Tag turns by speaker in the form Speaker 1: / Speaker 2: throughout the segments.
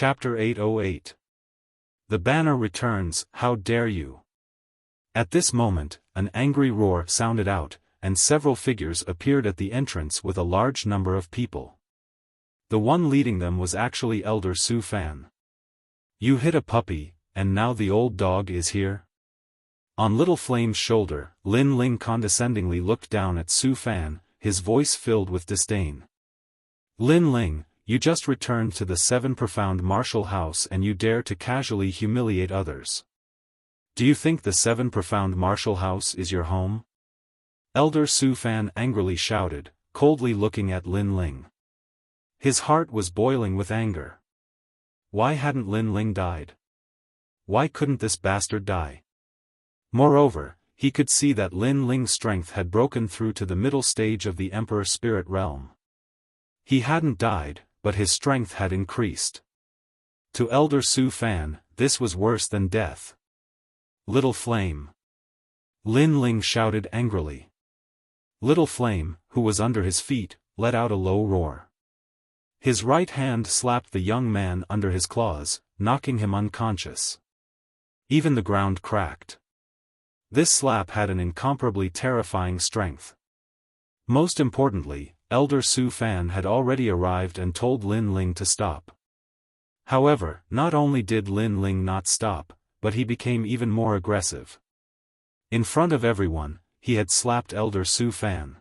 Speaker 1: Chapter 808. The banner returns, how dare you! At this moment, an angry roar sounded out, and several figures appeared at the entrance with a large number of people. The one leading them was actually Elder Xiaofan. You hit a puppy, and now the old dog is here? On Little Flame's shoulder, Lin Ling condescendingly looked down at Xiaofan, his voice filled with disdain. Lin Ling, you just returned to the Seven Profound Martial House and you dare to casually humiliate others. Do you think the Seven Profound Martial House is your home? Elder Xiaofan angrily shouted, coldly looking at Lin Ling. His heart was boiling with anger. Why hadn't Lin Ling died? Why couldn't this bastard die? Moreover, he could see that Lin Ling's strength had broken through to the middle stage of the Emperor Spirit Realm. He hadn't died, but his strength had increased. To Elder Xiaofan, this was worse than death. Little Flame! Lin Ling shouted angrily. Little Flame, who was under his feet, let out a low roar. His right hand slapped the young man under his claws, knocking him unconscious. Even the ground cracked. This slap had an incomparably terrifying strength. Most importantly, Elder Xiaofan had already arrived and told Lin Ling to stop. However, not only did Lin Ling not stop, but he became even more aggressive. In front of everyone, he had slapped Elder Xiaofan.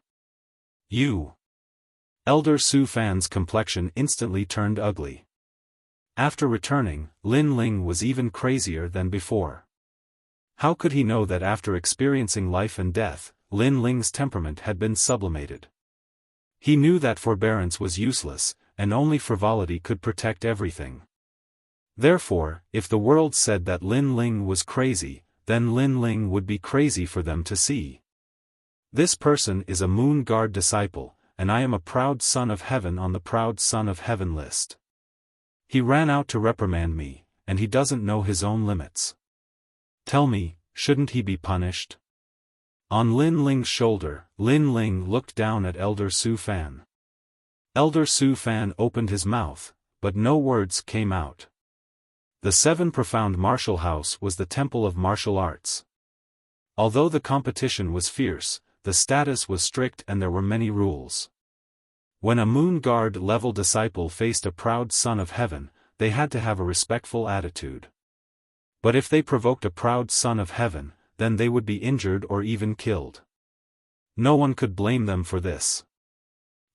Speaker 1: You! Elder Xiaofan's complexion instantly turned ugly. After returning, Lin Ling was even crazier than before. How could he know that after experiencing life and death, Lin Ling's temperament had been sublimated? He knew that forbearance was useless, and only frivolity could protect everything. Therefore, if the world said that Lin Ling was crazy, then Lin Ling would be crazy for them to see. This person is a Moon Guard disciple, and I am a proud son of heaven on the proud son of heaven list. He ran out to reprimand me, and he doesn't know his own limits. Tell me, shouldn't he be punished? On Lin Ling's shoulder, Lin Ling looked down at Elder Xiaofan. Elder Xiaofan opened his mouth, but no words came out. The Seven Profound Martial House was the temple of martial arts. Although the competition was fierce, the status was strict and there were many rules. When a Moon Guard level disciple faced a proud son of heaven, they had to have a respectful attitude. But if they provoked a proud son of heaven, then they would be injured or even killed. No one could blame them for this.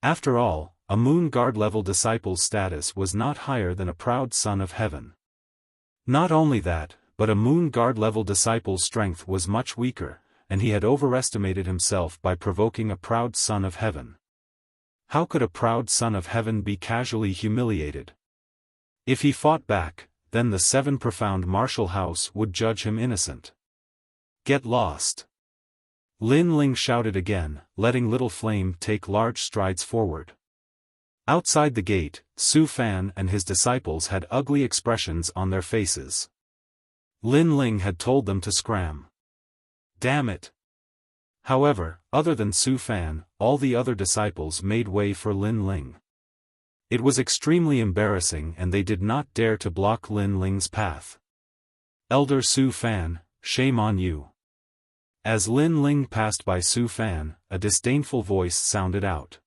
Speaker 1: After all, a Moon Guard level disciple's status was not higher than a proud son of heaven. Not only that, but a Moon Guard level disciple's strength was much weaker, and he had overestimated himself by provoking a proud son of heaven. How could a proud son of heaven be casually humiliated? If he fought back, then the Seven Profound Martial House would judge him innocent. Get lost! Lin Ling shouted again, letting Little Flame take large strides forward. Outside the gate, Xiaofan and his disciples had ugly expressions on their faces. Lin Ling had told them to scram. Damn it! However, other than Xiaofan, all the other disciples made way for Lin Ling. It was extremely embarrassing and they did not dare to block Lin Ling's path. Elder Xiaofan, shame on you! As Lin Ling passed by Xiaofan, a disdainful voice sounded out.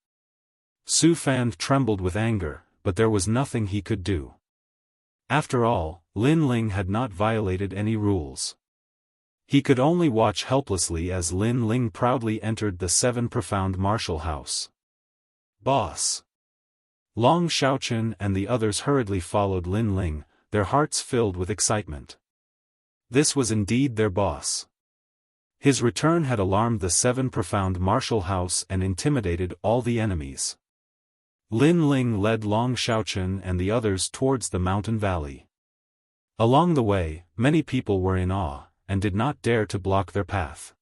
Speaker 1: Xiaofan trembled with anger, but there was nothing he could do. After all, Lin Ling had not violated any rules. He could only watch helplessly as Lin Ling proudly entered the Seven Profound Martial House. Boss! Long Xiaochen and the others hurriedly followed Lin Ling, their hearts filled with excitement. This was indeed their boss. His return had alarmed the Seven Profound Martial House and intimidated all the enemies. Lin Ling led Long Xiaochen and the others towards the mountain valley. Along the way, many people were in awe, and did not dare to block their path.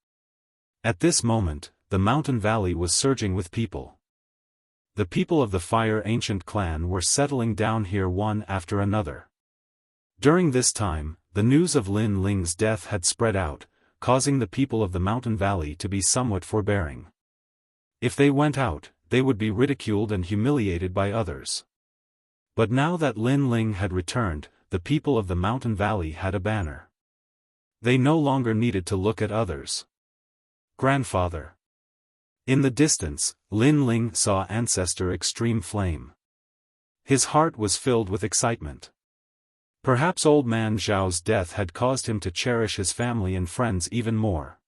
Speaker 1: At this moment, the mountain valley was surging with people. The people of the Fire Ancient clan were settling down here one after another. During this time, the news of Lin Ling's death had spread out, causing the people of the mountain valley to be somewhat forbearing. If they went out, they would be ridiculed and humiliated by others. But now that Lin Ling had returned, the people of the mountain valley had a banner. They no longer needed to look at others. Grandfather. In the distance, Lin Ling saw Ancestor Extreme Flame. His heart was filled with excitement. Perhaps old man Zhao's death had caused him to cherish his family and friends even more.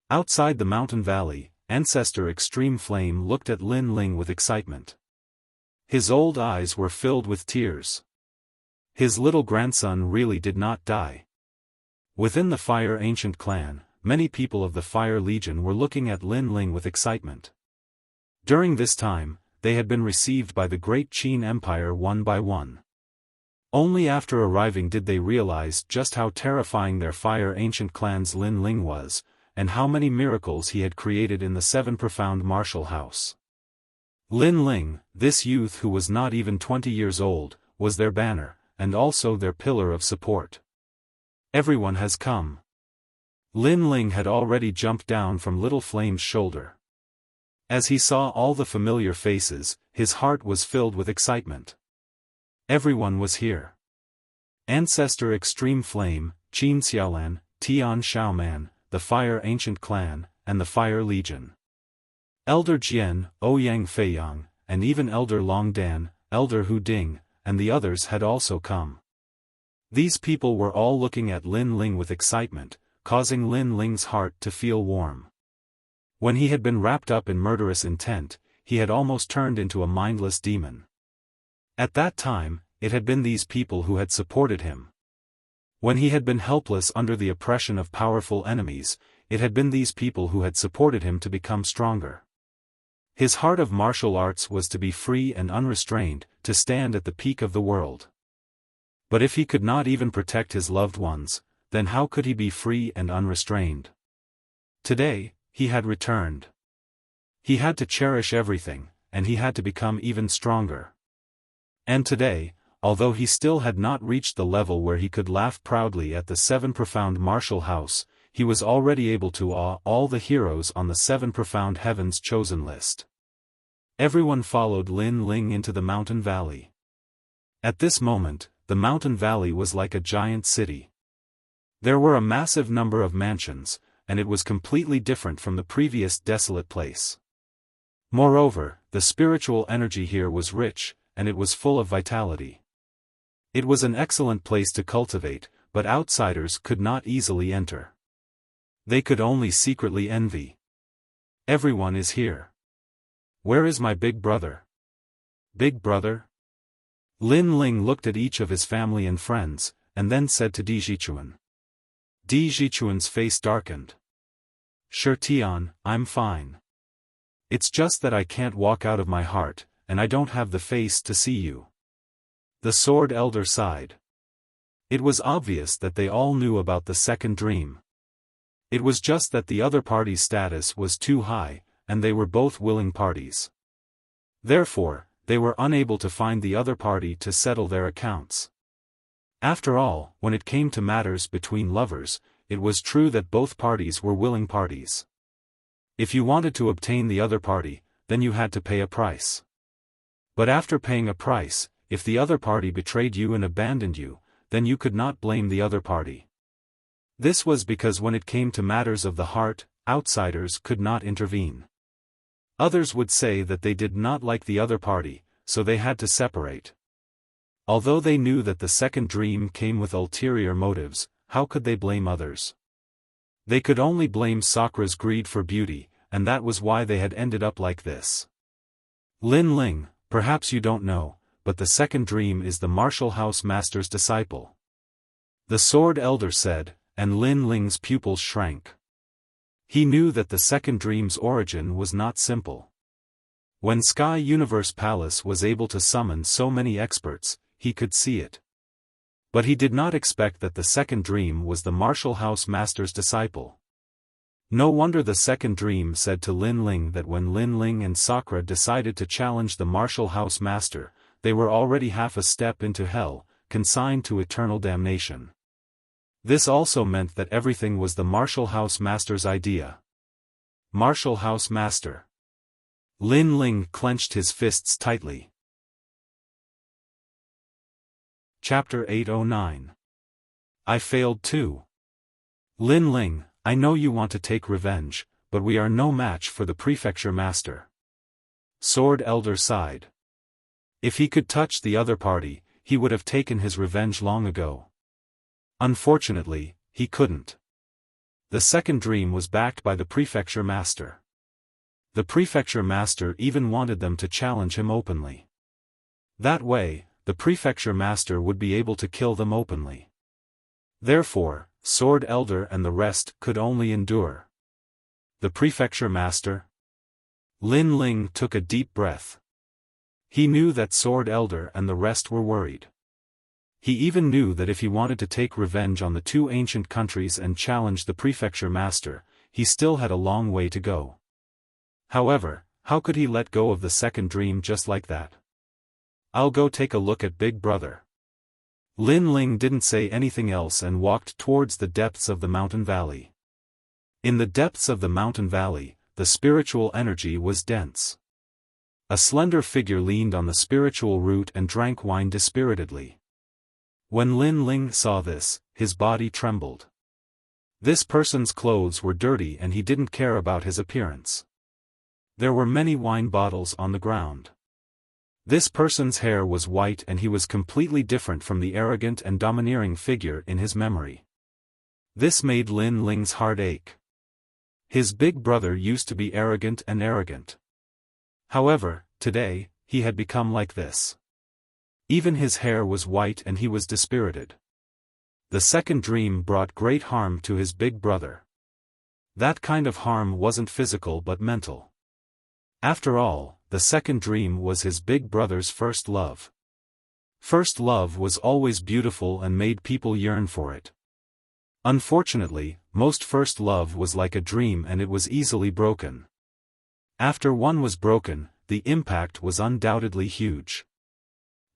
Speaker 1: Outside the mountain valley, Ancestor Extreme Flame looked at Lin Ling with excitement. His old eyes were filled with tears. His little grandson really did not die. Within the Fire Ancient clan, many people of the Fire Legion were looking at Lin Ling with excitement. During this time, they had been received by the great Qin Empire one by one. Only after arriving did they realize just how terrifying their Fire Ancient clan's Lin Ling was, and how many miracles he had created in the Seven Profound Martial House. Lin Ling, this youth who was not even 20 years old, was their banner, and also their pillar of support. Everyone has come. Lin Ling had already jumped down from Little Flame's shoulder. As he saw all the familiar faces, his heart was filled with excitement. Everyone was here. Ancestor Extreme Flame, Qin Xiaolan, Tian Xiaoman, the Fire Ancient Clan, and the Fire Legion. Elder Jian, Ouyang Feiyang, and even Elder Long Dan, Elder Hu Ding, and the others had also come. These people were all looking at Lin Ling with excitement, causing Lin Ling's heart to feel warm. When he had been wrapped up in murderous intent, he had almost turned into a mindless demon. At that time, it had been these people who had supported him. When he had been helpless under the oppression of powerful enemies, it had been these people who had supported him to become stronger. His heart of martial arts was to be free and unrestrained, to stand at the peak of the world. But if he could not even protect his loved ones, then how could he be free and unrestrained? Today, he had returned. He had to cherish everything, and he had to become even stronger. And today, although he still had not reached the level where he could laugh proudly at the Seven Profound Martial House, he was already able to awe all the heroes on the Seven Profound Heavens chosen list. Everyone followed Lin Ling into the mountain valley. At this moment, the mountain valley was like a giant city. There were a massive number of mansions, and it was completely different from the previous desolate place. Moreover, the spiritual energy here was rich, and it was full of vitality. It was an excellent place to cultivate, but outsiders could not easily enter. They could only secretly envy. Everyone is here. Where is my big brother? Big brother? Lin Ling looked at each of his family and friends, and then said to Di Zhichuan. Di Zhichuan's face darkened. Sure Tian, I'm fine. It's just that I can't walk out of my heart, and I don't have the face to see you. The Sword Elder sighed. It was obvious that they all knew about the second dream. It was just that the other party's status was too high, and they were both willing parties. Therefore, they were unable to find the other party to settle their accounts. After all, when it came to matters between lovers, it was true that both parties were willing parties. If you wanted to obtain the other party, then you had to pay a price. But after paying a price, if the other party betrayed you and abandoned you, then you could not blame the other party. This was because when it came to matters of the heart, outsiders could not intervene. Others would say that they did not like the other party, so they had to separate. Although they knew that the second dream came with ulterior motives, how could they blame others? They could only blame Sakra's greed for beauty, and that was why they had ended up like this. Lin Ling, perhaps you don't know, but the second dream is the Martial House Master's disciple. The Sword Elder said, and Lin Ling's pupils shrank. He knew that the second dream's origin was not simple. When Sky Universe Palace was able to summon so many experts, he could see it. But he did not expect that the second dream was the Martial House Master's disciple. No wonder the second dream said to Lin Ling that when Lin Ling and Sakra decided to challenge the Martial House Master, they were already half a step into hell, consigned to eternal damnation. This also meant that everything was the Martial House Master's idea. Martial House Master. Lin Ling clenched his fists tightly. Chapter 809. I failed too. Lin Ling, I know you want to take revenge, but we are no match for the prefecture master. Sword Elder sighed. If he could touch the other party, he would have taken his revenge long ago. Unfortunately, he couldn't. The second dream was backed by the prefecture master. The prefecture master even wanted them to challenge him openly. That way, the prefecture master would be able to kill them openly. Therefore, Sword Elder and the rest could only endure. The prefecture master? Lin Ling took a deep breath. He knew that Sword Elder and the rest were worried. He even knew that if he wanted to take revenge on the two ancient countries and challenge the prefecture master, he still had a long way to go. However, how could he let go of the second dream just like that? I'll go take a look at Big Brother. Lin Ling didn't say anything else and walked towards the depths of the mountain valley. In the depths of the mountain valley, the spiritual energy was dense. A slender figure leaned on the spiritual root and drank wine dispiritedly. When Lin Ling saw this, his body trembled. This person's clothes were dirty and he didn't care about his appearance. There were many wine bottles on the ground. This person's hair was white and he was completely different from the arrogant and domineering figure in his memory. This made Lin Ling's heart ache. His big brother used to be arrogant and arrogant. However, today, he had become like this. Even his hair was white and he was dispirited. The second dream brought great harm to his big brother. That kind of harm wasn't physical but mental. After all, the second dream was his big brother's first love. First love was always beautiful and made people yearn for it. Unfortunately, most first love was like a dream and it was easily broken. After one was broken, the impact was undoubtedly huge.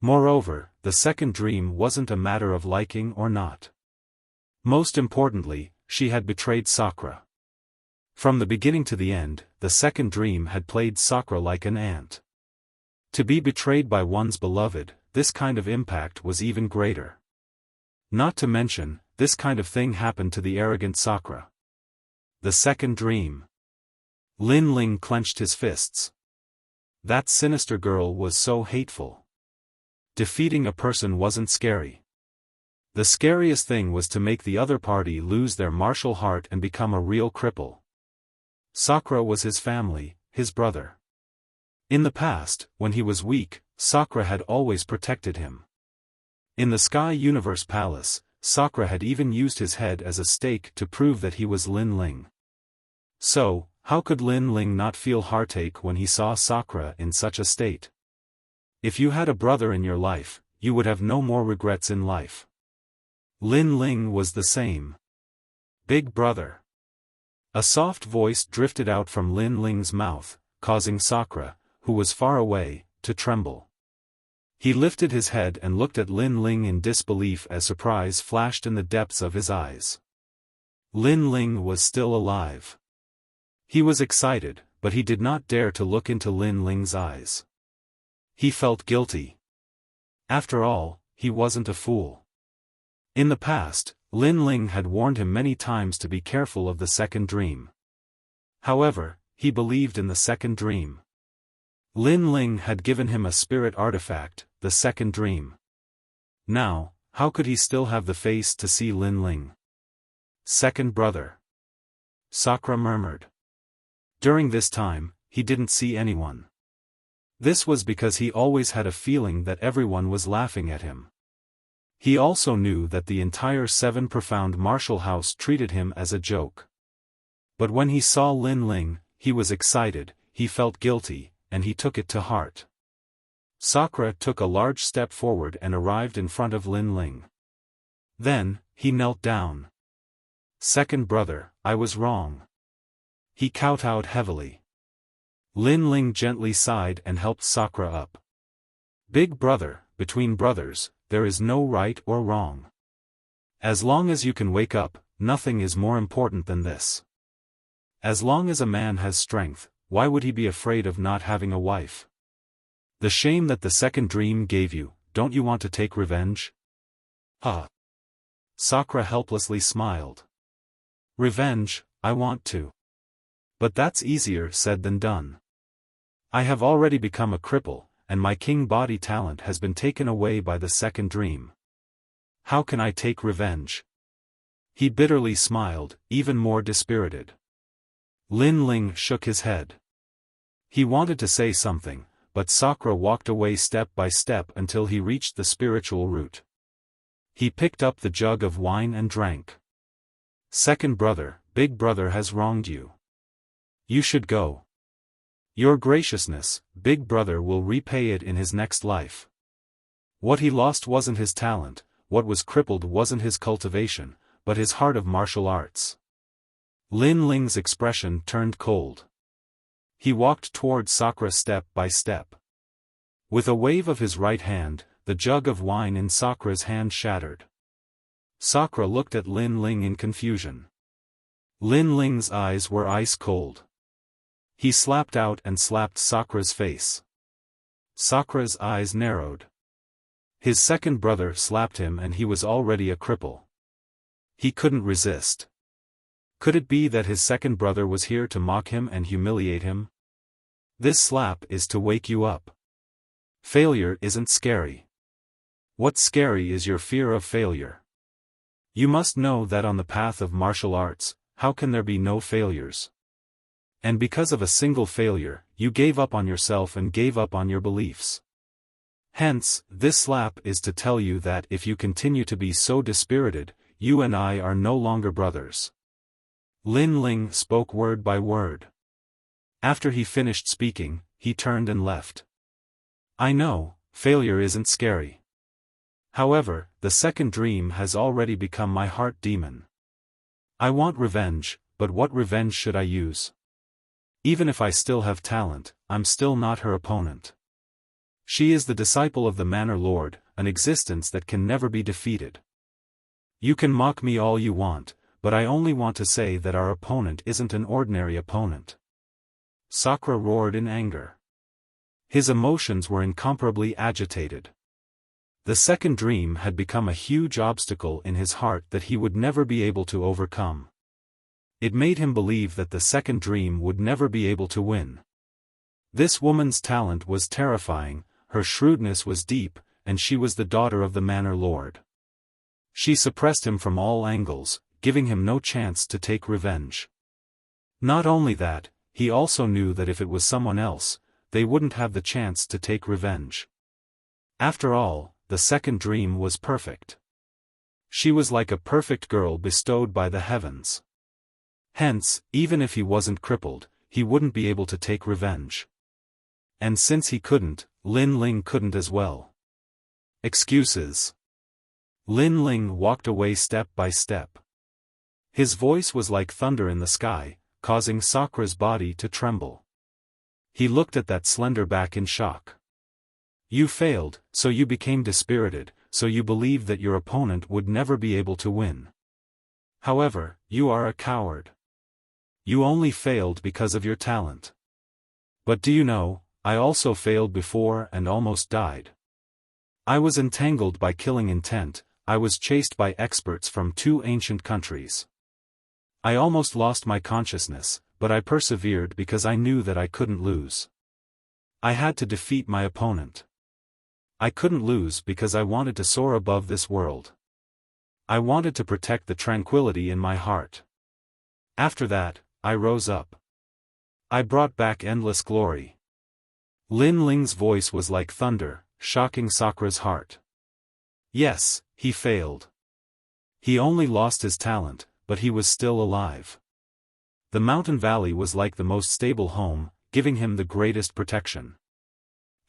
Speaker 1: Moreover, the second dream wasn't a matter of liking or not. Most importantly, she had betrayed Sakura. From the beginning to the end, the second dream had played Sakura like an ant. To be betrayed by one's beloved, this kind of impact was even greater. Not to mention, this kind of thing happened to the arrogant Sakura. The second dream. Lin Ling clenched his fists. That sinister girl was so hateful. Defeating a person wasn't scary. The scariest thing was to make the other party lose their martial heart and become a real cripple. Sakura was his family, his brother. In the past, when he was weak, Sakura had always protected him. In the Sky Universe Palace, Sakura had even used his head as a stake to prove that he was Lin Ling. So, how could Lin Ling not feel heartache when he saw Sakura in such a state? If you had a brother in your life, you would have no more regrets in life. Lin Ling was the same. Big brother. A soft voice drifted out from Lin Ling's mouth, causing Sakura, who was far away, to tremble. He lifted his head and looked at Lin Ling in disbelief as surprise flashed in the depths of his eyes. Lin Ling was still alive. He was excited, but he did not dare to look into Lin Ling's eyes. He felt guilty. After all, he wasn't a fool. In the past, Lin Ling had warned him many times to be careful of the second dream. However, he believed in the second dream. Lin Ling had given him a spirit artifact, the second dream. Now, how could he still have the face to see Lin Ling? Second brother. Sakura murmured. During this time, he didn't see anyone. This was because he always had a feeling that everyone was laughing at him. He also knew that the entire Seven Profound Martial House treated him as a joke. But when he saw Lin Ling, he was excited, he felt guilty, and he took it to heart. Sakura took a large step forward and arrived in front of Lin Ling. Then, he knelt down. Second brother, I was wrong. He kowtowed heavily. Lin Ling gently sighed and helped Sakura up. Big brother, between brothers, there is no right or wrong. As long as you can wake up, nothing is more important than this. As long as a man has strength, why would he be afraid of not having a wife? The shame that the second dream gave you, don't you want to take revenge? Huh. Sakura helplessly smiled. Revenge, I want to. But that's easier said than done. I have already become a cripple, and my king body talent has been taken away by the second dream. How can I take revenge? He bitterly smiled, even more dispirited. Lin Ling shook his head. He wanted to say something, but Sakura walked away step by step until he reached the spiritual root. He picked up the jug of wine and drank. Second brother, big brother has wronged you. You should go. Your graciousness, big brother will repay it in his next life. What he lost wasn't his talent, what was crippled wasn't his cultivation, but his heart of martial arts. Lin Ling's expression turned cold. He walked toward Sakura step by step. With a wave of his right hand, the jug of wine in Sakura's hand shattered. Sakura looked at Lin Ling in confusion. Lin Ling's eyes were ice cold. He slapped out and slapped Sakura's face. Sakura's eyes narrowed. His second brother slapped him and he was already a cripple. He couldn't resist. Could it be that his second brother was here to mock him and humiliate him? This slap is to wake you up. Failure isn't scary. What's scary is your fear of failure. You must know that on the path of martial arts, how can there be no failures? And because of a single failure, you gave up on yourself and gave up on your beliefs. Hence, this slap is to tell you that if you continue to be so dispirited, you and I are no longer brothers. Lin Ling spoke word by word. After he finished speaking, he turned and left. I know, failure isn't scary. However, the second dream has already become my heart demon. I want revenge, but what revenge should I use? Even if I still have talent, I'm still not her opponent. She is the disciple of the Manor Lord, an existence that can never be defeated. You can mock me all you want, but I only want to say that our opponent isn't an ordinary opponent. Sakura roared in anger. His emotions were incomparably agitated. The second dream had become a huge obstacle in his heart that he would never be able to overcome. It made him believe that the second dream would never be able to win. This woman's talent was terrifying, her shrewdness was deep, and she was the daughter of the Manor Lord. She suppressed him from all angles, giving him no chance to take revenge. Not only that, he also knew that if it was someone else, they wouldn't have the chance to take revenge. After all, the second dream was perfect. She was like a perfect girl bestowed by the heavens. Hence, even if he wasn't crippled, he wouldn't be able to take revenge. And since he couldn't, Lin Ling couldn't as well. Excuses. Lin Ling walked away step by step. His voice was like thunder in the sky, causing Sakura's body to tremble. He looked at that slender back in shock. You failed, so you became dispirited, so you believed that your opponent would never be able to win. However, you are a coward. You only failed because of your talent. But do you know, I also failed before and almost died. I was entangled by killing intent, I was chased by experts from 2 ancient countries. I almost lost my consciousness, but I persevered because I knew that I couldn't lose. I had to defeat my opponent. I couldn't lose because I wanted to soar above this world. I wanted to protect the tranquility in my heart. After that, I rose up. I brought back endless glory. Lin Ling's voice was like thunder, shocking Sakura's heart. Yes, he failed. He only lost his talent, but he was still alive. The mountain valley was like the most stable home, giving him the greatest protection.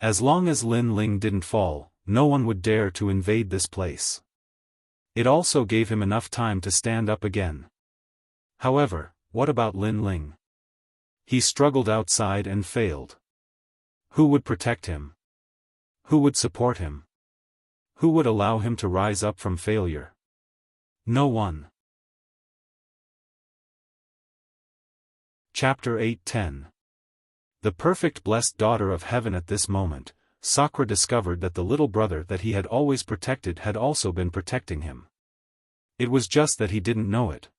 Speaker 1: As long as Lin Ling didn't fall, no one would dare to invade this place. It also gave him enough time to stand up again. However, what about Lin Ling? He struggled outside and failed. Who would protect him? Who would support him? Who would allow him to rise up from failure? No one. Chapter 8:10. The perfect blessed daughter of heaven. At this moment, Sakura discovered that the little brother that he had always protected had also been protecting him. It was just that he didn't know it.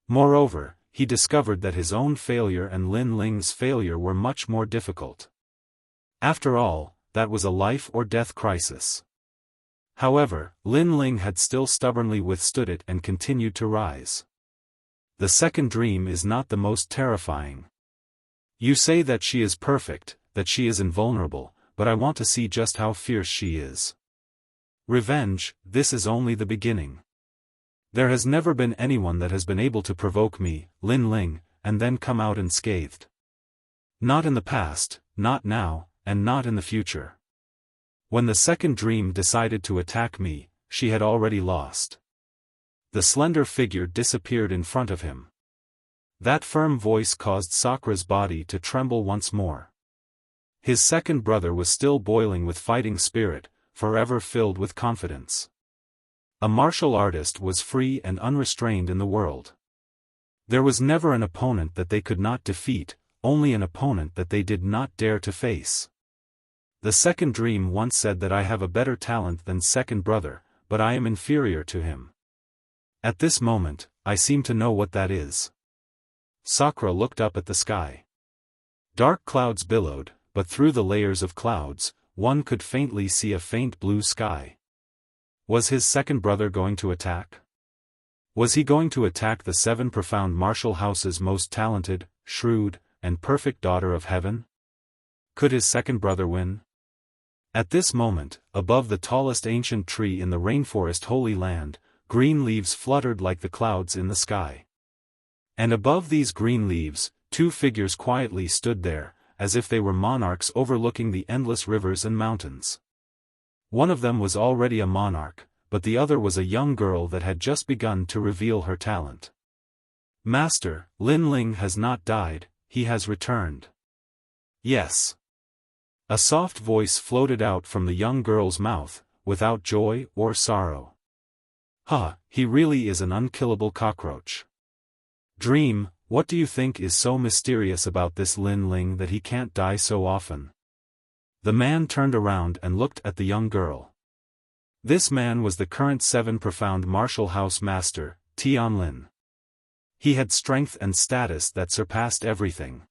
Speaker 1: Moreover, he discovered that his own failure and Lin Ling's failure were much more difficult. After all, that was a life-or-death crisis. However, Lin Ling had still stubbornly withstood it and continued to rise. The second dream is not the most terrifying. You say that she is perfect, that she is invulnerable, but I want to see just how fierce she is. Revenge, this is only the beginning. There has never been anyone that has been able to provoke me, Lin Ling, and then come out unscathed. Not in the past, not now, and not in the future. When the second dream decided to attack me, she had already lost. The slender figure disappeared in front of him. That firm voice caused Sakura's body to tremble once more. His second brother was still boiling with fighting spirit, forever filled with confidence. A martial artist was free and unrestrained in the world. There was never an opponent that they could not defeat, only an opponent that they did not dare to face. The second dream once said that I have a better talent than second brother, but I am inferior to him. At this moment, I seem to know what that is. Sakura looked up at the sky. Dark clouds billowed, but through the layers of clouds, one could faintly see a faint blue sky. Was his second brother going to attack? Was he going to attack the 7 profound martial house's most talented, shrewd, and perfect daughter of heaven? Could his second brother win? At this moment, above the tallest ancient tree in the rainforest Holy Land, green leaves fluttered like the clouds in the sky. And above these green leaves, 2 figures quietly stood there, as if they were monarchs overlooking the endless rivers and mountains. One of them was already a monarch, but the other was a young girl that had just begun to reveal her talent. Master, Lin Ling has not died, he has returned. Yes. A soft voice floated out from the young girl's mouth, without joy or sorrow. He really is an unkillable cockroach. Dream, what do you think is so mysterious about this Lin Ling that he can't die so often? The man turned around and looked at the young girl. This man was the current 7 profound martial house master, Tianlin. He had strength and status that surpassed everything.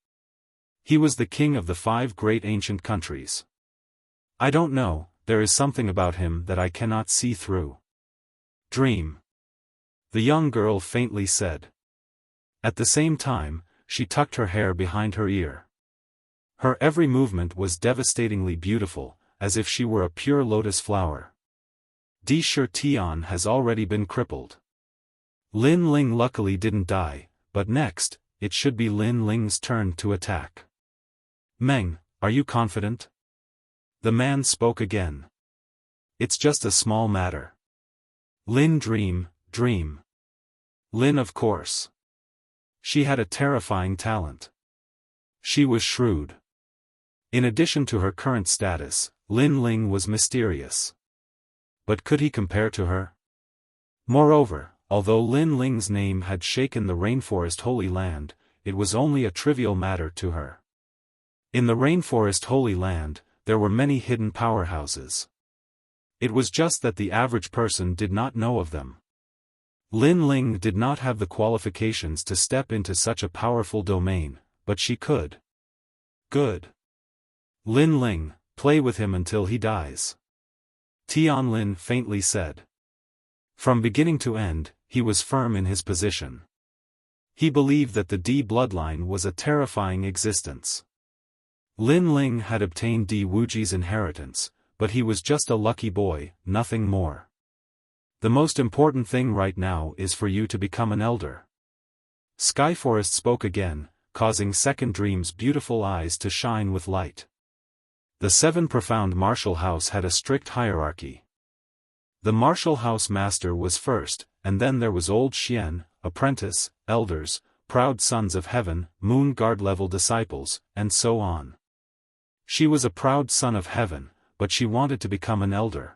Speaker 1: He was the king of the 5 great ancient countries. I don't know, there is something about him that I cannot see through. Dream. The young girl faintly said. At the same time, she tucked her hair behind her ear. Her every movement was devastatingly beautiful, as if she were a pure lotus flower. Di Shi Tian has already been crippled. Lin Ling luckily didn't die, but next, it should be Lin Ling's turn to attack. Meng, are you confident? The man spoke again. It's just a small matter. Lin dream. Lin of course. She had a terrifying talent. She was shrewd. In addition to her current status, Lin Ling was mysterious. But could he compare to her? Moreover, although Lin Ling's name had shaken the rainforest Holy Land, it was only a trivial matter to her. In the rainforest Holy Land, there were many hidden powerhouses. It was just that the average person did not know of them. Lin Ling did not have the qualifications to step into such a powerful domain, but she could. Good. Lin Ling, play with him until he dies. Tianlin faintly said. From beginning to end, he was firm in his position. He believed that the Di bloodline was a terrifying existence. Lin Ling had obtained Di Wuji's inheritance, but he was just a lucky boy, nothing more. The most important thing right now is for you to become an elder. Skyforest spoke again, causing Second Dream's beautiful eyes to shine with light. The 7 profound martial house had a strict hierarchy. The martial house master was first, and then there was old Xian, apprentice, elders, proud sons of heaven, moon guard level disciples, and so on. She was a proud son of heaven, but she wanted to become an elder.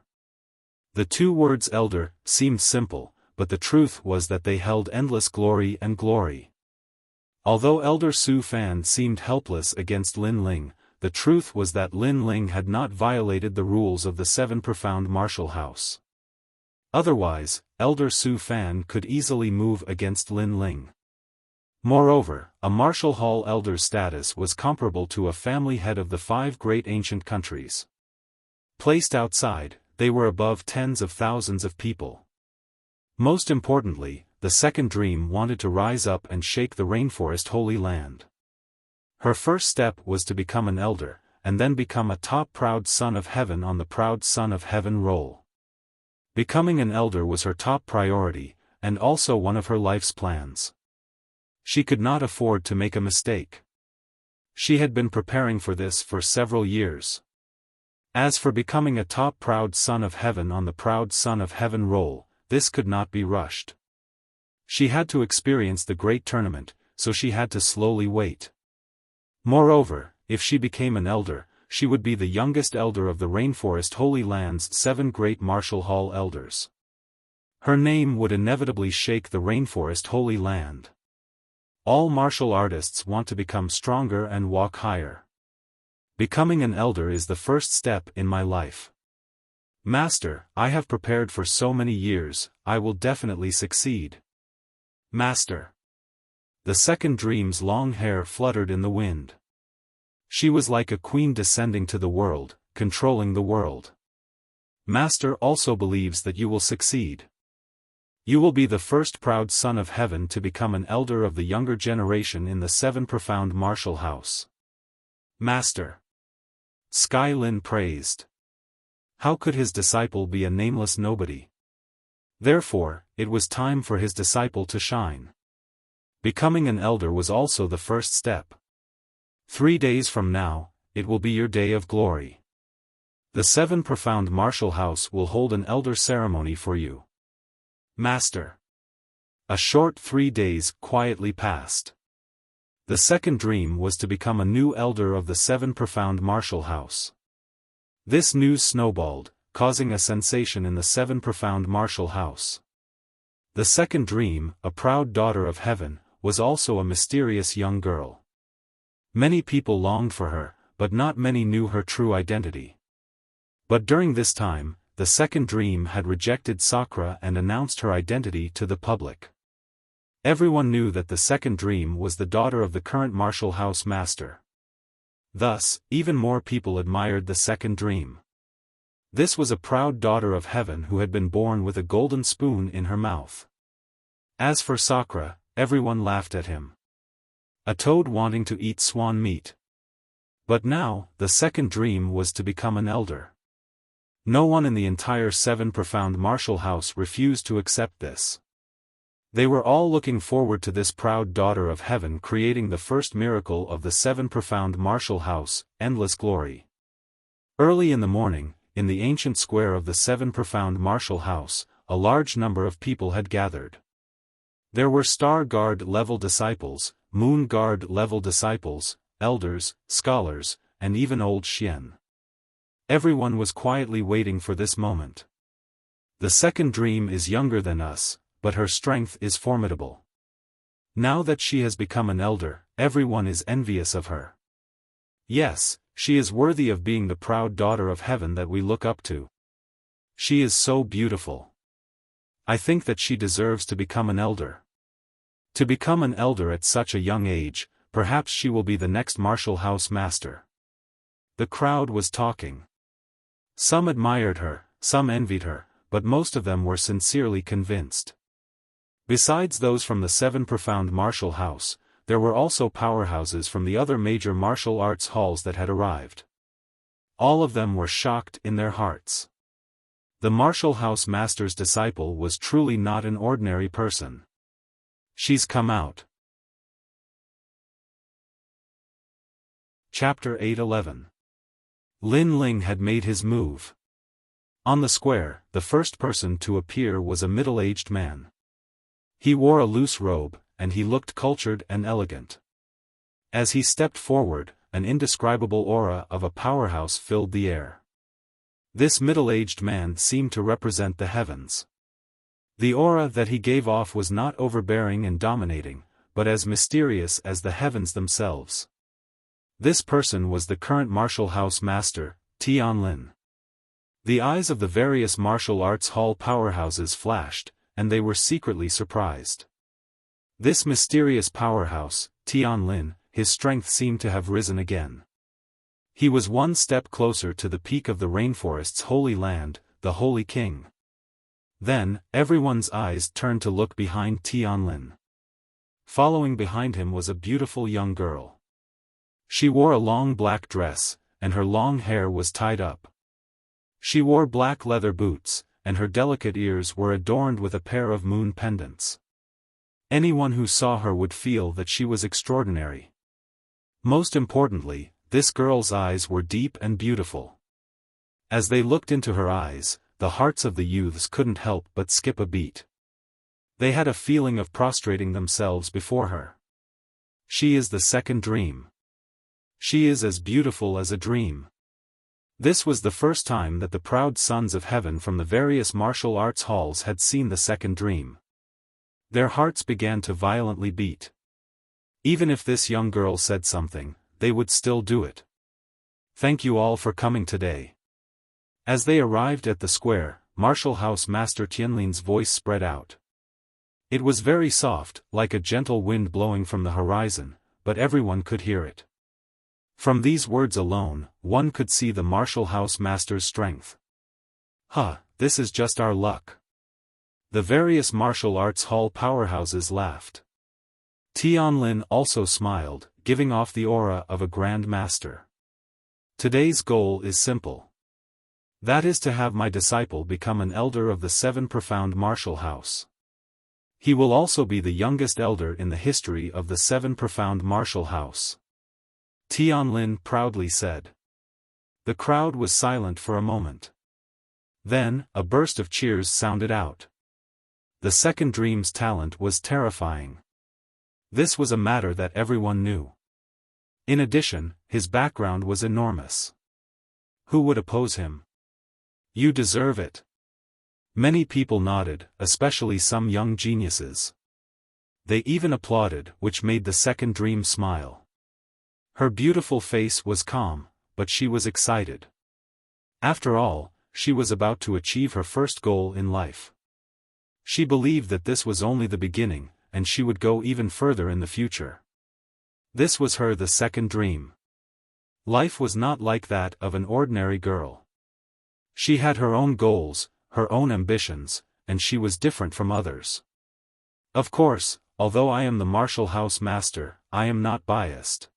Speaker 1: The 2 words elder seemed simple, but the truth was that they held endless glory and glory. Although Elder Su Fan seemed helpless against Lin Ling, the truth was that Lin Ling had not violated the rules of the Seven Profound Martial House. Otherwise, Elder Xiaofan could easily move against Lin Ling. Moreover, a martial hall elder's status was comparable to a family head of the 5 great ancient countries. Placed outside, they were above tens of thousands of people. Most importantly, the second dream wanted to rise up and shake the rainforest holy land. Her first step was to become an elder, and then become a top proud son of heaven on the proud son of heaven roll. Becoming an elder was her top priority, and also one of her life's plans. She could not afford to make a mistake. She had been preparing for this for several years. As for becoming a top proud son of heaven on the proud son of heaven roll, this could not be rushed. She had to experience the great tournament, so she had to slowly wait. Moreover, if she became an elder, she would be the youngest elder of the Rainforest Holy Land's 7 great martial hall elders. Her name would inevitably shake the Rainforest Holy Land. All martial artists want to become stronger and walk higher. Becoming an elder is the first step in my life. Master, I have prepared for so many years, I will definitely succeed. Master. The second dream's long hair fluttered in the wind. She was like a queen descending to the world, controlling the world. Master also believes that you will succeed. You will be the first proud son of heaven to become an elder of the younger generation in the 7 Profound Martial House. Master. Sky Lin praised. How could his disciple be a nameless nobody? Therefore, it was time for his disciple to shine. Becoming an elder was also the first step. 3 days from now, it will be your day of glory. The 7 Profound Martial House will hold an elder ceremony for you. Master. A short 3 days quietly passed. The second dream was to become a new elder of the 7 Profound Martial House. This news snowballed, causing a sensation in the 7 Profound Martial House. The second dream, a proud daughter of heaven, was also a mysterious young girl. Many people longed for her, but not many knew her true identity. But during this time, the second dream had rejected Sakura and announced her identity to the public. Everyone knew that the second dream was the daughter of the current martial house master. Thus, even more people admired the second dream. This was a proud daughter of heaven who had been born with a golden spoon in her mouth. As for Sakura, everyone laughed at him. A toad wanting to eat swan meat. But now, the second dream was to become an elder. No one in the entire 7 Profound Martial House refused to accept this. They were all looking forward to this proud daughter of heaven creating the first miracle of the 7 Profound Martial House, endless glory. Early in the morning, in the ancient square of the 7 Profound Martial House, a large number of people had gathered. There were Star Guard level disciples, Moon Guard level disciples, elders, scholars, and even old Xian. Everyone was quietly waiting for this moment. The second dream is younger than us, but her strength is formidable. Now that she has become an elder, everyone is envious of her. Yes, she is worthy of being the proud daughter of heaven that we look up to. She is so beautiful. I think that she deserves to become an elder. To become an elder at such a young age, perhaps she will be the next martial house master. The crowd was talking. Some admired her, some envied her, but most of them were sincerely convinced. Besides those from the 7 Profound Martial House, there were also powerhouses from the other major martial arts halls that had arrived. All of them were shocked in their hearts. The martial house master's disciple was truly not an ordinary person. She's come out. Chapter 8:11. Lin Ling had made his move. On the square, the first person to appear was a middle-aged man. He wore a loose robe, and he looked cultured and elegant. As he stepped forward, an indescribable aura of a powerhouse filled the air. This middle-aged man seemed to represent the heavens. The aura that he gave off was not overbearing and dominating, but as mysterious as the heavens themselves. This person was the current martial house master, Tianlin. The eyes of the various martial arts hall powerhouses flashed, and they were secretly surprised. This mysterious powerhouse, Tianlin, his strength seemed to have risen again. He was one step closer to the peak of the rainforest's holy land, the Holy King. Then, everyone's eyes turned to look behind Tianlin. Following behind him was a beautiful young girl. She wore a long black dress, and her long hair was tied up. She wore black leather boots, and her delicate ears were adorned with a pair of moon pendants. Anyone who saw her would feel that she was extraordinary. Most importantly, this girl's eyes were deep and beautiful. As they looked into her eyes, the hearts of the youths couldn't help but skip a beat. They had a feeling of prostrating themselves before her. She is the second dream. She is as beautiful as a dream. This was the first time that the proud sons of heaven from the various martial arts halls had seen the second dream. Their hearts began to violently beat. Even if this young girl said something, they would still do it. Thank you all for coming today. As they arrived at the square, Martial House Master Tianlin's voice spread out. It was very soft, like a gentle wind blowing from the horizon, but everyone could hear it. From these words alone, one could see the Martial House Master's strength. This is just our luck. The various martial arts hall powerhouses laughed. Tianlin also smiled, giving off the aura of a grand master. Today's goal is simple. That is to have my disciple become an elder of the 7 profound martial house. He will also be the youngest elder in the history of the 7 profound martial house. Tianlin proudly said. The crowd was silent for a moment. Then, a burst of cheers sounded out. The second dream's talent was terrifying. This was a matter that everyone knew. In addition, his background was enormous. Who would oppose him? You deserve it. Many people nodded, especially some young geniuses. They even applauded, which made the second dream smile. Her beautiful face was calm, but she was excited. After all, she was about to achieve her first goal in life. She believed that this was only the beginning, and she would go even further in the future. This was the second dream. Life was not like that of an ordinary girl. She had her own goals, her own ambitions, and she was different from others. Of course, although I am the martial house master, I am not biased.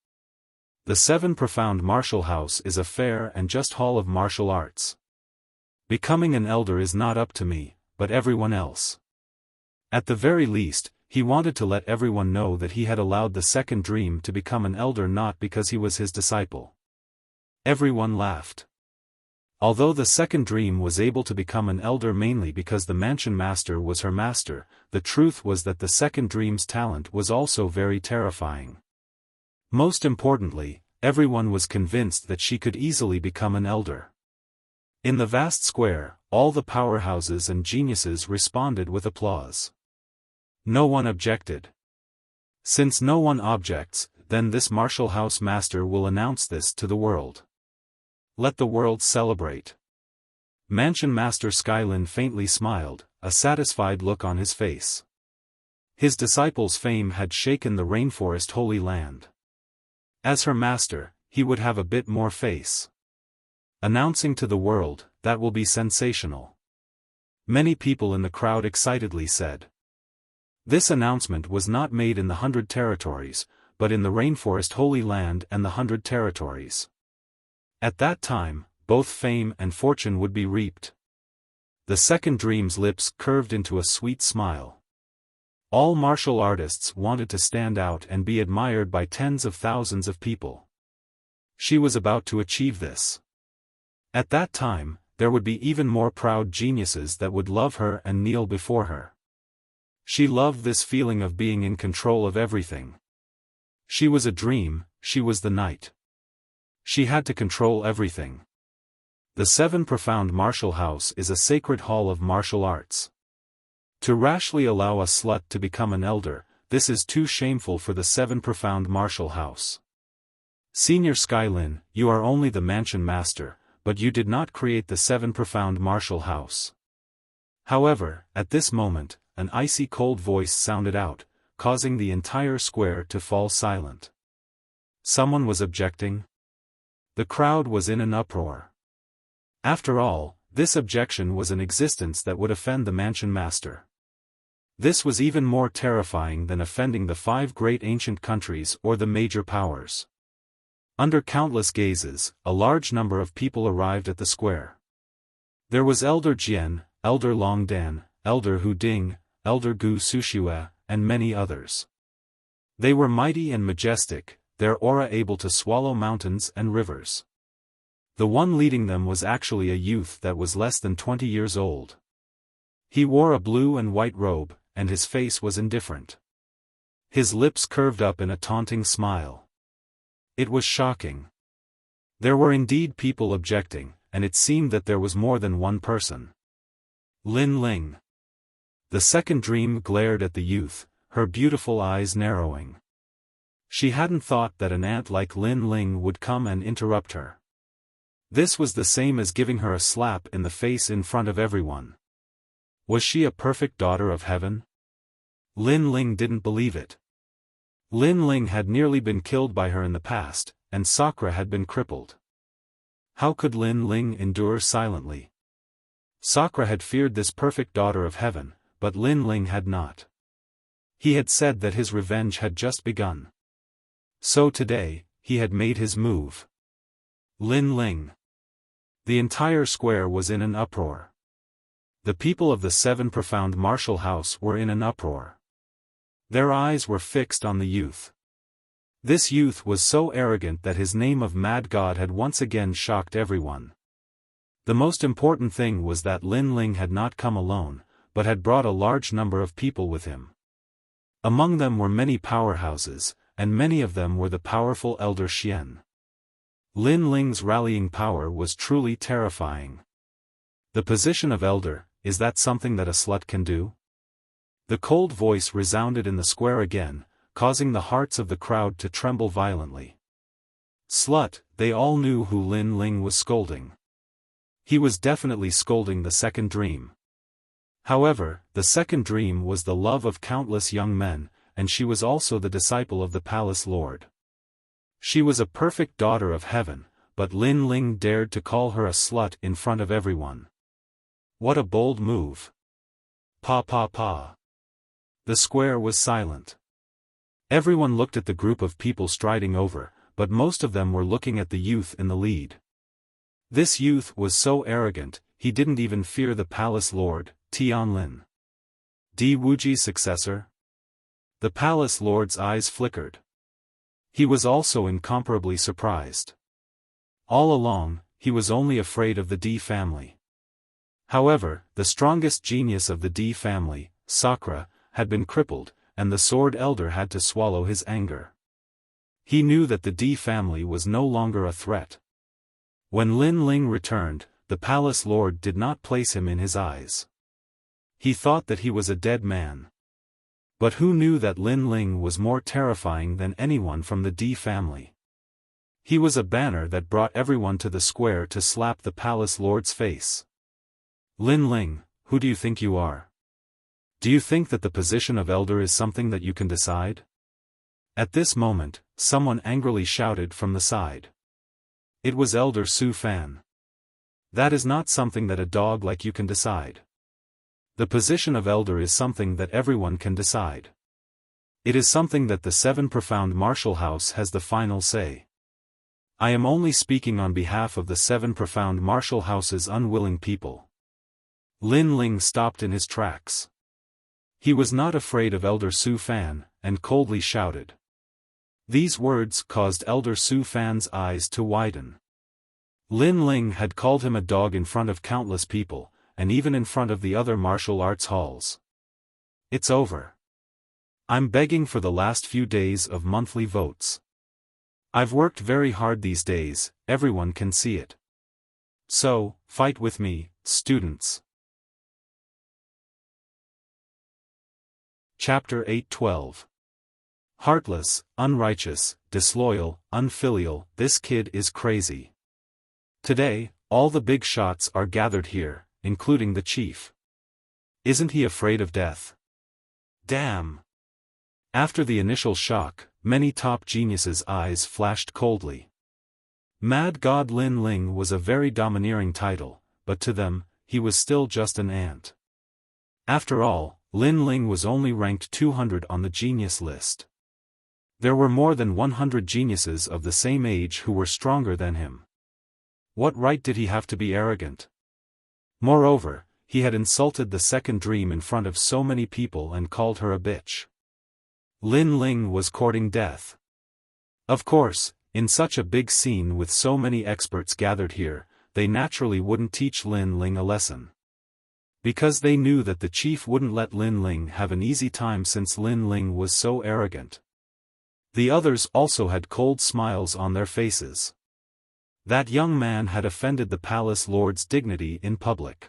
Speaker 1: The 7 profound martial house is a fair and just hall of martial arts. Becoming an elder is not up to me, but everyone else. At the very least, he wanted to let everyone know that he had allowed the second dream to become an elder not because he was his disciple. Everyone laughed. Although the second dream was able to become an elder mainly because the mansion master was her master, the truth was that the second dream's talent was also very terrifying. Most importantly, everyone was convinced that she could easily become an elder. In the vast square, all the powerhouses and geniuses responded with applause. No one objected. Since no one objects, then this martial house master will announce this to the world. Let the world celebrate. Mansion Master Skylin faintly smiled, a satisfied look on his face. His disciple's fame had shaken the rainforest holy land. As her master, he would have a bit more face. Announcing to the world, that will be sensational. Many people in the crowd excitedly said. This announcement was not made in the 100 territories, but in the rainforest holy land and the 100 territories. At that time, both fame and fortune would be reaped. The second dream's lips curved into a sweet smile. All martial artists wanted to stand out and be admired by tens of thousands of people. She was about to achieve this. At that time, there would be even more proud geniuses that would love her and kneel before her. She loved this feeling of being in control of everything. She was a dream, she was the night. She had to control everything. The 7 profound martial house is a sacred hall of martial arts. To rashly allow a slut to become an elder, this is too shameful for the 7 profound martial house. Senior Skylin, you are only the mansion master, but you did not create the 7 profound martial house. However, at this moment, an icy cold voice sounded out, causing the entire square to fall silent. Someone was objecting. The crowd was in an uproar. After all, this objection was an existence that would offend the mansion master. This was even more terrifying than offending the 5 great ancient countries or the major powers. Under countless gazes, a large number of people arrived at the square. There was Elder Jian, Elder Long Dan, Elder Hu Ding, Elder Gu Sushue, and many others. They were mighty and majestic, their aura able to swallow mountains and rivers. The one leading them was actually a youth that was less than 20 years old. He wore a blue and white robe, and his face was indifferent. His lips curved up in a taunting smile. It was shocking. There were indeed people objecting, and it seemed that there was more than one person. Lin Ling. The second dream glared at the youth, her beautiful eyes narrowing. She hadn't thought that an ant like Lin Ling would come and interrupt her. This was the same as giving her a slap in the face in front of everyone. Was she a perfect daughter of heaven? Lin Ling didn't believe it. Lin Ling had nearly been killed by her in the past, and Sakura had been crippled. How could Lin Ling endure silently? Sakura had feared this perfect daughter of heaven, but Lin Ling had not. He had said that his revenge had just begun. So today, he had made his move. Lin Ling. The entire square was in an uproar. The people of the 7 profound martial house were in an uproar. Their eyes were fixed on the youth. This youth was so arrogant that his name of Mad God had once again shocked everyone. The most important thing was that Lin Ling had not come alone, but had brought a large number of people with him. Among them were many powerhouses, and many of them were the powerful Elder Xian. Lin Ling's rallying power was truly terrifying. The position of elder, is that something that a slut can do? The cold voice resounded in the square again, causing the hearts of the crowd to tremble violently. Slut, they all knew who Lin Ling was scolding. He was definitely scolding the second dream. However, the second dream was the love of countless young men, and she was also the disciple of the palace lord. She was a perfect daughter of heaven, but Lin Ling dared to call her a slut in front of everyone. What a bold move. Pa pa pa. The square was silent. Everyone looked at the group of people striding over, but most of them were looking at the youth in the lead. This youth was so arrogant, he didn't even fear the palace lord, Tianlin. Di Wuji's successor? The palace lord's eyes flickered. He was also incomparably surprised. All along, he was only afraid of the Di family. However, the strongest genius of the Di family, Sakura, had been crippled, and the sword elder had to swallow his anger. He knew that the Di family was no longer a threat. When Lin Ling returned, the palace lord did not place him in his eyes. He thought that he was a dead man. But who knew that Lin Ling was more terrifying than anyone from the Di family? He was a banner that brought everyone to the square to slap the palace lord's face. Lin Ling, who do you think you are? Do you think that the position of elder is something that you can decide? At this moment, someone angrily shouted from the side. It was Elder Xiaofan. That is not something that a dog like you can decide. The position of elder is something that everyone can decide. It is something that the 7 profound martial house has the final say. I am only speaking on behalf of the 7 profound martial house's unwilling people. Lin Ling stopped in his tracks. He was not afraid of Elder Xiaofan, and coldly shouted. These words caused Elder Xiaofan's eyes to widen. Lin Ling had called him a dog in front of countless people, and even in front of the other martial arts halls. It's over. I'm begging for the last few days of monthly votes. I've worked very hard these days, everyone can see it. So, fight with me, students. Chapter 8:12. Heartless, unrighteous, disloyal, unfilial, this kid is crazy. Today, all the big shots are gathered here, including the chief. Isn't he afraid of death? Damn! After the initial shock, many top geniuses' eyes flashed coldly. Mad God Lin Ling was a very domineering title, but to them, he was still just an ant. After all, Lin Ling was only ranked 200 on the genius list. There were more than 100 geniuses of the same age who were stronger than him. What right did he have to be arrogant? Moreover, he had insulted the second dream in front of so many people and called her a bitch. Lin Ling was courting death. Of course, in such a big scene with so many experts gathered here, they naturally wouldn't teach Lin Ling a lesson. Because they knew that the chief wouldn't let Lin Ling have an easy time since Lin Ling was so arrogant. The others also had cold smiles on their faces. That young man had offended the palace lord's dignity in public.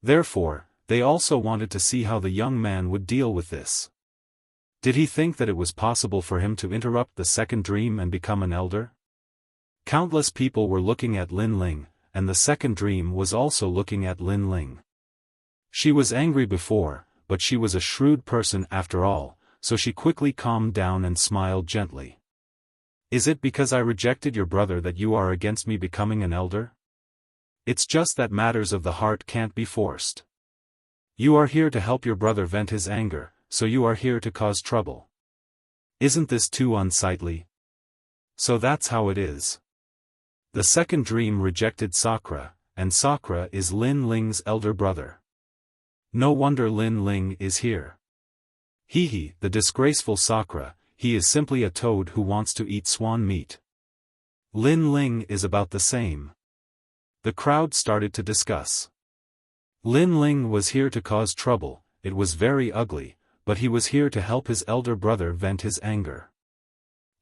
Speaker 1: Therefore, they also wanted to see how the young man would deal with this. Did he think that it was possible for him to interrupt the second dream and become an elder? Countless people were looking at Lin Ling, and the second dream was also looking at Lin Ling. She was angry before, but she was a shrewd person after all, so she quickly calmed down and smiled gently. Is it because I rejected your brother that you are against me becoming an elder? It's just that matters of the heart can't be forced. You are here to help your brother vent his anger, so you are here to cause trouble. Isn't this too unsightly? So that's how it is. The second dream rejected Sakura, and Sakura is Lin Ling's elder brother. No wonder Lin Ling is here. Hee, the disgraceful Sakura, he is simply a toad who wants to eat swan meat. Lin Ling is about the same. The crowd started to discuss. Lin Ling was here to cause trouble, it was very ugly, but he was here to help his elder brother vent his anger.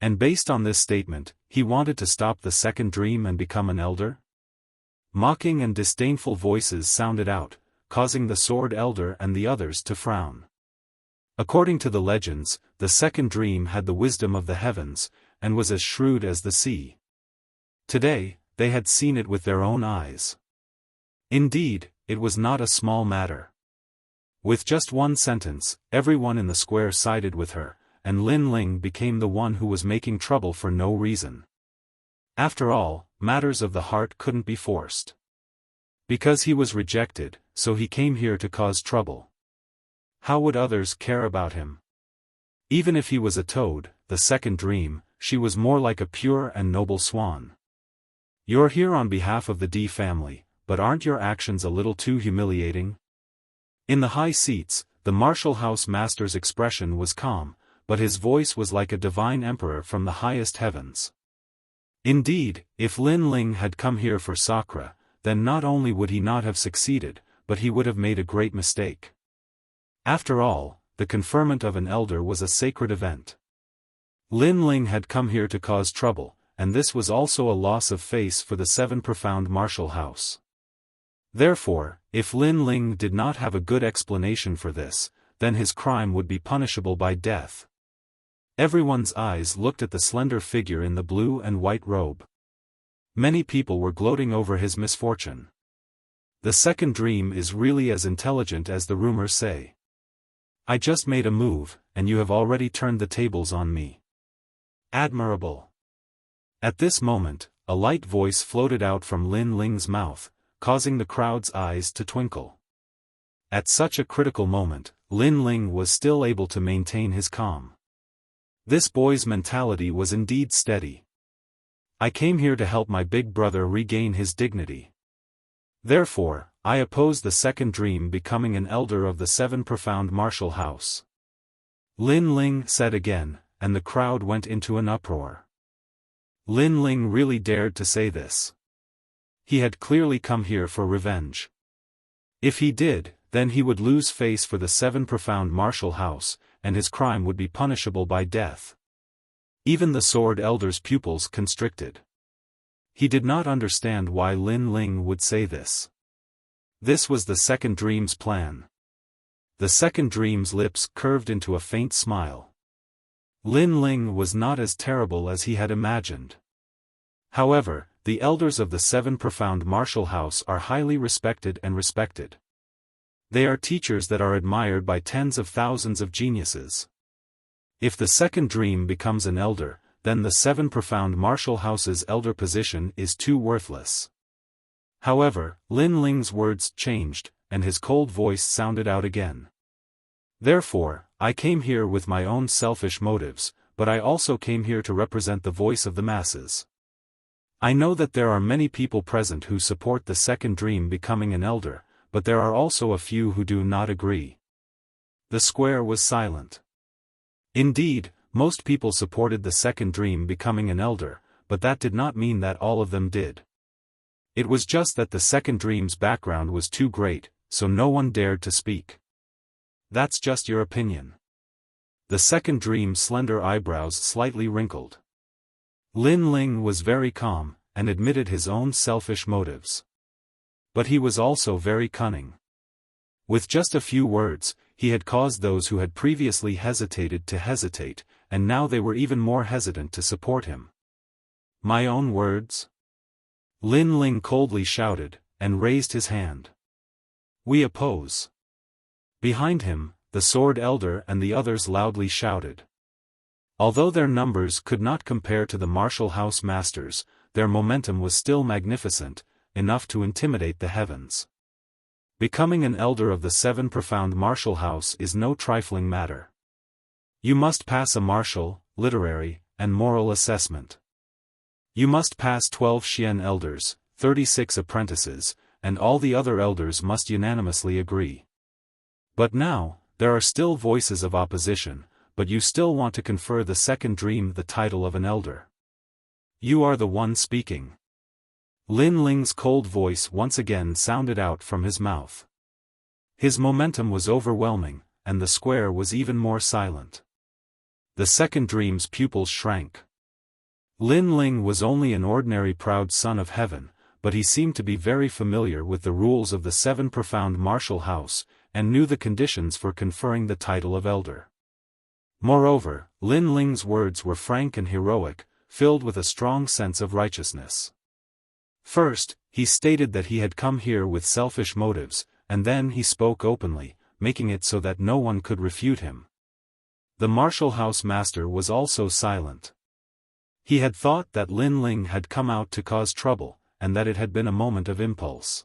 Speaker 1: And based on this statement, he wanted to stop the second dream and become an elder? Mocking and disdainful voices sounded out, causing the sword elder and the others to frown. According to the legends, the second dream had the wisdom of the heavens, and was as shrewd as the sea. Today, they had seen it with their own eyes. Indeed, it was not a small matter. With just one sentence, everyone in the square sided with her, and Lin Ling became the one who was making trouble for no reason. After all, matters of the heart couldn't be forced. Because he was rejected, so he came here to cause trouble. How would others care about him? Even if he was a toad, the second dream, she was more like a pure and noble swan. You're here on behalf of the D family, but aren't your actions a little too humiliating? In the high seats, the martial house master's expression was calm, but his voice was like a divine emperor from the highest heavens. Indeed, if Lin Ling had come here for Sakura, then not only would he not have succeeded, but he would have made a great mistake. After all, the conferment of an elder was a sacred event. Lin Ling had come here to cause trouble, and this was also a loss of face for the seven profound martial house. Therefore, if Lin Ling did not have a good explanation for this, then his crime would be punishable by death. Everyone's eyes looked at the slender figure in the blue and white robe. Many people were gloating over his misfortune. The second dream is really as intelligent as the rumors say. I just made a move, and you have already turned the tables on me. Admirable. At this moment, a light voice floated out from Lin Ling's mouth, causing the crowd's eyes to twinkle. At such a critical moment, Lin Ling was still able to maintain his calm. This boy's mentality was indeed steady. I came here to help my big brother regain his dignity. Therefore, I oppose the second dream becoming an elder of the seven profound martial house. Lin Ling said again, and the crowd went into an uproar. Lin Ling really dared to say this. He had clearly come here for revenge. If he did, then he would lose face for the seven profound martial house, and his crime would be punishable by death. Even the sword elder's pupils constricted. He did not understand why Lin Ling would say this. This was the second dream's plan. The second dream's lips curved into a faint smile. Lin Ling was not as terrible as he had imagined. However, the elders of the Seven Profound Martial House are highly respected and respected. They are teachers that are admired by tens of thousands of geniuses. If the second dream becomes an elder, then the Seven Profound Martial House's elder position is too worthless. However, Lin Ling's words changed, and his cold voice sounded out again. Therefore, I came here with my own selfish motives, but I also came here to represent the voice of the masses. I know that there are many people present who support the second dream becoming an elder, but there are also a few who do not agree. The square was silent. Indeed, most people supported the second dream becoming an elder, but that did not mean that all of them did. It was just that the second dream's background was too great, so no one dared to speak. That's just your opinion. The second dream's slender eyebrows slightly wrinkled. Lin Ling was very calm, and admitted his own selfish motives. But he was also very cunning. With just a few words, he had caused those who had previously hesitated to hesitate, and now they were even more hesitant to support him. My own words? Lin Ling coldly shouted, and raised his hand. We oppose. Behind him, the Sword Elder and the others loudly shouted. Although their numbers could not compare to the Martial House Masters, their momentum was still magnificent, enough to intimidate the heavens. Becoming an elder of the Seven Profound Martial House is no trifling matter. You must pass a martial, literary, and moral assessment. You must pass 12 Xian elders, 36 apprentices, and all the other elders must unanimously agree. But now, there are still voices of opposition, but you still want to confer the second dream the title of an elder. You are the one speaking. Lin Ling's cold voice once again sounded out from his mouth. His momentum was overwhelming, and the square was even more silent. The second dream's pupils shrank. Lin Ling was only an ordinary proud son of heaven, but he seemed to be very familiar with the rules of the Seven Profound Martial House, and knew the conditions for conferring the title of elder. Moreover, Lin Ling's words were frank and heroic, filled with a strong sense of righteousness. First, he stated that he had come here with selfish motives, and then he spoke openly, making it so that no one could refute him. The Martial House Master was also silent. He had thought that Lin Ling had come out to cause trouble, and that it had been a moment of impulse.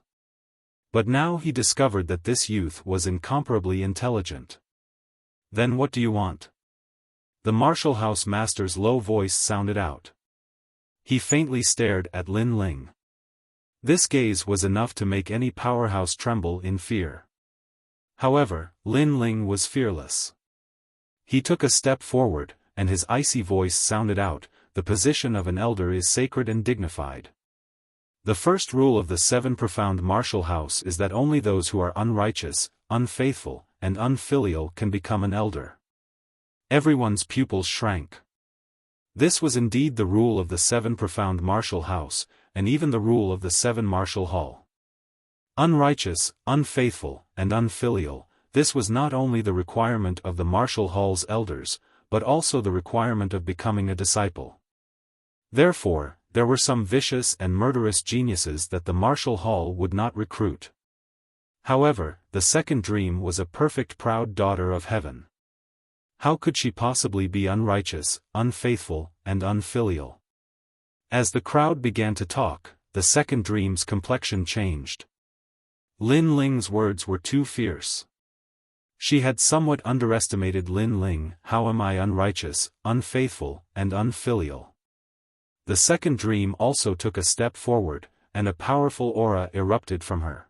Speaker 1: But now he discovered that this youth was incomparably intelligent. Then what do you want? The Martial House Master's low voice sounded out. He faintly stared at Lin Ling. This gaze was enough to make any powerhouse tremble in fear. However, Lin Ling was fearless. He took a step forward, and his icy voice sounded out, the position of an elder is sacred and dignified. The first rule of the Seven Profound Martial House is that only those who are unrighteous, unfaithful, and unfilial can become an elder. Everyone's pupils shrank. This was indeed the rule of the Seven Profound Martial House, and even the rule of the Seven Martial Hall. Unrighteous, unfaithful, and unfilial, this was not only the requirement of the Martial Hall's elders, but also the requirement of becoming a disciple. Therefore, there were some vicious and murderous geniuses that the Martial Hall would not recruit. However, the second dream was a perfect proud daughter of heaven. How could she possibly be unrighteous, unfaithful, and unfilial? As the crowd began to talk, the second dream's complexion changed. Lin Ling's words were too fierce. She had somewhat underestimated Lin Ling. How am I unrighteous, unfaithful, and unfilial? The second dream also took a step forward, and a powerful aura erupted from her.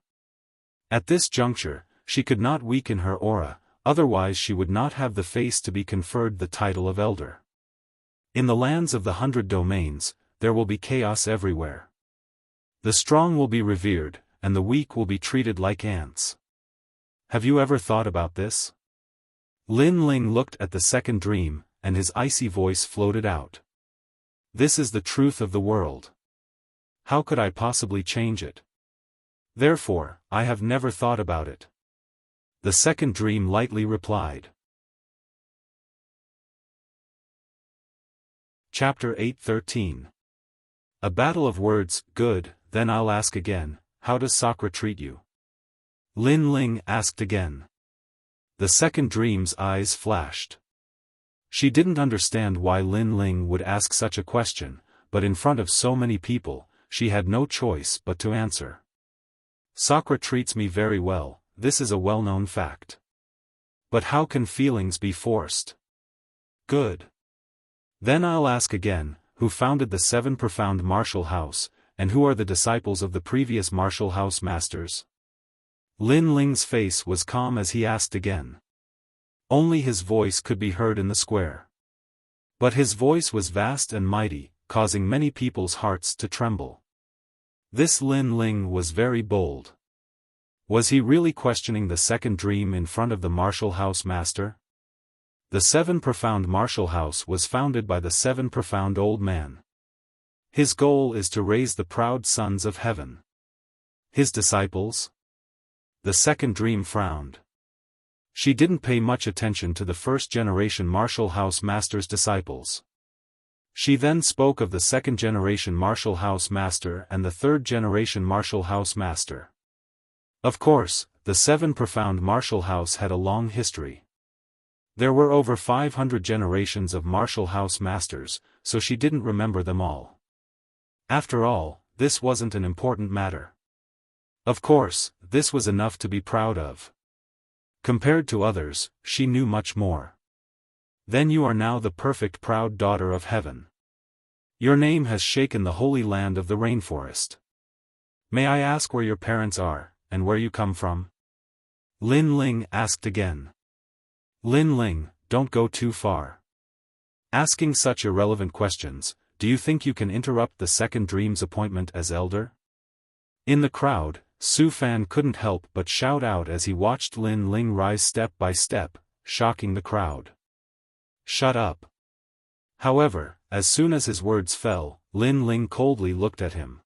Speaker 1: At this juncture, she could not weaken her aura, otherwise she would not have the face to be conferred the title of elder. In the lands of the 100 domains, there will be chaos everywhere. The strong will be revered, and the weak will be treated like ants. Have you ever thought about this? Lin Ling looked at the second dream, and his icy voice floated out. This is the truth of the world. How could I possibly change it? Therefore, I have never thought about it. The second dream lightly replied. Chapter 8:13. A battle of words. Good, then I'll ask again, how does Sakura treat you? Lin Ling asked again. The second dream's eyes flashed. She didn't understand why Lin Ling would ask such a question, but in front of so many people, she had no choice but to answer. Sakura treats me very well, this is a well-known fact. But how can feelings be forced? Good. Then I'll ask again, who founded the 7 profound martial house, and who are the disciples of the previous martial house masters? Lin Ling's face was calm as he asked again. Only his voice could be heard in the square. But his voice was vast and mighty, causing many people's hearts to tremble. This Lin Ling was very bold. Was he really questioning the second dream in front of the martial house master? The 7 profound martial house was founded by the 7 profound old man. His goal is to raise the proud sons of heaven. His disciples? The second dream frowned. She didn't pay much attention to the first-generation martial house master's disciples. She then spoke of the second-generation martial house master and the third-generation martial house master. Of course, the 7 profound martial house had a long history. There were over 500 generations of martial house masters, so she didn't remember them all. After all, this wasn't an important matter. Of course, this was enough to be proud of. Compared to others, she knew much more. Then you are now the perfect proud daughter of heaven. Your name has shaken the holy land of the rainforest. May I ask where your parents are, and where you come from? Lin Ling asked again. Lin Ling, don't go too far. Asking such irrelevant questions, do you think you can interrupt the second dream's appointment as elder? In the crowd, Xiaofan couldn't help but shout out as he watched Lin Ling rise step by step, shocking the crowd. Shut up. However, as soon as his words fell, Lin Ling coldly looked at him.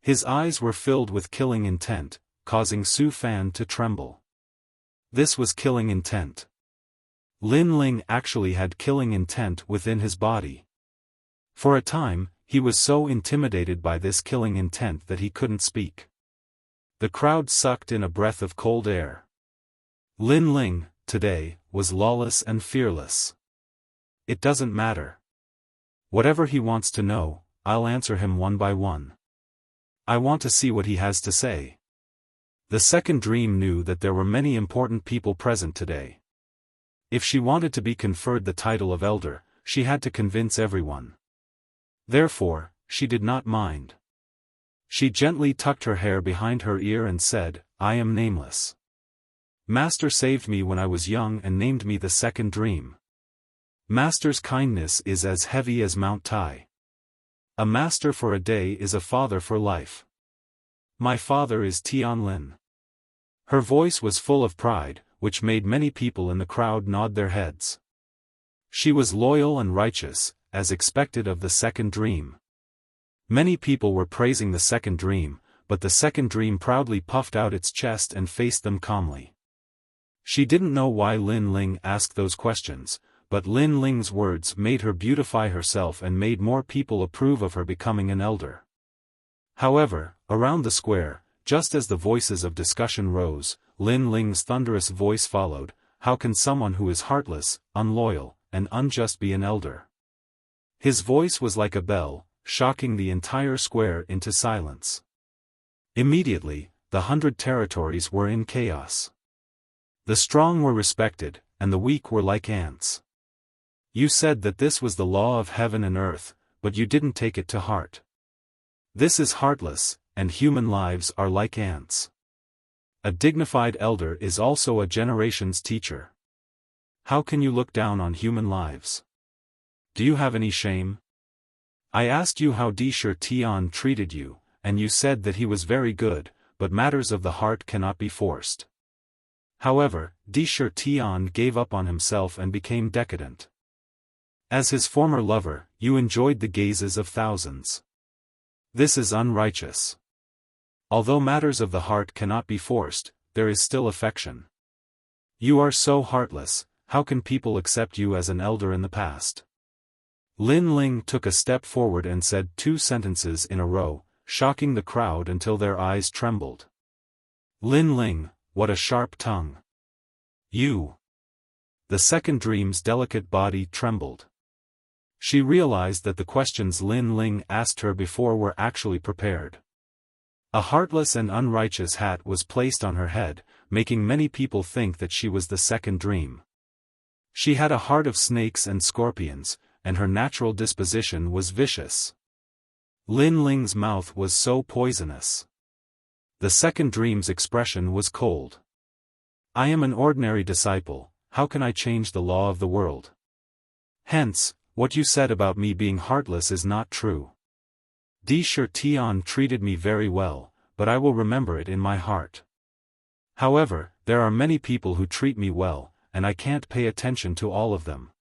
Speaker 1: His eyes were filled with killing intent, causing Xiaofan to tremble. This was killing intent. Lin Ling actually had killing intent within his body. For a time, he was so intimidated by this killing intent that he couldn't speak. The crowd sucked in a breath of cold air. Lin Ling, today, was lawless and fearless. It doesn't matter. Whatever he wants to know, I'll answer him one by one. I want to see what he has to say. The second dream knew that there were many important people present today. If she wanted to be conferred the title of elder, she had to convince everyone. Therefore, she did not mind. She gently tucked her hair behind her ear and said, I am nameless. Master saved me when I was young and named me the second dream. Master's kindness is as heavy as Mount Tai. A master for a day is a father for life. My father is Tianlin. Her voice was full of pride, which made many people in the crowd nod their heads. She was loyal and righteous, as expected of the second dream. Many people were praising the second dream, but the second dream proudly puffed out its chest and faced them calmly. She didn't know why Lin Ling asked those questions, but Lin Ling's words made her beautify herself and made more people approve of her becoming an elder. However, around the square, just as the voices of discussion rose, Lin Ling's thunderous voice followed, how can someone who is heartless, unloyal, and unjust be an elder? His voice was like a bell, shocking the entire square into silence. Immediately, the 100 territories were in chaos. The strong were respected, and the weak were like ants. You said that this was the law of heaven and earth, but you didn't take it to heart. This is heartless, and human lives are like ants. A dignified elder is also a generation's teacher. How can you look down on human lives? Do you have any shame? I asked you how Disher Tian treated you, and you said that he was very good, but matters of the heart cannot be forced. However, Disher Tian gave up on himself and became decadent. As his former lover, you enjoyed the gazes of thousands. This is unrighteous. Although matters of the heart cannot be forced, there is still affection. You are so heartless, how can people accept you as an elder in the past? Lin Ling took a step forward and said 2 sentences in a row, shocking the crowd until their eyes trembled. Lin Ling, what a sharp tongue. You. The second dream's delicate body trembled. She realized that the questions Lin Ling asked her before were actually prepared. A heartless and unrighteous hat was placed on her head, making many people think that she was the second dream. She had a heart of snakes and scorpions, and her natural disposition was vicious. Lin Ling's mouth was so poisonous. The second dream's expression was cold. I am an ordinary disciple, how can I change the law of the world? Hence, what you said about me being heartless is not true. Di Shi Tian treated me very well, but I will remember it in my heart. However, there are many people who treat me well, and I can't pay attention to all of them.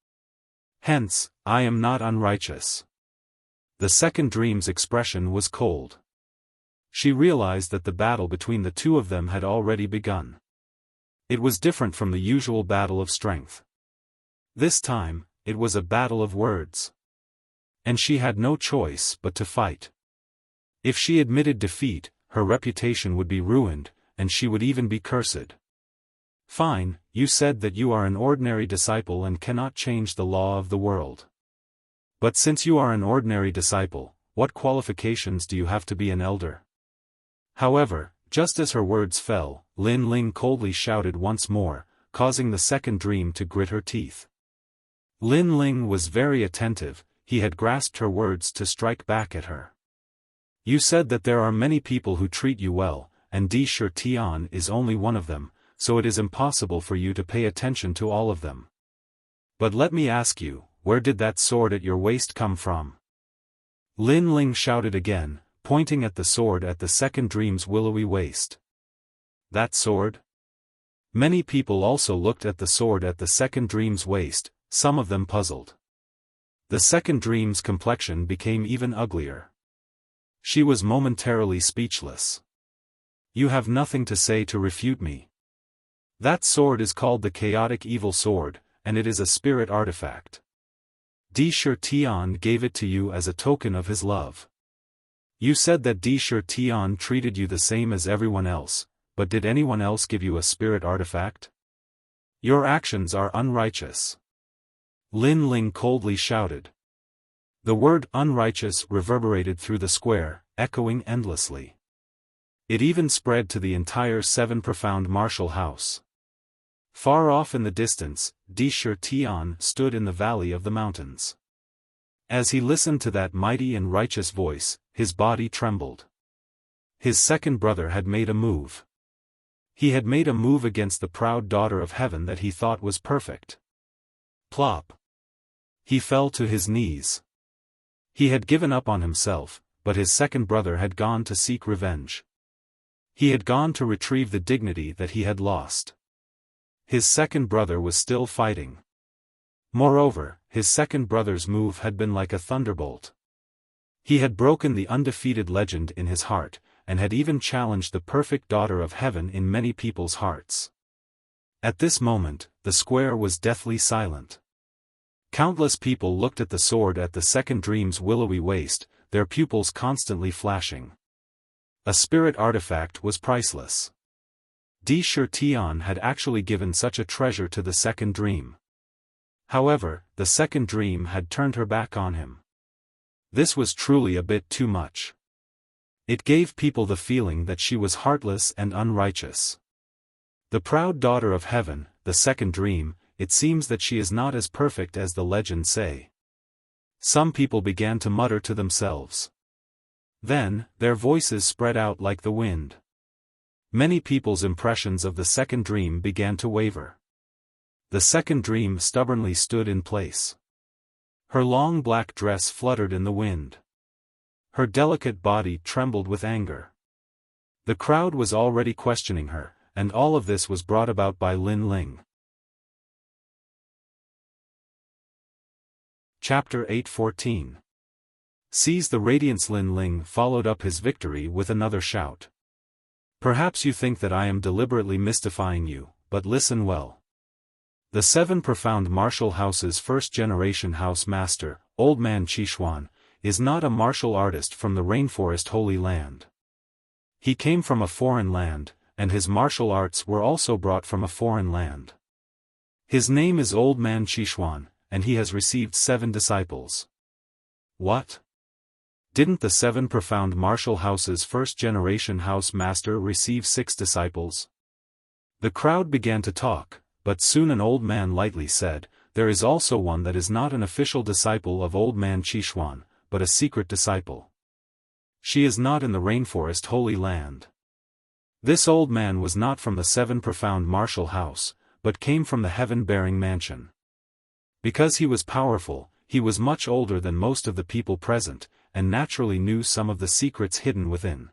Speaker 1: Hence, I am not unrighteous. The second dream's expression was cold. She realized that the battle between the two of them had already begun. It was different from the usual battle of strength. This time, it was a battle of words. And she had no choice but to fight. If she admitted defeat, her reputation would be ruined, and she would even be cursed. Fine, you said that you are an ordinary disciple and cannot change the law of the world. But since you are an ordinary disciple, what qualifications do you have to be an elder? However, just as her words fell, Lin Ling coldly shouted once more, causing the second dream to grit her teeth. Lin Ling was very attentive, he had grasped her words to strike back at her. You said that there are many people who treat you well, and Di Shi Tian is only one of them, so it is impossible for you to pay attention to all of them. But let me ask you, where did that sword at your waist come from? Lin Ling shouted again, pointing at the sword at the second dream's willowy waist. That sword? Many people also looked at the sword at the second dream's waist, some of them puzzled. The second dream's complexion became even uglier. She was momentarily speechless. You have nothing to say to refute me. That sword is called the chaotic evil sword, and it is a spirit artifact. Di Shi Tian gave it to you as a token of his love. You said that Di Shi Tian treated you the same as everyone else, but did anyone else give you a spirit artifact? Your actions are unrighteous. Lin Ling coldly shouted. The word unrighteous reverberated through the square, echoing endlessly. It even spread to the entire 7 profound martial house. Far off in the distance, Di Shi Tian stood in the valley of the mountains. As he listened to that mighty and righteous voice, his body trembled. His second brother had made a move. He had made a move against the proud daughter of heaven that he thought was perfect. Plop. He fell to his knees. He had given up on himself, but his second brother had gone to seek revenge. He had gone to retrieve the dignity that he had lost. His second brother was still fighting. Moreover, his second brother's move had been like a thunderbolt. He had broken the undefeated legend in his heart, and had even challenged the perfect daughter of heaven in many people's hearts. At this moment, the square was deathly silent. Countless people looked at the sword at the second dream's willowy waist, their pupils constantly flashing. A spirit artifact was priceless. Di Shi Tian had actually given such a treasure to the second dream. However, the second dream had turned her back on him. This was truly a bit too much. It gave people the feeling that she was heartless and unrighteous. The proud daughter of heaven, the second dream, it seems that she is not as perfect as the legends say. Some people began to mutter to themselves. Then, their voices spread out like the wind. Many people's impressions of the second dream began to waver. The second dream stubbornly stood in place. Her long black dress fluttered in the wind. Her delicate body trembled with anger. The crowd was already questioning her, and all of this was brought about by Lin Ling. Chapter 8:14. Seize the radiance. Lin Ling followed up his victory with another shout. Perhaps you think that I am deliberately mystifying you, but listen well. The 7 profound martial house's first-generation house master, old man Xiaofan, is not a martial artist from the rainforest Holy Land. He came from a foreign land, and his martial arts were also brought from a foreign land. His name is Old Man Xiaofan, and he has received 7 disciples. What? Didn't the 7 profound martial houses' first-generation house master receive 6 disciples? The crowd began to talk, but soon an old man lightly said, "There is also one that is not an official disciple of Old Man Xiaofan, but a secret disciple. She is not in the rainforest Holy Land." This old man was not from the 7 profound martial house, but came from the heaven-bearing mansion. Because he was powerful, he was much older than most of the people present, and naturally knew some of the secrets hidden within.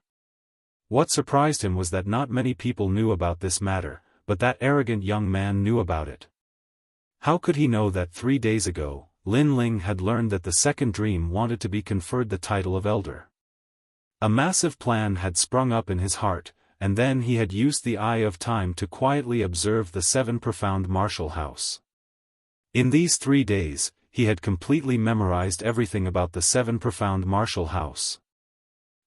Speaker 1: What surprised him was that not many people knew about this matter, but that arrogant young man knew about it. How could he know that 3 days ago, Lin Ling had learned that the second dream wanted to be conferred the title of elder? A massive plan had sprung up in his heart, and then he had used the eye of time to quietly observe the 7 profound martial house. In these 3 days, he had completely memorized everything about the 7 profound martial house.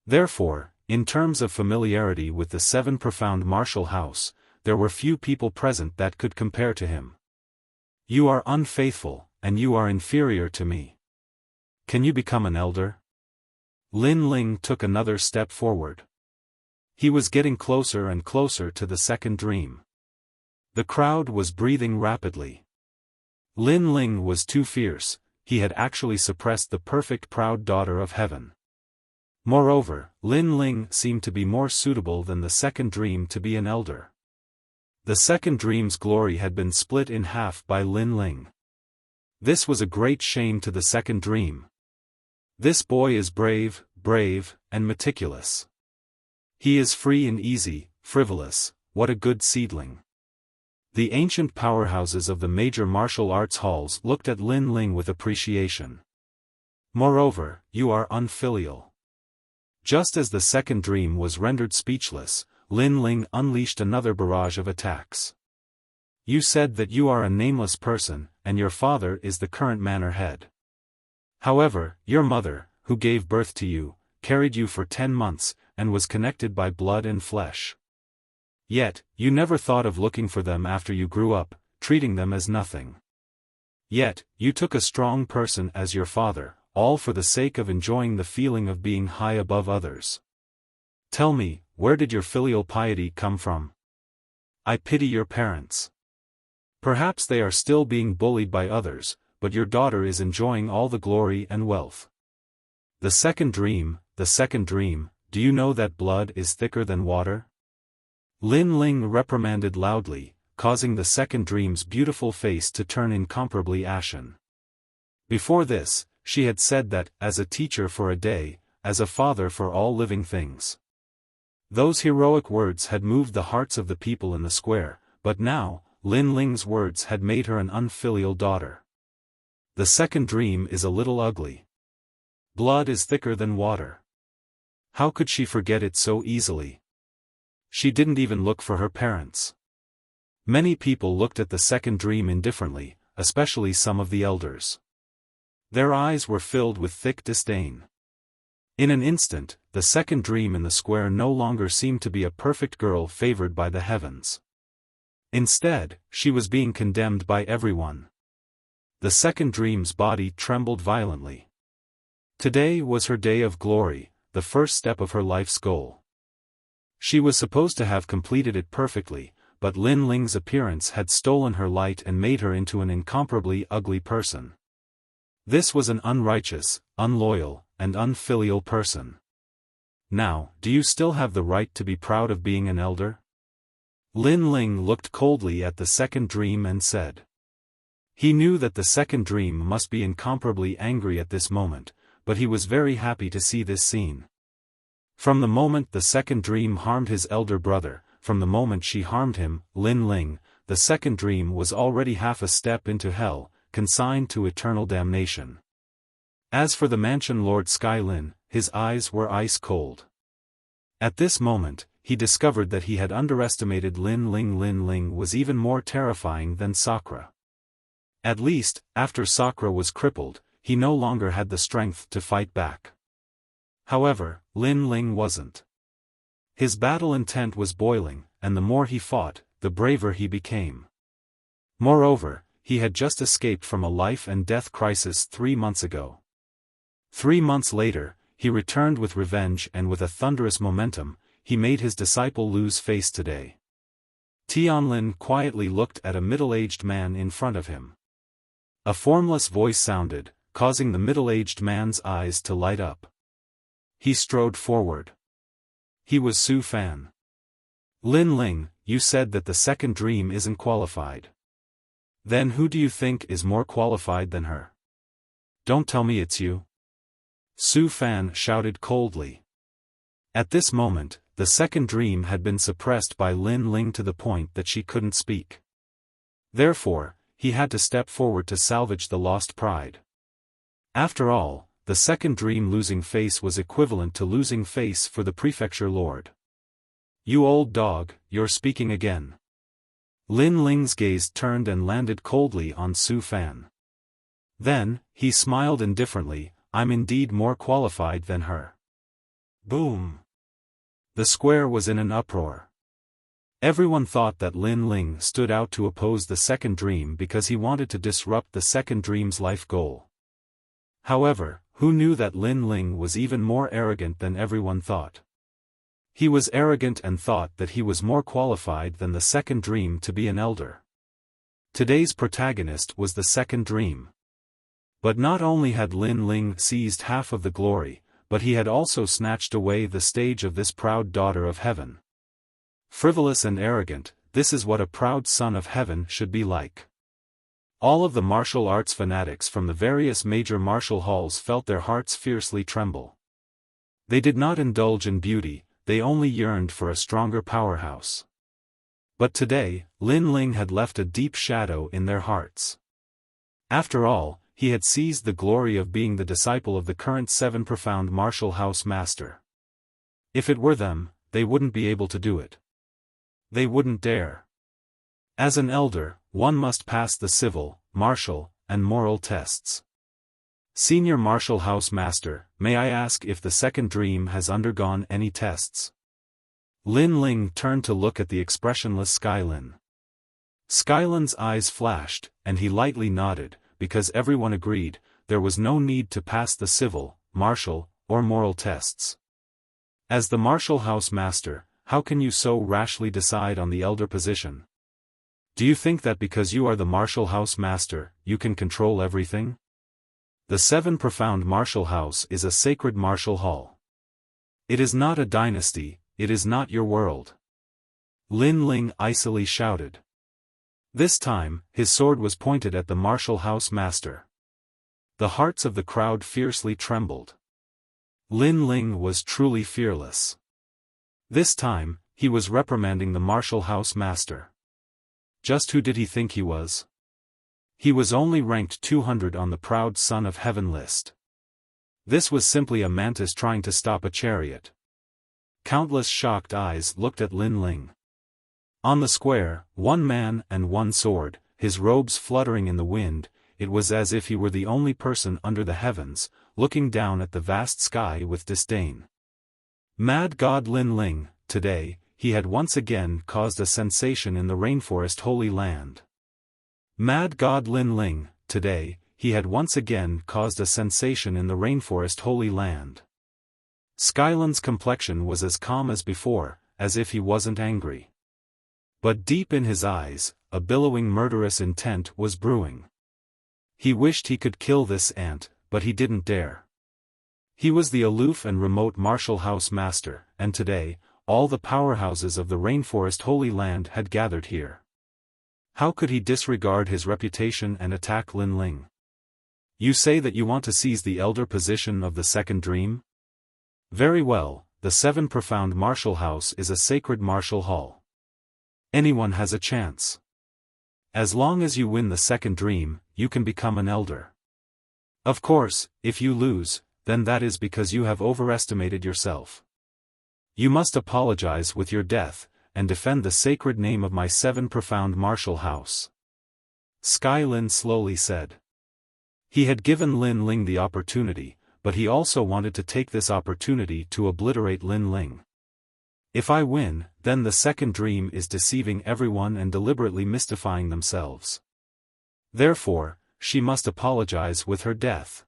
Speaker 1: Therefore, in terms of familiarity with the 7 profound martial house, there were few people present that could compare to him. "You are unfaithful, and you are inferior to me. Can you become an elder?" Lin Ling took another step forward. He was getting closer and closer to the second dream. The crowd was breathing rapidly. Lin Ling was too fierce, he had actually suppressed the perfect proud daughter of heaven. Moreover, Lin Ling seemed to be more suitable than the second dream to be an elder. The second dream's glory had been split in half by Lin Ling. This was a great shame to the second dream. This boy is brave, and meticulous. He is free and easy, frivolous, what a good seedling. The ancient powerhouses of the major martial arts halls looked at Lin Ling with appreciation. Moreover, you are unfilial. Just as the second dream was rendered speechless, Lin Ling unleashed another barrage of attacks. You said that you are a nameless person, and your father is the current manor head. However, your mother, who gave birth to you, carried you for 10 months, and was connected by blood and flesh. Yet, you never thought of looking for them after you grew up, treating them as nothing. Yet, you took a strong person as your father, all for the sake of enjoying the feeling of being high above others. Tell me, where did your filial piety come from? I pity your parents. Perhaps they are still being bullied by others, but your daughter is enjoying all the glory and wealth. The second dream, do you know that blood is thicker than water? Lin Ling reprimanded loudly, causing the second dream's beautiful face to turn incomparably ashen. Before this, she had said that, as a teacher for a day, as a father for all living things. Those heroic words had moved the hearts of the people in the square, but now, Lin Ling's words had made her an unfilial daughter. The second dream is a little ugly. Blood is thicker than water. How could she forget it so easily? She didn't even look for her parents. Many people looked at the second dream indifferently, especially some of the elders. Their eyes were filled with thick disdain. In an instant, the second dream in the square no longer seemed to be a perfect girl favored by the heavens. Instead, she was being condemned by everyone. The second dream's body trembled violently. Today was her day of glory, the first step of her life's goal. She was supposed to have completed it perfectly, but Lin Ling's appearance had stolen her light and made her into an incomparably ugly person. This was an unrighteous, unloyal, and unfilial person. Now, do you still have the right to be proud of being an elder? Lin Ling looked coldly at the second dream and said. He knew that the second dream must be incomparably angry at this moment, but he was very happy to see this scene. From the moment the second dream harmed his elder brother, from the moment she harmed him, Lin Ling, the second dream was already half a step into hell, consigned to eternal damnation. As for the mansion Lord Sky Lin, his eyes were ice cold. At this moment, he discovered that he had underestimated Lin Ling. Lin Ling was even more terrifying than Sakura. At least, after Sakura was crippled, he no longer had the strength to fight back. However, Lin Ling wasn't. His battle intent was boiling, and the more he fought, the braver he became. Moreover, he had just escaped from a life-and-death crisis 3 months ago. 3 months later, he returned with revenge, and with a thunderous momentum, he made his disciple lose face today. Tianlin quietly looked at a middle-aged man in front of him. A formless voice sounded, causing the middle-aged man's eyes to light up. He strode forward. He was Xiaofan. Lin Ling, you said that the second dream isn't qualified. Then who do you think is more qualified than her? Don't tell me it's you. Xiaofan shouted coldly. At this moment, the second dream had been suppressed by Lin Ling to the point that she couldn't speak. Therefore, he had to step forward to salvage the lost pride. After all, the second dream losing face was equivalent to losing face for the prefecture lord. You old dog, you're speaking again. Lin Ling's gaze turned and landed coldly on Xiaofan. Then, he smiled indifferently, I'm indeed more qualified than her. Boom! The square was in an uproar. Everyone thought that Lin Ling stood out to oppose the second dream because he wanted to disrupt the second dream's life goal. However, who knew that Lin Ling was even more arrogant than everyone thought? He was arrogant and thought that he was more qualified than the second dream to be an elder. Today's protagonist was the second dream. But not only had Lin Ling seized half of the glory, but he had also snatched away the stage of this proud daughter of heaven. Frivolous and arrogant, this is what a proud son of heaven should be like. All of the martial arts fanatics from the various major martial halls felt their hearts fiercely tremble. They did not indulge in beauty, they only yearned for a stronger powerhouse. But today, Lin Ling had left a deep shadow in their hearts. After all, he had seized the glory of being the disciple of the current 7 profound martial house master. If it were them, they wouldn't be able to do it. They wouldn't dare. As an elder, one must pass the civil, martial, and moral tests. Senior Martial House Master, may I ask if the second dream has undergone any tests? Lin Ling turned to look at the expressionless Skylin. Skylin's eyes flashed, and he lightly nodded, because everyone agreed, there was no need to pass the civil, martial, or moral tests. As the Martial House Master, how can you so rashly decide on the elder position? Do you think that because you are the Martial House Master, you can control everything? The 7 profound martial house is a sacred martial hall. It is not a dynasty, it is not your world. Lin Ling icily shouted. This time, his sword was pointed at the Martial House Master. The hearts of the crowd fiercely trembled. Lin Ling was truly fearless. This time, he was reprimanding the Martial House Master. Just who did he think he was? He was only ranked 200 on the proud son of heaven list. This was simply a mantis trying to stop a chariot. Countless shocked eyes looked at Lin Ling. On the square, one man and one sword, his robes fluttering in the wind, it was as if he were the only person under the heavens, looking down at the vast sky with disdain. Mad God Lin Ling, today, he had once again caused a sensation in the rainforest Holy Land. Mad God Lin Ling, today, he had once again caused a sensation in the rainforest Holy Land. Skylin's complexion was as calm as before, as if he wasn't angry. But deep in his eyes, a billowing murderous intent was brewing. He wished he could kill this ant, but he didn't dare. He was the aloof and remote Martial House Master, and today, all the powerhouses of the rainforest Holy Land had gathered here. How could he disregard his reputation and attack Lin Ling? You say that you want to seize the elder position of the second dream? Very well, the 7 profound martial house is a sacred martial hall. Anyone has a chance. As long as you win the second dream, you can become an elder. Of course, if you lose, then that is because you have overestimated yourself. You must apologize with your death, and defend the sacred name of my 7 profound martial house. Skylin slowly said. He had given Lin Ling the opportunity, but he also wanted to take this opportunity to obliterate Lin Ling. If I win, then the second dream is deceiving everyone and deliberately mystifying themselves. Therefore, she must apologize with her death.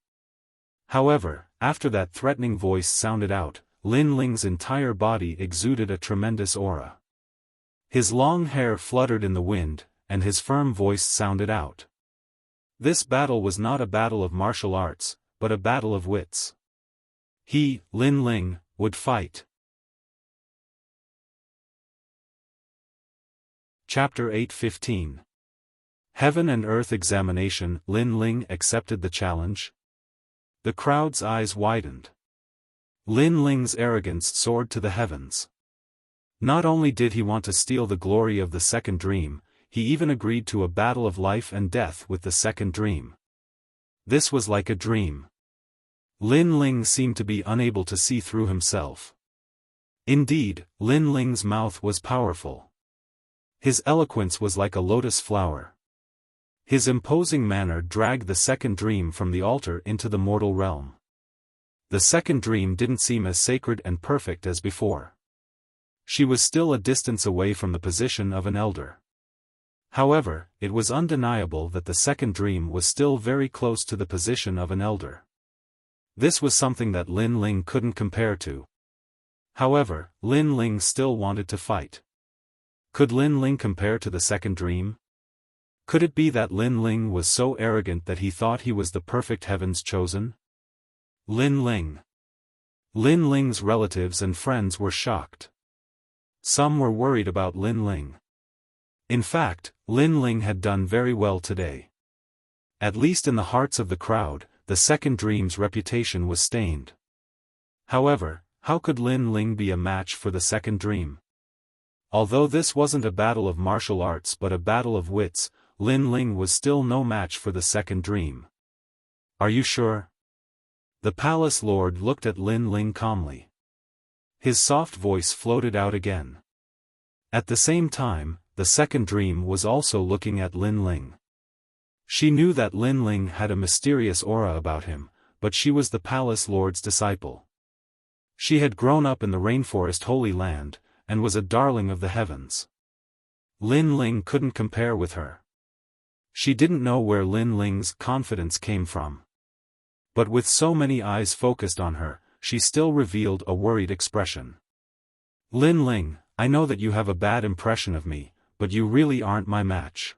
Speaker 1: However, after that threatening voice sounded out, Lin Ling's entire body exuded a tremendous aura. His long hair fluttered in the wind, and his firm voice sounded out. This battle was not a battle of martial arts, but a battle of wits. He, Lin Ling, would fight. Chapter 8:15. Heaven and Earth Examination. Lin Ling accepted the challenge. The crowd's eyes widened. Lin Ling's arrogance soared to the heavens. Not only did he want to steal the glory of the second dream, he even agreed to a battle of life and death with the second dream. This was like a dream. Lin Ling seemed to be unable to see through himself. Indeed, Lin Ling's mouth was powerful. His eloquence was like a lotus flower. His imposing manner dragged the second dream from the altar into the mortal realm. The second dream didn't seem as sacred and perfect as before. She was still a distance away from the position of an elder. However, it was undeniable that the second dream was still very close to the position of an elder. This was something that Lin Ling couldn't compare to. However, Lin Ling still wanted to fight. Could Lin Ling compare to the second dream? Could it be that Lin Ling was so arrogant that he thought he was the perfect heaven's chosen? Lin Ling. Lin Ling's relatives and friends were shocked. Some were worried about Lin Ling. In fact, Lin Ling had done very well today. At least in the hearts of the crowd, the second dream's reputation was stained. However, how could Lin Ling be a match for the second dream? Although this wasn't a battle of martial arts but a battle of wits, Lin Ling was still no match for the second dream. Are you sure? The palace lord looked at Lin Ling calmly. His soft voice floated out again. At the same time, the second dream was also looking at Lin Ling. She knew that Lin Ling had a mysterious aura about him, but she was the palace lord's disciple. She had grown up in the rainforest Holy Land, and was a darling of the heavens. Lin Ling couldn't compare with her. She didn't know where Lin Ling's confidence came from. But with so many eyes focused on her, she still revealed a worried expression. Lin Ling, I know that you have a bad impression of me, but you really aren't my match.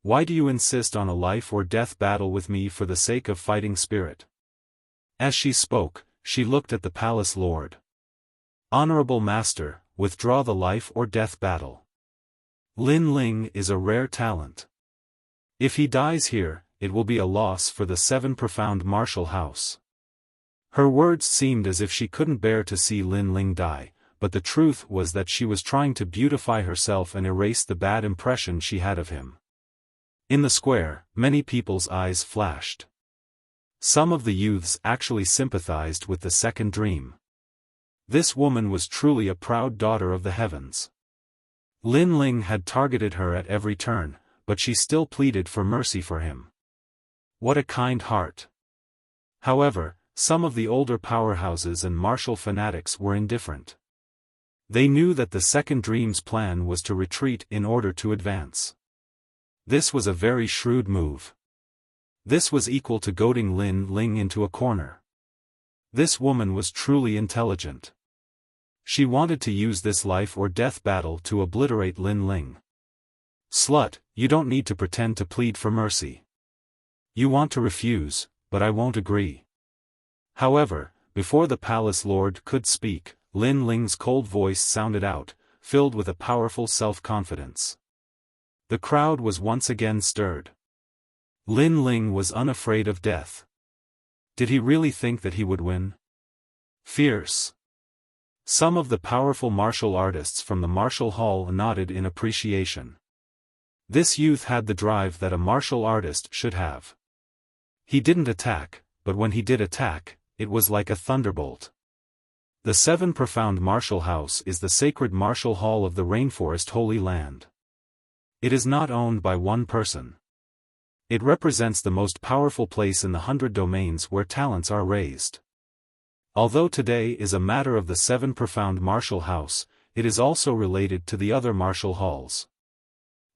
Speaker 1: Why do you insist on a life or death battle with me for the sake of fighting spirit? As she spoke, she looked at the palace lord. Honorable master, withdraw the life or death battle. Lin Ling is a rare talent. If he dies here, it will be a loss for the seven profound martial house. Her words seemed as if she couldn't bear to see Lin Ling die, but the truth was that she was trying to beautify herself and erase the bad impression she had of him. In the square, many people's eyes flashed. Some of the youths actually sympathized with the second dream. This woman was truly a proud daughter of the heavens. Lin Ling had targeted her at every turn, but she still pleaded for mercy for him. What a kind heart. However, some of the older powerhouses and martial fanatics were indifferent. They knew that the second dream's plan was to retreat in order to advance. This was a very shrewd move. This was equal to goading Lin Ling into a corner. This woman was truly intelligent. She wanted to use this life or death battle to obliterate Lin Ling. Slut, you don't need to pretend to plead for mercy. You want to refuse, but I won't agree. However, before the palace lord could speak, Lin Ling's cold voice sounded out, filled with a powerful self-confidence. The crowd was once again stirred. Lin Ling was unafraid of death. Did he really think that he would win? Fierce. Some of the powerful martial artists from the martial hall nodded in appreciation. This youth had the drive that a martial artist should have. He didn't attack, but when he did attack, it was like a thunderbolt. The Seven Profound Martial House is the sacred martial hall of the Rainforest Holy Land. It is not owned by one person. It represents the most powerful place in the 100 domains where talents are raised. Although today is a matter of the 7 profound martial house, it is also related to the other martial halls.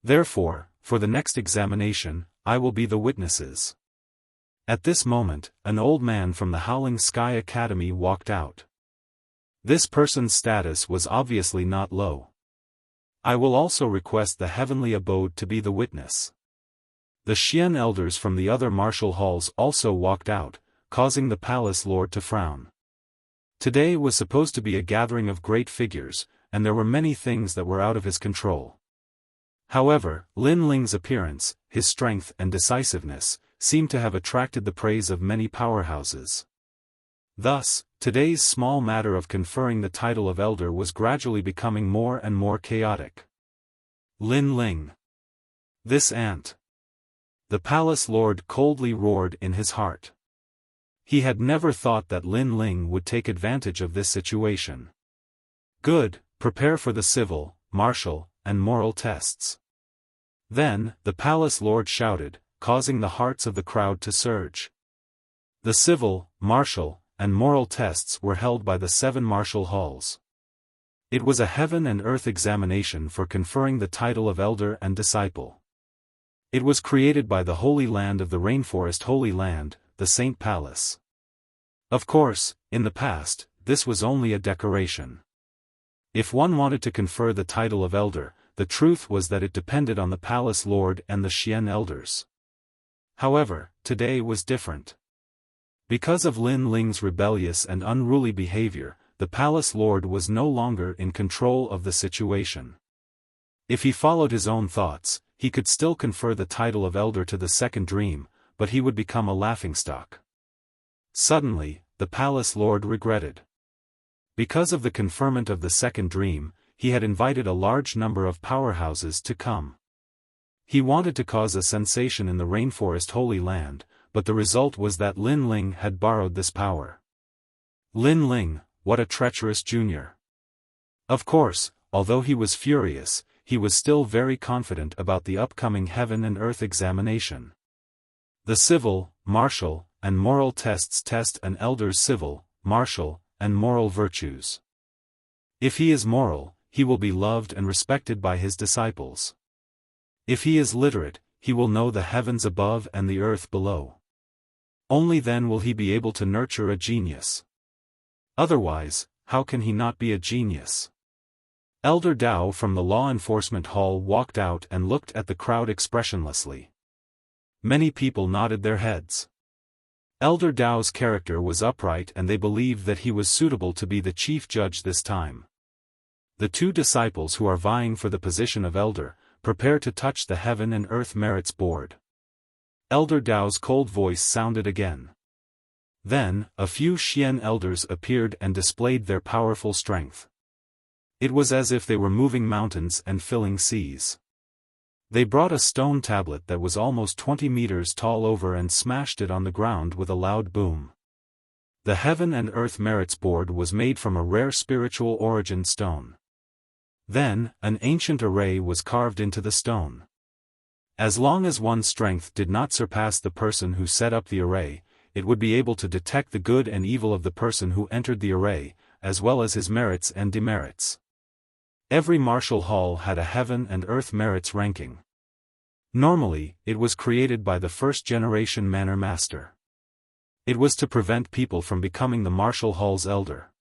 Speaker 1: Therefore, for the next examination, I will be the witnesses. At this moment, an old man from the Howling Sky Academy walked out. This person's status was obviously not low. I will also request the heavenly abode to be the witness. The Xian elders from the other martial halls also walked out, causing the palace lord to frown. Today was supposed to be a gathering of great figures, and there were many things that were out of his control. However, Lin Ling's appearance, his strength and decisiveness, seemed to have attracted the praise of many powerhouses. Thus, today's small matter of conferring the title of elder was gradually becoming more and more chaotic. Lin Ling. This ant. The palace lord coldly roared in his heart. He had never thought that Lin Ling would take advantage of this situation. Good, prepare for the civil, martial, and moral tests. Then, the palace lord shouted, causing the hearts of the crowd to surge. The civil, martial, and moral tests were held by the 7 martial halls. It was a heaven and earth examination for conferring the title of elder and disciple. It was created by the Holy Land of the Rainforest Holy Land, the Saint Palace. Of course, in the past, this was only a decoration. If one wanted to confer the title of elder, the truth was that it depended on the palace lord and the Xian elders. However, today was different. Because of Lin Ling's rebellious and unruly behavior, the palace lord was no longer in control of the situation. If he followed his own thoughts, he could still confer the title of elder to the second dream, but he would become a laughingstock. Suddenly, the palace lord regretted. Because of the conferment of the second dream, he had invited a large number of powerhouses to come. He wanted to cause a sensation in the Rainforest Holy Land, but the result was that Lin Ling had borrowed this power. Lin Ling, what a treacherous junior. Of course, although he was furious, he was still very confident about the upcoming heaven and earth examination. The civil, martial, and moral tests test an elder's civil, martial, and moral virtues. If he is moral, he will be loved and respected by his disciples. If he is literate, he will know the heavens above and the earth below. Only then will he be able to nurture a genius. Otherwise, how can he not be a genius? Elder Dao from the law enforcement hall walked out and looked at the crowd expressionlessly. Many people nodded their heads. Elder Dao's character was upright and they believed that he was suitable to be the chief judge this time. The 2 disciples who are vying for the position of elder, prepare to touch the heaven and earth merits board. Elder Dao's cold voice sounded again. Then, a few Xian elders appeared and displayed their powerful strength. It was as if they were moving mountains and filling seas. They brought a stone tablet that was almost 20 meters tall over and smashed it on the ground with a loud boom. The Heaven and Earth Merits Board was made from a rare spiritual origin stone. Then, an ancient array was carved into the stone. As long as one's strength did not surpass the person who set up the array, it would be able to detect the good and evil of the person who entered the array, as well as his merits and demerits. Every martial hall had a Heaven and Earth Merits ranking. Normally, it was created by the first-generation Manor Master. It was to prevent people from becoming the martial hall's elder.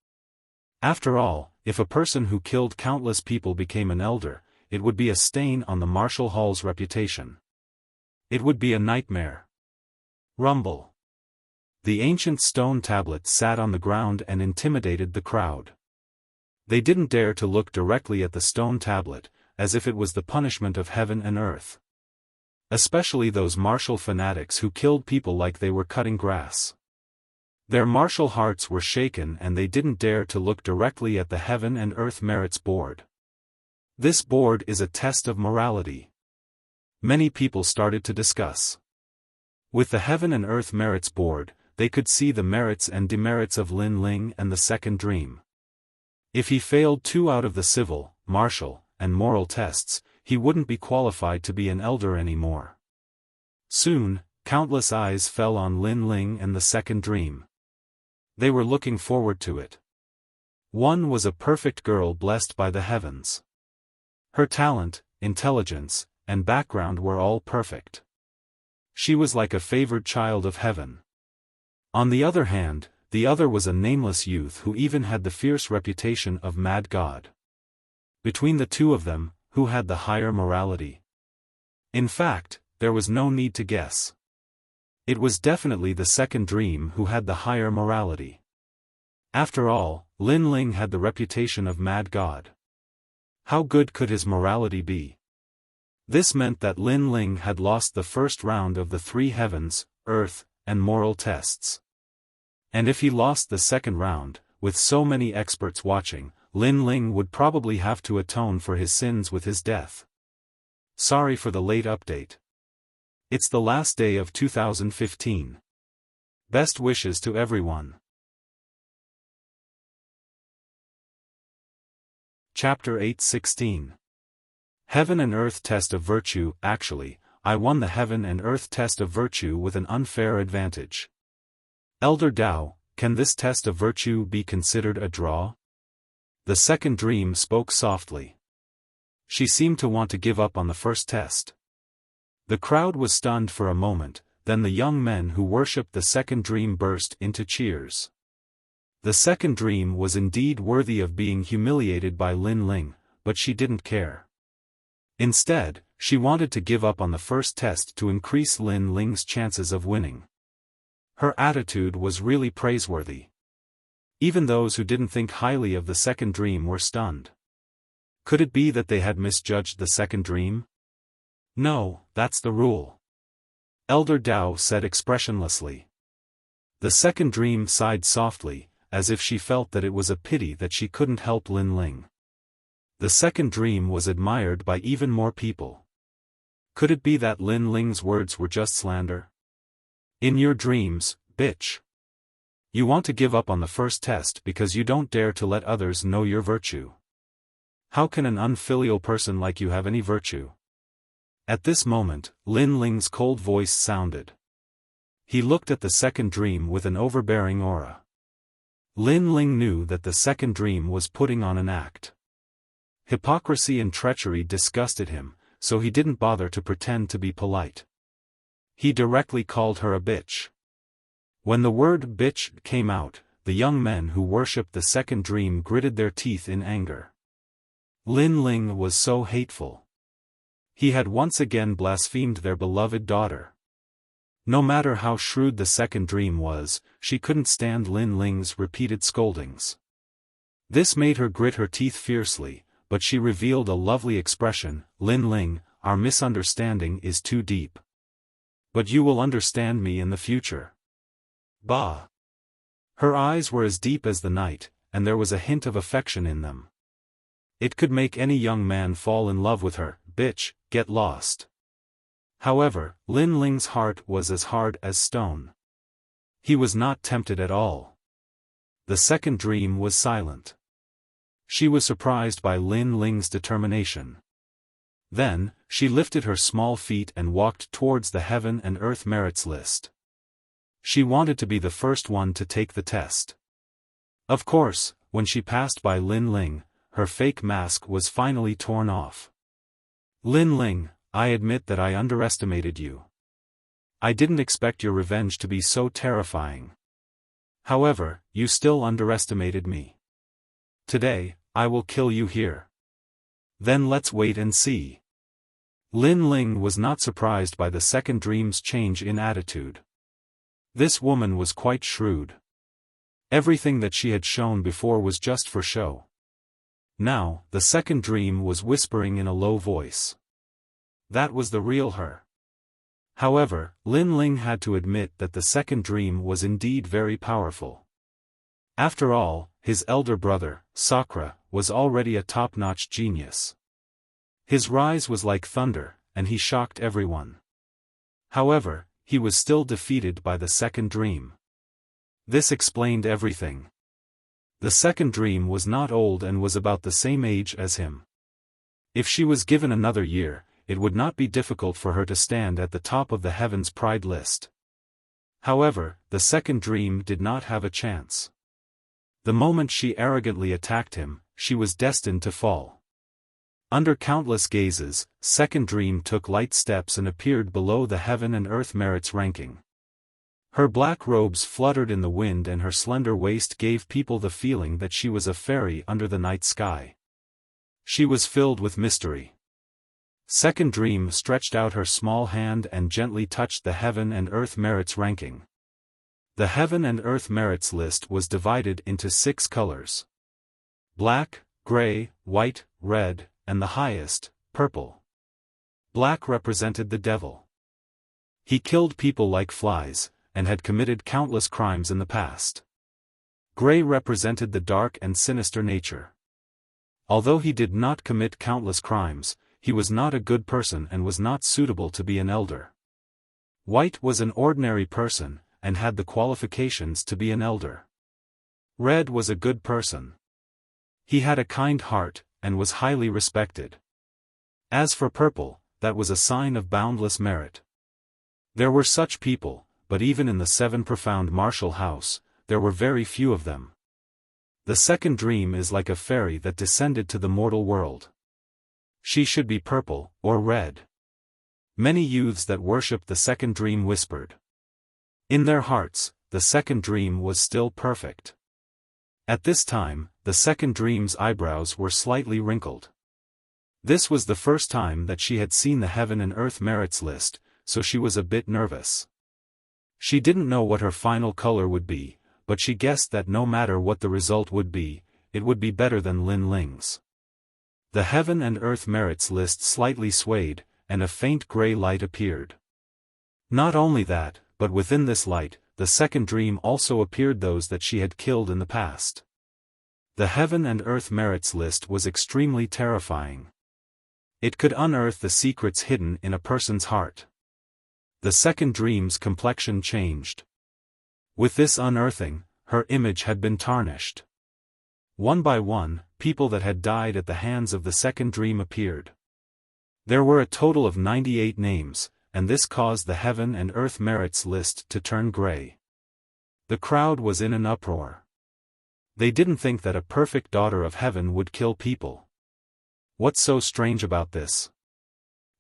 Speaker 1: After all, if a person who killed countless people became an elder, it would be a stain on the martial hall's reputation. It would be a nightmare. Rumble. The ancient stone tablet sat on the ground and intimidated the crowd. They didn't dare to look directly at the stone tablet, as if it was the punishment of heaven and earth. Especially those martial fanatics who killed people like they were cutting grass. Their martial hearts were shaken and they didn't dare to look directly at the Heaven and Earth Merits Board. This board is a test of morality. Many people started to discuss. With the Heaven and Earth Merits Board, they could see the merits and demerits of Lin Ling and the second dream. If he failed 2 out of the civil, martial, and moral tests, he wouldn't be qualified to be an elder anymore. Soon, countless eyes fell on Lin Ling and the second dream. They were looking forward to it. One was a perfect girl blessed by the heavens. Her talent, intelligence, and background were all perfect. She was like a favored child of heaven. On the other hand, the other was a nameless youth who even had the fierce reputation of mad god. Between the two of them, who had the higher morality? In fact, there was no need to guess. It was definitely the second dream who had the higher morality. After all, Lin Ling had the reputation of mad god. How good could his morality be? This meant that Lin Ling had lost the first round of the 3 heavens, earth, and moral tests. And if he lost the second round, with so many experts watching, Lin Ling would probably have to atone for his sins with his death. Sorry for the late update. It's the last day of 2015. Best wishes to everyone. Chapter 8:16. Heaven and Earth Test of Virtue. Actually, I won the Heaven and Earth Test of Virtue with an unfair advantage. Elder Dao, can this test of virtue be considered a draw? The second dream spoke softly. She seemed to want to give up on the first test. The crowd was stunned for a moment, then the young men who worshipped the second dream burst into cheers. The second dream was indeed worthy of being humiliated by Lin Ling, but she didn't care. Instead, she wanted to give up on the first test to increase Lin Ling's chances of winning. Her attitude was really praiseworthy. Even those who didn't think highly of the second dream were stunned. Could it be that they had misjudged the second dream? No, that's the rule. Elder Dao said expressionlessly. The second dream sighed softly, as if she felt that it was a pity that she couldn't help Lin Ling. The second dream was admired by even more people. Could it be that Lin Ling's words were just slander? In your dreams, bitch. You want to give up on the first test because you don't dare to let others know your virtue. How can an unfilial person like you have any virtue? At this moment, Lin Ling's cold voice sounded. He looked at the second dream with an overbearing aura. Lin Ling knew that the second dream was putting on an act. Hypocrisy and treachery disgusted him, so he didn't bother to pretend to be polite. He directly called her a bitch. When the word bitch came out, the young men who worshipped the second dream gritted their teeth in anger. Lin Ling was so hateful. He had once again blasphemed their beloved daughter. No matter how shrewd the second dream was, she couldn't stand Lin Ling's repeated scoldings. This made her grit her teeth fiercely, but she revealed a lovely expression. Lin Ling, our misunderstanding is too deep. But you will understand me in the future. Bah! Her eyes were as deep as the night, and there was a hint of affection in them. It could make any young man fall in love with her. Bitch, get lost. However, Lin Ling's heart was as hard as stone. He was not tempted at all. The second dream was silent. She was surprised by Lin Ling's determination. Then, she lifted her small feet and walked towards the Heaven and Earth merits list. She wanted to be the first one to take the test. Of course, when she passed by Lin Ling, her fake mask was finally torn off. Lin Ling, I admit that I underestimated you. I didn't expect your revenge to be so terrifying. However, you still underestimated me. Today, I will kill you here. Then let's wait and see. Lin Ling was not surprised by the second dream's change in attitude. This woman was quite shrewd. Everything that she had shown before was just for show. Now, the second dream was whispering in a low voice. That was the real her. However, Lin Ling had to admit that the second dream was indeed very powerful. After all, his elder brother, Sakura, was already a top-notch genius. His rise was like thunder, and he shocked everyone. However, he was still defeated by the second dream. This explained everything. The second dream was not old and was about the same age as him. If she was given another year, it would not be difficult for her to stand at the top of the Heaven's Pride list. However, the second dream did not have a chance. The moment she arrogantly attacked him, she was destined to fall. Under countless gazes, second dream took light steps and appeared below the heaven and earth merits ranking. Her black robes fluttered in the wind and her slender waist gave people the feeling that she was a fairy under the night sky. She was filled with mystery. Second dream stretched out her small hand and gently touched the heaven and earth merits ranking. The heaven and earth merits list was divided into 6 colors: black, gray, white, red, and the highest, purple. Black represented the devil. He killed people like flies, and had committed countless crimes in the past. Gray represented the dark and sinister nature. Although he did not commit countless crimes, he was not a good person and was not suitable to be an elder. White was an ordinary person, and had the qualifications to be an elder. Red was a good person. He had a kind heart, and was highly respected. As for purple, that was a sign of boundless merit. There were such people, but even in the 7 profound martial house, there were very few of them. The second dream is like a fairy that descended to the mortal world. She should be purple, or red. Many youths that worshipped the second dream whispered. In their hearts, the second dream was still perfect. At this time, the second dream's eyebrows were slightly wrinkled. This was the first time that she had seen the heaven and earth merits list, so she was a bit nervous. She didn't know what her final color would be, but she guessed that no matter what the result would be, it would be better than Lin Ling's. The heaven and earth merits list slightly swayed, and a faint gray light appeared. Not only that, but within this light, the second dream also appeared those that she had killed in the past. The heaven and earth merits list was extremely terrifying. It could unearth the secrets hidden in a person's heart. The second dream's complexion changed. With this unearthing, her image had been tarnished. One by one, people that had died at the hands of the second dream appeared. There were a total of 98 names, and this caused the heaven and earth merits list to turn gray. The crowd was in an uproar. They didn't think that a perfect daughter of heaven would kill people. What's so strange about this?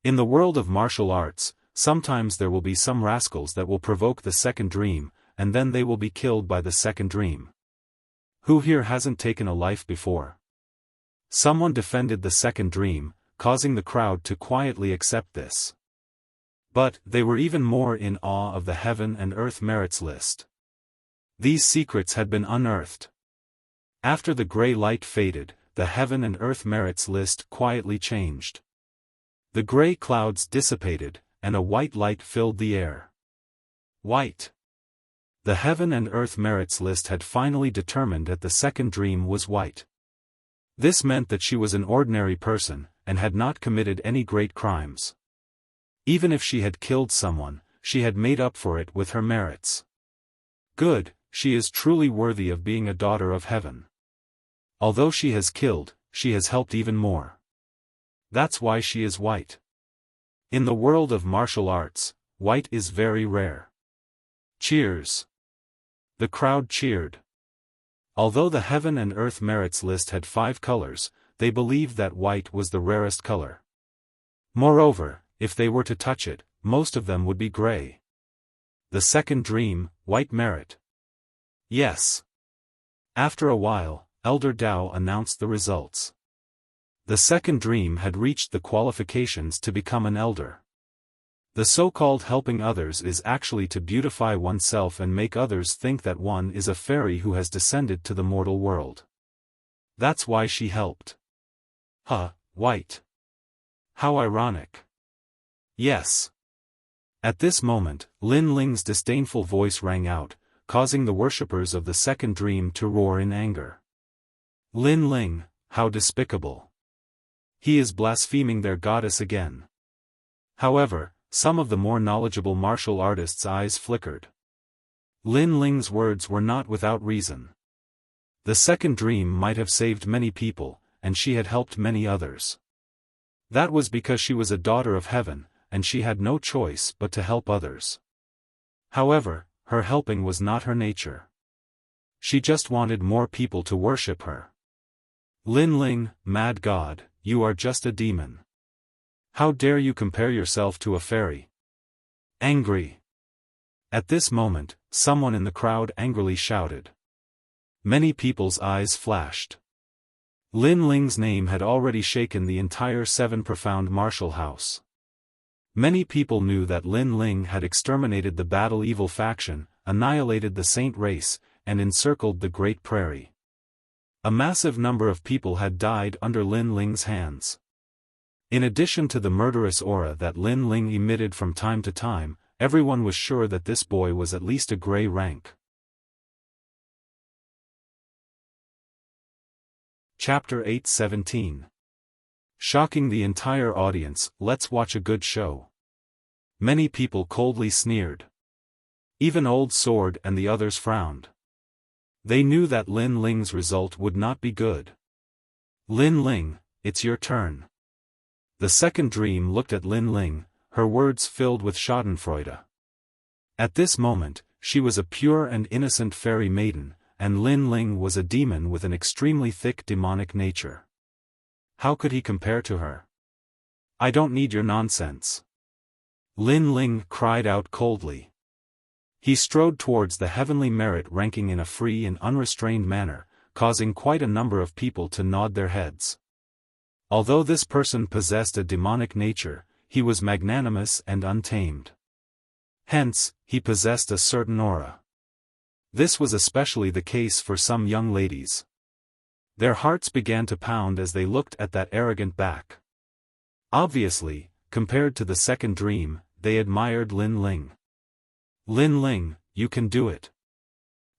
Speaker 1: In the world of martial arts, sometimes there will be some rascals that will provoke the second dream, and then they will be killed by the second dream. Who here hasn't taken a life before? Someone defended the second dream, causing the crowd to quietly accept this. But, they were even more in awe of the heaven and earth merits list. These secrets had been unearthed. After the gray light faded, the heaven and earth merits list quietly changed. The gray clouds dissipated, and a white light filled the air. White. The heaven and earth merits list had finally determined that the second dream was white. This meant that she was an ordinary person, and had not committed any great crimes. Even if she had killed someone, she had made up for it with her merits. Good, she is truly worthy of being a daughter of heaven. Although she has killed, she has helped even more. That's why she is white. In the world of martial arts, white is very rare. Cheers. The crowd cheered. Although the heaven and earth merits list had 5 colors, they believed that white was the rarest color. Moreover, if they were to touch it, most of them would be gray. The second dream, white merit. Yes. After a while, Elder Dao announced the results. The second dream had reached the qualifications to become an elder. The so-called helping others is actually to beautify oneself and make others think that one is a fairy who has descended to the mortal world. That's why she helped. White. How ironic. Yes. At this moment, Lin Ling's disdainful voice rang out, causing the worshippers of the second dream to roar in anger. Lin Ling, how despicable. He is blaspheming their goddess again. However, some of the more knowledgeable martial artists' eyes flickered. Lin Ling's words were not without reason. The second dream might have saved many people, and she had helped many others. That was because she was a daughter of heaven, and she had no choice but to help others. However, her helping was not her nature. She just wanted more people to worship her. Lin Ling, mad god, you are just a demon. How dare you compare yourself to a fairy? Angry. At this moment, someone in the crowd angrily shouted. Many people's eyes flashed. Lin Ling's name had already shaken the entire Seven Profound Martial House. Many people knew that Lin Ling had exterminated the Battle Evil faction, annihilated the Saint race, and encircled the Great Prairie. A massive number of people had died under Lin Ling's hands. In addition to the murderous aura that Lin Ling emitted from time to time, everyone was sure that this boy was at least a grey rank. Chapter 8:17. Shocking the entire audience, let's watch a good show. Many people coldly sneered. Even Old Sword and the others frowned. They knew that Lin Ling's result would not be good. Lin Ling, it's your turn. The second dream looked at Lin Ling, her words filled with schadenfreude. At this moment, she was a pure and innocent fairy maiden, and Lin Ling was a demon with an extremely thick demonic nature. How could he compare to her? I don't need your nonsense. Lin Ling cried out coldly. He strode towards the heavenly merit ranking in a free and unrestrained manner, causing quite a number of people to nod their heads. Although this person possessed a demonic nature, he was magnanimous and untamed. Hence, he possessed a certain aura. This was especially the case for some young ladies. Their hearts began to pound as they looked at that arrogant back. Obviously, compared to the second dream, they admired Lin Ling. Lin Ling, you can do it.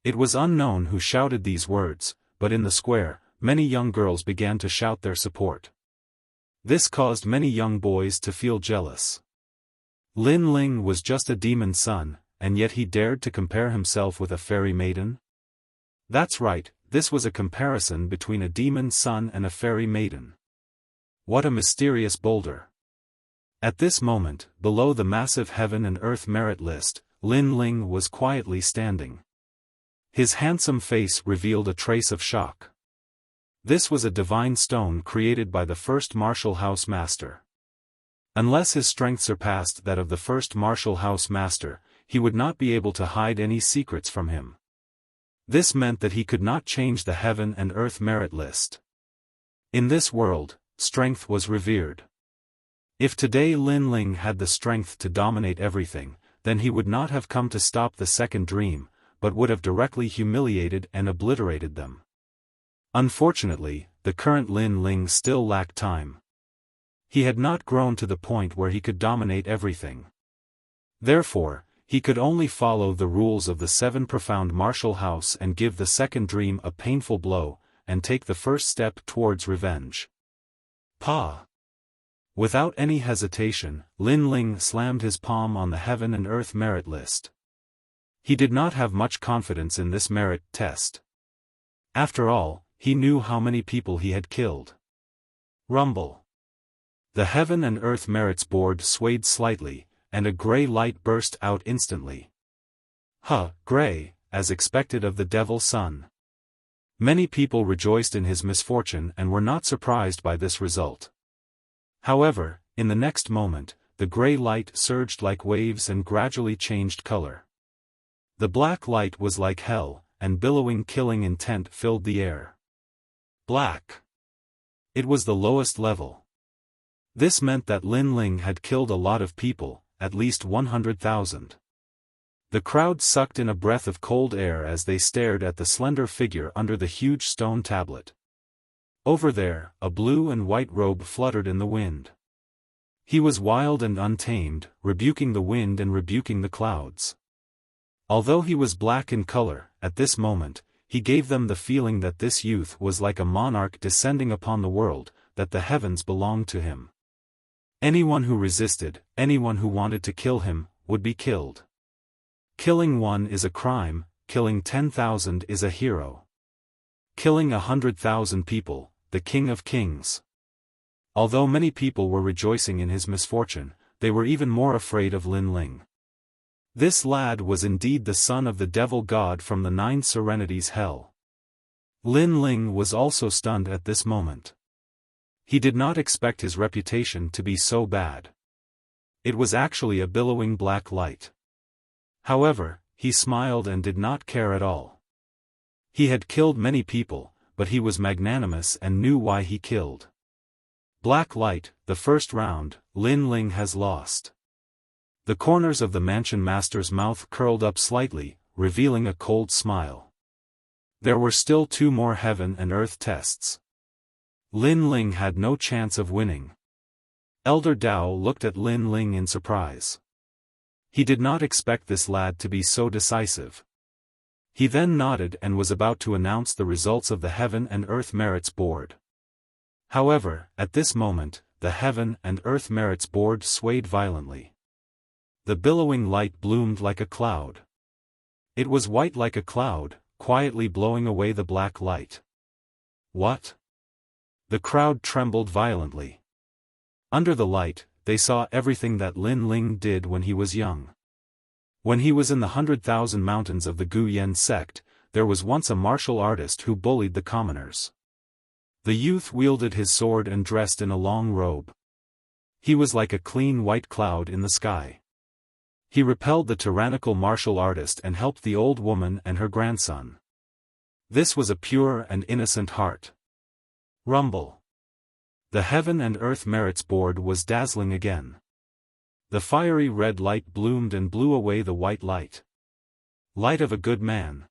Speaker 1: It was unknown who shouted these words, but in the square, many young girls began to shout their support. This caused many young boys to feel jealous. Lin Ling was just a demon's son, and yet he dared to compare himself with a fairy maiden? That's right, this was a comparison between a demon's son and a fairy maiden. What a mysterious boulder. At this moment, below the massive heaven and earth merit list, Lin Ling was quietly standing. His handsome face revealed a trace of shock. This was a divine stone created by the first martial house master. Unless his strength surpassed that of the first martial house master, he would not be able to hide any secrets from him. This meant that he could not change the heaven and earth merit list. In this world, strength was revered. If today Lin Ling had the strength to dominate everything, then he would not have come to stop the second dream, but would have directly humiliated and obliterated them. Unfortunately, the current Lin Ling still lacked time. He had not grown to the point where he could dominate everything. Therefore, he could only follow the rules of the Seven Profound Martial House and give the second dream a painful blow, and take the first step towards revenge. Pa! Without any hesitation, Lin Ling slammed his palm on the heaven and earth merit list. He did not have much confidence in this merit test. After all, he knew how many people he had killed. Rumble. The heaven and earth merits board swayed slightly, and a grey light burst out instantly. Grey, as expected of the devil's son. Many people rejoiced in his misfortune and were not surprised by this result. However, in the next moment, the grey light surged like waves and gradually changed color. The black light was like hell, and billowing killing intent filled the air. Black. It was the lowest level. This meant that Lin Ling had killed a lot of people, at least 100,000. The crowd sucked in a breath of cold air as they stared at the slender figure under the huge stone tablet. Over there, a blue and white robe fluttered in the wind. He was wild and untamed, rebuking the wind and rebuking the clouds. Although he was black in color, at this moment, he gave them the feeling that this youth was like a monarch descending upon the world, that the heavens belonged to him. Anyone who resisted, anyone who wanted to kill him, would be killed. Killing one is a crime, killing 10,000 is a hero. Killing 100,000 people, the king of kings. Although many people were rejoicing in his misfortune, they were even more afraid of Lin Ling. This lad was indeed the son of the devil god from the 9 Serenities hell. Lin Ling was also stunned at this moment. He did not expect his reputation to be so bad. It was actually a billowing black light. However, he smiled and did not care at all. He had killed many people, but he was magnanimous and knew why he killed. Black light, the first round, Lin Ling has lost. The corners of the mansion master's mouth curled up slightly, revealing a cold smile. There were still 2 more heaven and earth tests. Lin Ling had no chance of winning. Elder Dao looked at Lin Ling in surprise. He did not expect this lad to be so decisive. He then nodded and was about to announce the results of the Heaven and Earth Merits Board. However, at this moment, the Heaven and Earth Merits Board swayed violently. The billowing light bloomed like a cloud. It was white like a cloud, quietly blowing away the black light. What? The crowd trembled violently. Under the light, they saw everything that Lin Ling did when he was young. When he was in the 100,000 mountains of the Gu Yen sect, there was once a martial artist who bullied the commoners. The youth wielded his sword and dressed in a long robe. He was like a clean white cloud in the sky. He repelled the tyrannical martial artist and helped the old woman and her grandson. This was a pure and innocent heart. Rumble. The Heaven and Earth Merits Board was dazzling again. The fiery red light bloomed and blew away the white light. Light of a good man.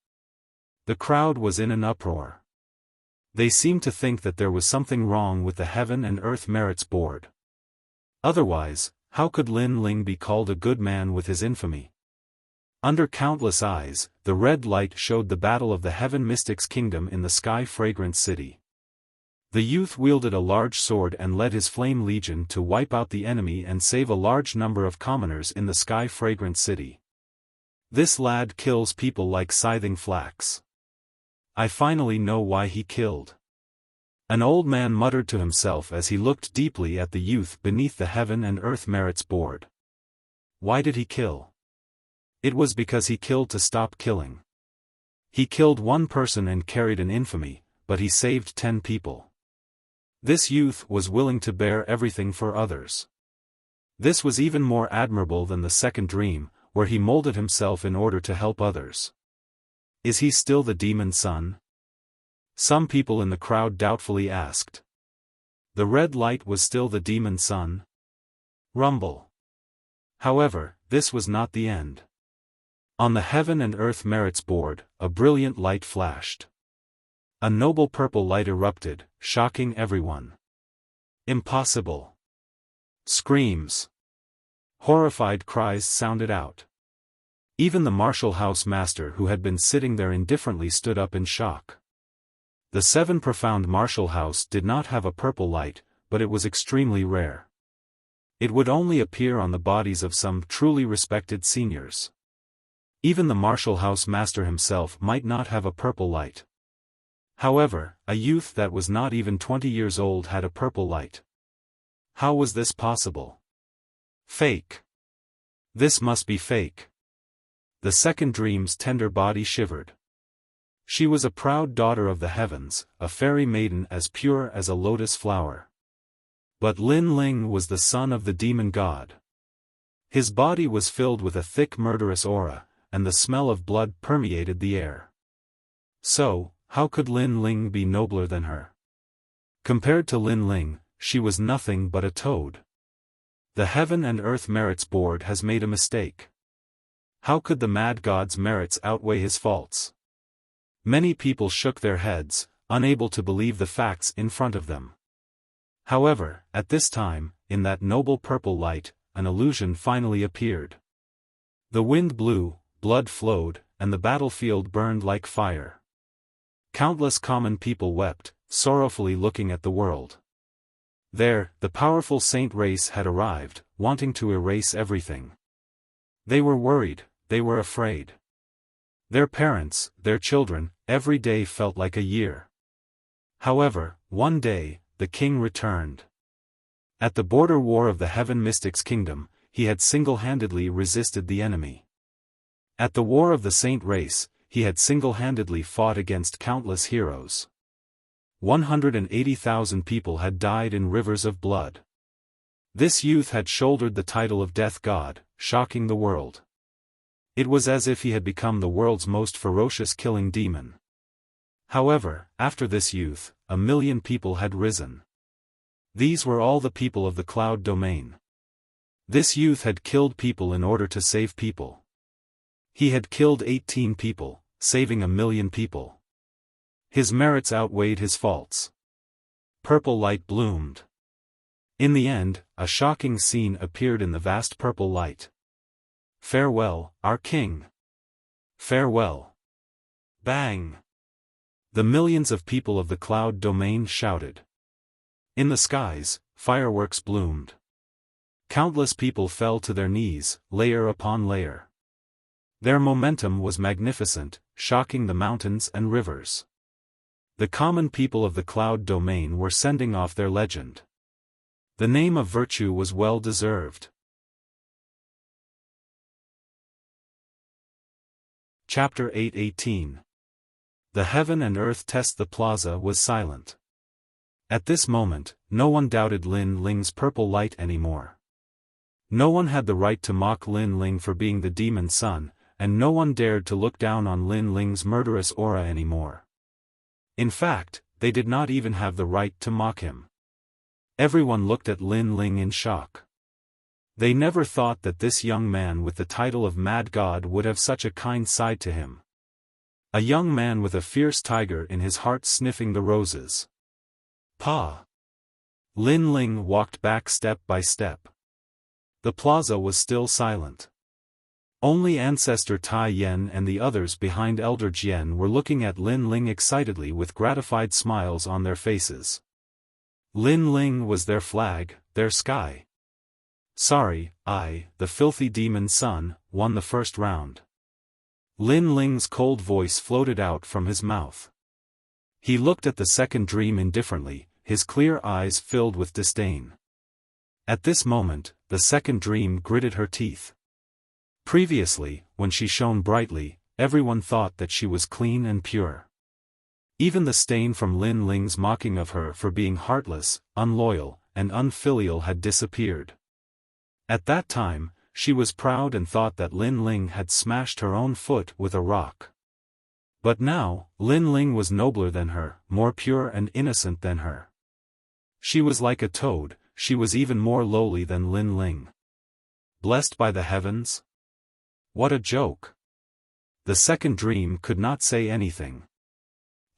Speaker 1: The crowd was in an uproar. They seemed to think that there was something wrong with the Heaven and Earth Merits Board. Otherwise, how could Lin Ling be called a good man with his infamy? Under countless eyes, the red light showed the battle of the Heaven Mystics Kingdom in the Sky Fragrant City. The youth wielded a large sword and led his flame legion to wipe out the enemy and save a large number of commoners in the Sky Fragrant City. This lad kills people like scything flax. I finally know why he killed. An old man muttered to himself as he looked deeply at the youth beneath the Heaven and Earth Merits Board. Why did he kill? It was because he killed to stop killing. He killed 1 person and carried an infamy, but he saved 10 people. This youth was willing to bear everything for others. This was even more admirable than the second dream, where he molded himself in order to help others. Is he still the demon son? Some people in the crowd doubtfully asked. The red light was still the demon son? Rumble. However, this was not the end. On the Heaven and Earth Merits Board, a brilliant light flashed. A noble purple light erupted, shocking everyone. Impossible. Screams. Horrified cries sounded out. Even the martial house master who had been sitting there indifferently stood up in shock. The 7 profound martial house did not have a purple light, but it was extremely rare. It would only appear on the bodies of some truly respected seniors. Even the martial house master himself might not have a purple light. However, a youth that was not even 20 years old had a purple light. How was this possible? Fake. This must be fake. The second dream's tender body shivered. She was a proud daughter of the heavens, a fairy maiden as pure as a lotus flower. But Lin Ling was the son of the demon god. His body was filled with a thick murderous aura, and the smell of blood permeated the air. So, how could Lin Ling be nobler than her? Compared to Lin Ling, she was nothing but a toad. The Heaven and Earth Merits Board has made a mistake. How could the mad god's merits outweigh his faults? Many people shook their heads, unable to believe the facts in front of them. However, at this time, in that noble purple light, an illusion finally appeared. The wind blew, blood flowed, and the battlefield burned like fire. Countless common people wept, sorrowfully looking at the world. There, the powerful saint race had arrived, wanting to erase everything. They were worried, they were afraid. Their parents, their children, every day felt like a year. However, one day, the king returned. At the border war of the Heaven Mystics Kingdom, he had single-handedly resisted the enemy. At the war of the Saint Race, he had single-handedly fought against countless heroes. 180,000 people had died in rivers of blood. This youth had shouldered the title of Death God, shocking the world. It was as if he had become the world's most ferocious killing demon. However, after this youth, 1 million people had risen. These were all the people of the cloud domain. This youth had killed people in order to save people. He had killed 18 people, saving 1 million people. His merits outweighed his faults. Purple light bloomed. In the end, a shocking scene appeared in the vast purple light. Farewell, our king. Farewell. Bang! The millions of people of the cloud domain shouted. In the skies, fireworks bloomed. Countless people fell to their knees, layer upon layer. Their momentum was magnificent, shocking the mountains and rivers. The common people of the cloud domain were sending off their legend. The name of virtue was well deserved. Chapter 8:18. The heaven and earth test. The plaza was silent. At this moment, no one doubted Lin Ling's purple light anymore. No one had the right to mock Lin Ling for being the demon son, and no one dared to look down on Lin Ling's murderous aura anymore. In fact, they did not even have the right to mock him. Everyone looked at Lin Ling in shock. They never thought that this young man with the title of Mad God would have such a kind side to him. A young man with a fierce tiger in his heart sniffing the roses. Pa! Lin Ling walked back step by step. The plaza was still silent. Only Ancestor Tai Yen and the others behind Elder Jian were looking at Lin Ling excitedly with gratified smiles on their faces. Lin Ling was their flag, their sky. Sorry, the filthy demon son, won the first round. Lin Ling's cold voice floated out from his mouth. He looked at the second dream indifferently, his clear eyes filled with disdain. At this moment, the second dream gritted her teeth. Previously, when she shone brightly, everyone thought that she was clean and pure. Even the stain from Lin Ling's mocking of her for being heartless, unloyal, and unfilial had disappeared. At that time, she was proud and thought that Lin Ling had smashed her own foot with a rock. But now, Lin Ling was nobler than her, more pure and innocent than her. She was like a toad, she was even more lowly than Lin Ling. Blessed by the heavens? What a joke! The second dream could not say anything.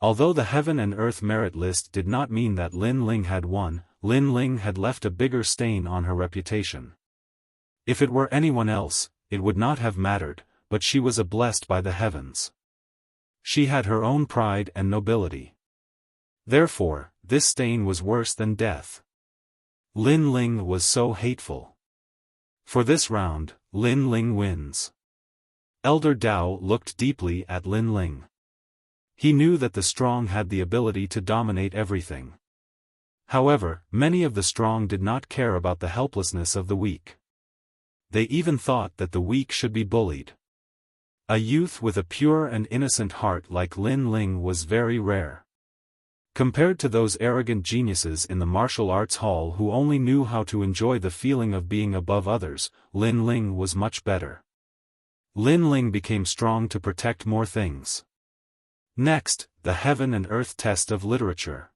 Speaker 1: Although the heaven and earth merit list did not mean that Lin Ling had won, Lin Ling had left a bigger stain on her reputation. If it were anyone else, it would not have mattered, but she was blessed by the heavens. She had her own pride and nobility. Therefore, this stain was worse than death. Lin Ling was so hateful. For this round, Lin Ling wins. Elder Dao looked deeply at Lin Ling. He knew that the strong had the ability to dominate everything. However, many of the strong did not care about the helplessness of the weak. They even thought that the weak should be bullied. A youth with a pure and innocent heart like Lin Ling was very rare. Compared to those arrogant geniuses in the martial arts hall who only knew how to enjoy the feeling of being above others, Lin Ling was much better. Lin Ling became strong to protect more things. Next, the heaven and earth test of literature.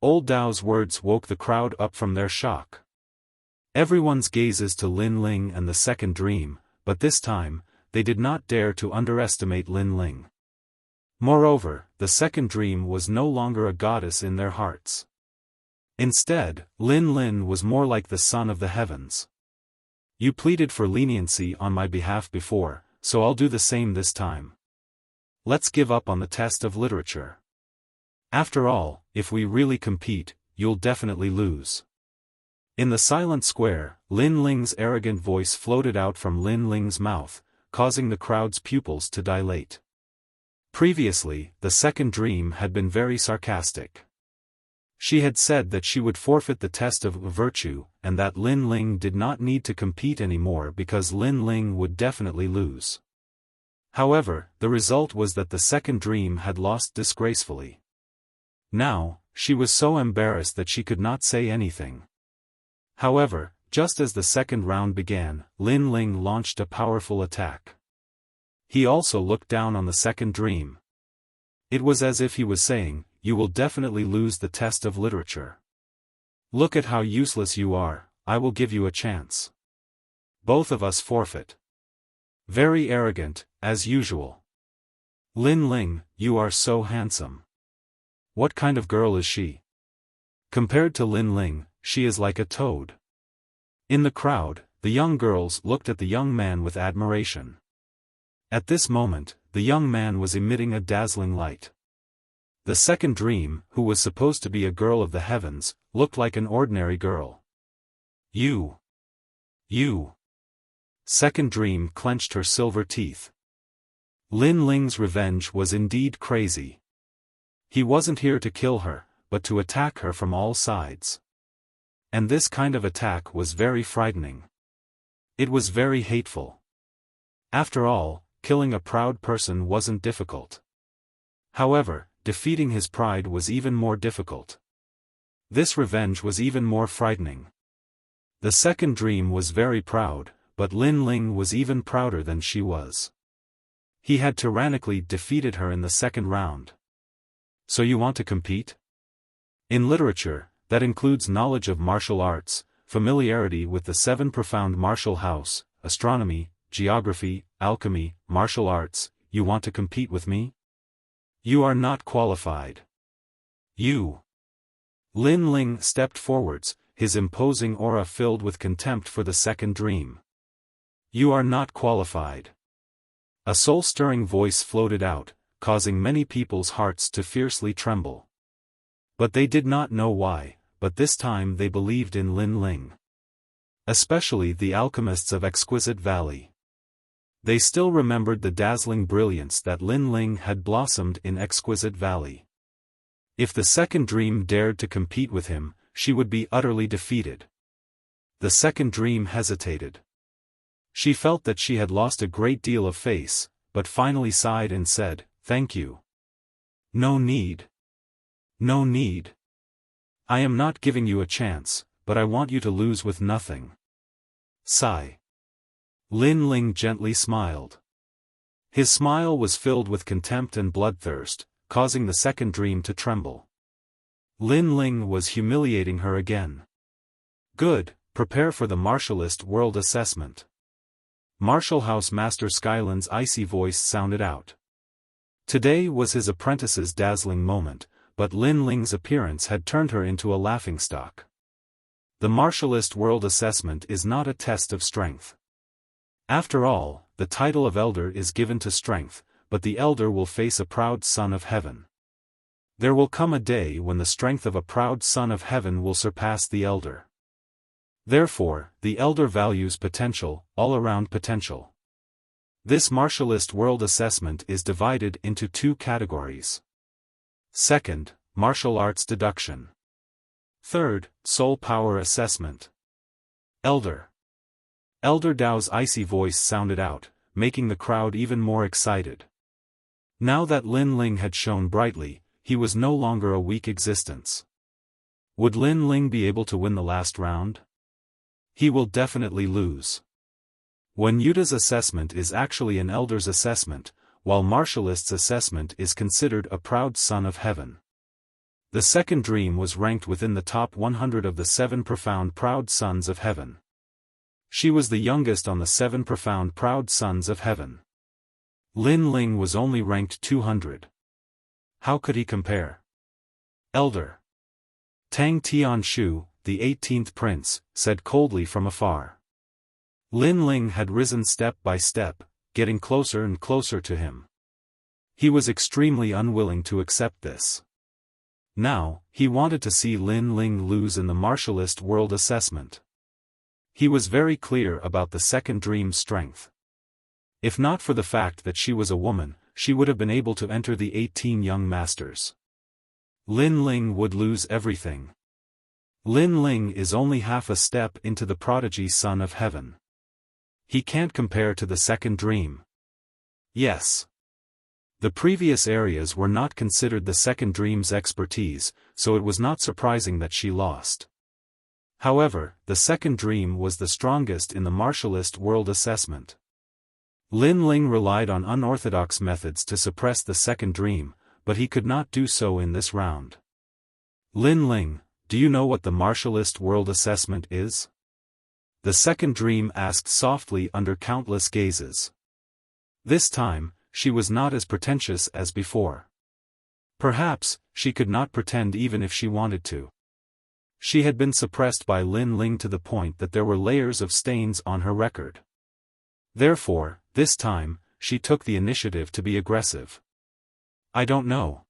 Speaker 1: Old Dao's words woke the crowd up from their shock. Everyone's gazes to Lin Ling and the second dream, but this time, they did not dare to underestimate Lin Ling. Moreover, the second dream was no longer a goddess in their hearts. Instead, Lin Ling was more like the son of the heavens. You pleaded for leniency on my behalf before, so I'll do the same this time. Let's give up on the test of literature. After all, if we really compete, you'll definitely lose. In the silent square, Lin Ling's arrogant voice floated out from Lin Ling's mouth, causing the crowd's pupils to dilate. Previously, the second dream had been very sarcastic. She had said that she would forfeit the test of virtue, and that Lin Ling did not need to compete anymore because Lin Ling would definitely lose. However, the result was that the second dream had lost disgracefully. Now, she was so embarrassed that she could not say anything. However, just as the second round began, Lin Ling launched a powerful attack. He also looked down on the second dream. It was as if he was saying, "You will definitely lose the test of literature. Look at how useless you are, I will give you a chance. Both of us forfeit." Very arrogant, as usual. Lin Ling, you are so handsome. What kind of girl is she? Compared to Lin Ling, she is like a toad. In the crowd, the young girls looked at the young man with admiration. At this moment, the young man was emitting a dazzling light. The second dream, who was supposed to be a girl of the heavens, looked like an ordinary girl. You. Second dream clenched her silver teeth. Lin Ling's revenge was indeed crazy. He wasn't here to kill her, but to attack her from all sides. And this kind of attack was very frightening. It was very hateful. After all, killing a proud person wasn't difficult. However, defeating his pride was even more difficult. This revenge was even more frightening. The second dream was very proud, but Lin Ling was even prouder than she was. He had tyrannically defeated her in the second round. So you want to compete? In literature, that includes knowledge of martial arts, familiarity with the 7 profound martial house, astronomy, geography, alchemy, martial arts. You want to compete with me? You are not qualified. You. Lin Ling stepped forwards, his imposing aura filled with contempt for the second dream. You are not qualified. A soul-stirring voice floated out, causing many people's hearts to fiercely tremble. But they did not know why, but this time they believed in Lin Ling. Especially the alchemists of Exquisite Valley. They still remembered the dazzling brilliance that Lin Ling had blossomed in Exquisite Valley. If the second dream dared to compete with him, she would be utterly defeated. The second dream hesitated. She felt that she had lost a great deal of face, but finally sighed and said, "Thank you. No need. No need. I am not giving you a chance, but I want you to lose with nothing." Sigh. Lin Ling gently smiled. His smile was filled with contempt and bloodthirst, causing the second dream to tremble. Lin Ling was humiliating her again. Good, prepare for the Martialist World Assessment. Martial House Master Skyland's icy voice sounded out. Today was his apprentice's dazzling moment, but Lin Ling's appearance had turned her into a laughingstock. The Martialist World Assessment is not a test of strength. After all, the title of Elder is given to strength, but the Elder will face a proud son of heaven. There will come a day when the strength of a proud son of heaven will surpass the Elder. Therefore, the Elder values potential, all-around potential. This Martialist World Assessment is divided into 2 categories. Second, Martial Arts Deduction. Third, Soul Power Assessment. Elder. Elder Dao's icy voice sounded out, making the crowd even more excited. Now that Lin Ling had shone brightly, he was no longer a weak existence. Would Lin Ling be able to win the last round? He will definitely lose. When Yuta's assessment is actually an Elder's assessment, while Martialist's assessment is considered a proud son of heaven. The second dream was ranked within the top 100 of the 7 profound proud sons of heaven. She was the youngest on the 7 profound proud sons of heaven. Lin Ling was only ranked 200. How could he compare? Elder. Tang Tianshu, the 18th prince, said coldly from afar. Lin Ling had risen step by step, getting closer and closer to him. He was extremely unwilling to accept this. Now, he wanted to see Lin Ling lose in the Martialist World Assessment. He was very clear about the second dream's strength. If not for the fact that she was a woman, she would have been able to enter the 18 young masters. Lin Ling would lose everything. Lin Ling is only half a step into the prodigy son of heaven. He can't compare to the second dream. Yes. The previous areas were not considered the second dream's expertise, so it was not surprising that she lost. However, the second dream was the strongest in the martialist world assessment. Lin Ling relied on unorthodox methods to suppress the second dream, but he could not do so in this round. Lin Ling, do you know what the martialist world assessment is? The second dream asked softly under countless gazes. This time, she was not as pretentious as before. Perhaps, she could not pretend even if she wanted to. She had been suppressed by Lin Ling to the point that there were layers of stains on her record. Therefore, this time, she took the initiative to be aggressive. I don't know.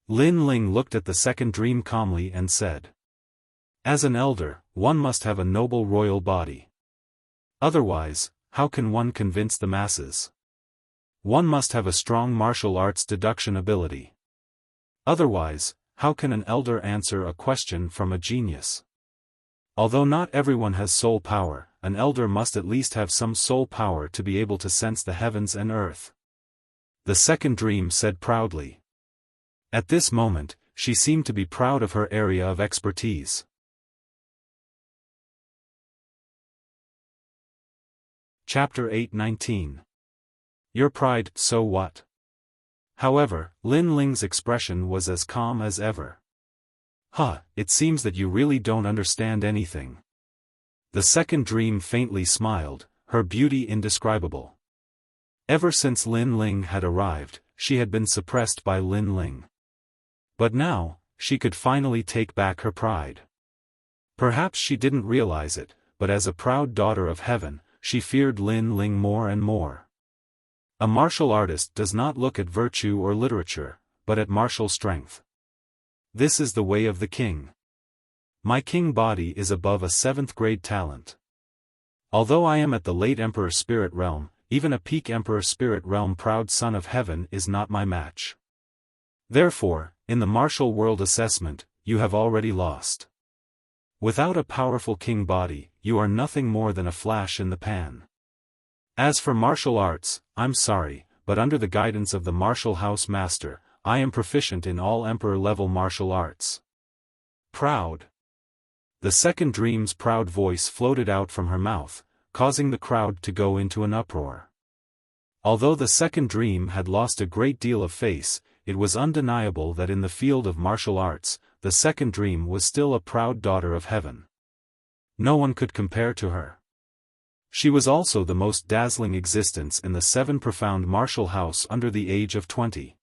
Speaker 1: Lin Ling looked at the second dream calmly and said. As an elder, one must have a noble royal body. Otherwise, how can one convince the masses? One must have a strong martial arts deduction ability. Otherwise, how can an elder answer a question from a genius? Although not everyone has soul power, an elder must at least have some soul power to be able to sense the heavens and earth. The second dream said proudly. At this moment, she seemed to be proud of her area of expertise. Chapter 8:19. Your pride, so what? However, Lin Ling's expression was as calm as ever. It seems that you really don't understand anything. The second dream faintly smiled, her beauty indescribable. Ever since Lin Ling had arrived, she had been suppressed by Lin Ling. But now, she could finally take back her pride. Perhaps she didn't realize it, but as a proud daughter of heaven, she feared Lin Ling more and more. A martial artist does not look at virtue or literature, but at martial strength. This is the way of the king. My king body is above a 7th grade talent. Although I am at the late Emperor Spirit Realm, even a peak Emperor Spirit Realm proud son of heaven is not my match. Therefore, in the martial world assessment, you have already lost. Without a powerful king body, you are nothing more than a flash in the pan. As for martial arts, I'm sorry, but under the guidance of the martial house master, I am proficient in all emperor-level martial arts. Proud. The second dream's proud voice floated out from her mouth, causing the crowd to go into an uproar. Although the second dream had lost a great deal of face, it was undeniable that in the field of martial arts, the second dream was still a proud daughter of heaven. No one could compare to her. She was also the most dazzling existence in the 7 profound martial house under the age of 20.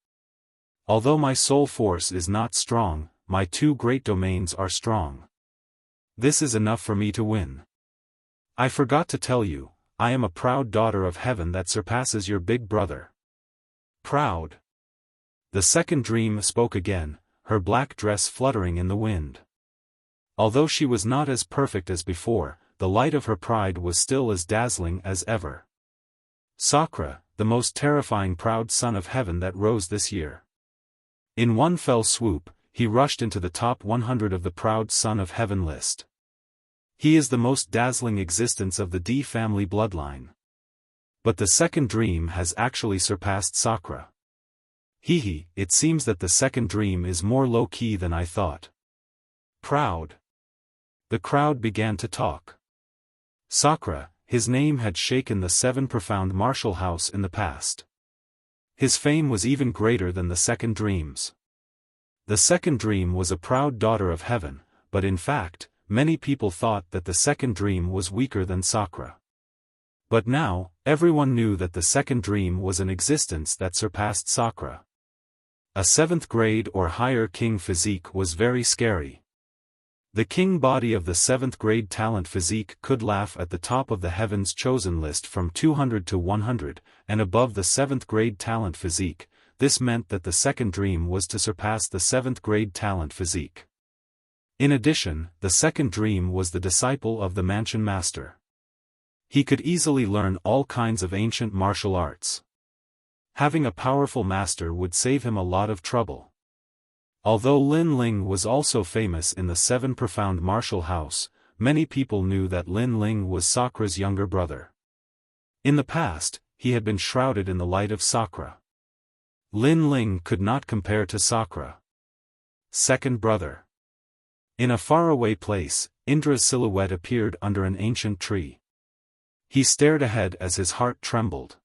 Speaker 1: Although my soul force is not strong, my 2 great domains are strong. This is enough for me to win. I forgot to tell you, I am a proud daughter of heaven that surpasses your big brother. Proud. The second dream spoke again, her black dress fluttering in the wind. Although she was not as perfect as before, the light of her pride was still as dazzling as ever. Sakra, the most terrifying proud son of heaven that rose this year. In one fell swoop, he rushed into the top 100 of the proud son of heaven list. He is the most dazzling existence of the D family bloodline. But the second dream has actually surpassed Sakra. It seems that the second dream is more low-key than I thought. Proud. The crowd began to talk. Sakra, his name had shaken the 7 profound martial house in the past. His fame was even greater than the second dream's. The second dream was a proud daughter of heaven, but in fact, many people thought that the second dream was weaker than Sakra. But now, everyone knew that the second dream was an existence that surpassed Sakra. A 7th grade or higher king physique was very scary. The king body of the 7th grade talent physique could laugh at the top of the heavens chosen list from 200 to 100, and above the 7th grade talent physique. This meant that the second dream was to surpass the 7th grade talent physique. In addition, the second dream was the disciple of the mansion master. He could easily learn all kinds of ancient martial arts. Having a powerful master would save him a lot of trouble. Although Lin Ling was also famous in the Seven Profound Martial House, many people knew that Lin Ling was Sakra's younger brother. In the past, he had been shrouded in the light of Sakra. Lin Ling could not compare to Sakra. Second brother. In a faraway place, Indra's silhouette appeared under an ancient tree. He stared ahead as his heart trembled.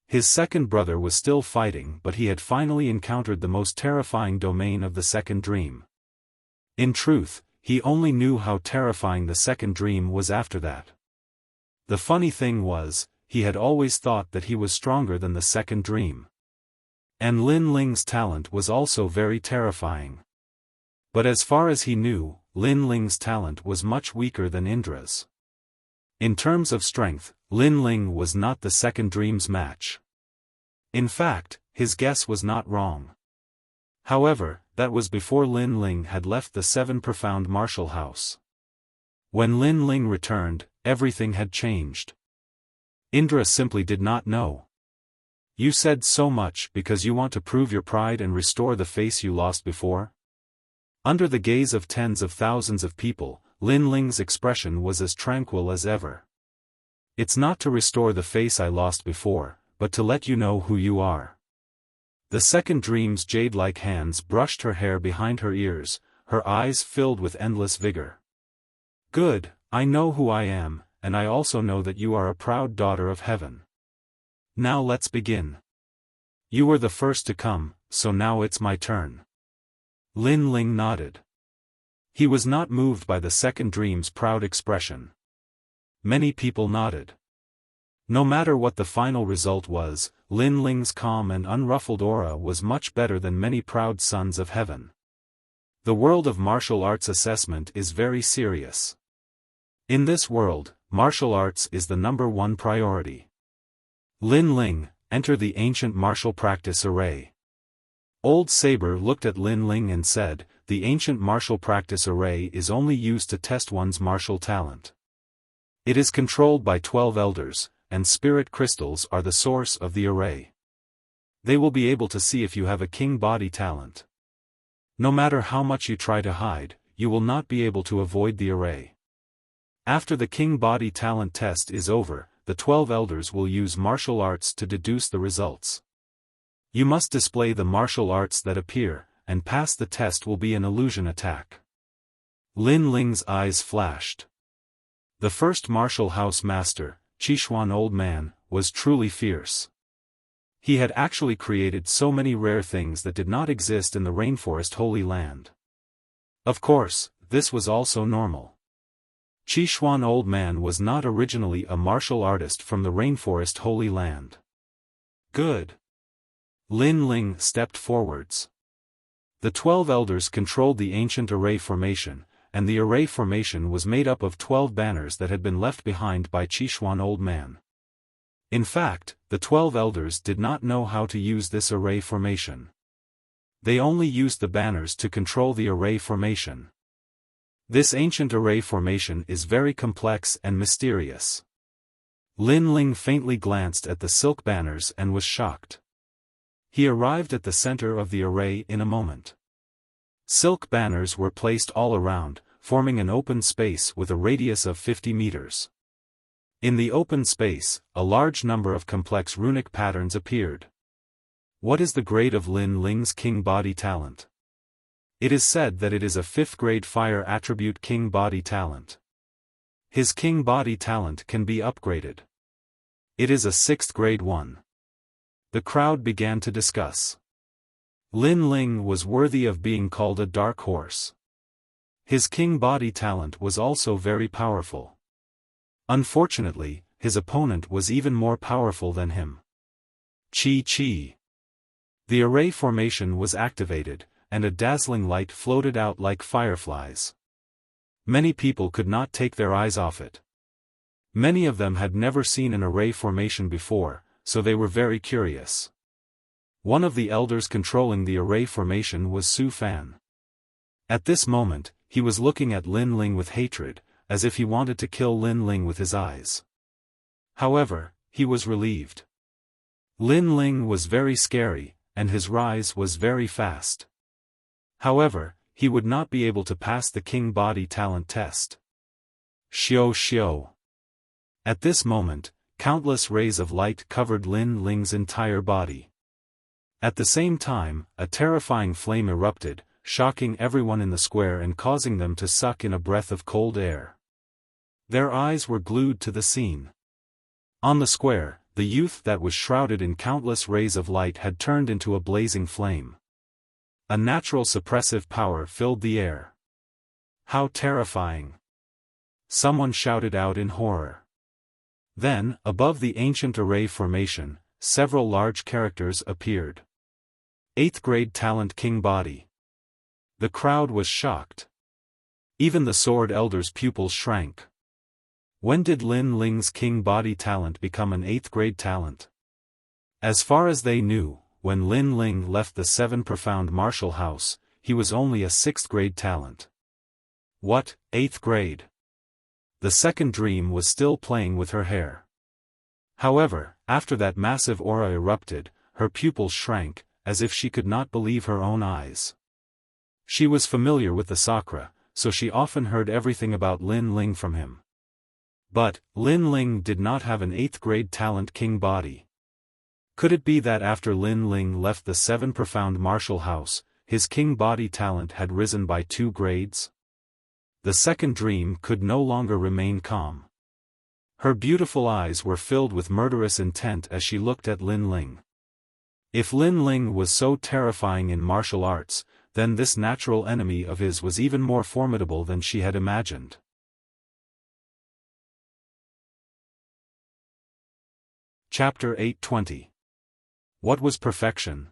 Speaker 1: His second brother was still fighting, but he had finally encountered the most terrifying domain of the second dream. In truth, he only knew how terrifying the second dream was after that. The funny thing was, he had always thought that he was stronger than the second dream. And Lin Ling's talent was also very terrifying. But as far as he knew, Lin Ling's talent was much weaker than Indra's. In terms of strength, Lin Ling was not the second dream's match. In fact, his guess was not wrong. However, that was before Lin Ling had left the Seven Profound Martial House. When Lin Ling returned, everything had changed. Indra simply did not know. You said so much because you want to prove your pride and restore the face you lost before? Under the gaze of tens of thousands of people, Lin Ling's expression was as tranquil as ever. It's not to restore the face I lost before, but to let you know who you are. The second dream's jade-like hands brushed her hair behind her ears, her eyes filled with endless vigor. Good, I know who I am, and I also know that you are a proud daughter of heaven. Now let's begin. You were the first to come, so now it's my turn. Lin Ling nodded. He was not moved by the second dream's proud expression. Many people nodded. No matter what the final result was, Lin Ling's calm and unruffled aura was much better than many proud sons of heaven. The world of martial arts assessment is very serious. In this world, martial arts is the #1 priority. Lin Ling, enter the ancient martial practice array. Old Saber looked at Lin Ling and said, the ancient martial practice array is only used to test one's martial talent. It is controlled by 12 elders, and spirit crystals are the source of the array. They will be able to see if you have a king body talent. No matter how much you try to hide, you will not be able to avoid the array. After the king body talent test is over, the 12 elders will use martial arts to deduce the results. You must display the martial arts that appear, and pass the test will be an illusion attack. Lin Ling's eyes flashed. The first martial house master, Xiaofan Old Man, was truly fierce. He had actually created so many rare things that did not exist in the Rainforest Holy Land. Of course, this was also normal. Xiaofan Old Man was not originally a martial artist from the Rainforest Holy Land. Good. Lin Ling stepped forwards. The 12 elders controlled the ancient array formation, and the array formation was made up of 12 banners that had been left behind by Xiaofan Old Man. In fact, the 12 elders did not know how to use this array formation. They only used the banners to control the array formation. This ancient array formation is very complex and mysterious. Lin Ling faintly glanced at the silk banners and was shocked. He arrived at the center of the array in a moment. Silk banners were placed all around, forming an open space with a radius of 50 meters. In the open space, a large number of complex runic patterns appeared. What is the grade of Lin Ling's king body talent? It is said that it is a 5th grade fire attribute king body talent. His king body talent can be upgraded. It is a 6th grade one. The crowd began to discuss. Lin Ling was worthy of being called a dark horse. His king body talent was also very powerful. Unfortunately, his opponent was even more powerful than him. Chi. The array formation was activated, and a dazzling light floated out like fireflies. Many people could not take their eyes off it. Many of them had never seen an array formation before, so they were very curious. One of the elders controlling the array formation was Xiaofan. At this moment, he was looking at Lin Ling with hatred, as if he wanted to kill Lin Ling with his eyes. However, he was relieved. Lin Ling was very scary, and his rise was very fast. However, he would not be able to pass the king body talent test. Xiao. At this moment, countless rays of light covered Lin Ling's entire body. At the same time, a terrifying flame erupted, shocking everyone in the square and causing them to suck in a breath of cold air. Their eyes were glued to the scene. On the square, the youth that was shrouded in countless rays of light had turned into a blazing flame. A natural suppressive power filled the air. How terrifying! Someone shouted out in horror. Then, above the ancient array formation, several large characters appeared. 8th grade talent king body. The crowd was shocked. Even the sword elder's pupils shrank. When did Lin Ling's king body talent become an 8th grade talent? As far as they knew, when Lin Ling left the 7 profound martial house, he was only a 6th grade talent. What, 8th grade? The second dream was still playing with her hair. However, after that massive aura erupted, her pupils shrank, as if she could not believe her own eyes. She was familiar with the Sakra, so she often heard everything about Lin Ling from him. But, Lin Ling did not have an 8th grade talent king body. Could it be that after Lin Ling left the 7 profound martial house, his king body talent had risen by 2 grades? The second dream could no longer remain calm. Her beautiful eyes were filled with murderous intent as she looked at Lin Ling. If Lin Ling was so terrifying in martial arts, then this natural enemy of his was even more formidable than she had imagined. Chapter 820. What was perfection?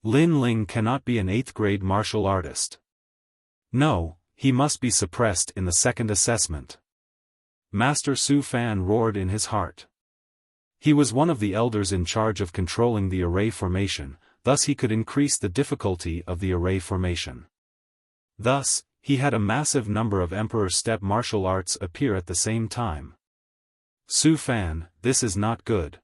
Speaker 1: Lin Ling cannot be an 8th grade martial artist. No, he must be suppressed in the second assessment. Master Xiaofan roared in his heart. He was one of the elders in charge of controlling the array formation, thus he could increase the difficulty of the array formation. Thus, he had a massive number of Emperor step martial arts appear at the same time. Xiaofan, this is not good.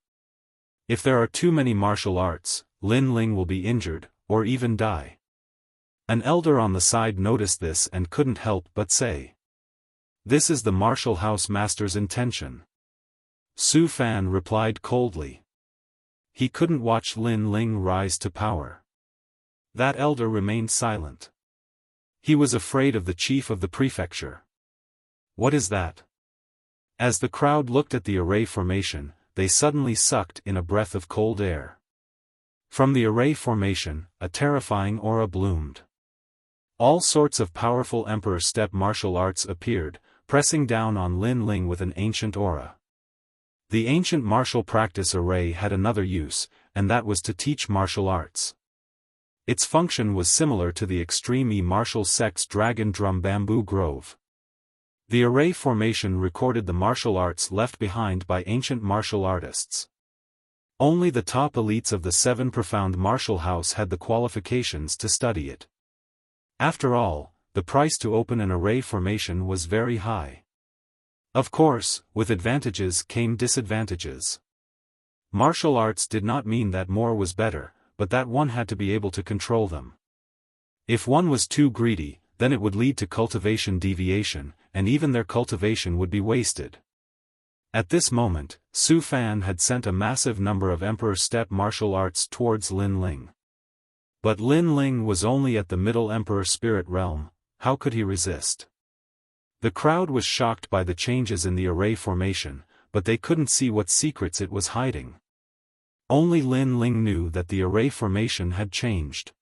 Speaker 1: If there are too many martial arts, Lin Ling will be injured, or even die. An elder on the side noticed this and couldn't help but say. This is the martial house master's intention. Xiaofan replied coldly. He couldn't watch Lin Ling rise to power. That elder remained silent. He was afraid of the chief of the prefecture. What is that? As the crowd looked at the array formation, they suddenly sucked in a breath of cold air. From the array formation, a terrifying aura bloomed. All sorts of powerful Emperor step martial arts appeared, pressing down on Lin Ling with an ancient aura. The ancient martial practice array had another use, and that was to teach martial arts. Its function was similar to the Extreme E martial sect's Dragon Drum Bamboo Grove. The array formation recorded the martial arts left behind by ancient martial artists. Only the top elites of the 7 profound martial house had the qualifications to study it. After all, the price to open an array formation was very high. Of course, with advantages came disadvantages. Martial arts did not mean that more was better, but that one had to be able to control them. If one was too greedy, then it would lead to cultivation deviation, and even their cultivation would be wasted. At this moment, Xiaofan had sent a massive number of Emperor step martial arts towards Lin Ling. But Lin Ling was only at the middle Emperor spirit realm, how could he resist? The crowd was shocked by the changes in the array formation, but they couldn't see what secrets it was hiding. Only Lin Ling knew that the array formation had changed.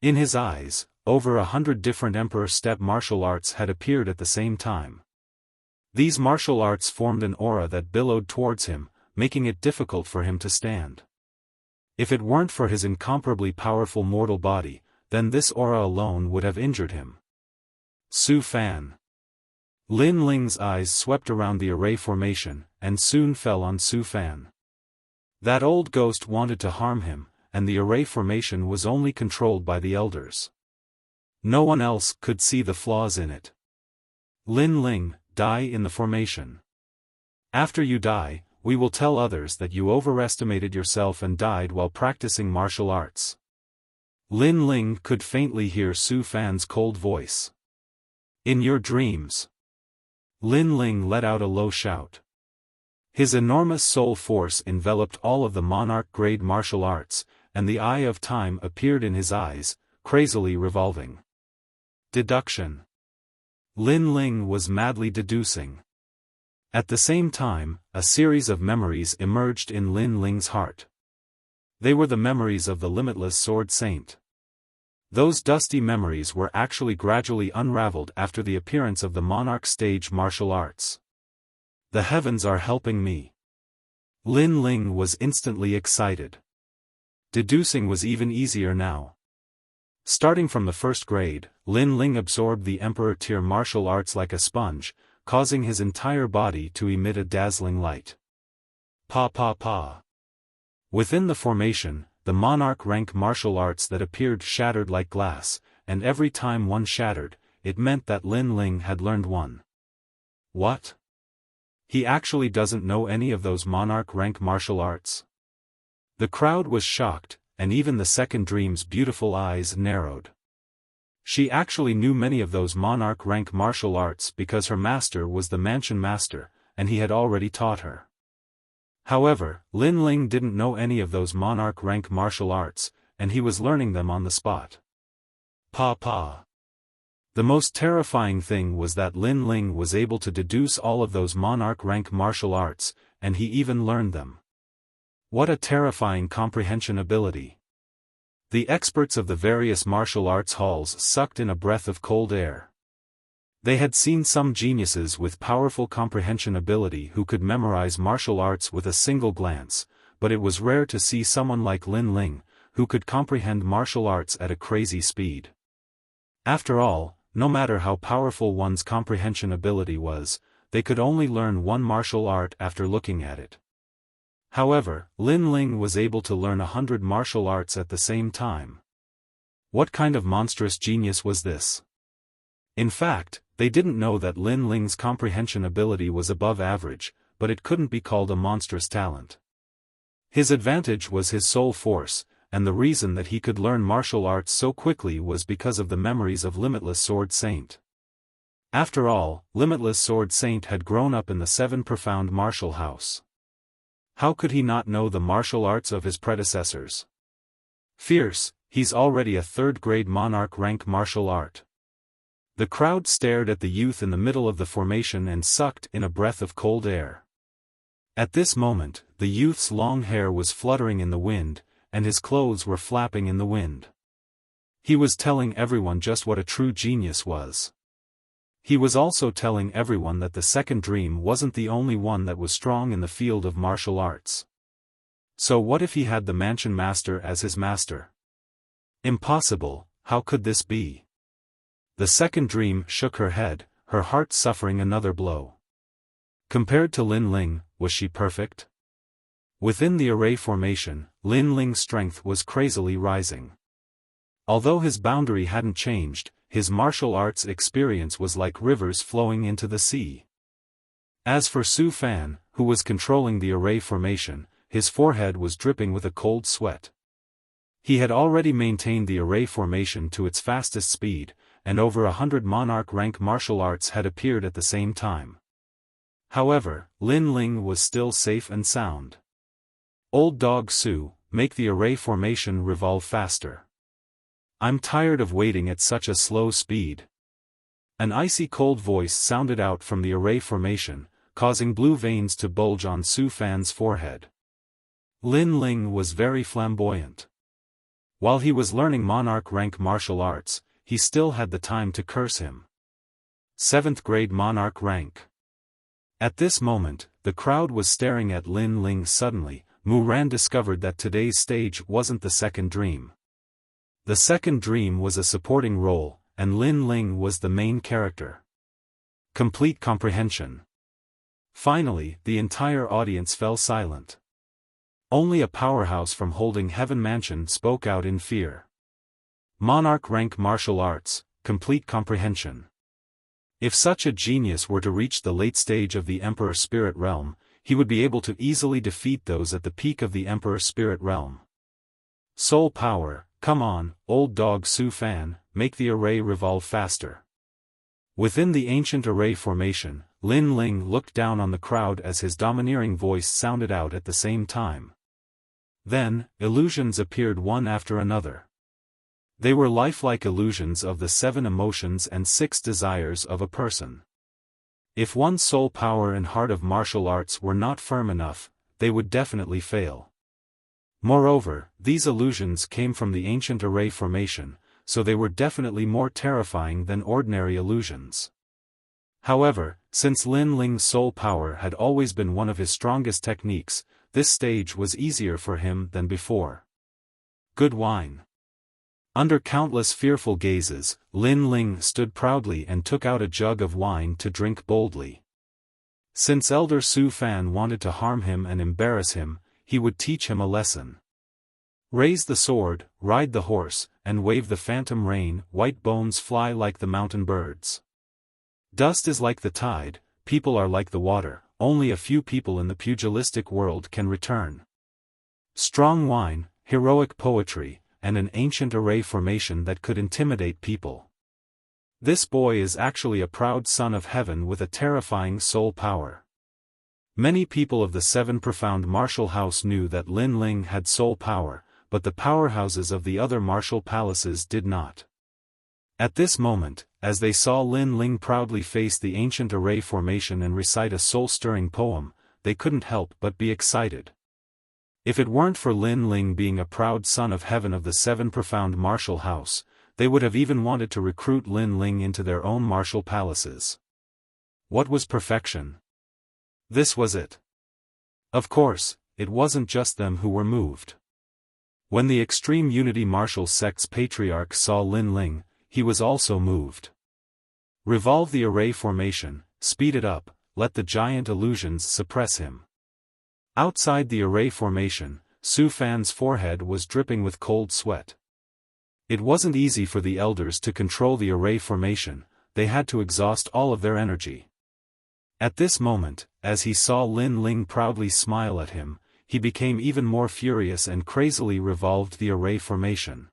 Speaker 1: In his eyes, over 100 different Emperor step martial arts had appeared at the same time. These martial arts formed an aura that billowed towards him, making it difficult for him to stand. If it weren't for his incomparably powerful mortal body, then this aura alone would have injured him. Xiaofan. Lin Ling's eyes swept around the array formation, and soon fell on Xiaofan. That old ghost wanted to harm him, and the array formation was only controlled by the elders. No one else could see the flaws in it. Lin Ling, die in the formation. After you die, we will tell others that you overestimated yourself and died while practicing martial arts. Lin Ling could faintly hear Xiaofan's cold voice. In your dreams. Lin Ling let out a low shout. His enormous soul force enveloped all of the monarch-grade martial arts, and the eye of time appeared in his eyes, crazily revolving. Deduction. Lin Ling was madly deducing. At the same time, a series of memories emerged in Lin Ling's heart. They were the memories of the limitless Sword Saint. Those dusty memories were actually gradually unraveled after the appearance of the monarch stage martial arts. The heavens are helping me. Lin Ling was instantly excited. Deducing was even easier now. Starting from the first grade, Lin Ling absorbed the Emperor tier martial arts like a sponge, causing his entire body to emit a dazzling light. Pa pa pa. Within the formation, the monarch rank martial arts that appeared shattered like glass, and every time one shattered, it meant that Lin Ling had learned one. What? He actually doesn't know any of those monarch rank martial arts? The crowd was shocked, and even the second dream's beautiful eyes narrowed. She actually knew many of those monarch rank martial arts because her master was the mansion master, and he had already taught her. However, Lin Ling didn't know any of those monarch rank martial arts, and he was learning them on the spot. Pa pa. The most terrifying thing was that Lin Ling was able to deduce all of those monarch rank martial arts, and he even learned them. What a terrifying comprehension ability. The experts of the various martial arts halls sucked in a breath of cold air. They had seen some geniuses with powerful comprehension ability who could memorize martial arts with a single glance, but it was rare to see someone like Lin Ling, who could comprehend martial arts at a crazy speed. After all, no matter how powerful one's comprehension ability was, they could only learn one martial art after looking at it. However, Lin Ling was able to learn 100 martial arts at the same time. What kind of monstrous genius was this? In fact, they didn't know that Lin Ling's comprehension ability was above average, but it couldn't be called a monstrous talent. His advantage was his soul force, and the reason that he could learn martial arts so quickly was because of the memories of Limitless Sword Saint. After all, Limitless Sword Saint had grown up in the 7 profound martial house. How could he not know the martial arts of his predecessors? Fierce, he's already a 3rd grade monarch rank martial art. The crowd stared at the youth in the middle of the formation and sucked in a breath of cold air. At this moment, the youth's long hair was fluttering in the wind, and his clothes were flapping in the wind. He was telling everyone just what a true genius was. He was also telling everyone that the second dream wasn't the only one that was strong in the field of martial arts. So what if he had the mansion master as his master? Impossible, how could this be? The second dream shook her head, her heart suffering another blow. Compared to Lin Ling, was she perfect? Within the array formation, Lin Ling's strength was crazily rising. Although his boundary hadn't changed, his martial arts experience was like rivers flowing into the sea. As for Xiaofan, who was controlling the array formation, his forehead was dripping with a cold sweat. He had already maintained the array formation to its fastest speed, and over 100 monarch rank martial arts had appeared at the same time. However, Lin Ling was still safe and sound. Old dog Su, make the array formation revolve faster. I'm tired of waiting at such a slow speed. An icy cold voice sounded out from the array formation, causing blue veins to bulge on Xiaofan's forehead. Lin Ling was very flamboyant. While he was learning monarch rank martial arts, he still had the time to curse him. 7th grade monarch rank. At this moment, the crowd was staring at Lin Ling. Suddenly, Mu Ran discovered that today's stage wasn't the second dream. The second dream was a supporting role, and Lin Ling was the main character. Complete comprehension. Finally, the entire audience fell silent. Only a powerhouse from Holding Heaven Mansion spoke out in fear. Monarch rank martial arts, complete comprehension. If such a genius were to reach the late stage of the Emperor Spirit Realm, he would be able to easily defeat those at the peak of the Emperor Spirit Realm. Soul power, Come on, old dog Xiaofan, make the array revolve faster. Within the ancient array formation, Lin Ling looked down on the crowd as his domineering voice sounded out at the same time. Then, illusions appeared one after another. They were lifelike illusions of the 7 emotions and 6 desires of a person. If one's soul power and heart of martial arts were not firm enough, they would definitely fail. Moreover, these illusions came from the ancient array formation, so they were definitely more terrifying than ordinary illusions. However, since Lin Ling's soul power had always been one of his strongest techniques, this stage was easier for him than before. Good wine. Under countless fearful gazes, Lin Ling stood proudly and took out a jug of wine to drink boldly. Since Elder Xiaofan wanted to harm him and embarrass him, he would teach him a lesson. Raise the sword, ride the horse, and wave the phantom rein, white bones fly like the mountain birds. Dust is like the tide, people are like the water, only a few people in the pugilistic world can return. Strong wine, heroic poetry, and an ancient array formation that could intimidate people. This boy is actually a proud son of heaven with a terrifying soul power. Many people of the 7 profound martial house knew that Lin Ling had soul power, but the powerhouses of the other martial palaces did not. At this moment, as they saw Lin Ling proudly face the ancient array formation and recite a soul-stirring poem, they couldn't help but be excited. If it weren't for Lin Ling being a proud son of heaven of the 7 profound martial house, they would have even wanted to recruit Lin Ling into their own martial palaces. What was perfection? This was it. Of course, it wasn't just them who were moved. When the Extreme Unity Martial Sect's patriarch saw Lin Ling, he was also moved. Revolve the array formation, speed it up, let the giant illusions suppress him. Outside the array formation, Xiaofan's forehead was dripping with cold sweat. It wasn't easy for the elders to control the array formation, they had to exhaust all of their energy. At this moment, as he saw Lin Ling proudly smile at him, he became even more furious and crazily revolved the array formation.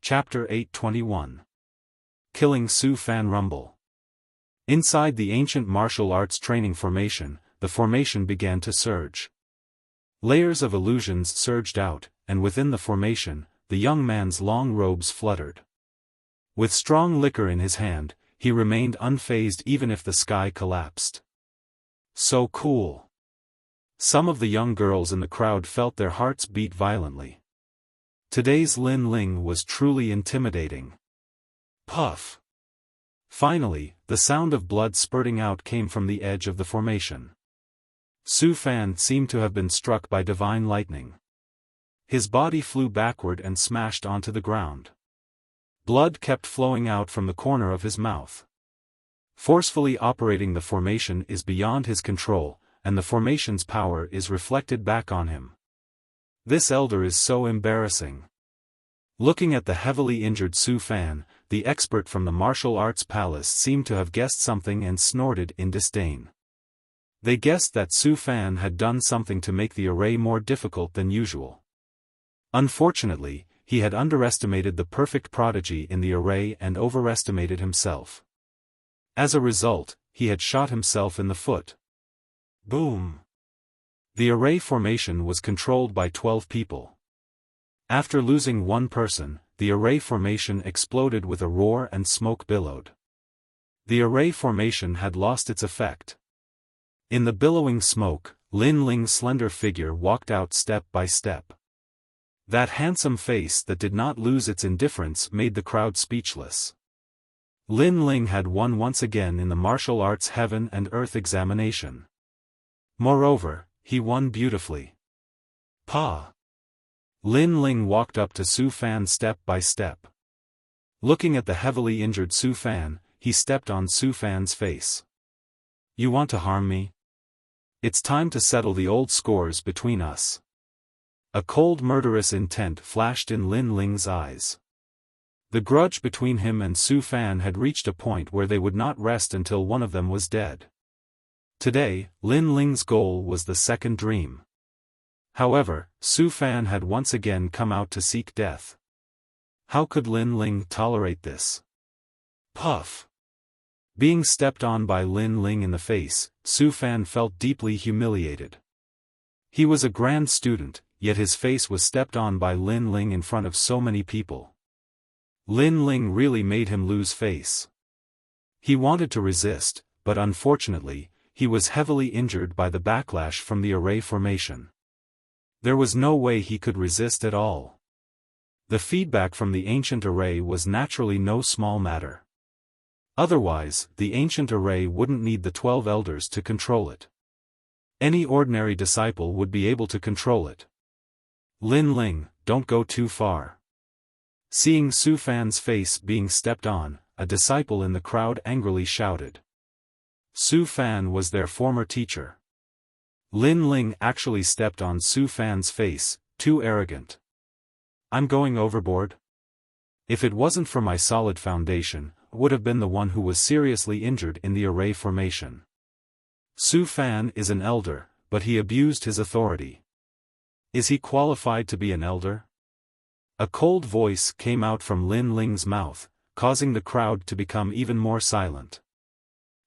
Speaker 1: Chapter 821. Killing Xiaofan Rumble. Inside the ancient martial arts training formation, the formation began to surge. Layers of illusions surged out, and within the formation, the young man's long robes fluttered. With strong liquor in his hand, he remained unfazed even if the sky collapsed. So cool. Some of the young girls in the crowd felt their hearts beat violently. Today's Lin Ling was truly intimidating. Puff. Finally, the sound of blood spurting out came from the edge of the formation. Xiaofan seemed to have been struck by divine lightning. His body flew backward and smashed onto the ground. Blood kept flowing out from the corner of his mouth. Forcefully operating the formation is beyond his control, and the formation's power is reflected back on him. This elder is so embarrassing. Looking at the heavily injured Xiaofan, the expert from the martial arts palace seemed to have guessed something and snorted in disdain. They guessed that Xiaofan had done something to make the array more difficult than usual. Unfortunately, he had underestimated the perfect prodigy in the array and overestimated himself. As a result, he had shot himself in the foot. Boom! The array formation was controlled by 12 people. After losing one person, the array formation exploded with a roar and smoke billowed. The array formation had lost its effect. In the billowing smoke, Lin Ling's slender figure walked out step by step. That handsome face that did not lose its indifference made the crowd speechless. Lin Ling had won once again in the martial arts heaven and earth examination. Moreover, he won beautifully. Pa! Lin Ling walked up to Xiaofan step by step. Looking at the heavily injured Xiaofan, he stepped on Xiaofan's face. You want to harm me? It's time to settle the old scores between us. A cold murderous intent flashed in Lin Ling's eyes. The grudge between him and Xiaofan had reached a point where they would not rest until one of them was dead. Today, Lin Ling's goal was the second dream. However, Xiaofan had once again come out to seek death. How could Lin Ling tolerate this? Puff! Being stepped on by Lin Ling in the face, Xiaofan felt deeply humiliated. He was a grand student, yet his face was stepped on by Lin Ling in front of so many people. Lin Ling really made him lose face. He wanted to resist, but unfortunately, he was heavily injured by the backlash from the array formation. There was no way he could resist at all. The feedback from the ancient array was naturally no small matter. Otherwise, the ancient array wouldn't need the 12 elders to control it. Any ordinary disciple would be able to control it. Lin Ling, don't go too far. Seeing Xiaofan's face being stepped on, a disciple in the crowd angrily shouted. Xiaofan was their former teacher. Lin Ling actually stepped on Xiaofan's face, too arrogant. I'm going overboard? If it wasn't for my solid foundation, I would have been the one who was seriously injured in the array formation. Xiaofan is an elder, but he abused his authority. Is he qualified to be an elder? A cold voice came out from Lin Ling's mouth, causing the crowd to become even more silent.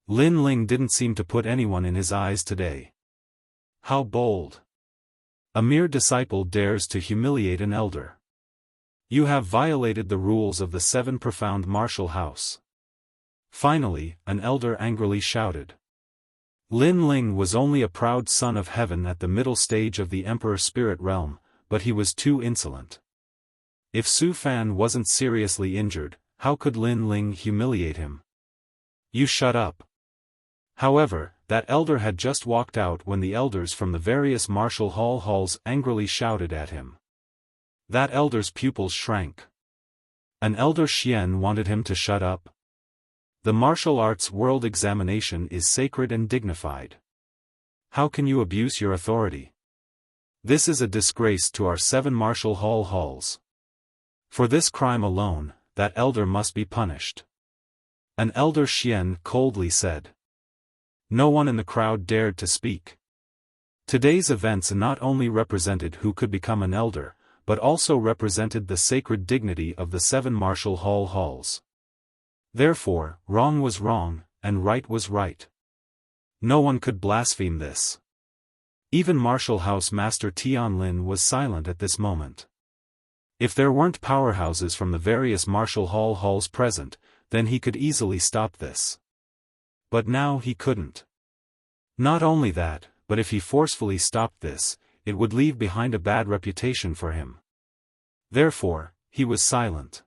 Speaker 1: Lin Ling didn't seem to put anyone in his eyes today. How bold! A mere disciple dares to humiliate an elder. You have violated the rules of the 7 profound martial house. Finally, an elder angrily shouted. Lin Ling was only a proud son of heaven at the middle stage of the Emperor Spirit Realm, but he was too insolent. If Xiaofan wasn't seriously injured, how could Lin Ling humiliate him? You shut up. However, that elder had just walked out when the elders from the various martial halls angrily shouted at him. That elder's pupils shrank. An elder Xian wanted him to shut up. The martial arts world examination is sacred and dignified. How can you abuse your authority? This is a disgrace to our 7 martial halls. For this crime alone, that elder must be punished. An elder Xian coldly said. No one in the crowd dared to speak. Today's events not only represented who could become an elder, but also represented the sacred dignity of the 7 martial halls. Therefore, wrong was wrong, and right was right. No one could blaspheme this. Even Martial House Master Tianlin was silent at this moment. If there weren't powerhouses from the various martial halls present, then he could easily stop this. But now he couldn't. Not only that, but if he forcefully stopped this, it would leave behind a bad reputation for him. Therefore, he was silent.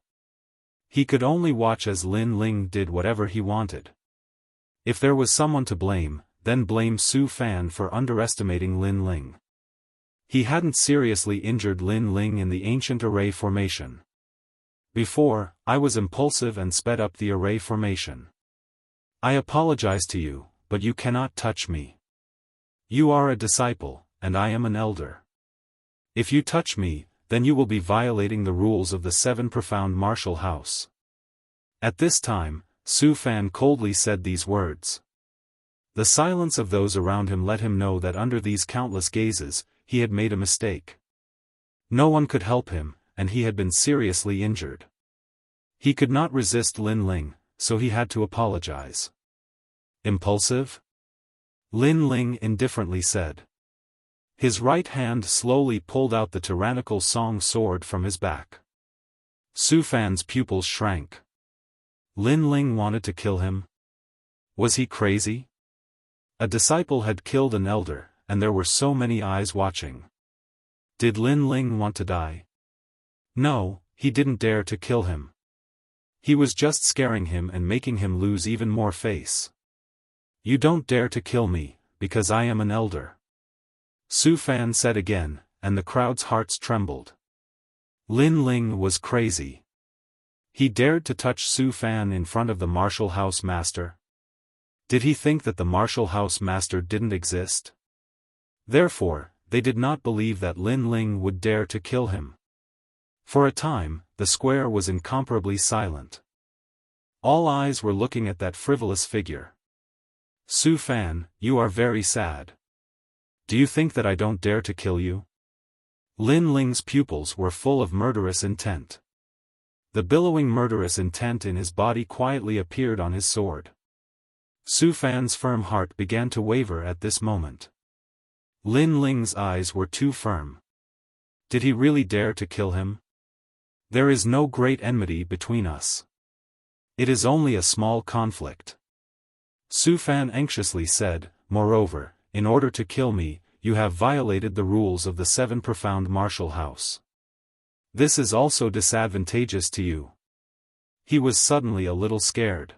Speaker 1: He could only watch as Lin Ling did whatever he wanted. If there was someone to blame, then blame Xiaofan for underestimating Lin Ling. He hadn't seriously injured Lin Ling in the ancient array formation. Before, I was impulsive and sped up the array formation. I apologize to you, but you cannot touch me. You are a disciple, and I am an elder. If you touch me, then you will be violating the rules of the 7 profound martial house. At this time, Xiaofan coldly said these words. The silence of those around him let him know that under these countless gazes, he had made a mistake. No one could help him, and he had been seriously injured. He could not resist Lin Ling, so he had to apologize. Impulsive? Lin Ling indifferently said. His right hand slowly pulled out the tyrannical song sword from his back. Xiaofan's pupils shrank. Lin Ling wanted to kill him? Was he crazy? A disciple had killed an elder, and there were so many eyes watching. Did Lin Ling want to die? No, he didn't dare to kill him. He was just scaring him and making him lose even more face. You don't dare to kill me, because I am an elder. Xiaofan said again, and the crowd's hearts trembled. Lin Ling was crazy. He dared to touch Xiaofan in front of the martial house master. Did he think that the martial house master didn't exist? Therefore, they did not believe that Lin Ling would dare to kill him. For a time, the square was incomparably silent. All eyes were looking at that frivolous figure. Xiaofan, you are very sad. Do you think that I don't dare to kill you? Lin Ling's pupils were full of murderous intent. The billowing murderous intent in his body quietly appeared on his sword. Xiaofan's firm heart began to waver at this moment. Lin Ling's eyes were too firm. Did he really dare to kill him? There is no great enmity between us. It is only a small conflict. Xiaofan anxiously said, moreover, in order to kill me, you have violated the rules of the Seven Profound Martial House. This is also disadvantageous to you. He was suddenly a little scared.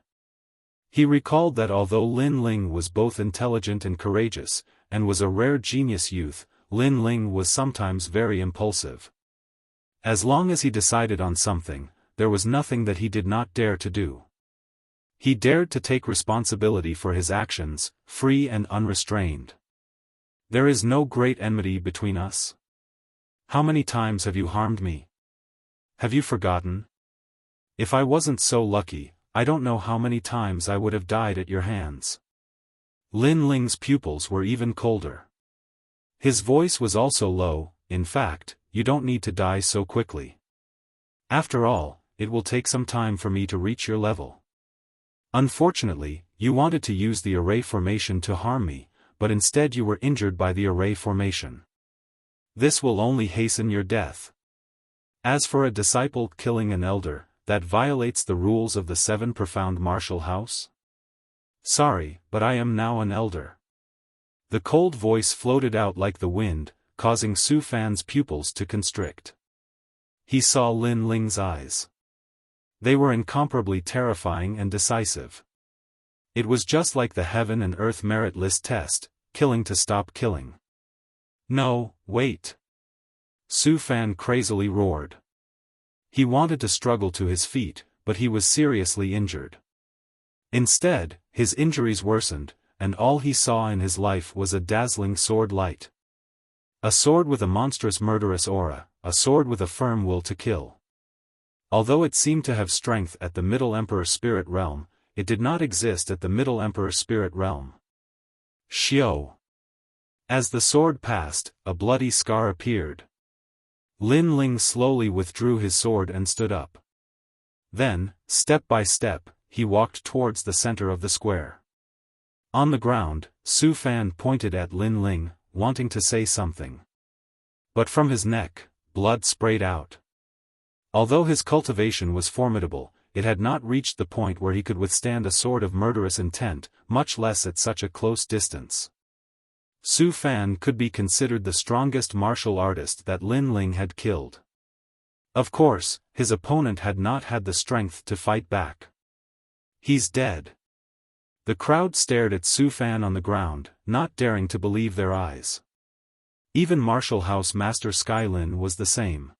Speaker 1: He recalled that although Lin Ling was both intelligent and courageous, and was a rare genius youth, Lin Ling was sometimes very impulsive. As long as he decided on something, there was nothing that he did not dare to do. He dared to take responsibility for his actions, free and unrestrained. There is no great enmity between us. How many times have you harmed me? Have you forgotten? If I wasn't so lucky, I don't know how many times I would have died at your hands. Lin Ling's pupils were even colder. His voice was also low. In fact, you don't need to die so quickly. After all, it will take some time for me to reach your level. Unfortunately, you wanted to use the array formation to harm me, but instead you were injured by the array formation. This will only hasten your death. As for a disciple killing an elder, that violates the rules of the Seven Profound Martial House? Sorry, but I am now an elder. The cold voice floated out like the wind, causing Xiaofan's pupils to constrict. He saw Lin Ling's eyes. They were incomparably terrifying and decisive. It was just like the Heaven and Earth merit list test, killing to stop killing. No, wait. Xiaofan crazily roared. He wanted to struggle to his feet, but he was seriously injured. Instead, his injuries worsened, and all he saw in his life was a dazzling sword light. A sword with a monstrous murderous aura, a sword with a firm will to kill. Although it seemed to have strength at the Middle Emperor Spirit Realm, it did not exist at the Middle Emperor Spirit Realm. Xiao. As the sword passed, a bloody scar appeared. Lin Ling slowly withdrew his sword and stood up. Then, step by step, he walked towards the center of the square. On the ground, Xiaofan pointed at Lin Ling, wanting to say something. But from his neck, blood sprayed out. Although his cultivation was formidable, it had not reached the point where he could withstand a sword of murderous intent, much less at such a close distance. Xiaofan could be considered the strongest martial artist that Lin Ling had killed. Of course, his opponent had not had the strength to fight back. He's dead. The crowd stared at Xiaofan on the ground, not daring to believe their eyes. Even Martial House Master Skylin was the same.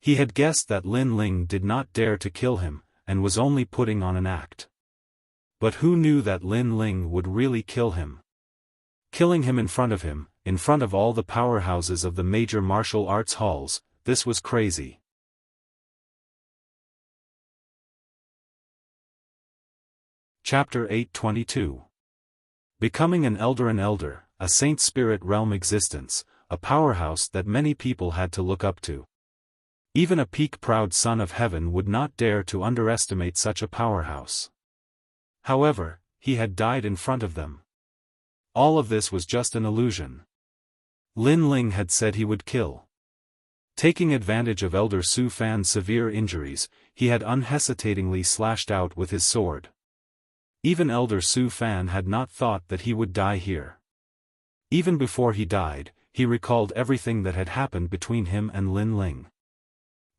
Speaker 1: He had guessed that Lin Ling did not dare to kill him, and was only putting on an act. But who knew that Lin Ling would really kill him? Killing him in front of all the powerhouses of the major martial arts halls, this was crazy. Chapter 822. Becoming an elder, a saint spirit realm existence, a powerhouse that many people had to look up to. Even a peak-proud son of heaven would not dare to underestimate such a powerhouse. However, he had died in front of them. All of this was just an illusion. Lin Ling had said he would kill. Taking advantage of Elder Xiaofan's severe injuries, he had unhesitatingly slashed out with his sword. Even Elder Xiaofan had not thought that he would die here. Even before he died, he recalled everything that had happened between him and Lin Ling.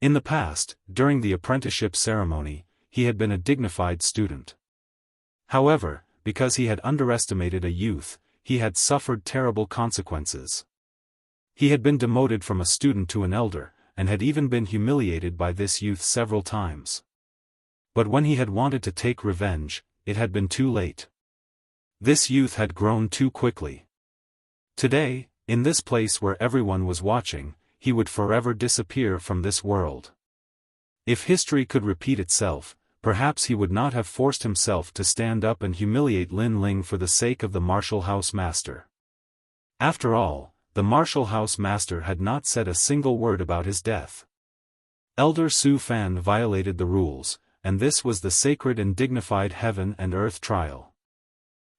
Speaker 1: In the past, during the apprenticeship ceremony, he had been a dignified student. However, because he had underestimated a youth, he had suffered terrible consequences. He had been demoted from a student to an elder, and had even been humiliated by this youth several times. But when he had wanted to take revenge, it had been too late. This youth had grown too quickly. Today, in this place where everyone was watching, he would forever disappear from this world. If history could repeat itself, perhaps he would not have forced himself to stand up and humiliate Lin Ling for the sake of the martial house master. After all, the martial house master had not said a single word about his death. Elder Xiaofan violated the rules, and this was the sacred and dignified heaven and earth trial.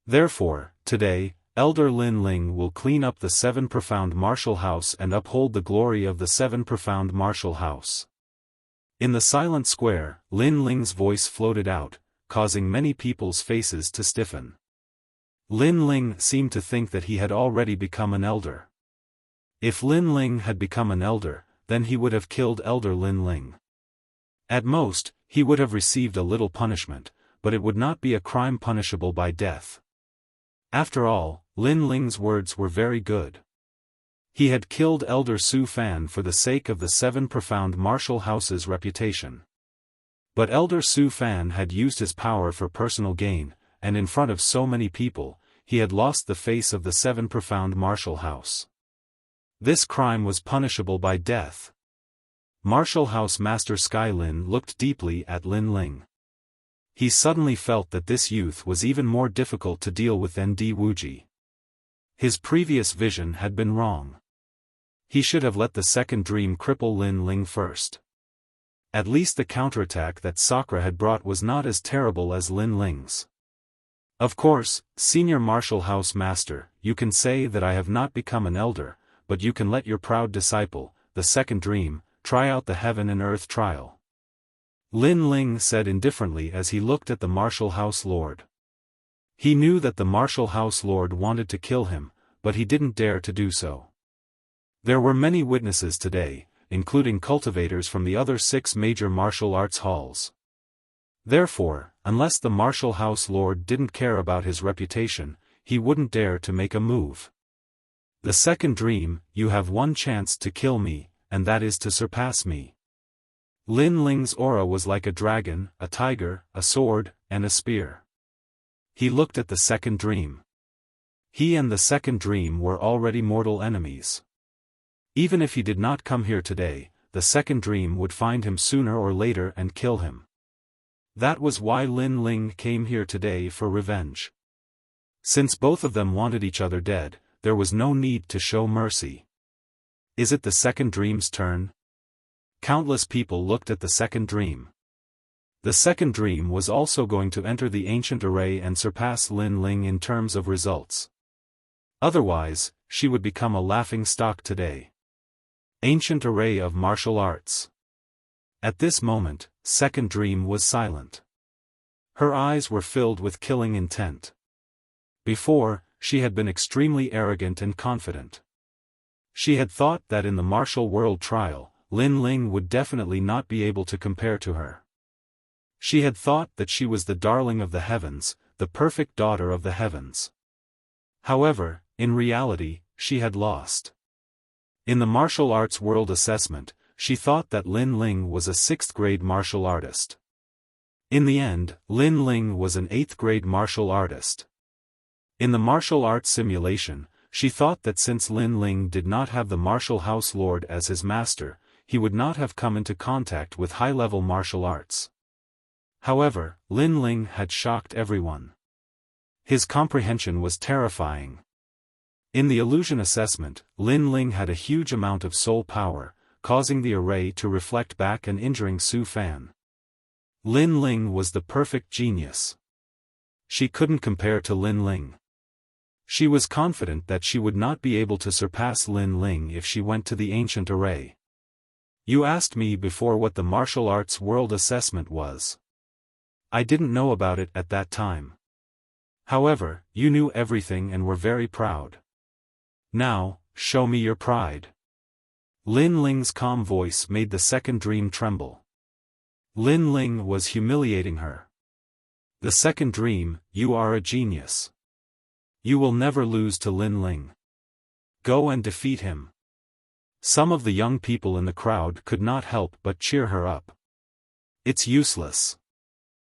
Speaker 1: Therefore, today, Elder Lin Ling will clean up the 7 profound martial house and uphold the glory of the 7 profound martial house. In the silent square, Lin Ling's voice floated out, causing many people's faces to stiffen. Lin Ling seemed to think that he had already become an elder. If Lin Ling had become an elder, then he would have killed Elder Lin Ling. At most, he would have received a little punishment, but it would not be a crime punishable by death. After all, Lin Ling's words were very good. He had killed Elder Xiaofan for the sake of the 7 profound martial house's reputation. But Elder Xiaofan had used his power for personal gain, and in front of so many people, he had lost the face of the 7 profound martial house. This crime was punishable by death. Martial House Master Skylin looked deeply at Lin Ling. He suddenly felt that this youth was even more difficult to deal with than Di Wuji. His previous vision had been wrong. He should have let the second dream cripple Lin Ling first. At least the counterattack that Sakura had brought was not as terrible as Lin Ling's. Of course, Senior Martial House Master, you can say that I have not become an elder, but you can let your proud disciple, the second dream, try out the heaven and earth trial. Lin Ling said indifferently as he looked at the Martial House Lord. He knew that the Martial House Lord wanted to kill him, but he didn't dare to do so. There were many witnesses today, including cultivators from the other 6 major martial arts halls. Therefore, unless the Martial House Lord didn't care about his reputation, he wouldn't dare to make a move. The second dream, you have one chance to kill me, and that is to surpass me. Lin Ling's aura was like a dragon, a tiger, a sword, and a spear. He looked at the second dream. He and the second dream were already mortal enemies. Even if he did not come here today, the second dream would find him sooner or later and kill him. That was why Lin Ling came here today for revenge. Since both of them wanted each other dead, there was no need to show mercy. Is it the second dream's turn? Countless people looked at the second dream. The second dream was also going to enter the ancient array and surpass Lin Ling in terms of results. Otherwise, she would become a laughing stock today. Ancient array of martial arts. At this moment, second dream was silent. Her eyes were filled with killing intent. Before, she had been extremely arrogant and confident. She had thought that in the martial world trial, Lin Ling would definitely not be able to compare to her. She had thought that she was the darling of the heavens, the perfect daughter of the heavens. However, in reality, she had lost. In the martial arts world assessment, she thought that Lin Ling was a 6th grade martial artist. In the end, Lin Ling was an 8th grade martial artist. In the martial arts simulation, she thought that since Lin Ling did not have the Martial House Lord as his master, he would not have come into contact with high-level martial arts. However, Lin Ling had shocked everyone. His comprehension was terrifying. In the illusion assessment, Lin Ling had a huge amount of soul power, causing the array to reflect back and injuring Xiaofan. Lin Ling was the perfect genius. She couldn't compare to Lin Ling. She was confident that she would not be able to surpass Lin Ling if she went to the ancient array. You asked me before what the martial arts world assessment was. I didn't know about it at that time. However, you knew everything and were very proud. Now, show me your pride. Lin Ling's calm voice made the second dream tremble. Lin Ling was humiliating her. The second dream, you are a genius. You will never lose to Lin Ling. Go and defeat him. Some of the young people in the crowd could not help but cheer her up. It's useless.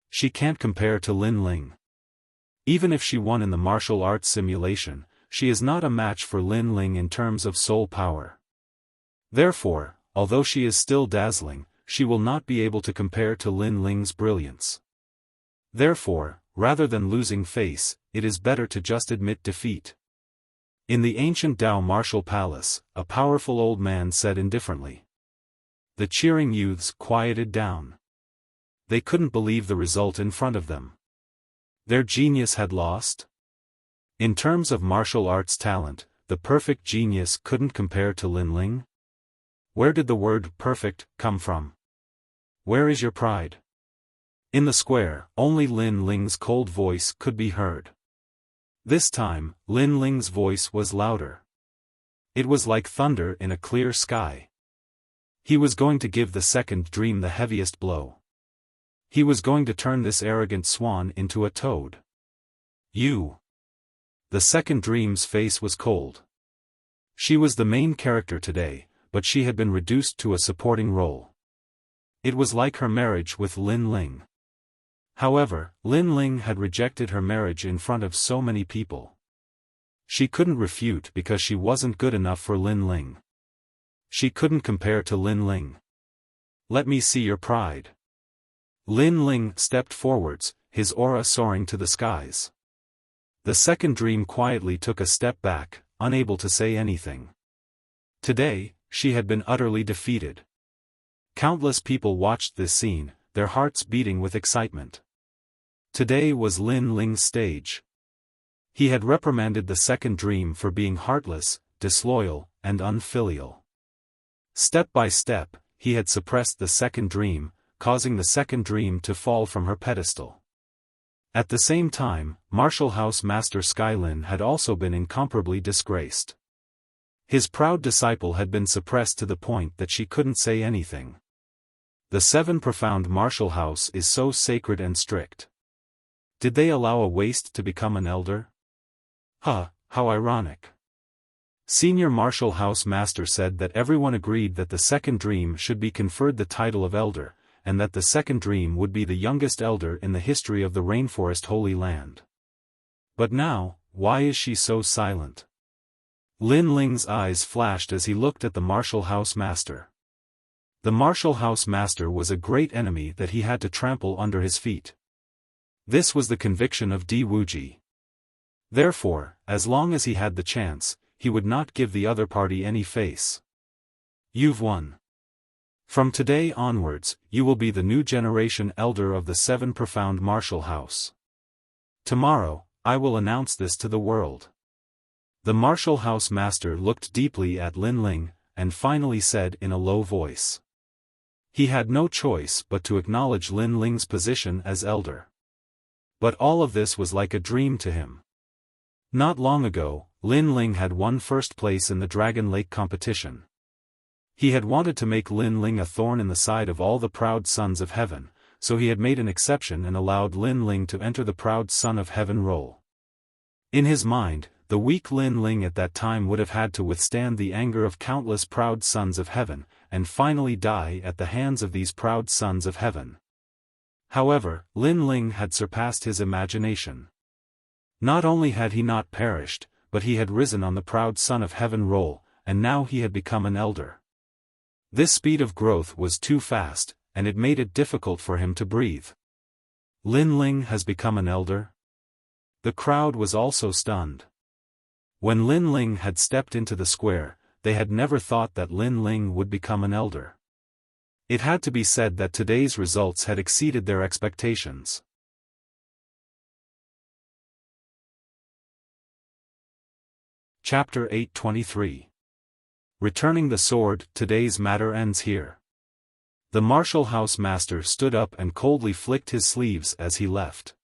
Speaker 1: She can't compare to Lin Ling. Even if she won in the martial arts simulation, she is not a match for Lin Ling in terms of soul power. Therefore, although she is still dazzling, she will not be able to compare to Lin Ling's brilliance. Therefore, rather than losing face, it is better to just admit defeat. In the ancient Dao martial palace, a powerful old man said indifferently. The cheering youths quieted down. They couldn't believe the result in front of them. Their genius had lost? In terms of martial arts talent, the perfect genius couldn't compare to Lin Ling? Where did the word perfect come from? Where is your pride? In the square, only Lin Ling's cold voice could be heard. This time, Lin Ling's voice was louder. It was like thunder in a clear sky. He was going to give the second dream the heaviest blow. He was going to turn this arrogant swan into a toad. You. The second dream's face was cold. She was the main character today, but she had been reduced to a supporting role. It was like her marriage with Lin Ling. However, Lin Ling had rejected her marriage in front of so many people. She couldn't refute because she wasn't good enough for Lin Ling. She couldn't compare to Lin Ling. Let me see your pride. Lin Ling stepped forwards, his aura soaring to the skies. The second dream quietly took a step back, unable to say anything. Today, she had been utterly defeated. Countless people watched this scene, their hearts beating with excitement. Today was Lin Ling's stage. He had reprimanded the second dream for being heartless, disloyal, and unfilial. Step by step, he had suppressed the second dream, causing the second dream to fall from her pedestal. At the same time, Martial House Master Skylin had also been incomparably disgraced. His proud disciple had been suppressed to the point that she couldn't say anything. The seven profound martial house is so sacred and strict. Did they allow a waste to become an elder? Huh, how ironic. Senior Martial House Master said that everyone agreed that the second dream should be conferred the title of elder, and that the second dream would be the youngest elder in the history of the Rainforest Holy Land. But now, why is she so silent? Lin Ling's eyes flashed as he looked at the Martial House Master. The Martial House Master was a great enemy that he had to trample under his feet. This was the conviction of Di Wuji. Therefore, as long as he had the chance, he would not give the other party any face. You've won. From today onwards, you will be the new generation elder of the seven profound martial house. Tomorrow, I will announce this to the world. The Martial House Master looked deeply at Lin Ling, and finally said in a low voice. He had no choice but to acknowledge Lin Ling's position as elder. But all of this was like a dream to him. Not long ago, Lin Ling had won first place in the Dragon Lake competition. He had wanted to make Lin Ling a thorn in the side of all the proud sons of heaven, so he had made an exception and allowed Lin Ling to enter the proud son of heaven role. In his mind, the weak Lin Ling at that time would have had to withstand the anger of countless proud sons of heaven, and finally die at the hands of these proud sons of heaven. However, Lin Ling had surpassed his imagination. Not only had he not perished, but he had risen on the proud son of heaven role, and now he had become an elder. This speed of growth was too fast, and it made it difficult for him to breathe. Lin Ling has become an elder? The crowd was also stunned. When Lin Ling had stepped into the square, they had never thought that Lin Ling would become an elder. It had to be said that today's results had exceeded their expectations. Chapter 823. Returning the sword. Today's matter ends here. The Martial House Master stood up and coldly flicked his sleeves as he left.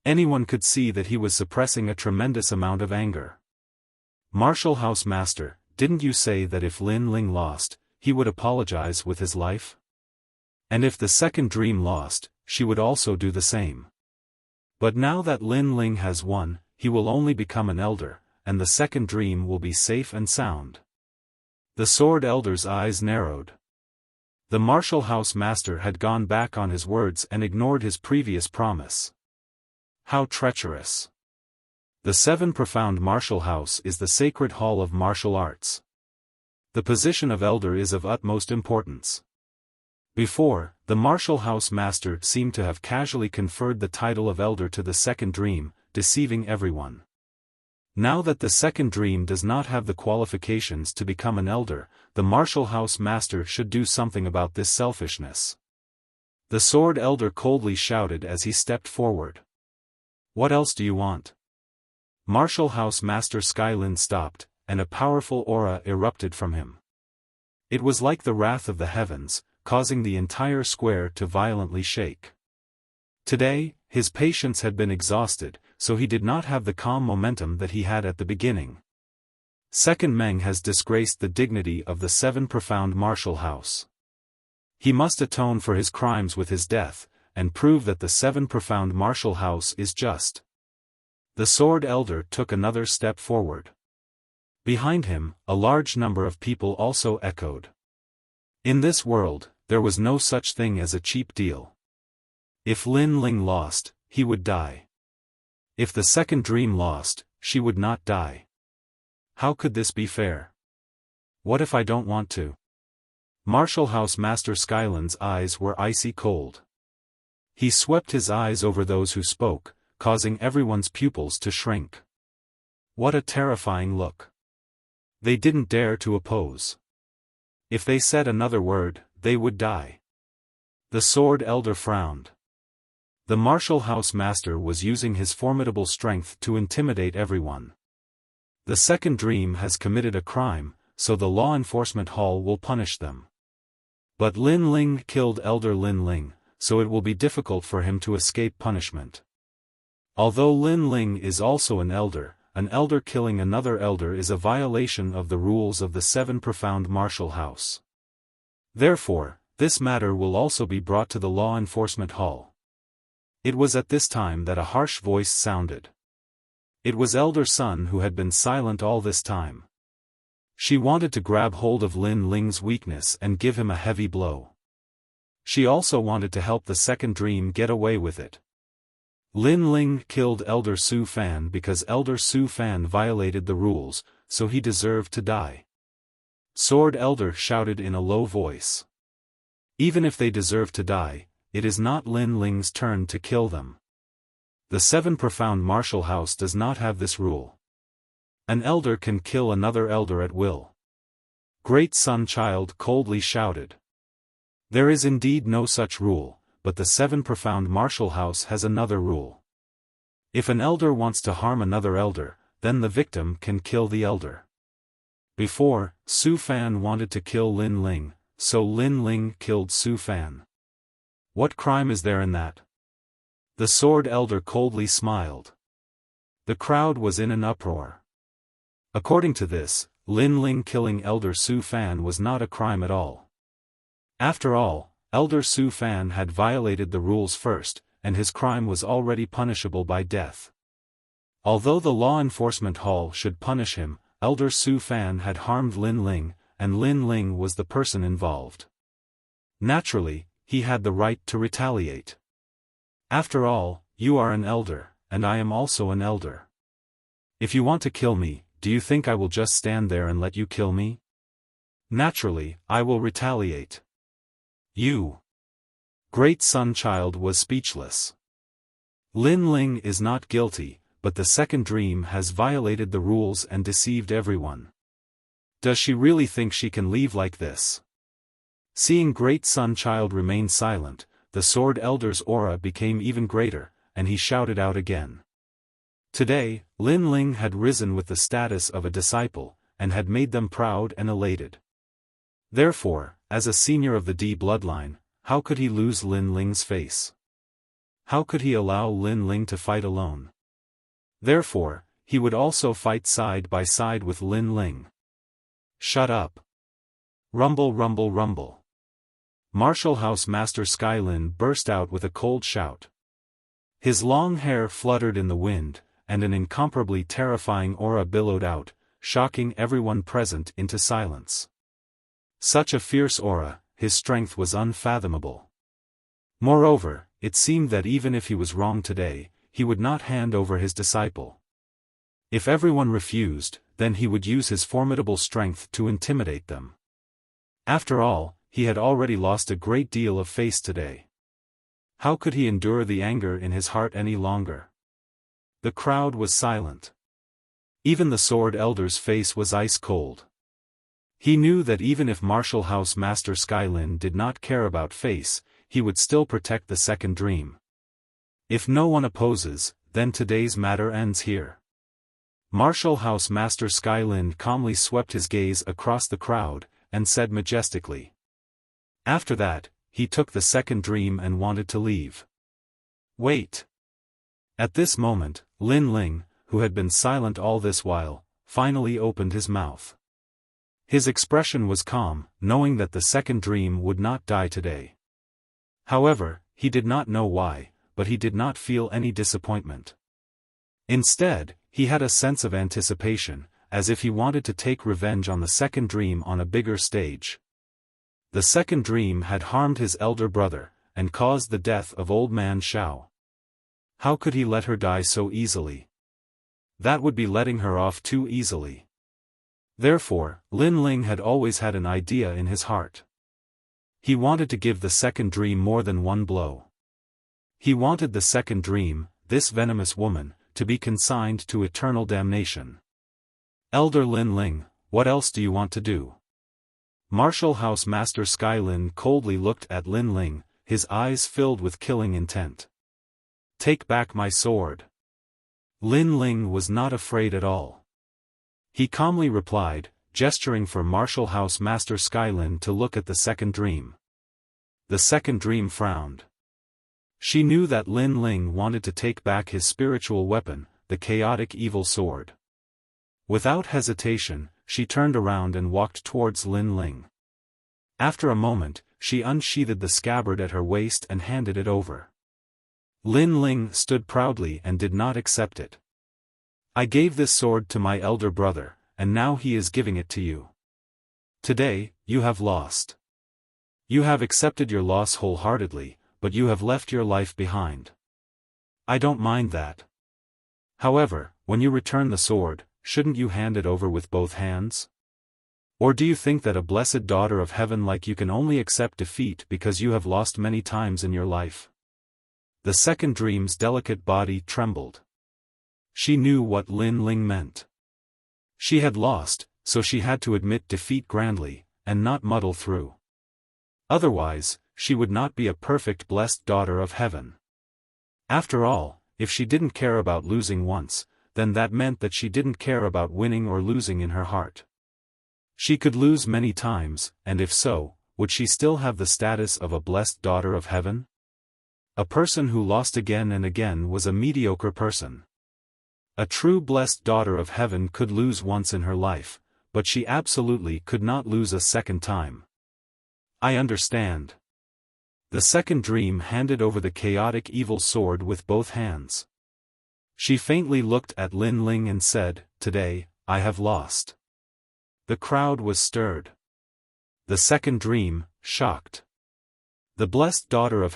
Speaker 1: Anyone could see that he was suppressing a tremendous amount of anger. Martial House Master, didn't you say that if Lin Ling lost, he would apologize with his life? And if the second dream lost, she would also do the same. But now that Lin Ling has won, he will only become an elder, and the second dream will be safe and sound. The Sword Elder's eyes narrowed. The Martial House Master had gone back on his words and ignored his previous promise. How treacherous. The Seven Profound Martial House is the sacred hall of martial arts. The position of elder is of utmost importance. Before, the Martial House Master seemed to have casually conferred the title of elder to the second dream, deceiving everyone. Now that the second dream does not have the qualifications to become an elder, the martial house master should do something about this selfishness. The sword elder coldly shouted as he stepped forward. What else do you want? Martial house master Skylin stopped, and a powerful aura erupted from him. It was like the wrath of the heavens, causing the entire square to violently shake. Today, his patience had been exhausted, so he did not have the calm momentum that he had at the beginning. Second Meng has disgraced the dignity of the Seven Profound Martial House. He must atone for his crimes with his death, and prove that the Seven Profound Martial House is just. The Sword Elder took another step forward. Behind him, a large number of people also echoed. In this world, there was no such thing as a cheap deal. If Lin Ling lost, he would die. If the second dream lost, she would not die. How could this be fair? What if I don't want to? Martial House Master Skylin's eyes were icy cold. He swept his eyes over those who spoke, causing everyone's pupils to shrink. What a terrifying look. They didn't dare to oppose. If they said another word, they would die. The Sword Elder frowned. The Martial House Master was using his formidable strength to intimidate everyone. The second dream has committed a crime, so the Law Enforcement Hall will punish them. But Lin Ling killed Elder Lin Ling, so it will be difficult for him to escape punishment. Although Lin Ling is also an elder killing another elder is a violation of the rules of the Seven Profound Martial House. Therefore, this matter will also be brought to the Law Enforcement Hall. It was at this time that a harsh voice sounded. It was Elder Sun who had been silent all this time. She wanted to grab hold of Lin Ling's weakness and give him a heavy blow. She also wanted to help the second dream get away with it. Lin Ling killed Elder Su Fan because Elder Su Fan violated the rules, so he deserved to die. Sword Elder shouted in a low voice. Even if they deserve to die, it is not Lin Ling's turn to kill them. The Seven Profound Martial House does not have this rule. An elder can kill another elder at will. Great Sun Child coldly shouted. There is indeed no such rule, but the Seven Profound Martial House has another rule. If an elder wants to harm another elder, then the victim can kill the elder. Before, Su Fan wanted to kill Lin Ling, so Lin Ling killed Su Fan. What crime is there in that? The Sword Elder coldly smiled. The crowd was in an uproar. According to this, Lin Ling killing Elder Su Fan was not a crime at all. After all, Elder Su Fan had violated the rules first, and his crime was already punishable by death. Although the Law Enforcement Hall should punish him, Elder Su Fan had harmed Lin Ling, and Lin Ling was the person involved. Naturally, he had the right to retaliate. After all, you are an elder, and I am also an elder. If you want to kill me, do you think I will just stand there and let you kill me? Naturally, I will retaliate. You. Great Sun Child was speechless. Lin Ling is not guilty, but the second dream has violated the rules and deceived everyone. Does she really think she can leave like this? Seeing Great Sun Child remain silent, the Sword Elder's aura became even greater, and he shouted out again. Today, Lin Ling had risen with the status of a disciple, and had made them proud and elated. Therefore, as a senior of the D bloodline, how could he lose Lin Ling's face? How could he allow Lin Ling to fight alone? Therefore, he would also fight side by side with Lin Ling. Shut up. Rumble rumble rumble. Martial House Master Skylin burst out with a cold shout. His long hair fluttered in the wind, and an incomparably terrifying aura billowed out, shocking everyone present into silence. Such a fierce aura, his strength was unfathomable. Moreover, it seemed that even if he was wrong today, he would not hand over his disciple. If everyone refused, then he would use his formidable strength to intimidate them. After all, he had already lost a great deal of face today. How could he endure the anger in his heart any longer? The crowd was silent. Even the Sword Elder's face was ice cold. He knew that even if Martial House Master Skylin did not care about face, he would still protect the second dream. If no one opposes, then today's matter ends here. Martial House Master Skylin calmly swept his gaze across the crowd, and said majestically. After that, he took the second dream and wanted to leave. Wait. At this moment, Lin Ling, who had been silent all this while, finally opened his mouth. His expression was calm, knowing that the second dream would not die today. However, he did not know why, but he did not feel any disappointment. Instead, he had a sense of anticipation, as if he wanted to take revenge on the second dream on a bigger stage. The second dream had harmed his elder brother, and caused the death of old man Xiao. How could he let her die so easily? That would be letting her off too easily. Therefore, Lin Ling had always had an idea in his heart. He wanted to give the second dream more than one blow. He wanted the second dream, this venomous woman, to be consigned to eternal damnation. Elder Lin Ling, what else do you want to do? Martial House Master Skylin coldly looked at Lin Ling, his eyes filled with killing intent. Take back my sword. Lin Ling was not afraid at all. He calmly replied, gesturing for Martial House Master Skylin to look at the second dream. The second dream frowned. She knew that Lin Ling wanted to take back his spiritual weapon, the chaotic evil sword. Without hesitation, she turned around and walked towards Lin Ling. After a moment, she unsheathed the scabbard at her waist and handed it over. Lin Ling stood proudly and did not accept it. I gave this sword to my elder brother, and now he is giving it to you. Today, you have lost. You have accepted your loss wholeheartedly, but you have left your life behind. I don't mind that. However, when you return the sword, shouldn't you hand it over with both hands? Or do you think that a blessed daughter of heaven like you can only accept defeat because you have lost many times in your life? The second dream's delicate body trembled. She knew what Lin Ling meant. She had lost, so she had to admit defeat grandly, and not muddle through. Otherwise, she would not be a perfect blessed daughter of heaven. After all, if she didn't care about losing once, then that meant that she didn't care about winning or losing in her heart. She could lose many times, and if so, would she still have the status of a blessed daughter of heaven? A person who lost again and again was a mediocre person. A true blessed daughter of heaven could lose once in her life, but she absolutely could not lose a second time. I understand. The second dream handed over the chaotic evil sword with both hands. She faintly looked at Lin Ling and said, Today, I have lost. The crowd was stirred. The second dream, shocked. The blessed daughter of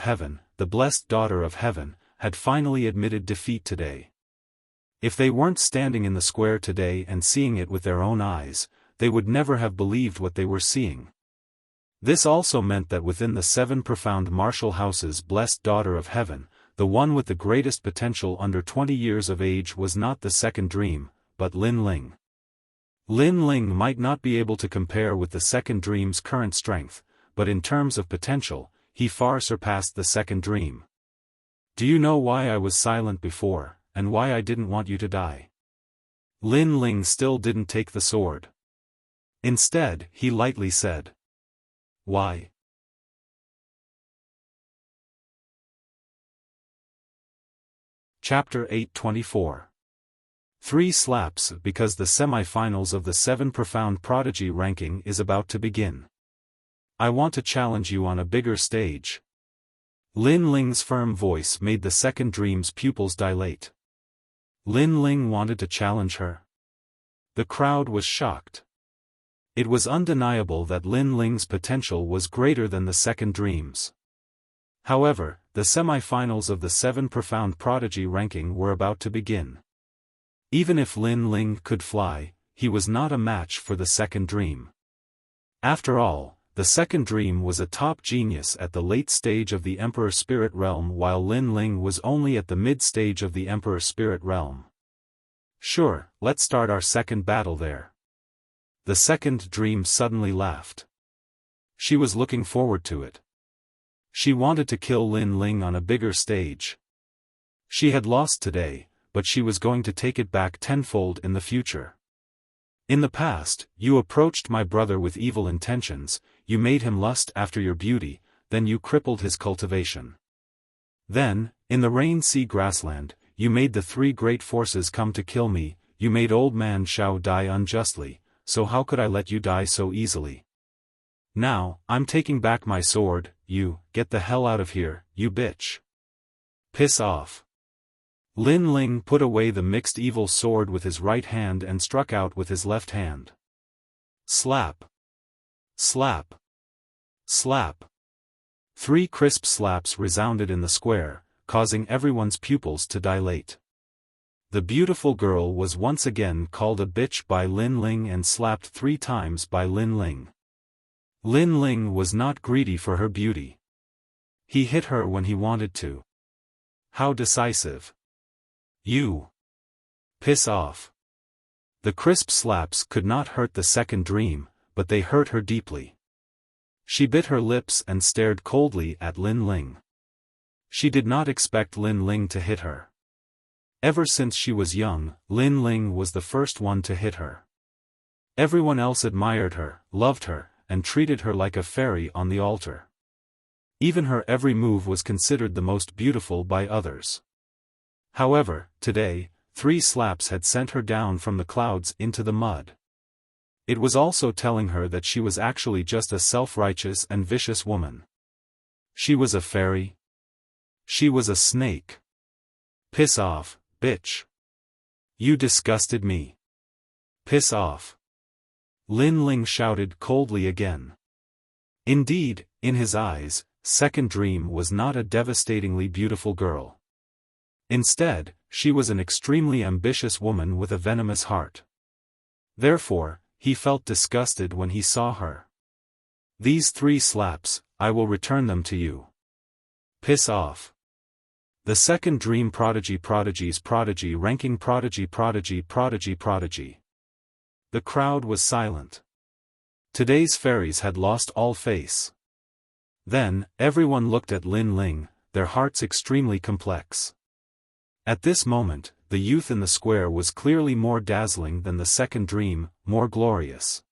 Speaker 1: heaven, had finally admitted defeat today. If they weren't standing in the square today and seeing it with their own eyes, they would never have believed what they were seeing. This also meant that within the 7 profound martial houses blessed daughter of heaven, the one with the greatest potential under 20 years of age was not the second dream, but Lin Ling. Lin Ling might not be able to compare with the second dream's current strength, but in terms of potential, he far surpassed the second dream. Do you know why I was silent before, and why I didn't want you to die? Lin Ling still didn't take the sword. Instead, he lightly said. Why? Chapter 824. 3 slaps because the semi-finals of the 7 Profound Prodigy ranking is about to begin. I want to challenge you on a bigger stage. Lin Ling's firm voice made the second dream's pupils dilate. Lin Ling wanted to challenge her. The crowd was shocked. It was undeniable that Lin Ling's potential was greater than the second dream's. However, the semi-finals of the 7 Profound Prodigy ranking were about to begin. Even if Lin Ling could fly, he was not a match for the second dream. After all, the second dream was a top genius at the late stage of the Emperor Spirit Realm while Lin Ling was only at the mid stage of the Emperor Spirit Realm. Sure, let's start our second battle there. The second dream suddenly laughed. She was looking forward to it. She wanted to kill Lin Ling on a bigger stage. She had lost today, but she was going to take it back tenfold in the future. In the past, you approached my brother with evil intentions, you made him lust after your beauty, then you crippled his cultivation. Then, in the Rain Sea grassland, you made the three great forces come to kill me, you made old man Xiao die unjustly, so how could I let you die so easily? Now, I'm taking back my sword, you, get the hell out of here, you bitch. Piss off. Lin Ling put away the mixed evil sword with his right hand and struck out with his left hand. Slap. Slap. Slap. 3 crisp slaps resounded in the square, causing everyone's pupils to dilate. The beautiful girl was once again called a bitch by Lin Ling and slapped 3 times by Lin Ling. Lin Ling was not greedy for her beauty. He hit her when he wanted to. How decisive. You. Piss off. The crisp slaps could not hurt the second dream, but they hurt her deeply. She bit her lips and stared coldly at Lin Ling. She did not expect Lin Ling to hit her. Ever since she was young, Lin Ling was the first one to hit her. Everyone else admired her, loved her, and treated her like a fairy on the altar. Even her every move was considered the most beautiful by others. However, today, 3 slaps had sent her down from the clouds into the mud. It was also telling her that she was actually just a self-righteous and vicious woman. She was a fairy. She was a snake. Piss off, bitch. You disgusted me. Piss off. Lin Ling shouted coldly again. Indeed, in his eyes, Second Dream was not a devastatingly beautiful girl. Instead, she was an extremely ambitious woman with a venomous heart. Therefore, he felt disgusted when he saw her. These 3 slaps, I will return them to you. Piss off. The Second Dream prodigy ranking prodigy. The crowd was silent. Today's fairies had lost all face. Then, everyone looked at Lin Ling, their hearts extremely complex. At this moment, the youth in the square was clearly more dazzling than the Second Dream, more glorious.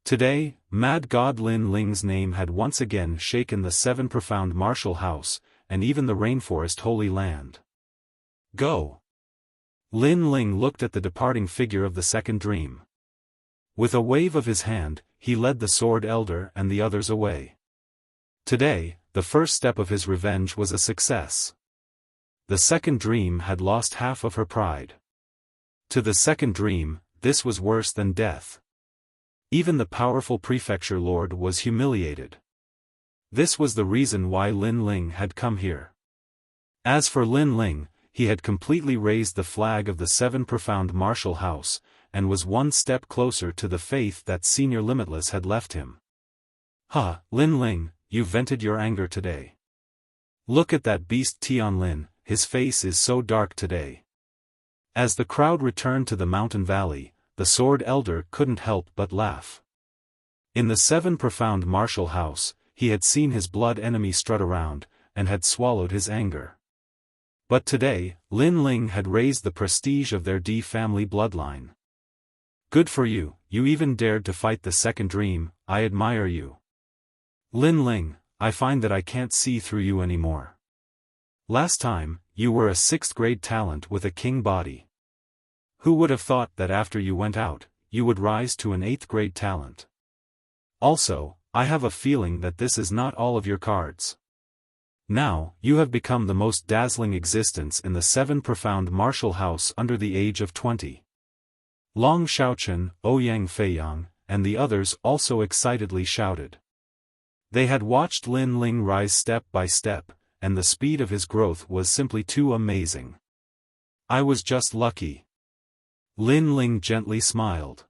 Speaker 1: Today, Mad God Lin Ling's name had once again shaken the 7 profound martial house, and even the rainforest holy land. Go! Lin Ling looked at the departing figure of the Second Dream. With a wave of his hand, he led the Sword Elder and the others away. Today, the first step of his revenge was a success. The Second Dream had lost half of her pride. To the Second Dream, this was worse than death. Even the powerful prefecture lord was humiliated. This was the reason why Lin Ling had come here. As for Lin Ling, he had completely raised the flag of the 7 profound martial house, and was one step closer to the faith that Senior Limitless had left him. Ha, Lin Ling, you vented your anger today. Look at that beast Tian Lin, his face is so dark today. As the crowd returned to the mountain valley, the Sword Elder couldn't help but laugh. In the 7 profound martial house, he had seen his blood enemy strut around, and had swallowed his anger. But today, Lin Ling had raised the prestige of their D family bloodline. Good for you, you even dared to fight the Second Dream, I admire you. Lin Ling, I find that I can't see through you anymore. Last time, you were a 6th grade talent with a king body. Who would have thought that after you went out, you would rise to an 8th grade talent? Also, I have a feeling that this is not all of your cards. Now, you have become the most dazzling existence in the 7 profound martial house under the age of 20. Long Xiaochen, Ouyang Feiyang, and the others also excitedly shouted. They had watched Lin Ling rise step by step, and the speed of his growth was simply too amazing. I was just lucky. Lin Ling gently smiled.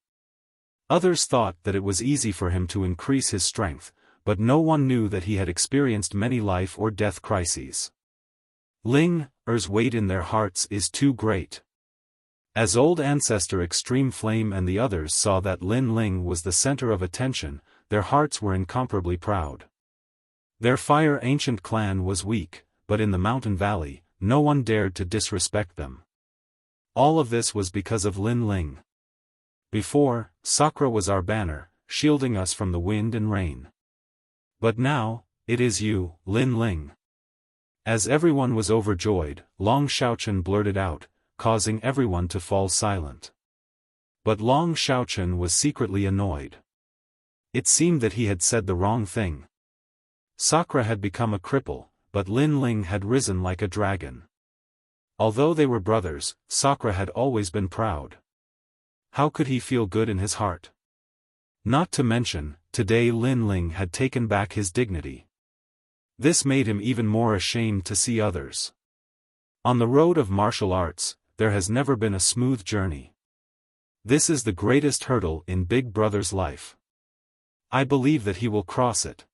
Speaker 1: Others thought that it was easy for him to increase his strength, but no one knew that he had experienced many life or death crises. Ling Er's weight in their hearts is too great. As old ancestor Extreme Flame and the others saw that Lin Ling was the center of attention, their hearts were incomparably proud. Their fire ancient clan was weak, but in the mountain valley, no one dared to disrespect them. All of this was because of Lin Ling. Before, Sakura was our banner, shielding us from the wind and rain. But now, it is you, Lin Ling. As everyone was overjoyed, Long Xiaochen blurted out, causing everyone to fall silent. But Long Xiaochen was secretly annoyed. It seemed that he had said the wrong thing. Sakura had become a cripple, but Lin Ling had risen like a dragon. Although they were brothers, Sakura had always been proud. How could he feel good in his heart? Not to mention, today Lin Ling had taken back his dignity. This made him even more ashamed to see others. On the road of martial arts, there has never been a smooth journey. This is the greatest hurdle in Big Brother's life. I believe that he will cross it.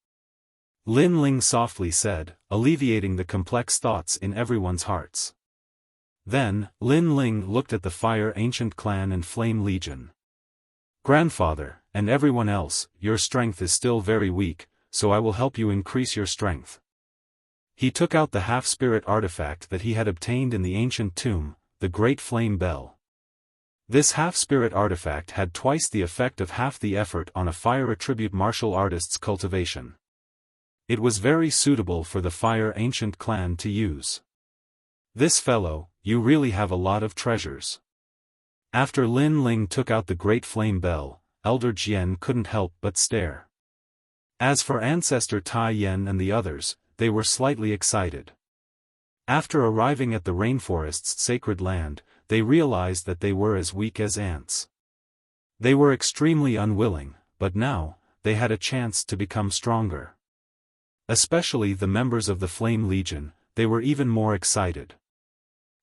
Speaker 1: Lin Ling softly said, alleviating the complex thoughts in everyone's hearts. Then, Lin Ling looked at the Fire Ancient Clan and Flame Legion. Grandfather, and everyone else, your strength is still very weak, so I will help you increase your strength. He took out the half-spirit artifact that he had obtained in the ancient tomb, the Great Flame Bell. This half-spirit artifact had twice the effect of half the effort on a fire attribute martial artist's cultivation. It was very suitable for the Fire Ancient Clan to use. This fellow, you really have a lot of treasures. After Lin Ling took out the Great Flame Bell, Elder Jian couldn't help but stare. As for Ancestor Tai Yen and the others, they were slightly excited. After arriving at the rainforest's sacred land, they realized that they were as weak as ants. They were extremely unwilling, but now, they had a chance to become stronger. Especially the members of the Flame Legion, they were even more excited.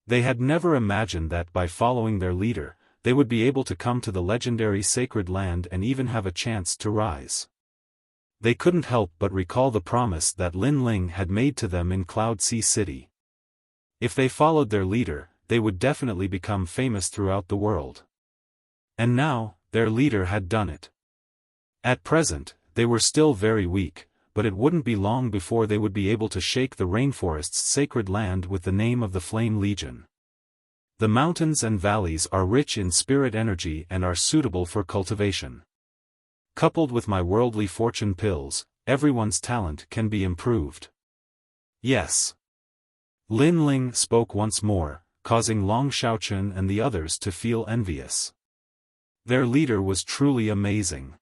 Speaker 1: They had never imagined that by following their leader, they would be able to come to the legendary sacred land and even have a chance to rise. They couldn't help but recall the promise that Lin Ling had made to them in Cloud Sea City. If they followed their leader, they would definitely become famous throughout the world. And now, their leader had done it. At present, they were still very weak, but it wouldn't be long before they would be able to shake the rainforest's sacred land with the name of the Flame Legion. The mountains and valleys are rich in spirit energy and are suitable for cultivation. Coupled with my worldly fortune pills, everyone's talent can be improved. Yes. Lin Ling spoke once more, causing Long Xiaochen and the others to feel envious. Their leader was truly amazing.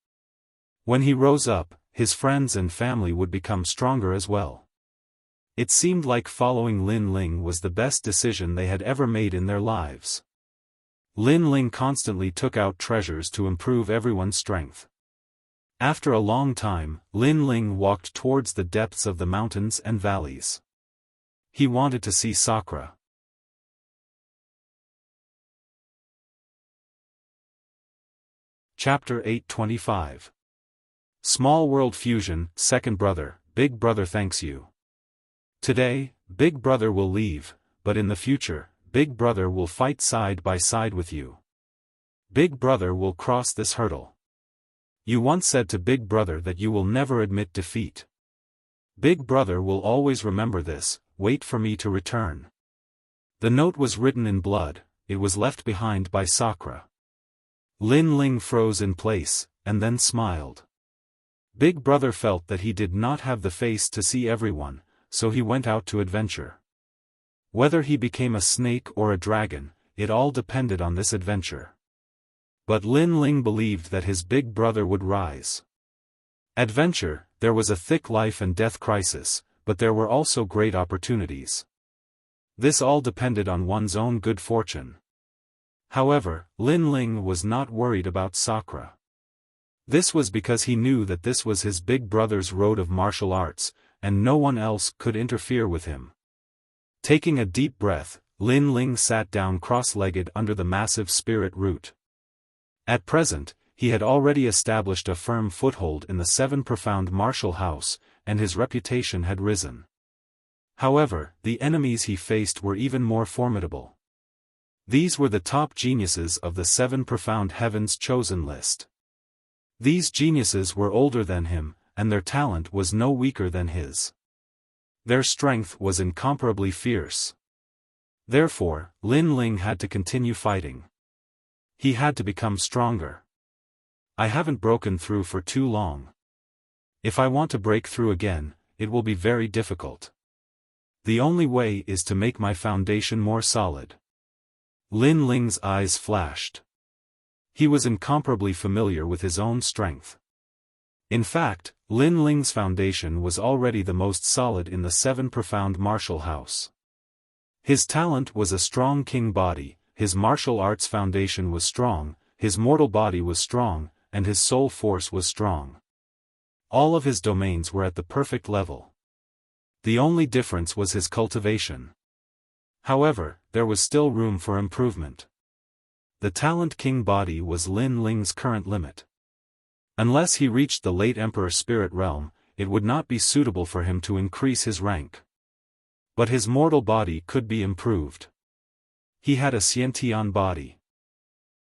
Speaker 1: When he rose up, his friends and family would become stronger as well. It seemed like following Lin Ling was the best decision they had ever made in their lives. Lin Ling constantly took out treasures to improve everyone's strength. After a long time, Lin Ling walked towards the depths of the mountains and valleys. He wanted to see Sakura. Chapter 825. Small World Fusion, Second Brother, Big Brother thanks you. Today, Big Brother will leave, but in the future, Big Brother will fight side by side with you. Big Brother will cross this hurdle. You once said to Big Brother that you will never admit defeat. Big Brother will always remember this, wait for me to return. The note was written in blood, it was left behind by Sakura. Lin Ling froze in place, and then smiled. Big Brother felt that he did not have the face to see everyone, so he went out to adventure. Whether he became a snake or a dragon, it all depended on this adventure. But Lin Ling believed that his big brother would rise. Adventure, there was a thick life and death crisis, but there were also great opportunities. This all depended on one's own good fortune. However, Lin Ling was not worried about Sakura. This was because he knew that this was his big brother's road of martial arts, and no one else could interfere with him. Taking a deep breath, Lin Ling sat down cross-legged under the massive spirit root. At present, he had already established a firm foothold in the Seven Profound Martial House, and his reputation had risen. However, the enemies he faced were even more formidable. These were the top geniuses of the 7 profound heavens chosen list. These geniuses were older than him, and their talent was no weaker than his. Their strength was incomparably fierce. Therefore, Lin Ling had to continue fighting. He had to become stronger. I haven't broken through for too long. If I want to break through again, it will be very difficult. The only way is to make my foundation more solid. Lin Ling's eyes flashed. He was incomparably familiar with his own strength. In fact, Lin Ling's foundation was already the most solid in the 7 profound martial house. His talent was a strong king body, his martial arts foundation was strong, his mortal body was strong, and his soul force was strong. All of his domains were at the perfect level. The only difference was his cultivation. However, there was still room for improvement. The talent king body was Lin Ling's current limit. Unless he reached the late Emperor Spirit Realm, it would not be suitable for him to increase his rank. But his mortal body could be improved. He had a Xiantian body.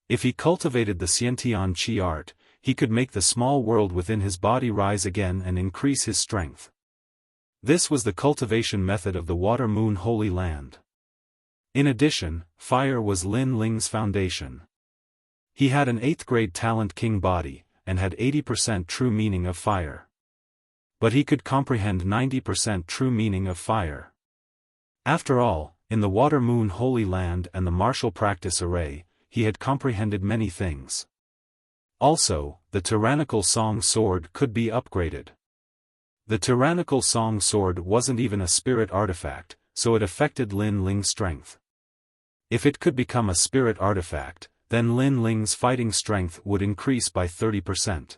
Speaker 1: If he cultivated the Xiantian Qi art, he could make the small world within his body rise again and increase his strength. This was the cultivation method of the Water Moon Holy Land. In addition, fire was Lin Ling's foundation. He had an 8th grade talent king body, and had 80% true meaning of fire. But he could comprehend 90% true meaning of fire. After all, in the Water Moon Holy Land and the martial practice array, he had comprehended many things. Also, the tyrannical song sword could be upgraded. The tyrannical song sword wasn't even a spirit artifact, so it affected Lin Ling's strength. If it could become a spirit artifact, then Lin Ling's fighting strength would increase by 30%.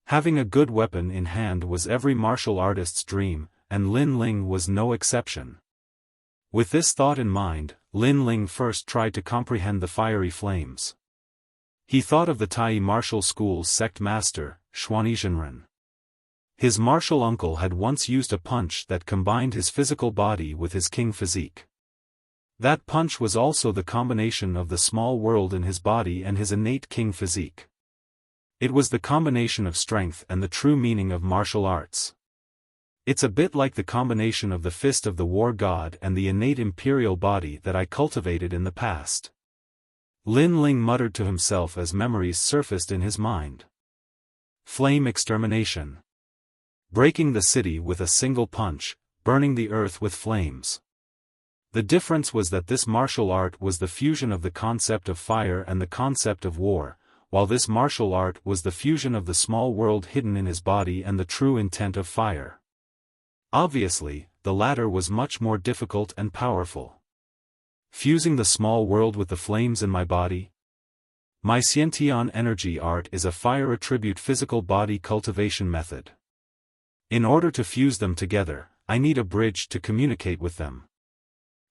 Speaker 1: Having a good weapon in hand was every martial artist's dream, and Lin Ling was no exception. With this thought in mind, Lin Ling first tried to comprehend the fiery flames. He thought of the Tai martial school's sect master, Xuanizhenren. His martial uncle had once used a punch that combined his physical body with his king physique. That punch was also the combination of the small world in his body and his innate king physique. It was the combination of strength and the true meaning of martial arts. It's a bit like the combination of the fist of the war god and the innate imperial body that I cultivated in the past. Lin Ling muttered to himself as memories surfaced in his mind. Flame extermination. Breaking the city with a single punch, burning the earth with flames. The difference was that this martial art was the fusion of the concept of fire and the concept of war, while this martial art was the fusion of the small world hidden in his body and the true intent of fire. Obviously, the latter was much more difficult and powerful. Fusing the small world with the flames in my body? My Xiantian energy art is a fire attribute physical body cultivation method. In order to fuse them together, I need a bridge to communicate with them.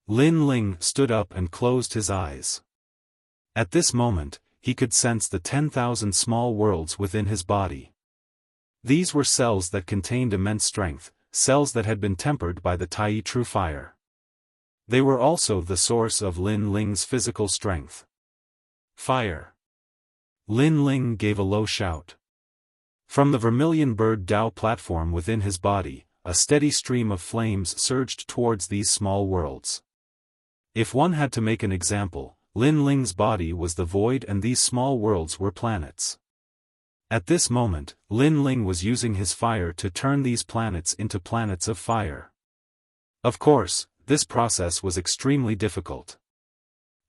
Speaker 1: Lin Ling stood up and closed his eyes. At this moment, he could sense the 10,000 small worlds within his body. These were cells that contained immense strength, cells that had been tempered by the Tai True Fire. They were also the source of Lin Ling's physical strength. Fire! Lin Ling gave a low shout. From the vermilion bird Dao platform within his body, a steady stream of flames surged towards these small worlds. If one had to make an example, Lin Ling's body was the void and these small worlds were planets. At this moment, Lin Ling was using his fire to turn these planets into planets of fire. Of course, this process was extremely difficult.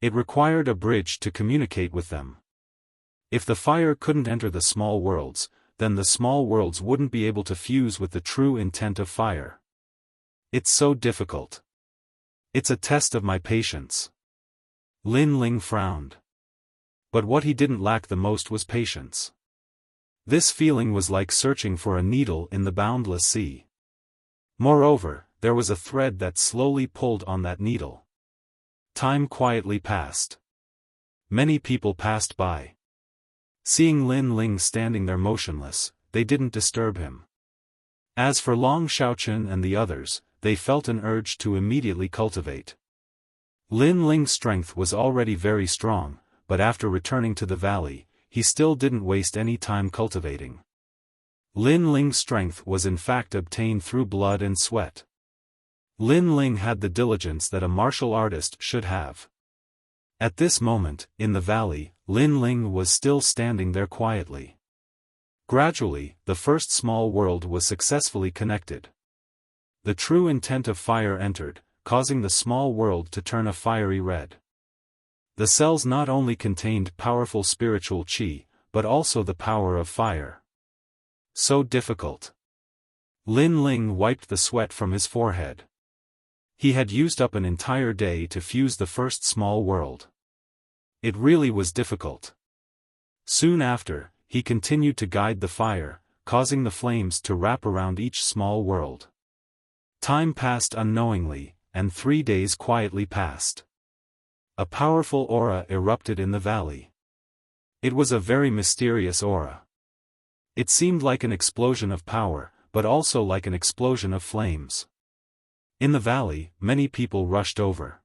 Speaker 1: It required a bridge to communicate with them. If the fire couldn't enter the small worlds, then the small worlds wouldn't be able to fuse with the true intent of fire. It's so difficult. It's a test of my patience. Lin Ling frowned. But what he didn't lack the most was patience. This feeling was like searching for a needle in the boundless sea. Moreover, there was a thread that slowly pulled on that needle. Time quietly passed. Many people passed by. Seeing Lin Ling standing there motionless, they didn't disturb him. As for Long Xiaochen and the others, they felt an urge to immediately cultivate. Lin Ling's strength was already very strong, but after returning to the valley, he still didn't waste any time cultivating. Lin Ling's strength was in fact obtained through blood and sweat. Lin Ling had the diligence that a martial artist should have. At this moment, in the valley, Lin Ling was still standing there quietly. Gradually, the first small world was successfully connected. The true intent of fire entered, causing the small world to turn a fiery red. The cells not only contained powerful spiritual qi, but also the power of fire. So difficult. Lin Ling wiped the sweat from his forehead. He had used up an entire day to fuse the first small world. It really was difficult. Soon after, he continued to guide the fire, causing the flames to wrap around each small world. Time passed unknowingly, and 3 days quietly passed. A powerful aura erupted in the valley. It was a very mysterious aura. It seemed like an explosion of power, but also like an explosion of flames. In the valley, many people rushed over.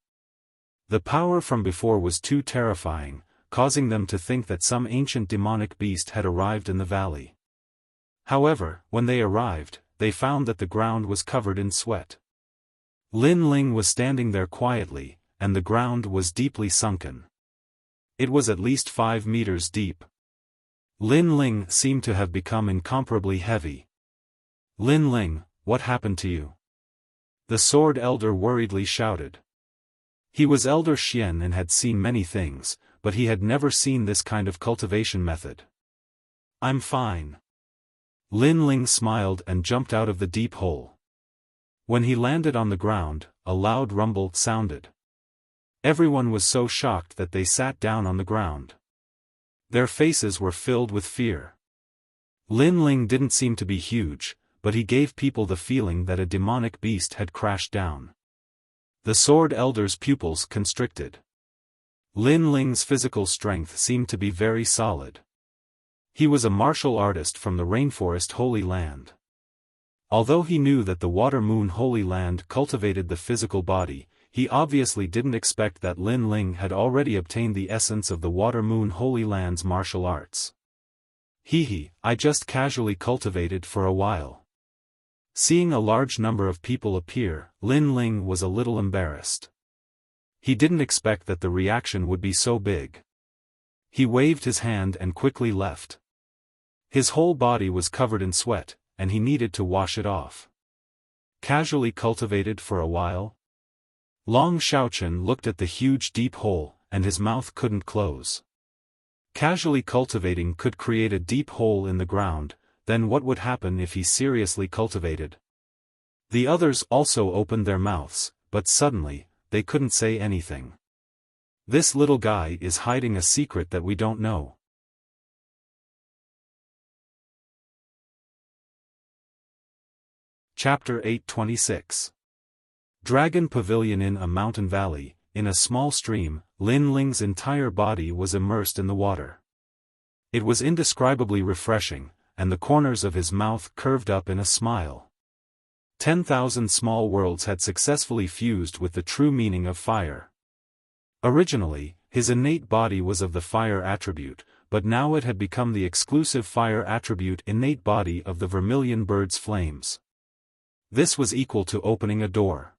Speaker 1: The power from before was too terrifying, causing them to think that some ancient demonic beast had arrived in the valley. However, when they arrived, they found that the ground was covered in sweat. Lin Ling was standing there quietly, and the ground was deeply sunken. It was at least 5 meters deep. Lin Ling seemed to have become incomparably heavy. Lin Ling, what happened to you? The sword elder worriedly shouted. He was Elder Xian and had seen many things, but he had never seen this kind of cultivation method. I'm fine. Lin Ling smiled and jumped out of the deep hole. When he landed on the ground, a loud rumble sounded. Everyone was so shocked that they sat down on the ground. Their faces were filled with fear. Lin Ling didn't seem to be huge, but he gave people the feeling that a demonic beast had crashed down. The sword elder's pupils constricted. Lin Ling's physical strength seemed to be very solid. He was a martial artist from the Rainforest Holy Land. Although he knew that the Water Moon Holy Land cultivated the physical body, he obviously didn't expect that Lin Ling had already obtained the essence of the Water Moon Holy Land's martial arts. I just casually cultivated for a while. Seeing a large number of people appear, Lin Ling was a little embarrassed. He didn't expect that the reaction would be so big. He waved his hand and quickly left. His whole body was covered in sweat, and he needed to wash it off. Casually cultivated for a while? Long Xiaochen looked at the huge deep hole, and his mouth couldn't close. Casually cultivating could create a deep hole in the ground, then what would happen if he seriously cultivated? The others also opened their mouths, but suddenly, they couldn't say anything. This little guy is hiding a secret that we don't know. Chapter 826. Dragon Pavilion. In a mountain valley, in a small stream, Lin Ling's entire body was immersed in the water. It was indescribably refreshing, and the corners of his mouth curved up in a smile. 10,000 small worlds had successfully fused with the true meaning of fire. Originally, his innate body was of the fire attribute, but now it had become the exclusive fire attribute innate body of the vermilion bird's flames. This was equal to opening a door.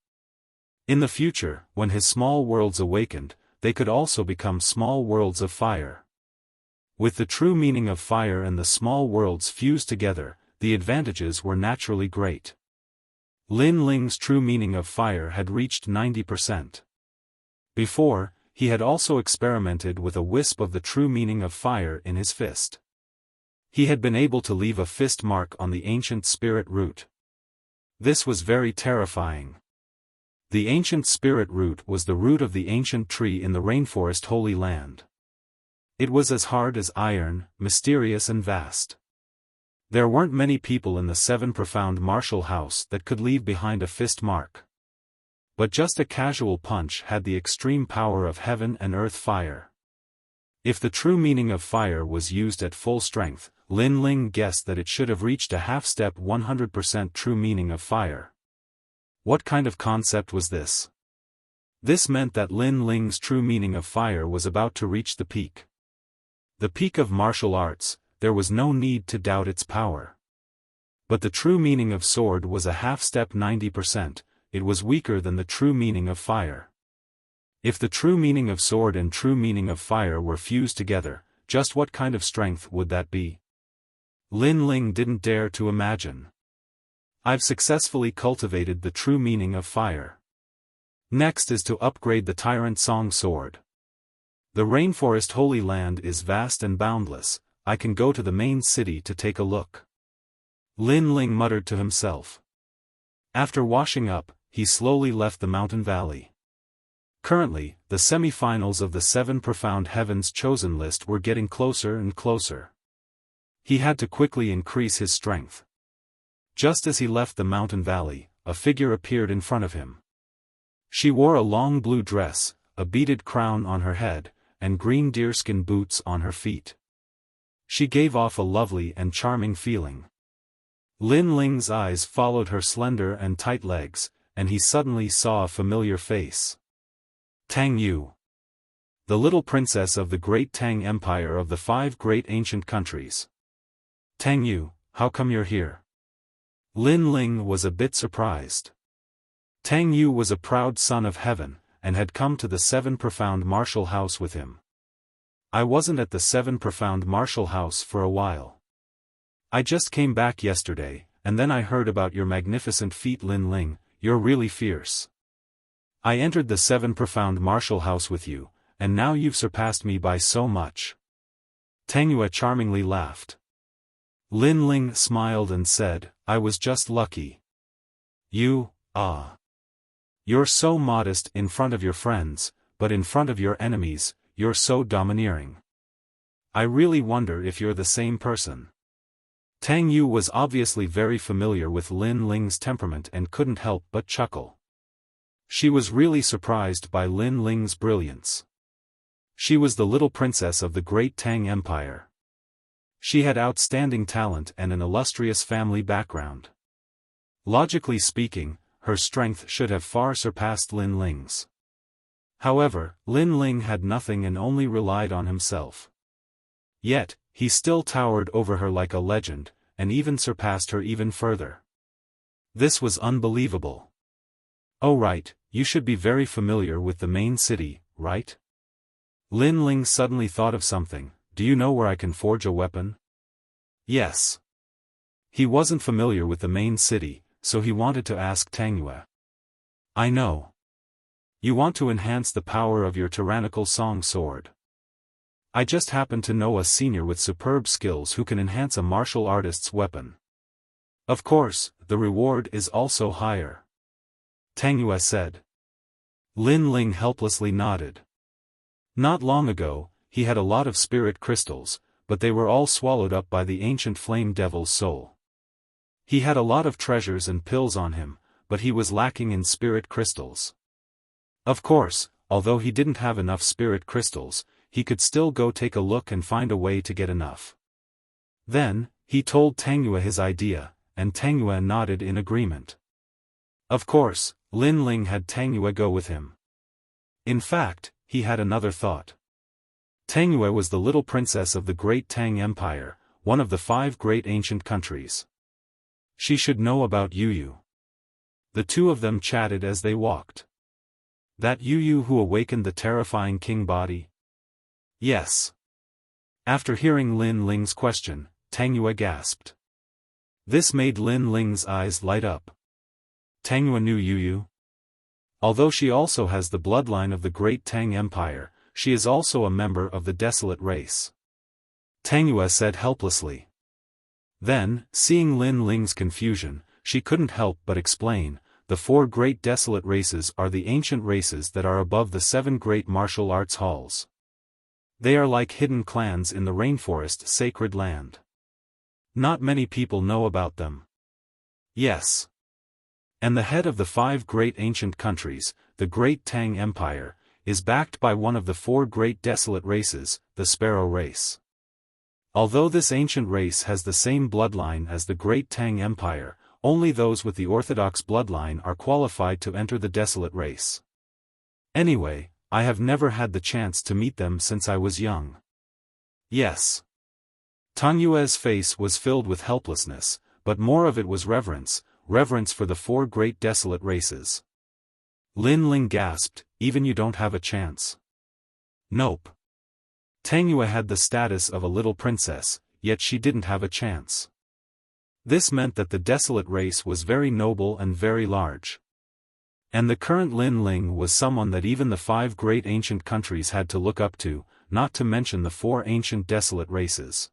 Speaker 1: In the future, when his small worlds awakened, they could also become small worlds of fire. With the true meaning of fire and the small worlds fused together, the advantages were naturally great. Lin Ling's true meaning of fire had reached 90%. Before, he had also experimented with a wisp of the true meaning of fire in his fist. He had been able to leave a fist mark on the ancient spirit root. This was very terrifying. The ancient spirit root was the root of the ancient tree in the Rainforest Holy Land. It was as hard as iron, mysterious and vast. There weren't many people in the 7 profound martial house that could leave behind a fist mark. But just a casual punch had the extreme power of heaven and earth fire. If the true meaning of fire was used at full strength, Lin Ling guessed that it should have reached a half-step 100% true meaning of fire. What kind of concept was this? This meant that Lin Ling's true meaning of fire was about to reach the peak. The peak of martial arts, there was no need to doubt its power. But the true meaning of sword was a half-step 90%, it was weaker than the true meaning of fire. If the true meaning of sword and true meaning of fire were fused together, just what kind of strength would that be? Lin Ling didn't dare to imagine. I've successfully cultivated the true meaning of fire. Next is to upgrade the Tyrant Song Sword. The rainforest Holy Land is vast and boundless, I can go to the main city to take a look. Lin Ling muttered to himself. After washing up, he slowly left the mountain valley. Currently, the semi-finals of the 7 Profound Heavens chosen list were getting closer and closer. He had to quickly increase his strength. Just as he left the mountain valley, a figure appeared in front of him. She wore a long blue dress, a beaded crown on her head, and green deerskin boots on her feet. She gave off a lovely and charming feeling. Lin Ling's eyes followed her slender and tight legs, and he suddenly saw a familiar face. Tang Yu. The little princess of the great Tang Empire of the 5 great ancient countries. Tang Yu, how come you're here? Lin Ling was a bit surprised. Tang Yu was a proud son of heaven, and had come to the 7 Profound Martial House with him. I wasn't at the 7 Profound Martial House for a while. I just came back yesterday, and then I heard about your magnificent feat. Lin Ling, you're really fierce. I entered the 7 Profound Martial House with you, and now you've surpassed me by so much. Tang Yu charmingly laughed. Lin Ling smiled and said, I was just lucky. You're so modest in front of your friends, but in front of your enemies, you're so domineering. I really wonder if you're the same person. Tang Yu was obviously very familiar with Lin Ling's temperament and couldn't help but chuckle. She was really surprised by Lin Ling's brilliance. She was the little princess of the great Tang Empire. She had outstanding talent and an illustrious family background. Logically speaking, her strength should have far surpassed Lin Ling's. However, Lin Ling had nothing and only relied on himself. Yet, he still towered over her like a legend, and even surpassed her even further. This was unbelievable. Oh right, you should be very familiar with the main city, right? Lin Ling suddenly thought of something. Do you know where I can forge a weapon? Yes. He wasn't familiar with the main city, so he wanted to ask Tang Yu. I know. You want to enhance the power of your tyrannical song sword. I just happen to know a senior with superb skills who can enhance a martial artist's weapon. Of course, the reward is also higher. Tang Yu said. Lin Ling helplessly nodded. Not long ago, he had a lot of spirit crystals, but they were all swallowed up by the ancient flame devil's soul. He had a lot of treasures and pills on him, but he was lacking in spirit crystals. Of course, although he didn't have enough spirit crystals, he could still go take a look and find a way to get enough. Then, he told Tang Yu his idea, and Tang Yu nodded in agreement. Of course, Lin Ling had Tang Yu go with him. In fact, he had another thought. Tang Yu was the little princess of the great Tang Empire, one of the 5 great ancient countries. She should know about Yu. The two of them chatted as they walked. That Yu who awakened the terrifying king body? Yes. After hearing Lin Ling's question, Tang Yu gasped. This made Lin Ling's eyes light up. Tang Yu knew Yu. Although she also has the bloodline of the great Tang Empire, she is also a member of the desolate race. Tang Yu said helplessly. Then, seeing Lin Ling's confusion, she couldn't help but explain, the 4 great desolate races are the ancient races that are above the 7 great martial arts halls. They are like hidden clans in the rainforest sacred land. Not many people know about them. Yes. And the head of the 5 great ancient countries, the great Tang Empire, is backed by one of the 4 great desolate races, the Sparrow race. Although this ancient race has the same bloodline as the great Tang Empire, only those with the orthodox bloodline are qualified to enter the desolate race. Anyway, I have never had the chance to meet them since I was young. Yes. Tang Yue's face was filled with helplessness, but more of it was reverence for the four great desolate races. Lin Ling gasped, even you don't have a chance? Nope. Tang Yue had the status of a little princess, yet she didn't have a chance. This meant that the desolate race was very noble and very large. And the current Lin Ling was someone that even the 5 great ancient countries had to look up to, not to mention the 4 ancient desolate races.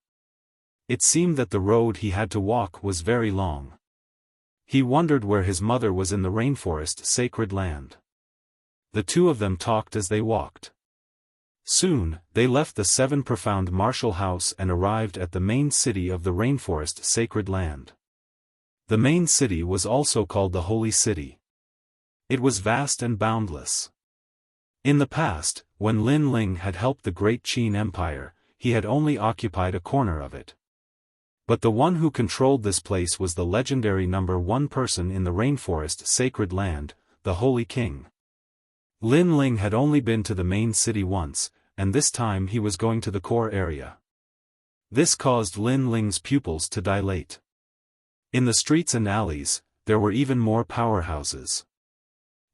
Speaker 1: It seemed that the road he had to walk was very long. He wondered where his mother was in the rainforest sacred land. The two of them talked as they walked. Soon, they left the 7 profound martial house and arrived at the main city of the rainforest sacred land. The main city was also called the Holy City. It was vast and boundless. In the past, when Lin Ling had helped the great Qin Empire, he had only occupied a corner of it. But the one who controlled this place was the legendary number 1 person in the rainforest sacred land, the Holy King. Lin Ling had only been to the main city once, and this time he was going to the core area. This caused Lin Ling's pupils to dilate. In the streets and alleys, there were even more powerhouses.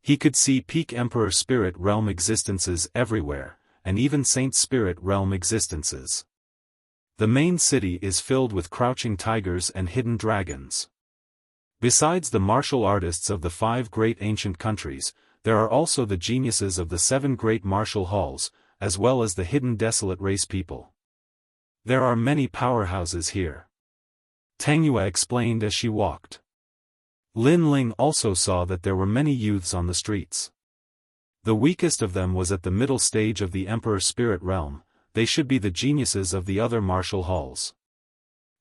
Speaker 1: He could see peak Emperor Spirit Realm existences everywhere, and even Saint Spirit Realm existences. The main city is filled with crouching tigers and hidden dragons. Besides the martial artists of the 5 great ancient countries, there are also the geniuses of the 7 great martial halls, as well as the hidden desolate race people. There are many powerhouses here. Tang Yue explained as she walked. Lin Ling also saw that there were many youths on the streets. The weakest of them was at the middle stage of the Emperor Spirit Realm. They should be the geniuses of the other martial halls.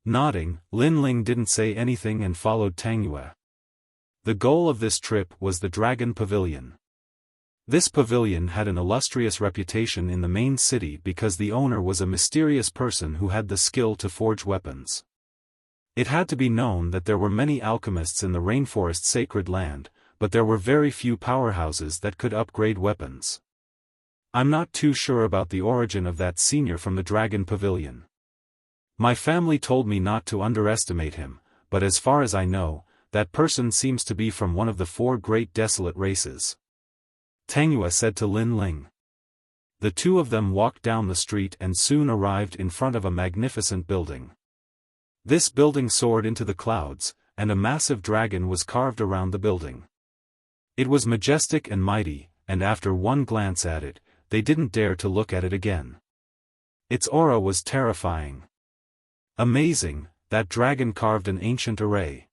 Speaker 1: Nodding, Lin Ling didn't say anything and followed Tang Yue. The goal of this trip was the Dragon Pavilion. This pavilion had an illustrious reputation in the main city because the owner was a mysterious person who had the skill to forge weapons. It had to be known that there were many alchemists in the rainforest sacred land, but there were very few powerhouses that could upgrade weapons. I'm not too sure about the origin of that senior from the Dragon Pavilion. My family told me not to underestimate him, but as far as I know, that person seems to be from one of the 4 great desolate races. Tang Yue said to Lin Ling. The two of them walked down the street and soon arrived in front of a magnificent building. This building soared into the clouds, and a massive dragon was carved around the building. It was majestic and mighty, and after one glance at it, they didn't dare to look at it again. Its aura was terrifying. Amazing, that dragon carved an ancient array.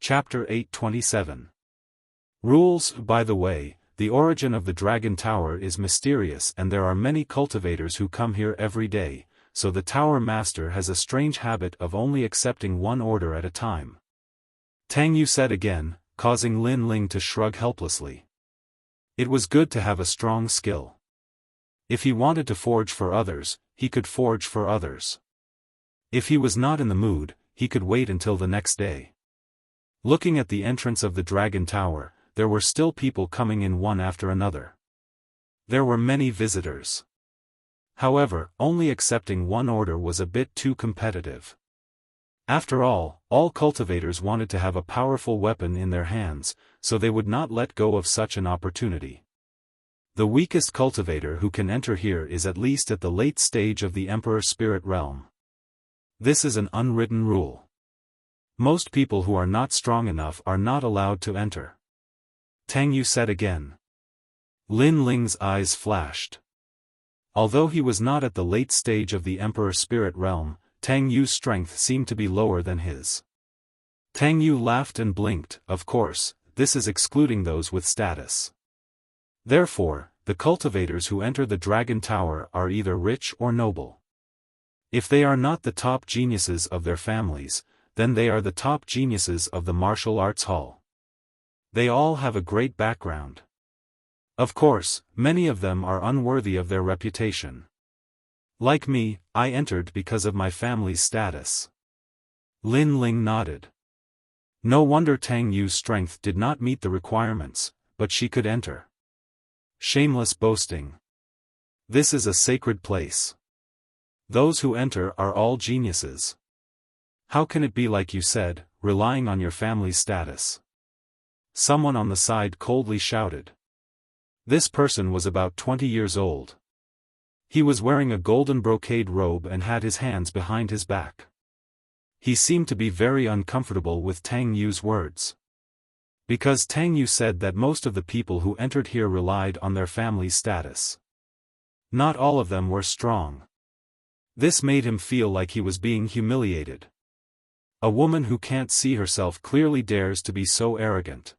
Speaker 1: Chapter 827. Rules. By the way, the origin of the Dragon Tower is mysterious and there are many cultivators who come here every day, so the Tower Master has a strange habit of only accepting one order at a time. Tang Yu said again, causing Lin Ling to shrug helplessly. It was good to have a strong skill. If he wanted to forge for others, he could forge for others. If he was not in the mood, he could wait until the next day. Looking at the entrance of the Dragon Tower, there were still people coming in one after another. There were many visitors. However, only accepting one order was a bit too competitive. After all cultivators wanted to have a powerful weapon in their hands, so they would not let go of such an opportunity. The weakest cultivator who can enter here is at least at the late stage of the Emperor Spirit Realm. This is an unwritten rule. Most people who are not strong enough are not allowed to enter. Tang Yu said again. Lin Ling's eyes flashed. Although he was not at the late stage of the Emperor Spirit Realm, Tang Yu's strength seemed to be lower than his. Tang Yu laughed and blinked. Of course, this is excluding those with status. Therefore, the cultivators who enter the Dragon Tower are either rich or noble. If they are not the top geniuses of their families, then they are the top geniuses of the martial arts hall. They all have a great background. Of course, many of them are unworthy of their reputation. Like me, I entered because of my family's status. Lin Ling nodded. No wonder Tang Yu's strength did not meet the requirements, but she could enter. Shameless boasting. This is a sacred place. Those who enter are all geniuses. How can it be like you said, relying on your family's status? Someone on the side coldly shouted. This person was about 20 years old. He was wearing a golden brocade robe and had his hands behind his back. He seemed to be very uncomfortable with Tang Yu's words. Because Tang Yu said that most of the people who entered here relied on their family's status. Not all of them were strong. This made him feel like he was being humiliated. A woman who can't see herself clearly dares to be so arrogant.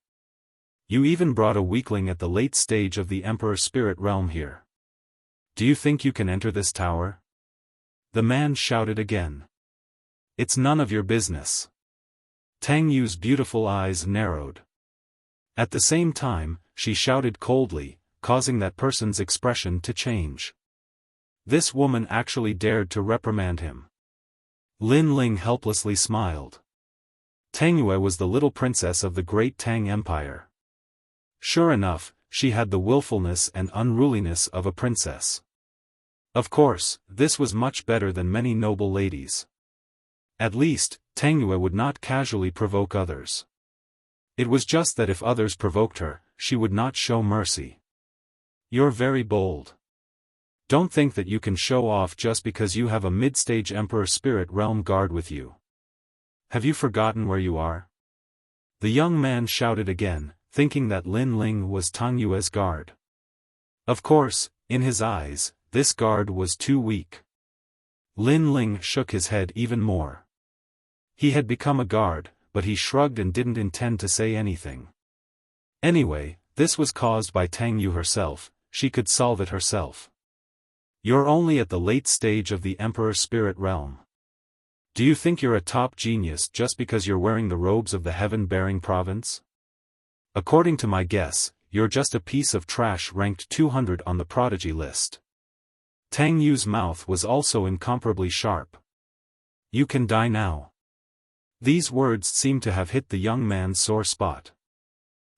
Speaker 1: You even brought a weakling at the late stage of the Emperor Spirit Realm here. Do you think you can enter this tower? The man shouted again. It's none of your business. Tang Yu's beautiful eyes narrowed. At the same time, she shouted coldly, causing that person's expression to change. This woman actually dared to reprimand him. Lin Ling helplessly smiled. Tang Yue was the little princess of the great Tang Empire. Sure enough, she had the willfulness and unruliness of a princess. Of course, this was much better than many noble ladies. At least, Tang Yue would not casually provoke others. It was just that if others provoked her, she would not show mercy. You're very bold. Don't think that you can show off just because you have a mid-stage Emperor Spirit Realm guard with you. Have you forgotten where you are? The young man shouted again, thinking that Lin Ling was Tang Yue's guard. Of course, in his eyes, this guard was too weak. Lin Ling shook his head even more. He had become a guard, but he shrugged and didn't intend to say anything. Anyway, this was caused by Tang Yu herself, she could solve it herself. You're only at the late stage of the Emperor Spirit Realm. Do you think you're a top genius just because you're wearing the robes of the Heaven-bearing province? According to my guess, you're just a piece of trash ranked 200 on the prodigy list. Tang Yu's mouth was also incomparably sharp. You can die now. These words seemed to have hit the young man's sore spot.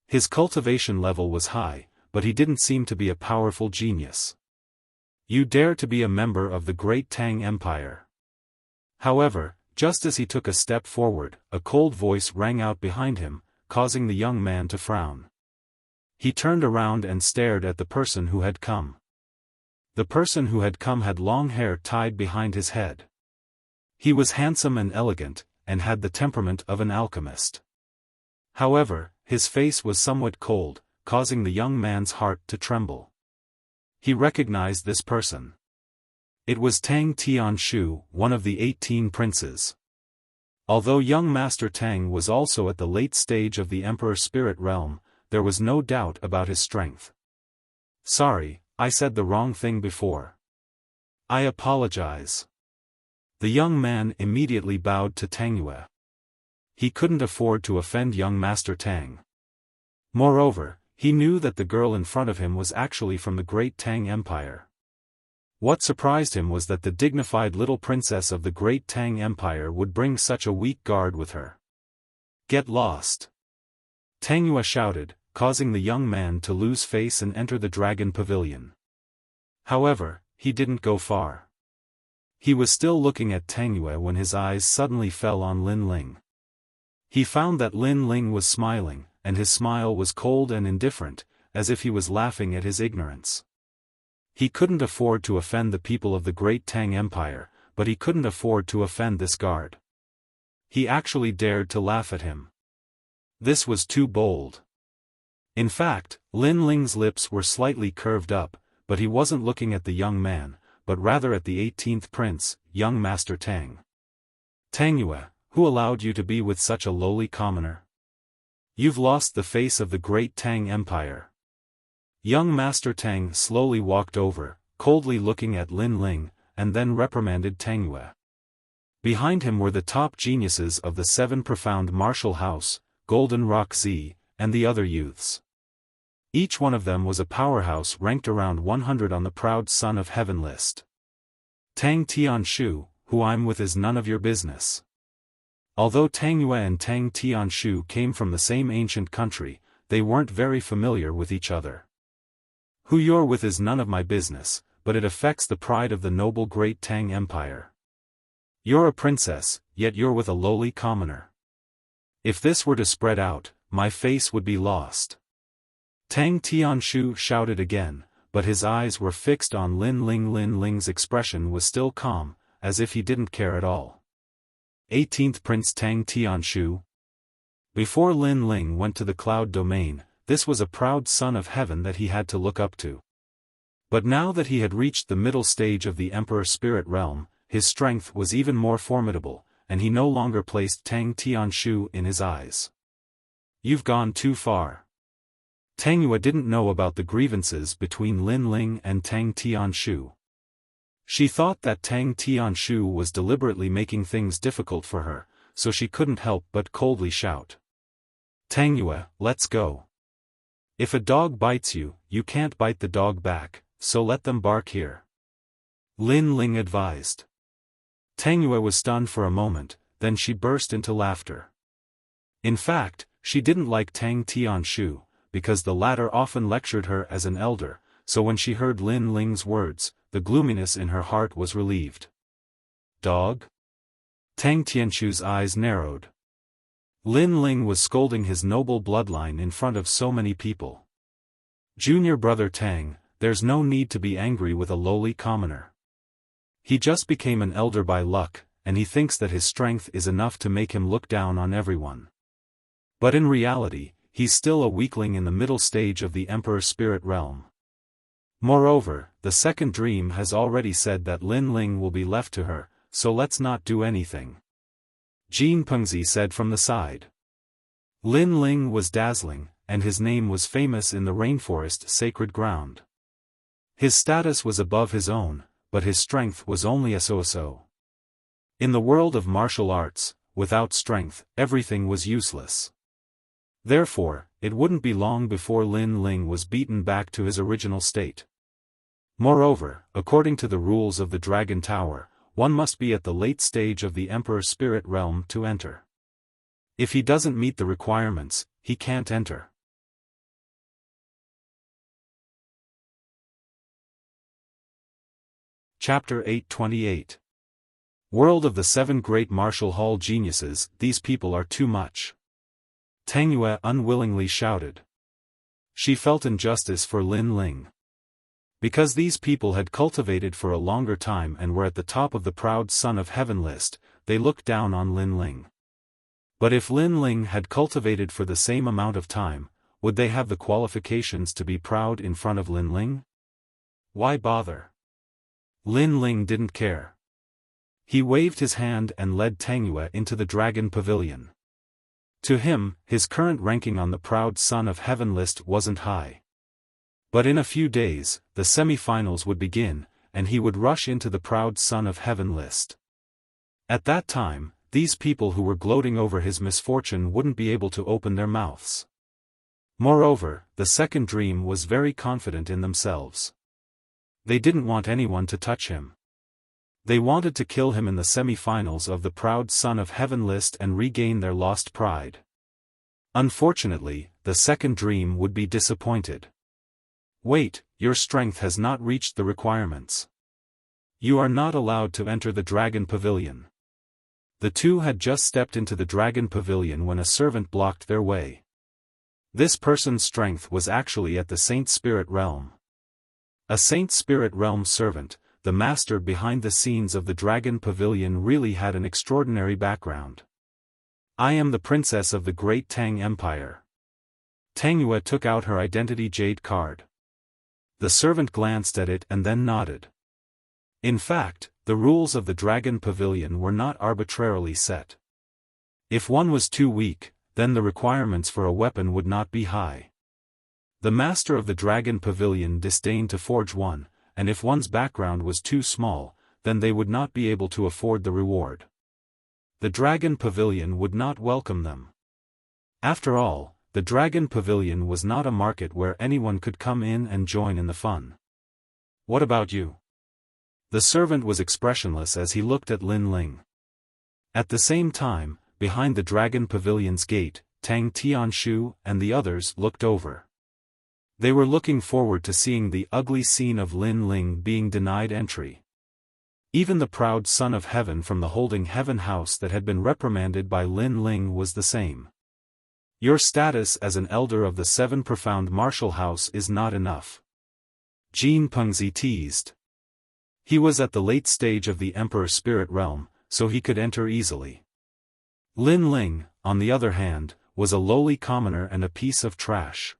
Speaker 1: His cultivation level was high, but he didn't seem to be a powerful genius. You dare to be a member of the great Tang Empire. However, just as he took a step forward, a cold voice rang out behind him, causing the young man to frown. He turned around and stared at the person who had come. The person who had come had long hair tied behind his head. He was handsome and elegant, and had the temperament of an alchemist. However, his face was somewhat cold, causing the young man's heart to tremble. He recognized this person. It was Tang Tianshu, one of the 18 princes. Although young Master Tang was also at the late stage of the Emperor Spirit Realm, there was no doubt about his strength. Sorry, I said the wrong thing before. I apologize. The young man immediately bowed to Tang Yue. He couldn't afford to offend young Master Tang. Moreover, he knew that the girl in front of him was actually from the great Tang Empire. What surprised him was that the dignified little princess of the great Tang Empire would bring such a weak guard with her. Get lost! Tang Yue shouted, causing the young man to lose face and enter the dragon pavilion. However, he didn't go far. He was still looking at Tang Yue when his eyes suddenly fell on Lin Ling. He found that Lin Ling was smiling, and his smile was cold and indifferent, as if he was laughing at his ignorance. He couldn't afford to offend the people of the great Tang Empire, but he couldn't afford to offend this guard. He actually dared to laugh at him. This was too bold. In fact, Lin Ling's lips were slightly curved up, but he wasn't looking at the young man, but rather at the 18th prince, young Master Tang. Tang Yue, who allowed you to be with such a lowly commoner? You've lost the face of the great Tang Empire. Young Master Tang slowly walked over, coldly looking at Lin Ling, and then reprimanded Tang Yue. Behind him were the top geniuses of the 7 profound martial house, Golden Rock Z, and the other youths. Each one of them was a powerhouse ranked around 100 on the proud son of heaven list. Tang Tianshu, who I'm with is none of your business. Although Tang Yue and Tang Tianshu came from the same ancient country, they weren't very familiar with each other. Who you're with is none of my business, but it affects the pride of the noble great Tang Empire. You're a princess, yet you're with a lowly commoner. If this were to spread out, my face would be lost. Tang Tianshu shouted again, but his eyes were fixed on Lin Ling. Lin Ling's expression was still calm, as if he didn't care at all. 18th Prince Tang Tianshu. Before Lin Ling went to the cloud domain, this was a proud son of heaven that he had to look up to. But now that he had reached the middle stage of the Emperor Spirit Realm, his strength was even more formidable, and he no longer placed Tang Tianshu in his eyes. You've gone too far. Tang Yue didn't know about the grievances between Lin Ling and Tang Tianshu. She thought that Tang Tianshu was deliberately making things difficult for her, so she couldn't help but coldly shout. Tang Yue, let's go. If a dog bites you, you can't bite the dog back, so let them bark here. Lin Ling advised. Tang Yue was stunned for a moment, then she burst into laughter. In fact, she didn't like Tang Tianshu, because the latter often lectured her as an elder, so when she heard Lin Ling's words, the gloominess in her heart was relieved. Dog? Tang Tianshu's eyes narrowed. Lin Ling was scolding his noble bloodline in front of so many people. Junior brother Tang, there's no need to be angry with a lowly commoner. He just became an elder by luck, and he thinks that his strength is enough to make him look down on everyone. But in reality, he's still a weakling in the middle stage of the Emperor Spirit Realm. Moreover, the second dream has already said that Lin Ling will be left to her, so let's not do anything. Jin Pengzi said from the side. Lin Ling was dazzling, and his name was famous in the rainforest sacred ground. His status was above his own, but his strength was only a so-so. In the world of martial arts, without strength, everything was useless. Therefore, it wouldn't be long before Lin Ling was beaten back to his original state. Moreover, according to the rules of the Dragon Tower, one must be at the late stage of the Emperor Spirit Realm to enter. If he doesn't meet the requirements, he can't enter. Chapter 828. World of the Seven Great Martial Hall Geniuses, these people are too much. Tang Yue unwillingly shouted. She felt injustice for Lin Ling. Because these people had cultivated for a longer time and were at the top of the proud son of heaven list, they looked down on Lin Ling. But if Lin Ling had cultivated for the same amount of time, would they have the qualifications to be proud in front of Lin Ling? Why bother? Lin Ling didn't care. He waved his hand and led Tang Yue into the Dragon Pavilion. To him, his current ranking on the proud son of heaven list wasn't high. But in a few days, the semi-finals would begin, and he would rush into the proud son of heaven list. At that time, these people who were gloating over his misfortune wouldn't be able to open their mouths. Moreover, the second dream was very confident in themselves. They didn't want anyone to touch him. They wanted to kill him in the semi-finals of the proud son of heaven list and regain their lost pride. Unfortunately, the second dream would be disappointed. Wait, your strength has not reached the requirements. You are not allowed to enter the Dragon Pavilion. The two had just stepped into the Dragon Pavilion when a servant blocked their way. This person's strength was actually at the Saint Spirit Realm. A Saint Spirit Realm servant, the master behind the scenes of the Dragon Pavilion, really had an extraordinary background. I am the princess of the great Tang Empire. Tang Yue took out her identity jade card. The servant glanced at it and then nodded. In fact, the rules of the Dragon Pavilion were not arbitrarily set. If one was too weak, then the requirements for a weapon would not be high. The master of the Dragon Pavilion disdained to forge one, and if one's background was too small, then they would not be able to afford the reward. The Dragon Pavilion would not welcome them. After all, the Dragon Pavilion was not a market where anyone could come in and join in the fun. What about you? The servant was expressionless as he looked at Lin Ling. At the same time, behind the Dragon Pavilion's gate, Tang Tianshu and the others looked over. They were looking forward to seeing the ugly scene of Lin Ling being denied entry. Even the proud son of heaven from the Holding Heaven house that had been reprimanded by Lin Ling was the same. Your status as an elder of the Seven Profound Martial House is not enough. Jin Pengzi teased. He was at the late stage of the Emperor's spirit realm, so he could enter easily. Lin Ling, on the other hand, was a lowly commoner and a piece of trash.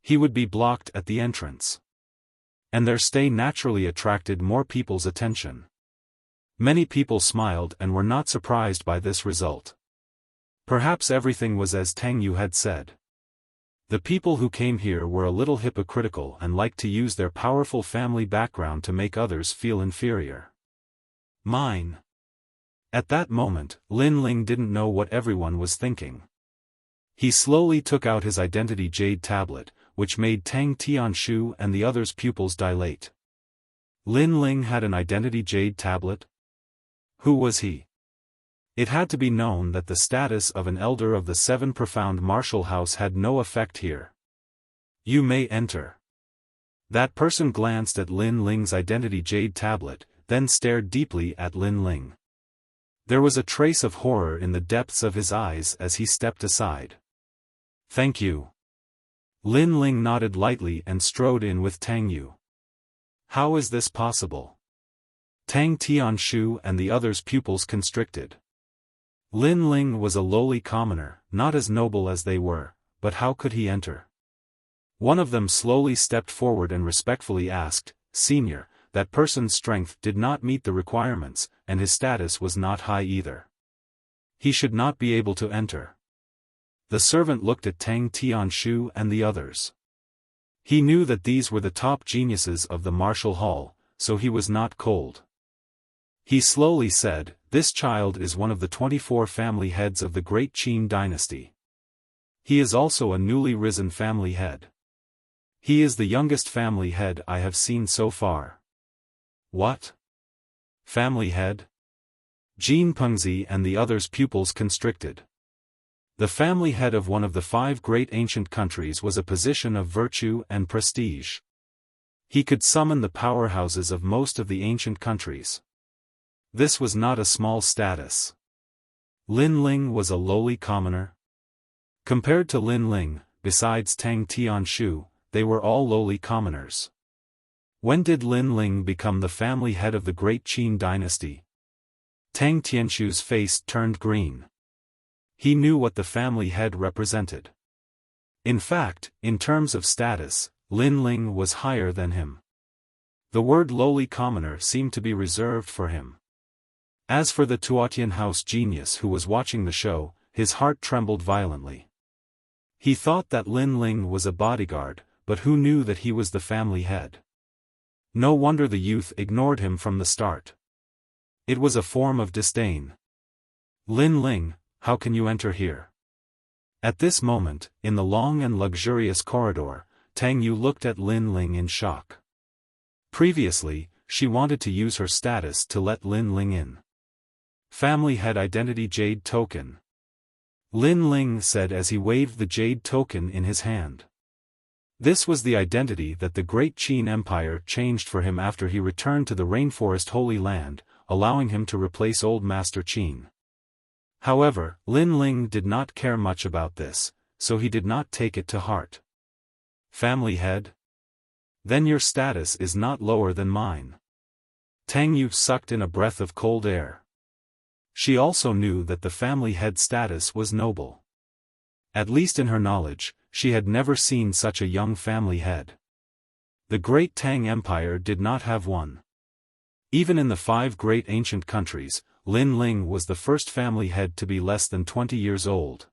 Speaker 1: He would be blocked at the entrance. And their stay naturally attracted more people's attention. Many people smiled and were not surprised by this result. Perhaps everything was as Tang Yu had said. The people who came here were a little hypocritical and liked to use their powerful family background to make others feel inferior. Mine. At that moment, Lin Ling didn't know what everyone was thinking. He slowly took out his identity jade tablet, which made Tang Tianshu and the others' pupils dilate. Lin Ling had an identity jade tablet? Who was he? It had to be known that the status of an elder of the Seven Profound Martial House had no effect here. You may enter. That person glanced at Lin Ling's identity jade tablet, then stared deeply at Lin Ling. There was a trace of horror in the depths of his eyes as he stepped aside. Thank you. Lin Ling nodded lightly and strode in with Tang Yu. How is this possible? Tang Tianshu and the others' pupils constricted. Lin Ling was a lowly commoner, not as noble as they were, but how could he enter? One of them slowly stepped forward and respectfully asked, Senior, that person's strength did not meet the requirements, and his status was not high either. He should not be able to enter. The servant looked at Tang Tianshu and the others. He knew that these were the top geniuses of the martial hall, so he was not cold. He slowly said, This child is one of the 24 family heads of the Great Qin dynasty. He is also a newly risen family head. He is the youngest family head I have seen so far. What? Family head? Jin Pengzi and the others' pupils constricted. The family head of one of the 5 great ancient countries was a position of virtue and prestige. He could summon the powerhouses of most of the ancient countries. This was not a small status. Lin Ling was a lowly commoner. Compared to Lin Ling, besides Tang Tianshu, they were all lowly commoners. When did Lin Ling become the family head of the Great Qin dynasty? Tang Tianshu's face turned green. He knew what the family head represented. In fact, in terms of status, Lin Ling was higher than him. The word lowly commoner seemed to be reserved for him. As for the Tuotian house genius who was watching the show, his heart trembled violently. He thought that Lin Ling was a bodyguard, but who knew that he was the family head? No wonder the youth ignored him from the start. It was a form of disdain. Lin Ling, how can you enter here? At this moment, in the long and luxurious corridor, Tang Yu looked at Lin Ling in shock. Previously, she wanted to use her status to let Lin Ling in. Family head identity jade token. Lin Ling said as he waved the jade token in his hand. This was the identity that the Great Qin Empire changed for him after he returned to the Rainforest Holy Land, allowing him to replace Old Master Qin. However, Lin Ling did not care much about this, so he did not take it to heart. Family head? Then your status is not lower than mine. Tang Yu sucked in a breath of cold air. She also knew that the family head status was noble. At least in her knowledge, she had never seen such a young family head. The Great Tang Empire did not have one. Even in the 5 great ancient countries, Lin Ling was the first family head to be less than 20 years old.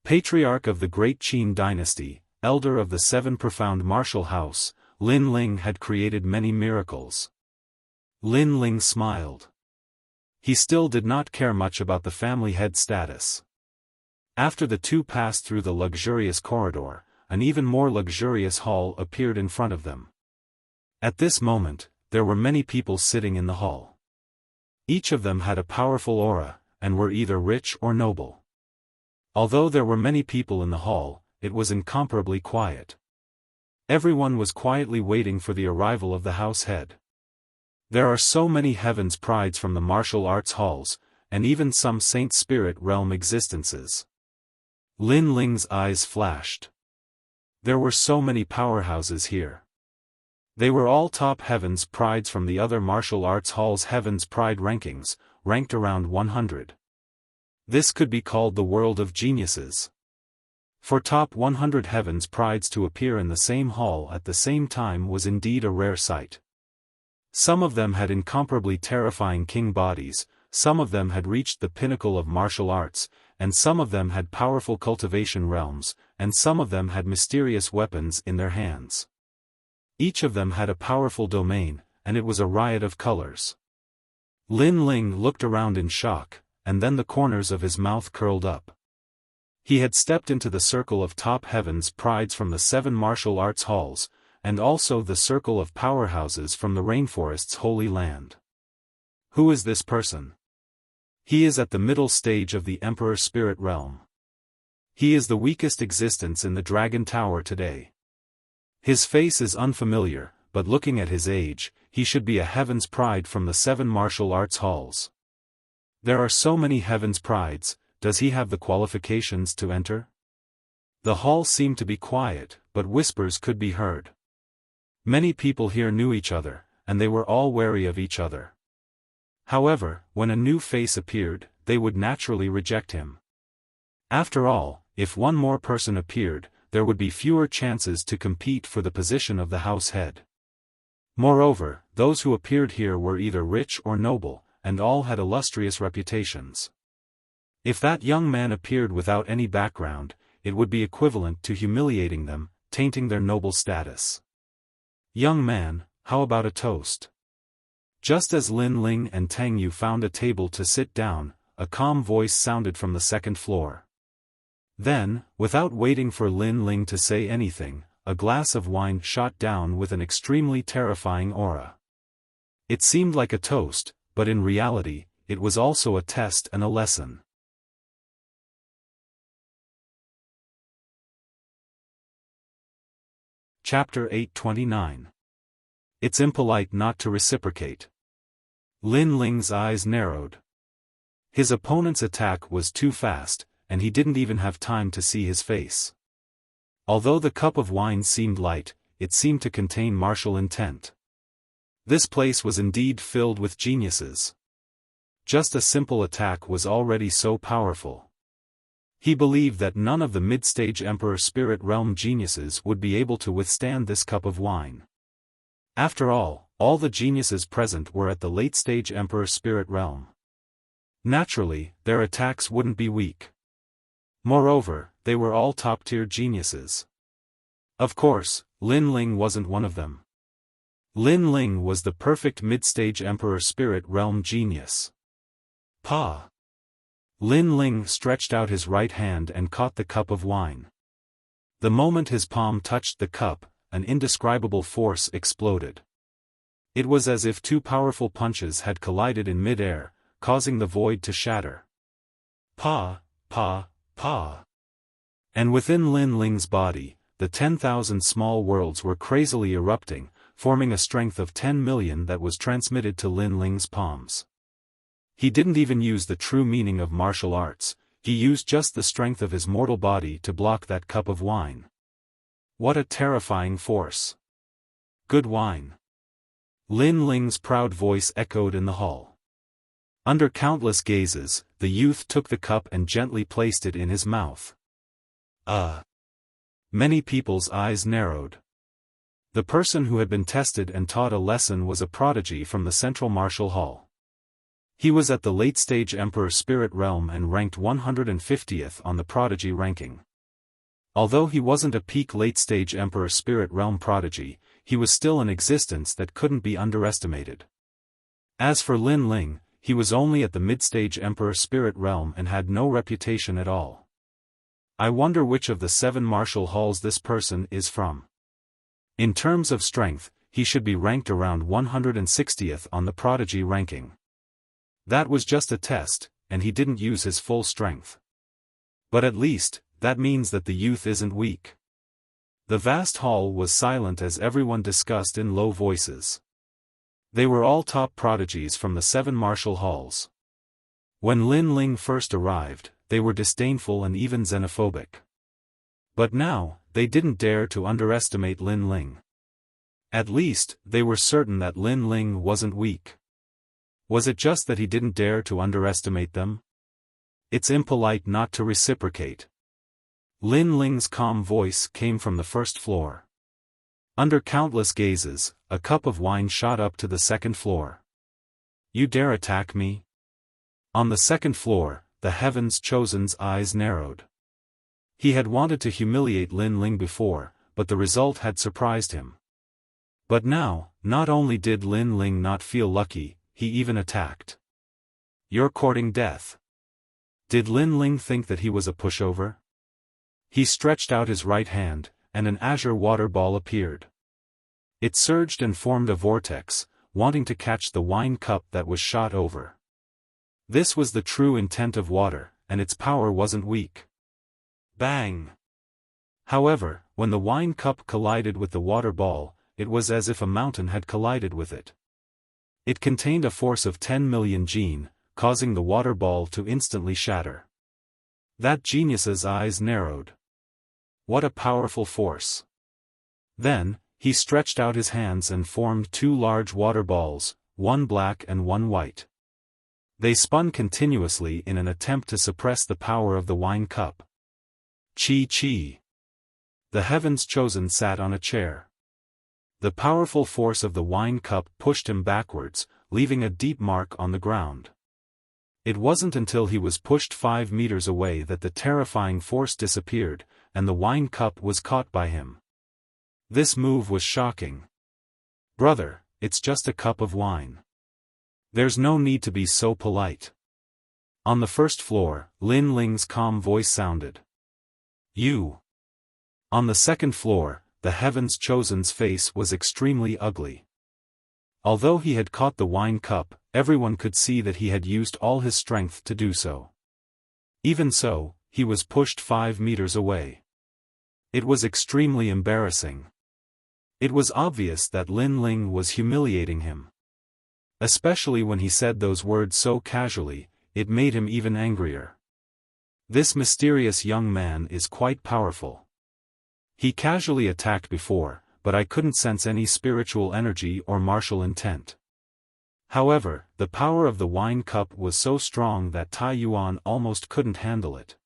Speaker 1: Patriarch of the Great Qin dynasty, elder of the 7 profound martial house, Lin Ling had created many miracles. Lin Ling smiled. He still did not care much about the family head status. After the two passed through the luxurious corridor, an even more luxurious hall appeared in front of them. At this moment, there were many people sitting in the hall. Each of them had a powerful aura, and were either rich or noble. Although there were many people in the hall, it was incomparably quiet. Everyone was quietly waiting for the arrival of the house head. There are so many heaven's prides from the martial arts halls, and even some Saint Spirit realm existences. Lin Ling's eyes flashed. There were so many powerhouses here. They were all top heaven's prides from the other martial arts halls' heaven's pride rankings, ranked around 100. This could be called the world of geniuses. For top 100 heaven's prides to appear in the same hall at the same time was indeed a rare sight. Some of them had incomparably terrifying king bodies, some of them had reached the pinnacle of martial arts, and some of them had powerful cultivation realms, and some of them had mysterious weapons in their hands. Each of them had a powerful domain, and it was a riot of colors. Lin Ling looked around in shock, and then the corners of his mouth curled up. He had stepped into the circle of top heaven's prides from the 7 martial arts halls, and also the circle of powerhouses from the rainforest's holy land. Who is this person? He is at the middle stage of the Emperor Spirit realm. He is the weakest existence in the Dragon Tower today. His face is unfamiliar, but looking at his age, he should be a heaven's pride from the 7 martial arts halls. There are so many heaven's prides, does he have the qualifications to enter? The hall seemed to be quiet, but whispers could be heard. Many people here knew each other, and they were all wary of each other. However, when a new face appeared, they would naturally reject him. After all, if one more person appeared, there would be fewer chances to compete for the position of the house head. Moreover, those who appeared here were either rich or noble, and all had illustrious reputations. If that young man appeared without any background, it would be equivalent to humiliating them, tainting their noble status. Young man, how about a toast? Just as Lin Ling and Tang Yu found a table to sit down, a calm voice sounded from the second floor. Then, without waiting for Lin Ling to say anything, a glass of wine shot down with an extremely terrifying aura. It seemed like a toast, but in reality, it was also a test and a lesson. Chapter 829. It's impolite not to reciprocate. Lin Ling's eyes narrowed. His opponent's attack was too fast, and he didn't even have time to see his face. Although the cup of wine seemed light, it seemed to contain martial intent. This place was indeed filled with geniuses. Just a simple attack was already so powerful. He believed that none of the mid-stage Emperor Spirit Realm geniuses would be able to withstand this cup of wine. After all the geniuses present were at the late-stage Emperor Spirit Realm. Naturally, their attacks wouldn't be weak. Moreover, they were all top-tier geniuses. Of course, Lin Ling wasn't one of them. Lin Ling was the perfect mid-stage Emperor Spirit Realm genius. Pa! Lin Ling stretched out his right hand and caught the cup of wine. The moment his palm touched the cup, an indescribable force exploded. It was as if 2 powerful punches had collided in mid-air, causing the void to shatter. Pa! Pa! Pa! And within Lin Ling's body, the 10,000 small worlds were crazily erupting, forming a strength of 10 million that was transmitted to Lin Ling's palms. He didn't even use the true meaning of martial arts, he used just the strength of his mortal body to block that cup of wine. What a terrifying force! Good wine! Lin Ling's proud voice echoed in the hall. Under countless gazes, the youth took the cup and gently placed it in his mouth. Many people's eyes narrowed. The person who had been tested and taught a lesson was a prodigy from the Central Martial Hall. He was at the late-stage Emperor Spirit Realm and ranked 150th on the prodigy ranking. Although he wasn't a peak late-stage Emperor Spirit Realm prodigy, he was still an existence that couldn't be underestimated. As for Lin Ling, he was only at the mid-stage Emperor Spirit Realm and had no reputation at all. I wonder which of the 7 martial halls this person is from. In terms of strength, he should be ranked around 160th on the prodigy ranking. That was just a test, and he didn't use his full strength. But at least, that means that the youth isn't weak. The vast hall was silent as everyone discussed in low voices. They were all top prodigies from the 7 martial halls. When Lin Ling first arrived, they were disdainful and even xenophobic. But now, they didn't dare to underestimate Lin Ling. At least, they were certain that Lin Ling wasn't weak. Was it just that he didn't dare to underestimate them? It's impolite not to reciprocate. Lin Ling's calm voice came from the first floor. Under countless gazes, a cup of wine shot up to the second floor. You dare attack me? On the second floor, the Heaven's Chosen's eyes narrowed. He had wanted to humiliate Lin Ling before, but the result had surprised him. But now, not only did Lin Ling not feel lucky, he even attacked. You're courting death. Did Lin Ling think that he was a pushover? He stretched out his right hand, and an azure water ball appeared. It surged and formed a vortex, wanting to catch the wine cup that was shot over. This was the true intent of water, and its power wasn't weak. Bang! However, when the wine cup collided with the water ball, it was as if a mountain had collided with it. It contained a force of 10 million Jin, causing the water ball to instantly shatter. That genius's eyes narrowed. What a powerful force! Then, he stretched out his hands and formed 2 large water balls, one black and one white. They spun continuously in an attempt to suppress the power of the wine cup. Chi. The Heaven's Chosen sat on a chair. The powerful force of the wine cup pushed him backwards, leaving a deep mark on the ground. It wasn't until he was pushed 5 meters away that the terrifying force disappeared, and the wine cup was caught by him. This move was shocking. Brother, it's just a cup of wine. There's no need to be so polite. On the first floor, Lin Ling's calm voice sounded. You. On the second floor, the Heaven's Chosen's face was extremely ugly. Although he had caught the wine cup, everyone could see that he had used all his strength to do so. Even so, he was pushed 5 meters away. It was extremely embarrassing. It was obvious that Lin Ling was humiliating him. Especially when he said those words so casually, it made him even angrier. This mysterious young man is quite powerful. He casually attacked before, but I couldn't sense any spiritual energy or martial intent. However, the power of the wine cup was so strong that Tai Yuan almost couldn't handle it.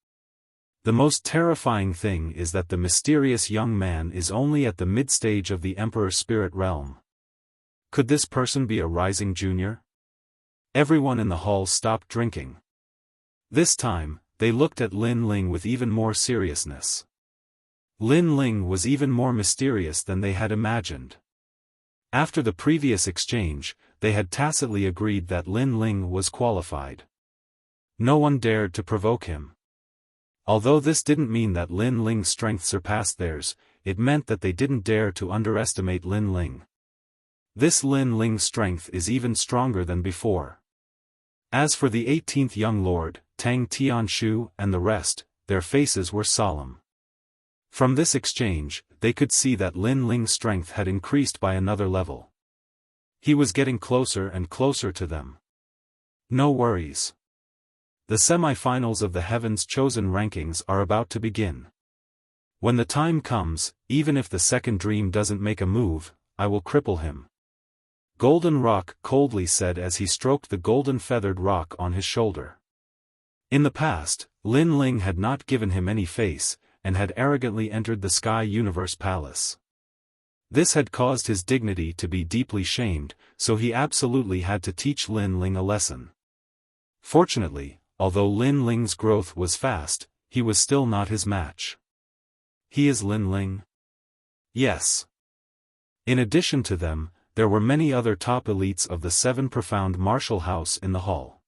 Speaker 1: The most terrifying thing is that the mysterious young man is only at the mid-stage of the Emperor's spirit realm. Could this person be a rising junior? Everyone in the hall stopped drinking. This time, they looked at Lin Ling with even more seriousness. Lin Ling was even more mysterious than they had imagined. After the previous exchange, they had tacitly agreed that Lin Ling was qualified. No one dared to provoke him. Although this didn't mean that Lin Ling's strength surpassed theirs, it meant that they didn't dare to underestimate Lin Ling. This Lin Ling's strength is even stronger than before. As for the 18th young lord, Tang Tianshu and the rest, their faces were solemn. From this exchange, they could see that Lin Ling's strength had increased by another level. He was getting closer and closer to them. No worries. The semi-finals of the Heaven's Chosen rankings are about to begin. When the time comes, even if the second dream doesn't make a move, I will cripple him. Golden Rock coldly said as he stroked the golden feathered rock on his shoulder. In the past, Lin Ling had not given him any face, and had arrogantly entered the Sky Universe Palace. This had caused his dignity to be deeply shamed, so he absolutely had to teach Lin Ling a lesson. Fortunately, although Lin Ling's growth was fast, he was still not his match. He is Lin Ling? Yes. In addition to them, there were many other top elites of the 7 profound martial house in the hall.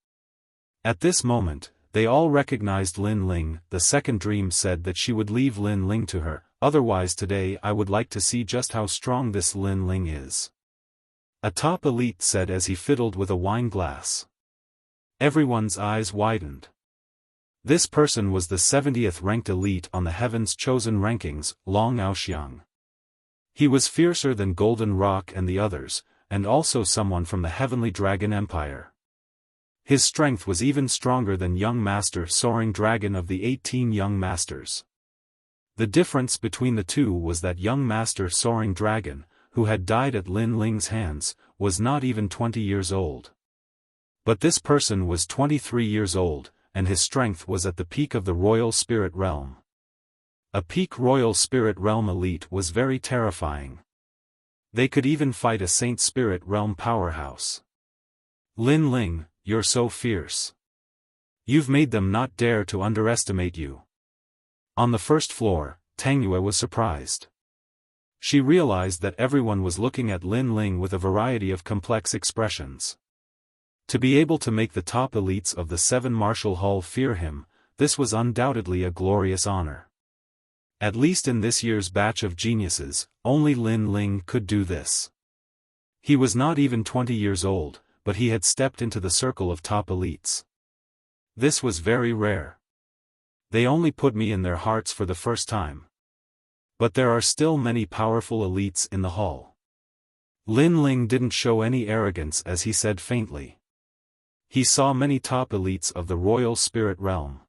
Speaker 1: At this moment, they all recognized Lin Ling. The second dream said that she would leave Lin Ling to her, otherwise today I would like to see just how strong this Lin Ling is. A top elite said as he fiddled with a wine glass. Everyone's eyes widened. This person was the 70th ranked elite on the Heaven's Chosen rankings, Long Aoxiang. He was fiercer than Golden Rock and the others, and also someone from the Heavenly Dragon Empire. His strength was even stronger than Young Master Soaring Dragon of the 18 Young Masters. The difference between the two was that Young Master Soaring Dragon, who had died at Lin Ling's hands, was not even 20 years old. But this person was 23 years old, and his strength was at the peak of the Royal Spirit Realm. A peak Royal Spirit Realm elite was very terrifying. They could even fight a Saint Spirit Realm powerhouse. Lin Ling, you're so fierce. You've made them not dare to underestimate you. On the first floor, Tang Yue was surprised. She realized that everyone was looking at Lin Ling with a variety of complex expressions. To be able to make the top elites of the 7 Martial Hall fear him, this was undoubtedly a glorious honor. At least in this year's batch of geniuses, only Lin Ling could do this. He was not even 20 years old, but he had stepped into the circle of top elites. This was very rare. They only put me in their hearts for the first time. But there are still many powerful elites in the hall. Lin Ling didn't show any arrogance as he said faintly. He saw many top elites of the Royal Spirit Realm.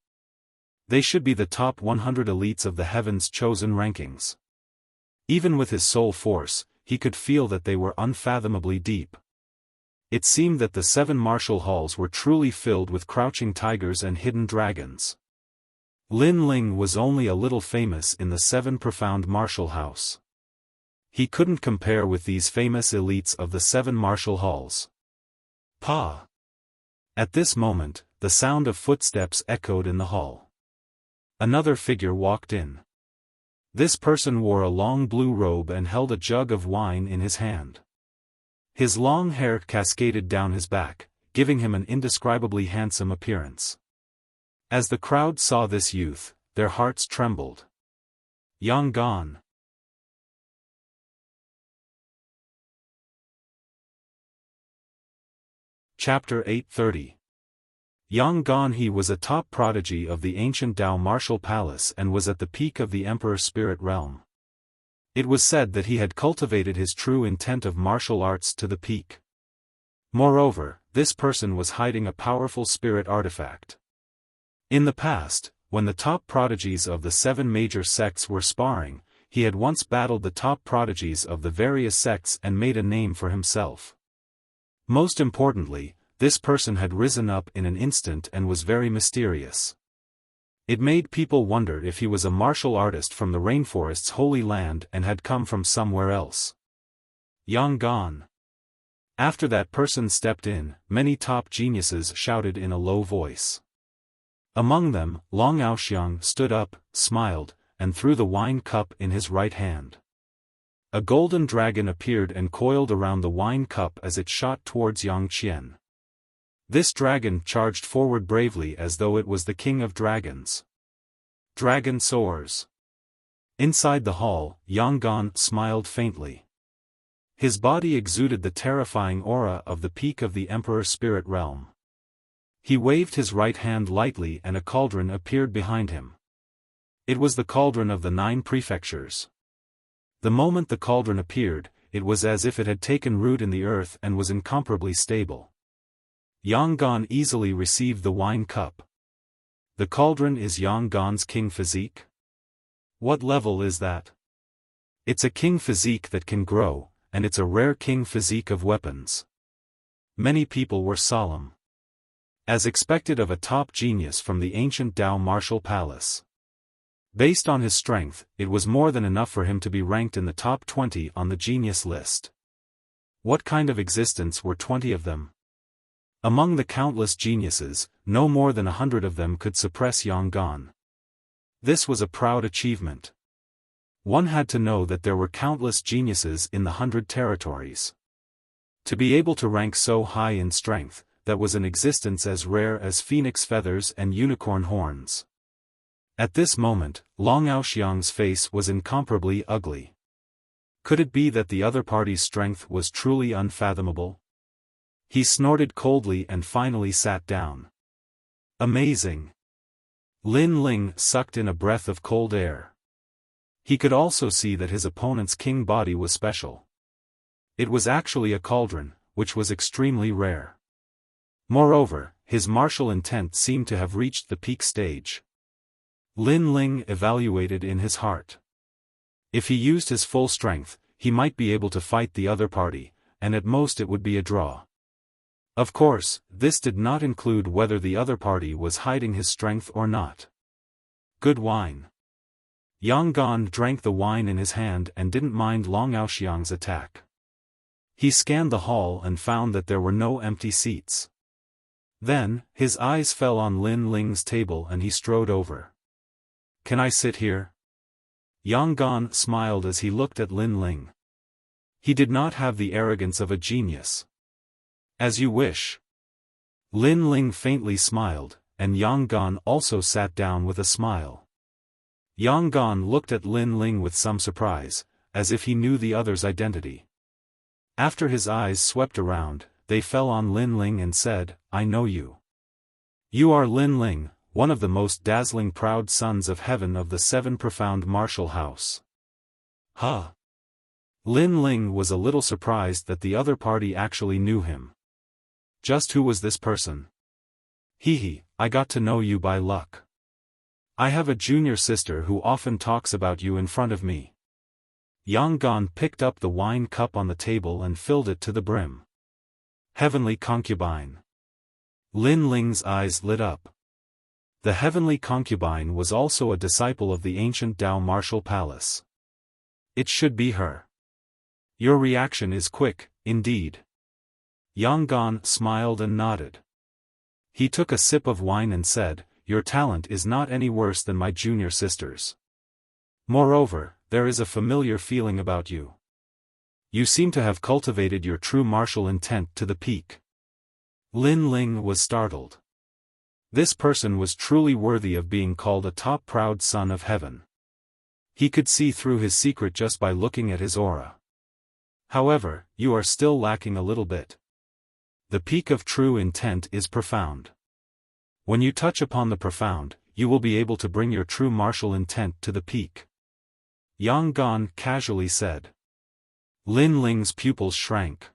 Speaker 1: They should be the top 100 elites of the Heaven's Chosen rankings. Even with his soul force, he could feel that they were unfathomably deep. It seemed that the 7 martial halls were truly filled with crouching tigers and hidden dragons. Lin Ling was only a little famous in the 7 profound martial house. He couldn't compare with these famous elites of the 7 martial halls. Pa! At this moment, the sound of footsteps echoed in the hall. Another figure walked in. This person wore a long blue robe and held a jug of wine in his hand. His long hair cascaded down his back, giving him an indescribably handsome appearance. As the crowd saw this youth, their hearts trembled. Yang Gan. Chapter 830. Yang Gan. He was a top prodigy of the ancient Dao Martial Palace and was at the peak of the Emperor Spirit Realm. It was said that he had cultivated his true intent of martial arts to the peak. Moreover, this person was hiding a powerful spirit artifact. In the past, when the top prodigies of the 7 major sects were sparring, he had once battled the top prodigies of the various sects and made a name for himself. Most importantly, this person had risen up in an instant and was very mysterious. It made people wonder if he was a martial artist from the rainforest's holy land and had come from somewhere else. Yang Gan. After that person stepped in, many top geniuses shouted in a low voice. Among them, Long Aoxiang stood up, smiled, and threw the wine cup in his right hand. A golden dragon appeared and coiled around the wine cup as it shot towards Yang Qian. This dragon charged forward bravely as though it was the king of dragons. Dragon soars. Inside the hall, Yang Gan smiled faintly. His body exuded the terrifying aura of the peak of the Emperor Spirit Realm. He waved his right hand lightly and a cauldron appeared behind him. It was the cauldron of the 9 prefectures. The moment the cauldron appeared, it was as if it had taken root in the earth and was incomparably stable. Yang Gan easily received the wine cup. The cauldron is Yang Gan's king physique? What level is that? It's a king physique that can grow, and it's a rare king physique of weapons. Many people were solemn. As expected of a top genius from the ancient Dao Martial Palace. Based on his strength, it was more than enough for him to be ranked in the top 20 on the genius list. What kind of existence were 20 of them? Among the countless geniuses, no more than 100 of them could suppress Yang Gan. This was a proud achievement. One had to know that there were countless geniuses in the 100 territories. To be able to rank so high in strength, that was an existence as rare as phoenix feathers and unicorn horns. At this moment, Long Aoxiang's face was incomparably ugly. Could it be that the other party's strength was truly unfathomable? He snorted coldly and finally sat down. Amazing. Lin Ling sucked in a breath of cold air. He could also see that his opponent's king body was special. It was actually a cauldron, which was extremely rare. Moreover, his martial intent seemed to have reached the peak stage. Lin Ling evaluated in his heart. If he used his full strength, he might be able to fight the other party, and at most it would be a draw. Of course, this did not include whether the other party was hiding his strength or not. Good wine. Yang Gan drank the wine in his hand and didn't mind Long Aoxiang's attack. He scanned the hall and found that there were no empty seats. Then, his eyes fell on Lin Ling's table and he strode over. Can I sit here? Yang Gan smiled as he looked at Lin Ling. He did not have the arrogance of a genius. As you wish. Lin Ling faintly smiled, and Yang Gan also sat down with a smile. Yang Gan looked at Lin Ling with some surprise, as if he knew the other's identity. After his eyes swept around, they fell on Lin Ling and said, I know you. You are Lin Ling, one of the most dazzling proud sons of heaven of the seven profound martial house. Huh. Lin Ling was a little surprised that the other party actually knew him. Just who was this person? Hee, I got to know you by luck. I have a junior sister who often talks about you in front of me. Yang Gan picked up the wine cup on the table and filled it to the brim. Heavenly concubine. Lin Ling's eyes lit up. The heavenly concubine was also a disciple of the ancient Dao martial palace. It should be her. Your reaction is quick, indeed. Yang Gan smiled and nodded. He took a sip of wine and said, Your talent is not any worse than my junior sister's. Moreover, there is a familiar feeling about you. You seem to have cultivated your true martial intent to the peak. Lin Ling was startled. This person was truly worthy of being called a top proud son of heaven. He could see through his secret just by looking at his aura. However, you are still lacking a little bit. The peak of true intent is profound. When you touch upon the profound, you will be able to bring your true martial intent to the peak. Yang Gan casually said. Lin Ling's pupils shrank.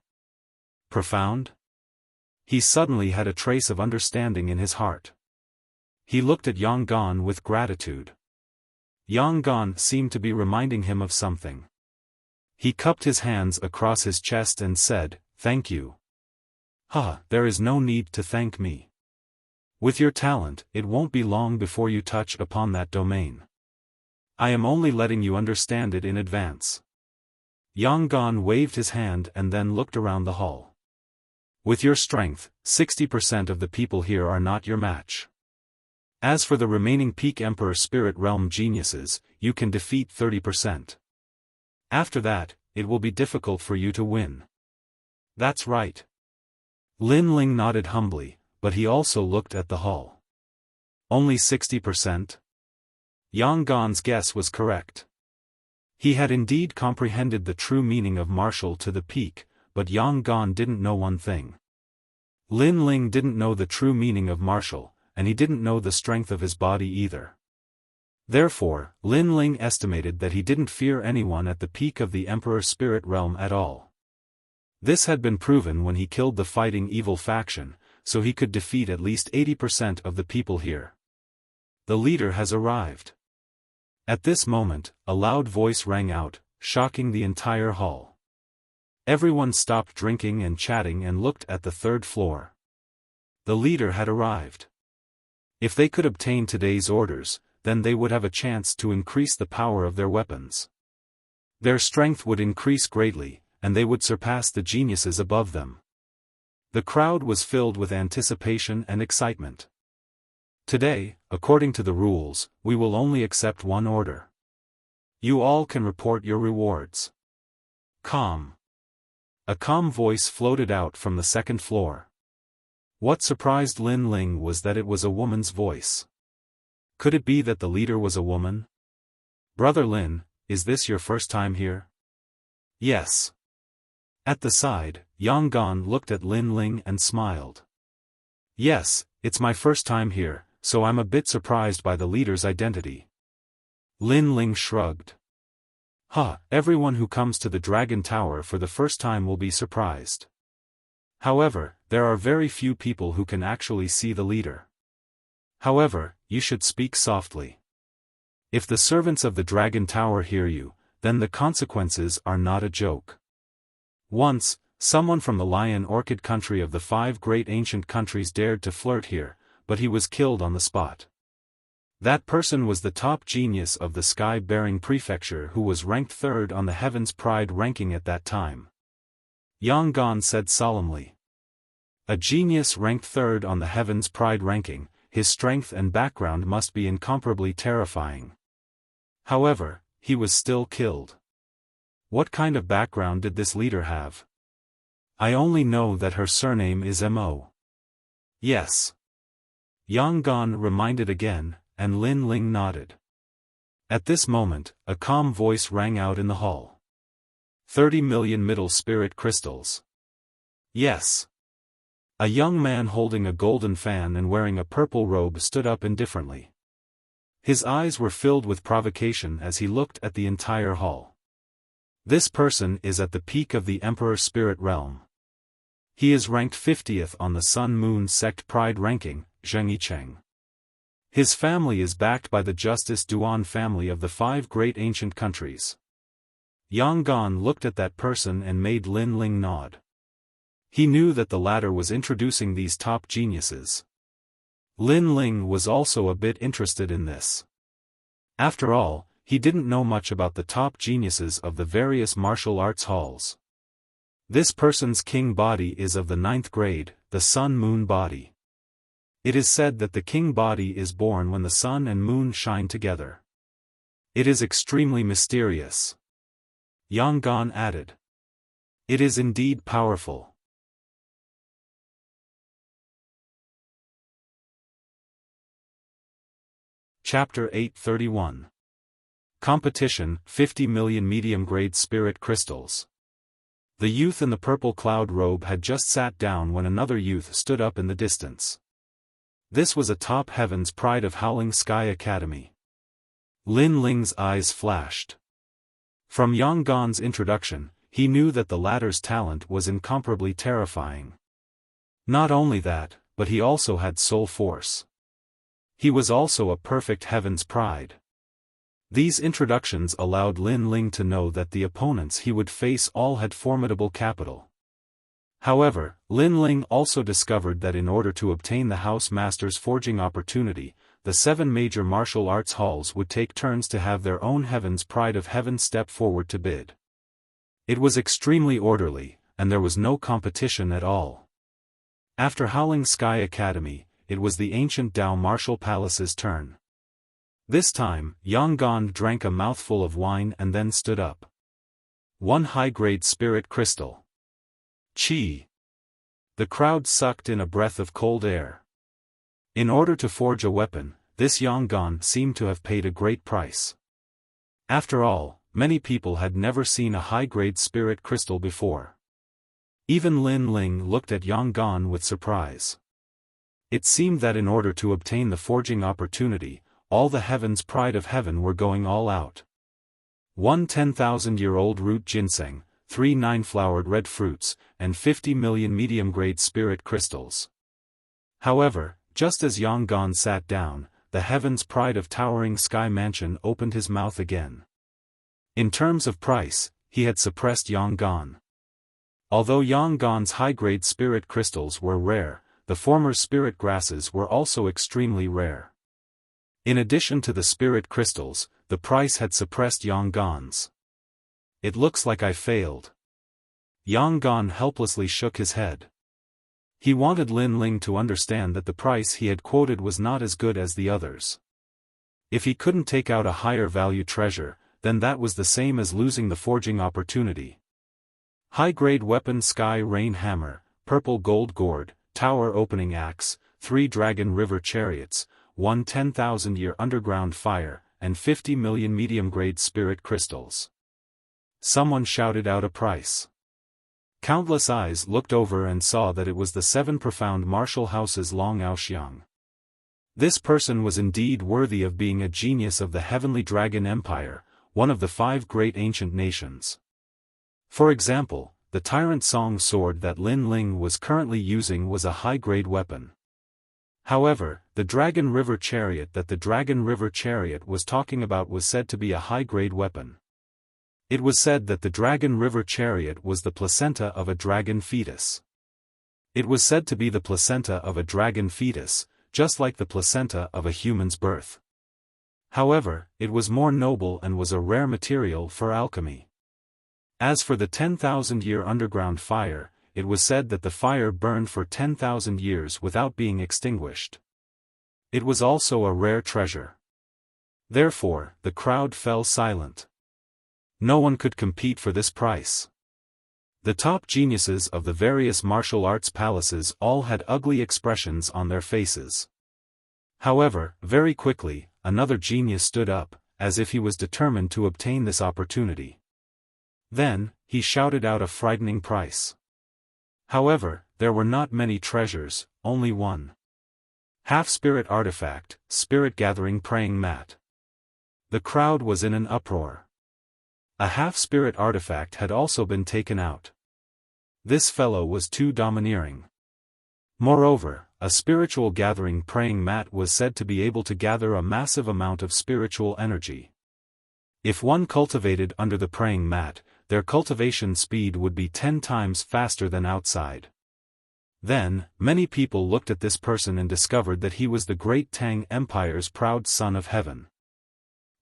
Speaker 1: Profound? He suddenly had a trace of understanding in his heart. He looked at Yang Gan with gratitude. Yang Gan seemed to be reminding him of something. He cupped his hands across his chest and said, Thank you. There is no need to thank me. With your talent, it won't be long before you touch upon that domain. I am only letting you understand it in advance. Yang Gan waved his hand and then looked around the hall. With your strength, 60% of the people here are not your match. As for the remaining peak Emperor Spirit Realm geniuses, you can defeat 30%. After that, it will be difficult for you to win. That's right. Lin Ling nodded humbly, but he also looked at the hall. Only 60%? Yang Gan's guess was correct. He had indeed comprehended the true meaning of martial to the peak, but Yang Gan didn't know one thing. Lin Ling didn't know the true meaning of martial, and he didn't know the strength of his body either. Therefore, Lin Ling estimated that he didn't fear anyone at the peak of the Emperor Spirit Realm at all. This had been proven when he killed the fighting evil faction, so he could defeat at least 80% of the people here. The leader has arrived. At this moment, a loud voice rang out, shocking the entire hall. Everyone stopped drinking and chatting and looked at the third floor. The leader had arrived. If they could obtain today's orders, then they would have a chance to increase the power of their weapons. Their strength would increase greatly, and they would surpass the geniuses above them. The crowd was filled with anticipation and excitement. Today, according to the rules, we will only accept one order. You all can report your rewards. Calm. A calm voice floated out from the second floor. What surprised Lin Ling was that it was a woman's voice. Could it be that the leader was a woman? Brother Lin, is this your first time here? Yes. At the side, Yang Gan looked at Lin Ling and smiled. Yes, it's my first time here, so I'm a bit surprised by the leader's identity. Lin Ling shrugged. Everyone who comes to the Dragon Tower for the first time will be surprised. However, there are very few people who can actually see the leader. However, you should speak softly. If the servants of the Dragon Tower hear you, then the consequences are not a joke. Once, someone from the Lion Orchid country of the 5 great ancient countries dared to flirt here, but he was killed on the spot. That person was the top genius of the Sky-Bearing Prefecture who was ranked 3rd on the Heaven's Pride ranking at that time. Yang Gan said solemnly. A genius ranked 3rd on the Heaven's Pride ranking, his strength and background must be incomparably terrifying. However, he was still killed. What kind of background did this leader have? I only know that her surname is Mo. Yes. Yang Gan reminded again, and Lin Ling nodded. At this moment, a calm voice rang out in the hall. 30 million middle spirit crystals. Yes. A young man holding a golden fan and wearing a purple robe stood up indifferently. His eyes were filled with provocation as he looked at the entire hall. This person is at the peak of the Emperor Spirit Realm. He is ranked 50th on the Sun-Moon Sect Pride ranking, Zheng Yicheng. His family is backed by the Justice Duan family of the 5 great ancient countries. Yang Gan looked at that person and made Lin Ling nod. He knew that the latter was introducing these top geniuses. Lin Ling was also a bit interested in this. After all, he didn't know much about the top geniuses of the various martial arts halls. This person's king body is of the 9th grade, the Sun-Moon body. It is said that the king body is born when the sun and moon shine together. It is extremely mysterious. Yang Gan added. It is indeed powerful. Chapter 831. Competition, 50 million medium-grade spirit crystals. The youth in the purple cloud robe had just sat down when another youth stood up in the distance. This was a top Heaven's Pride of Howling Sky Academy. Lin Ling's eyes flashed. From Yang Gan's introduction, he knew that the latter's talent was incomparably terrifying. Not only that, but he also had soul force. He was also a perfect Heaven's Pride. These introductions allowed Lin Ling to know that the opponents he would face all had formidable capital. However, Lin Ling also discovered that in order to obtain the House Master's forging opportunity, the 7 major martial arts halls would take turns to have their own Heaven's Pride of Heaven step forward to bid. It was extremely orderly, and there was no competition at all. After Howling Sky Academy, it was the ancient Dao Martial Palace's turn. This time, Yang Gan drank a mouthful of wine and then stood up. 1 high-grade spirit crystal. Chi. The crowd sucked in a breath of cold air. In order to forge a weapon, this Yang Gan seemed to have paid a great price. After all, many people had never seen a high-grade spirit crystal before. Even Lin Ling looked at Yang Gan with surprise. It seemed that in order to obtain the forging opportunity, all the Heaven's Pride of Heaven were going all out. 1 10,000-year-old root ginseng, 3 9-flowered red fruits, and 50 million medium-grade spirit crystals. However, just as Yang Gan sat down, the Heaven's Pride of Towering Sky Mansion opened his mouth again. In terms of price, he had suppressed Yang Gan. Although Yang Gan's high-grade spirit crystals were rare, the former spirit grasses were also extremely rare. In addition to the spirit crystals, the price had suppressed Yang Gan's. It looks like I failed. Yang Gan helplessly shook his head. He wanted Lin Ling to understand that the price he had quoted was not as good as the others. If he couldn't take out a higher value treasure, then that was the same as losing the forging opportunity. High-grade weapon Sky Rain Hammer, Purple Gold Gourd, Tower Opening Axe, 3 Dragon River Chariots, 1 10,000-year underground fire, and 50 million medium-grade spirit crystals. Someone shouted out a price. Countless eyes looked over and saw that it was the 7 profound martial houses Long Aoxiang. This person was indeed worthy of being a genius of the Heavenly Dragon Empire, one of the 5 great ancient nations. For example, the Tyrant Song sword that Lin Ling was currently using was a high-grade weapon. However, the Dragon River Chariot that the Dragon River Chariot was talking about was said to be a high-grade weapon. It was said that the Dragon River Chariot was the placenta of a dragon fetus. It was said to be the placenta of a dragon fetus, just like the placenta of a human's birth. However, it was more noble and was a rare material for alchemy. As for the 10,000-year underground fire, it was said that the fire burned for 10,000 years without being extinguished. It was also a rare treasure. Therefore, the crowd fell silent. No one could compete for this price. The top geniuses of the various martial arts palaces all had ugly expressions on their faces. However, very quickly, another genius stood up, as if he was determined to obtain this opportunity. Then, he shouted out a frightening price. However, there were not many treasures, only one. Half-spirit artifact, spirit-gathering praying mat. The crowd was in an uproar. A half-spirit artifact had also been taken out. This fellow was too domineering. Moreover, a spiritual gathering praying mat was said to be able to gather a massive amount of spiritual energy. If one cultivated under the praying mat, their cultivation speed would be 10 times faster than outside. Then, many people looked at this person and discovered that he was the great Tang Empire's proud son of heaven.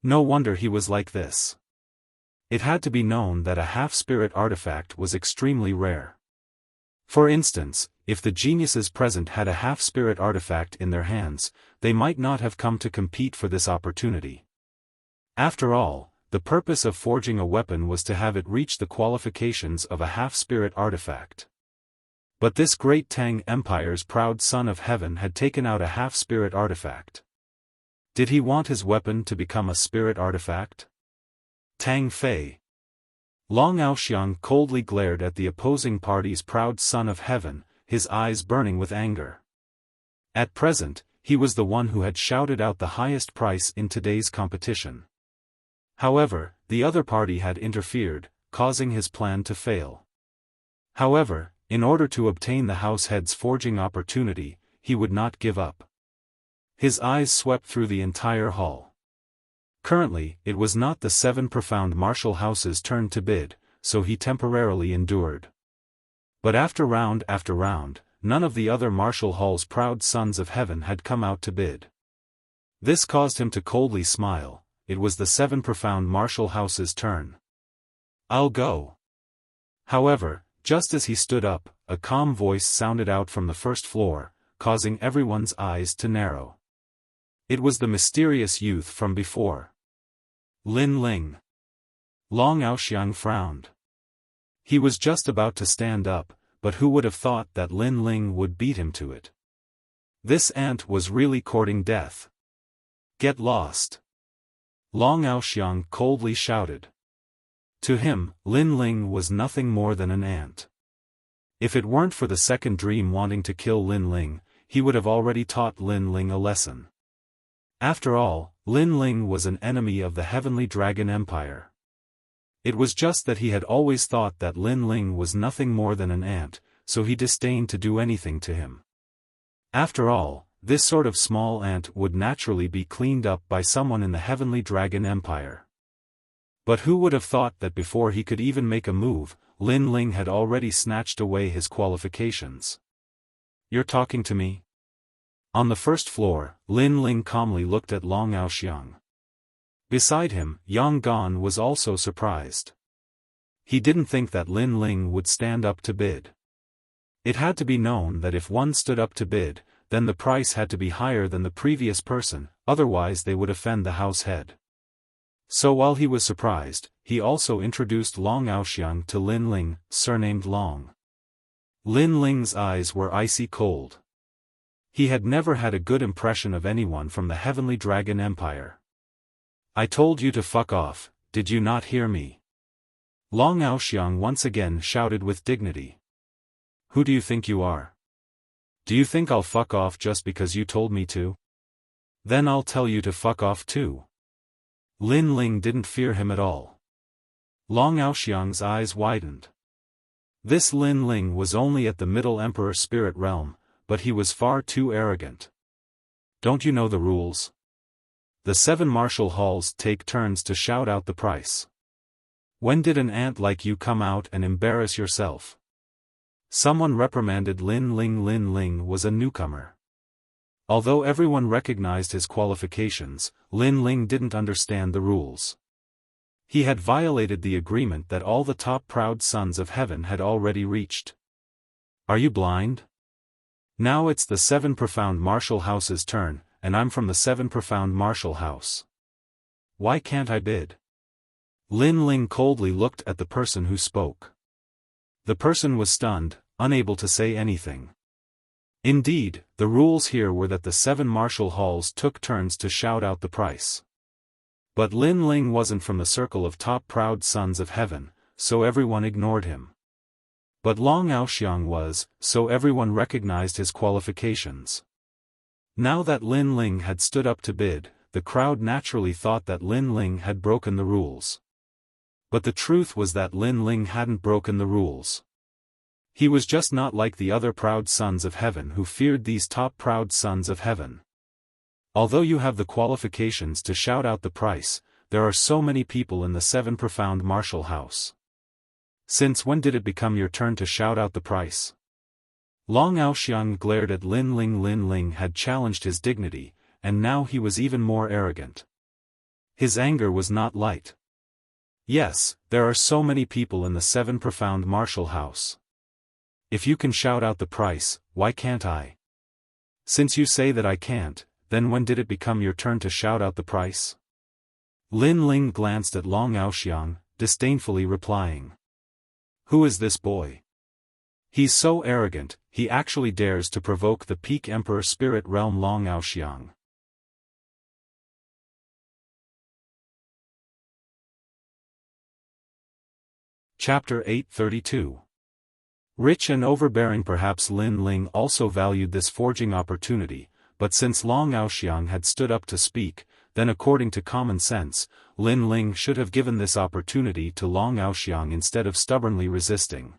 Speaker 1: No wonder he was like this. It had to be known that a half-spirit artifact was extremely rare. For instance, if the geniuses present had a half-spirit artifact in their hands, they might not have come to compete for this opportunity. After all, the purpose of forging a weapon was to have it reach the qualifications of a half-spirit artifact. But this great Tang Empire's proud son of heaven had taken out a half-spirit artifact. Did he want his weapon to become a spirit artifact? Tang Fei. Long Aoxiang coldly glared at the opposing party's proud son of heaven, his eyes burning with anger. At present, he was the one who had shouted out the highest price in today's competition. However, the other party had interfered, causing his plan to fail. However, in order to obtain the house head's forging opportunity, he would not give up. His eyes swept through the entire hall. Currently, it was not the 7 profound martial houses' turn to bid, so he temporarily endured. But after round, none of the other martial hall's proud sons of heaven had come out to bid. This caused him to coldly smile. It was the 7 profound martial houses' turn. "I'll go." However, just as he stood up, a calm voice sounded out from the first floor, causing everyone's eyes to narrow. It was the mysterious youth from before. Lin Ling. Long Aoxiang frowned. He was just about to stand up, but who would have thought that Lin Ling would beat him to it? This ant was really courting death. "Get lost!" Long Aoxiang coldly shouted. To him, Lin Ling was nothing more than an ant. If it weren't for the second dream wanting to kill Lin Ling, he would have already taught Lin Ling a lesson. After all, Lin Ling was an enemy of the Heavenly Dragon Empire. It was just that he had always thought that Lin Ling was nothing more than an ant, so he disdained to do anything to him. After all, this sort of small ant would naturally be cleaned up by someone in the Heavenly Dragon Empire. But who would have thought that before he could even make a move, Lin Ling had already snatched away his qualifications? "You're talking to me?" On the first floor, Lin Ling calmly looked at Long Aoxiang. Beside him, Yang Gan was also surprised. He didn't think that Lin Ling would stand up to bid. It had to be known that if one stood up to bid, then the price had to be higher than the previous person, otherwise they would offend the house head. So while he was surprised, he also introduced Long Aoxiang to Lin Ling, surnamed Long. Lin Ling's eyes were icy cold. He had never had a good impression of anyone from the Heavenly Dragon Empire. "I told you to fuck off, did you not hear me?" Long Aoxiang once again shouted with dignity. Who do you think you are? Do you think I'll fuck off just because you told me to? Then I'll tell you to fuck off too. Lin Ling didn't fear him at all. Long Aoxiang's eyes widened. This Lin Ling was only at the Middle Emperor spirit realm, but he was far too arrogant. Don't you know the rules? The 7 martial halls take turns to shout out the price. When did an ant like you come out and embarrass yourself? Someone reprimanded Lin Ling. Lin Ling was a newcomer. Although everyone recognized his qualifications, Lin Ling didn't understand the rules. He had violated the agreement that all the top proud sons of heaven had already reached. Are you blind? Now it's the 7 profound martial house's turn, and I'm from the 7 profound martial house. Why can't I bid? Lin Ling coldly looked at the person who spoke. The person was stunned, unable to say anything. Indeed, the rules here were that the 7 martial halls took turns to shout out the price. But Lin Ling wasn't from the circle of top proud sons of heaven, so everyone ignored him. But Long Aoxiang was, so everyone recognized his qualifications. Now that Lin Ling had stood up to bid, the crowd naturally thought that Lin Ling had broken the rules. But the truth was that Lin Ling hadn't broken the rules. He was just not like the other proud sons of heaven who feared these top proud sons of heaven. Although you have the qualifications to shout out the price, there are so many people in the 7 profound martial house. Since when did it become your turn to shout out the price? Long Aoxiang glared at Lin Ling. Lin Ling had challenged his dignity, and now he was even more arrogant. His anger was not light. Yes, there are so many people in the 7 profound martial house. If you can shout out the price, why can't I? Since you say that I can't, then when did it become your turn to shout out the price? Lin Ling glanced at Long Aoxiang, disdainfully replying. Who is this boy? He's so arrogant, he actually dares to provoke the peak emperor spirit realm. Long Aoxiang. Chapter 832. Rich and overbearing. Perhaps Lin Ling also valued this forging opportunity, but since Long Aoxiang had stood up to speak, then according to common sense, Lin Ling should have given this opportunity to Long Aoxiang instead of stubbornly resisting.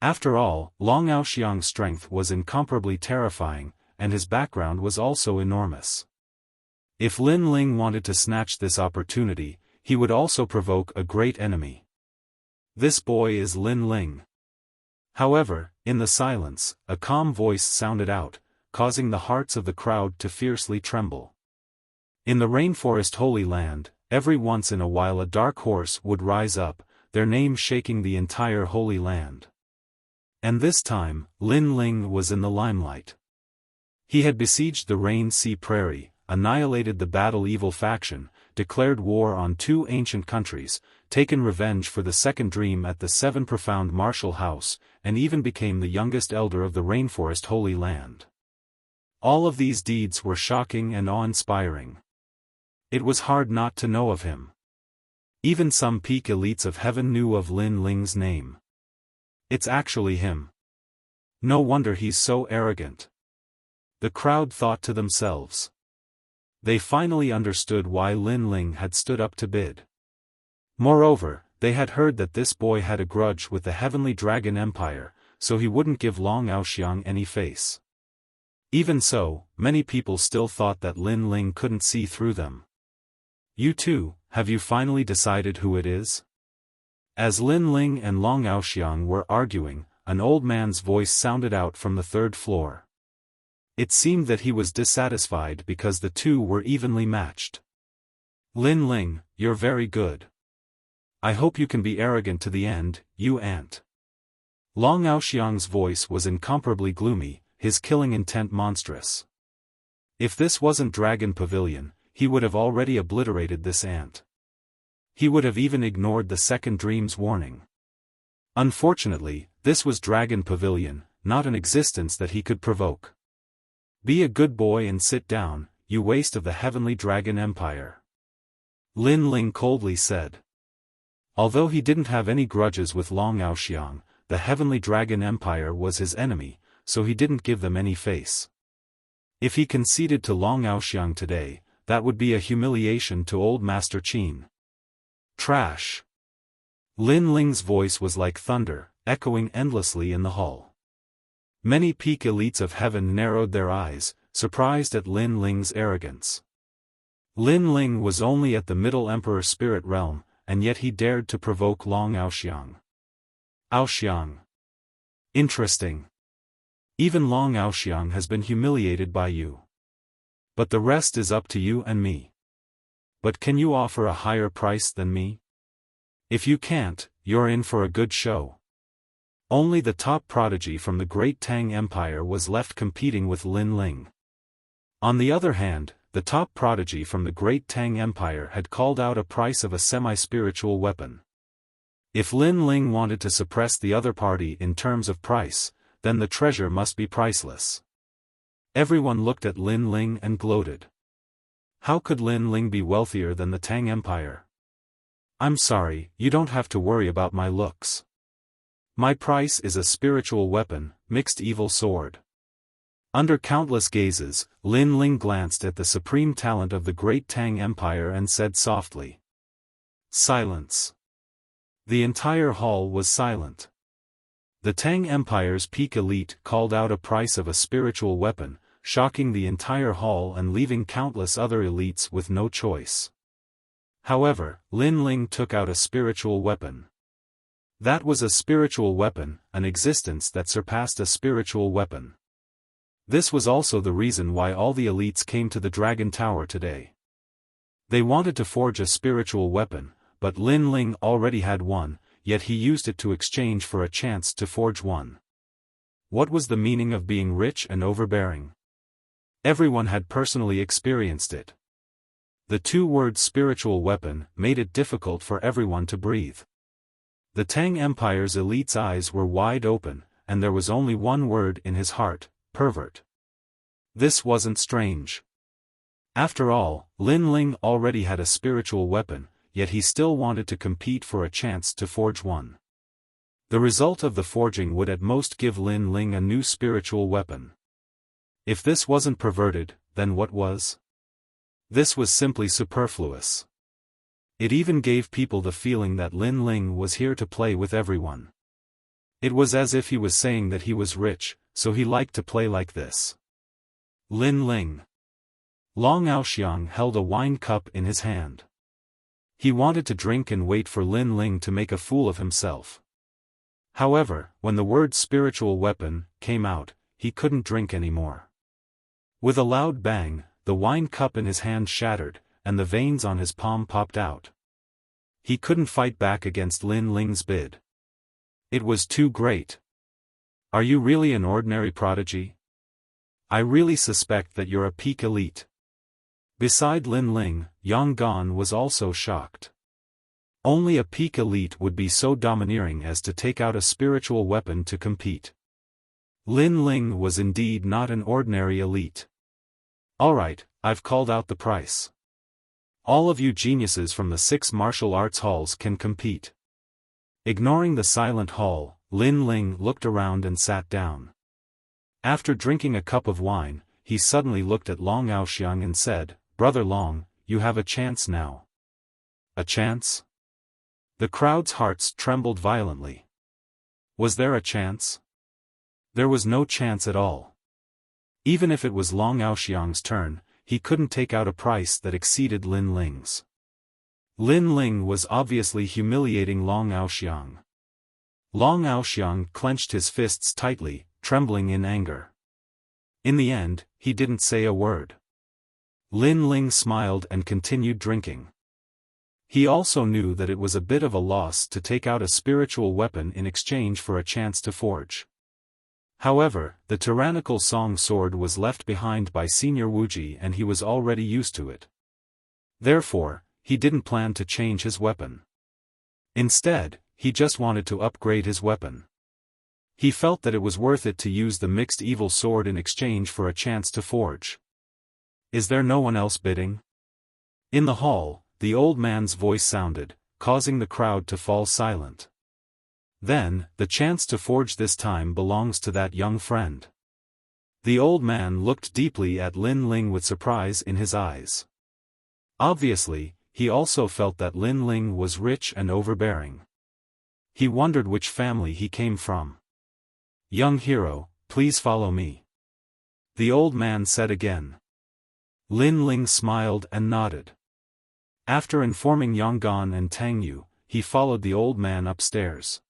Speaker 1: After all, Long Aoxiang's strength was incomparably terrifying, and his background was also enormous. If Lin Ling wanted to snatch this opportunity, he would also provoke a great enemy. This boy is Lin Ling. However, in the silence, a calm voice sounded out, causing the hearts of the crowd to fiercely tremble. In the rainforest Holy Land, every once in a while a dark horse would rise up, their name shaking the entire Holy Land. And this time, Lin Ling was in the limelight. He had besieged the Rain Sea Prairie, annihilated the Battle Evil faction, declared war on 2 ancient countries, taken revenge for the second dream at the 7 profound martial house, and even became the youngest elder of the rainforest Holy Land. All of these deeds were shocking and awe-inspiring. It was hard not to know of him. Even some peak elites of heaven knew of Lin Ling's name. It's actually him. No wonder he's so arrogant. The crowd thought to themselves. They finally understood why Lin Ling had stood up to bid. Moreover, they had heard that this boy had a grudge with the Heavenly Dragon Empire, so he wouldn't give Long Aoxiang any face. Even so, many people still thought that Lin Ling couldn't see through them. You too, have you finally decided who it is? As Lin Ling and Long Aoxiang were arguing, an old man's voice sounded out from the 3rd floor. It seemed that he was dissatisfied because the two were evenly matched. Lin Ling, you're very good. I hope you can be arrogant to the end, you ant. Long Aoxiang's voice was incomparably gloomy, his killing intent monstrous. If this wasn't Dragon Pavilion, he would have already obliterated this ant. He would have even ignored the second dream's warning. Unfortunately, this was Dragon Pavilion, not an existence that he could provoke. Be a good boy and sit down, you waste of the Heavenly Dragon Empire. Lin Ling coldly said. Although he didn't have any grudges with Long Aoxiang, the Heavenly Dragon Empire was his enemy, so he didn't give them any face. If he conceded to Long Aoxiang today, that would be a humiliation to old Master Qin. Trash. Lin Ling's voice was like thunder, echoing endlessly in the hall. Many peak elites of heaven narrowed their eyes, surprised at Lin Ling's arrogance. Lin Ling was only at the Middle Emperor spirit realm, and yet he dared to provoke Long Aoxiang. Aoxiang. Interesting. Even Long Aoxiang has been humiliated by you. But the rest is up to you and me. But can you offer a higher price than me? If you can't, you're in for a good show. Only the top prodigy from the Great Tang Empire was left competing with Lin Ling. On the other hand, the top prodigy from the Great Tang Empire had called out a price of a semi-spiritual weapon. If Lin Ling wanted to suppress the other party in terms of price, then the treasure must be priceless. Everyone looked at Lin Ling and gloated. How could Lin Ling be wealthier than the Tang Empire? I'm sorry, you don't have to worry about my looks. My price is a spiritual weapon, mixed evil sword. Under countless gazes, Lin Ling glanced at the supreme talent of the Great Tang Empire and said softly. Silence. The entire hall was silent. The Tang Empire's peak elite called out a price of a spiritual weapon, shocking the entire hall and leaving countless other elites with no choice. However, Lin Ling took out a spiritual weapon. That was a spiritual weapon, an existence that surpassed a spiritual weapon. This was also the reason why all the elites came to the Dragon Tower today. They wanted to forge a spiritual weapon, but Lin Ling already had one, yet he used it to exchange for a chance to forge one. What was the meaning of being rich and overbearing? Everyone had personally experienced it. The two-word spiritual weapon made it difficult for everyone to breathe. The Tang Empire's elite's eyes were wide open, and there was only one word in his heart: pervert. This wasn't strange. After all, Lin Ling already had a spiritual weapon, yet he still wanted to compete for a chance to forge one. The result of the forging would at most give Lin Ling a new spiritual weapon. If this wasn't perverted, then what was? This was simply superfluous. It even gave people the feeling that Lin Ling was here to play with everyone. It was as if he was saying that he was rich, so he liked to play like this. Lin Ling. Long Aoxiang held a wine cup in his hand. He wanted to drink and wait for Lin Ling to make a fool of himself. However, when the word spiritual weapon came out, he couldn't drink anymore. With a loud bang, the wine cup in his hand shattered, and the veins on his palm popped out. He couldn't fight back against Lin Ling's bid. It was too great. Are you really an ordinary prodigy? I really suspect that you're a peak elite. Beside Lin Ling, Yang Gan was also shocked. Only a peak elite would be so domineering as to take out a spiritual weapon to compete. Lin Ling was indeed not an ordinary elite. Alright, I've called out the price. All of you geniuses from the 6 martial arts halls can compete. Ignoring the silent hall, Lin Ling looked around and sat down. After drinking a cup of wine, he suddenly looked at Long Aoxiang and said, Brother Long, you have a chance now. A chance? The crowd's hearts trembled violently. Was there a chance? There was no chance at all. Even if it was Long Aoxiang's turn, he couldn't take out a price that exceeded Lin Ling's. Lin Ling was obviously humiliating Long Aoxiang. Long Aoxiang clenched his fists tightly, trembling in anger. In the end, he didn't say a word. Lin Ling smiled and continued drinking. He also knew that it was a bit of a loss to take out a spiritual weapon in exchange for a chance to forge. However, the tyrannical song sword was left behind by Senior Wuji and he was already used to it. Therefore, he didn't plan to change his weapon. Instead, he just wanted to upgrade his weapon. He felt that it was worth it to use the mixed evil sword in exchange for a chance to forge. Is there no one else bidding? In the hall, the old man's voice sounded, causing the crowd to fall silent. Then, the chance to forge this time belongs to that young friend. The old man looked deeply at Lin Ling with surprise in his eyes. Obviously, he also felt that Lin Ling was rich and overbearing. He wondered which family he came from. "Young hero, please follow me," the old man said again. Lin Ling smiled and nodded. After informing Yonggan and Tang Yu, he followed the old man upstairs.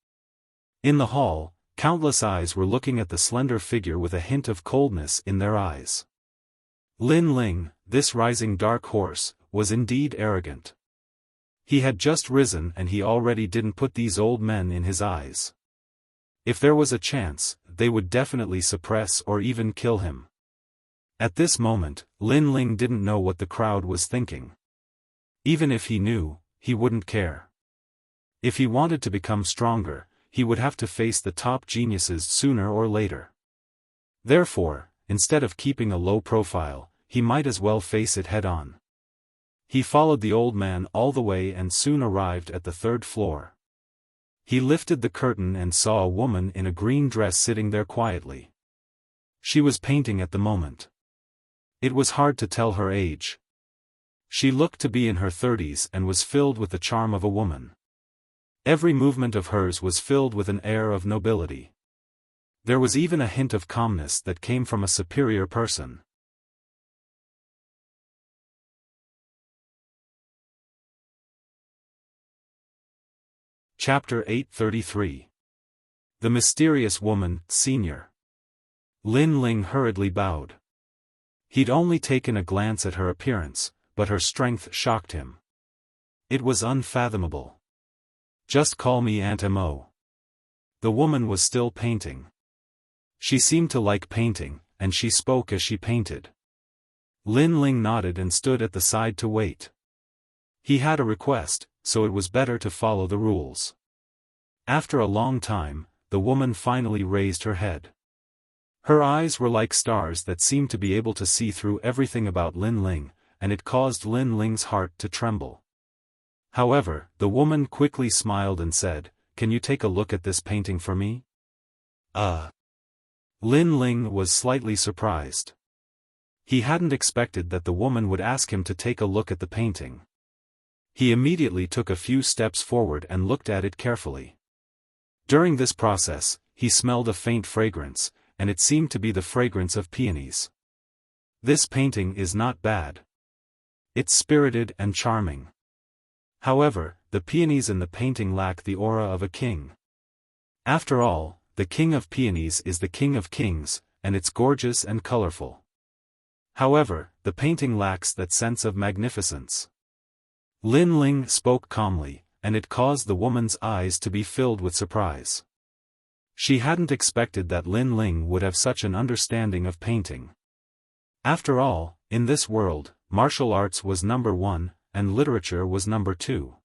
Speaker 1: In the hall, countless eyes were looking at the slender figure with a hint of coldness in their eyes. Lin Ling, this rising dark horse, was indeed arrogant. He had just risen and he already didn't put these old men in his eyes. If there was a chance, they would definitely suppress or even kill him. At this moment, Lin Ling didn't know what the crowd was thinking. Even if he knew, he wouldn't care. If he wanted to become stronger, he would have to face the top geniuses sooner or later. Therefore, instead of keeping a low profile, he might as well face it head-on. He followed the old man all the way and soon arrived at the 3rd floor. He lifted the curtain and saw a woman in a green dress sitting there quietly. She was painting at the moment. It was hard to tell her age. She looked to be in her 30s and was filled with the charm of a woman. Every movement of hers was filled with an air of nobility. There was even a hint of calmness that came from a superior person. Chapter 833. The Mysterious Woman, Senior. Lin Ling hurriedly bowed. He'd only taken a glance at her appearance, but her strength shocked him. It was unfathomable. "Just call me Aunt Mo." The woman was still painting. She seemed to like painting, and she spoke as she painted. Lin Ling nodded and stood at the side to wait. He had a request, so it was better to follow the rules. After a long time, the woman finally raised her head. Her eyes were like stars that seemed to be able to see through everything about Lin Ling, and it caused Lin Ling's heart to tremble. However, the woman quickly smiled and said, "Can you take a look at this painting for me?" Lin Ling was slightly surprised. He hadn't expected that the woman would ask him to take a look at the painting. He immediately took a few steps forward and looked at it carefully. During this process, he smelled a faint fragrance, and it seemed to be the fragrance of peonies. This painting is not bad. It's spirited and charming. However, the peonies in the painting lack the aura of a king. After all, the king of peonies is the king of kings, and it's gorgeous and colorful. However, the painting lacks that sense of magnificence. Lin Ling spoke calmly, and it caused the woman's eyes to be filled with surprise. She hadn't expected that Lin Ling would have such an understanding of painting. After all, in this world, martial arts was number 1, and literature was number 2.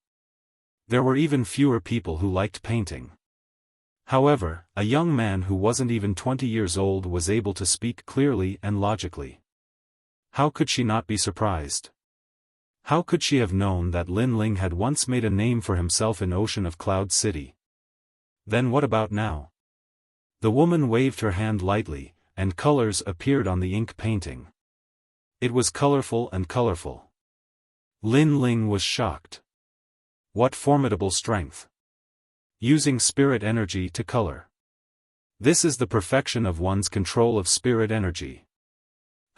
Speaker 1: There were even fewer people who liked painting. However, a young man who wasn't even 20 years old was able to speak clearly and logically. How could she not be surprised? How could she have known that Lin Ling had once made a name for himself in Ocean of Cloud City? Then what about now? The woman waved her hand lightly, and colors appeared on the ink painting. It was colorful and colorful. Lin Ling was shocked. What formidable strength! Using spirit energy to color. This is the perfection of one's control of spirit energy.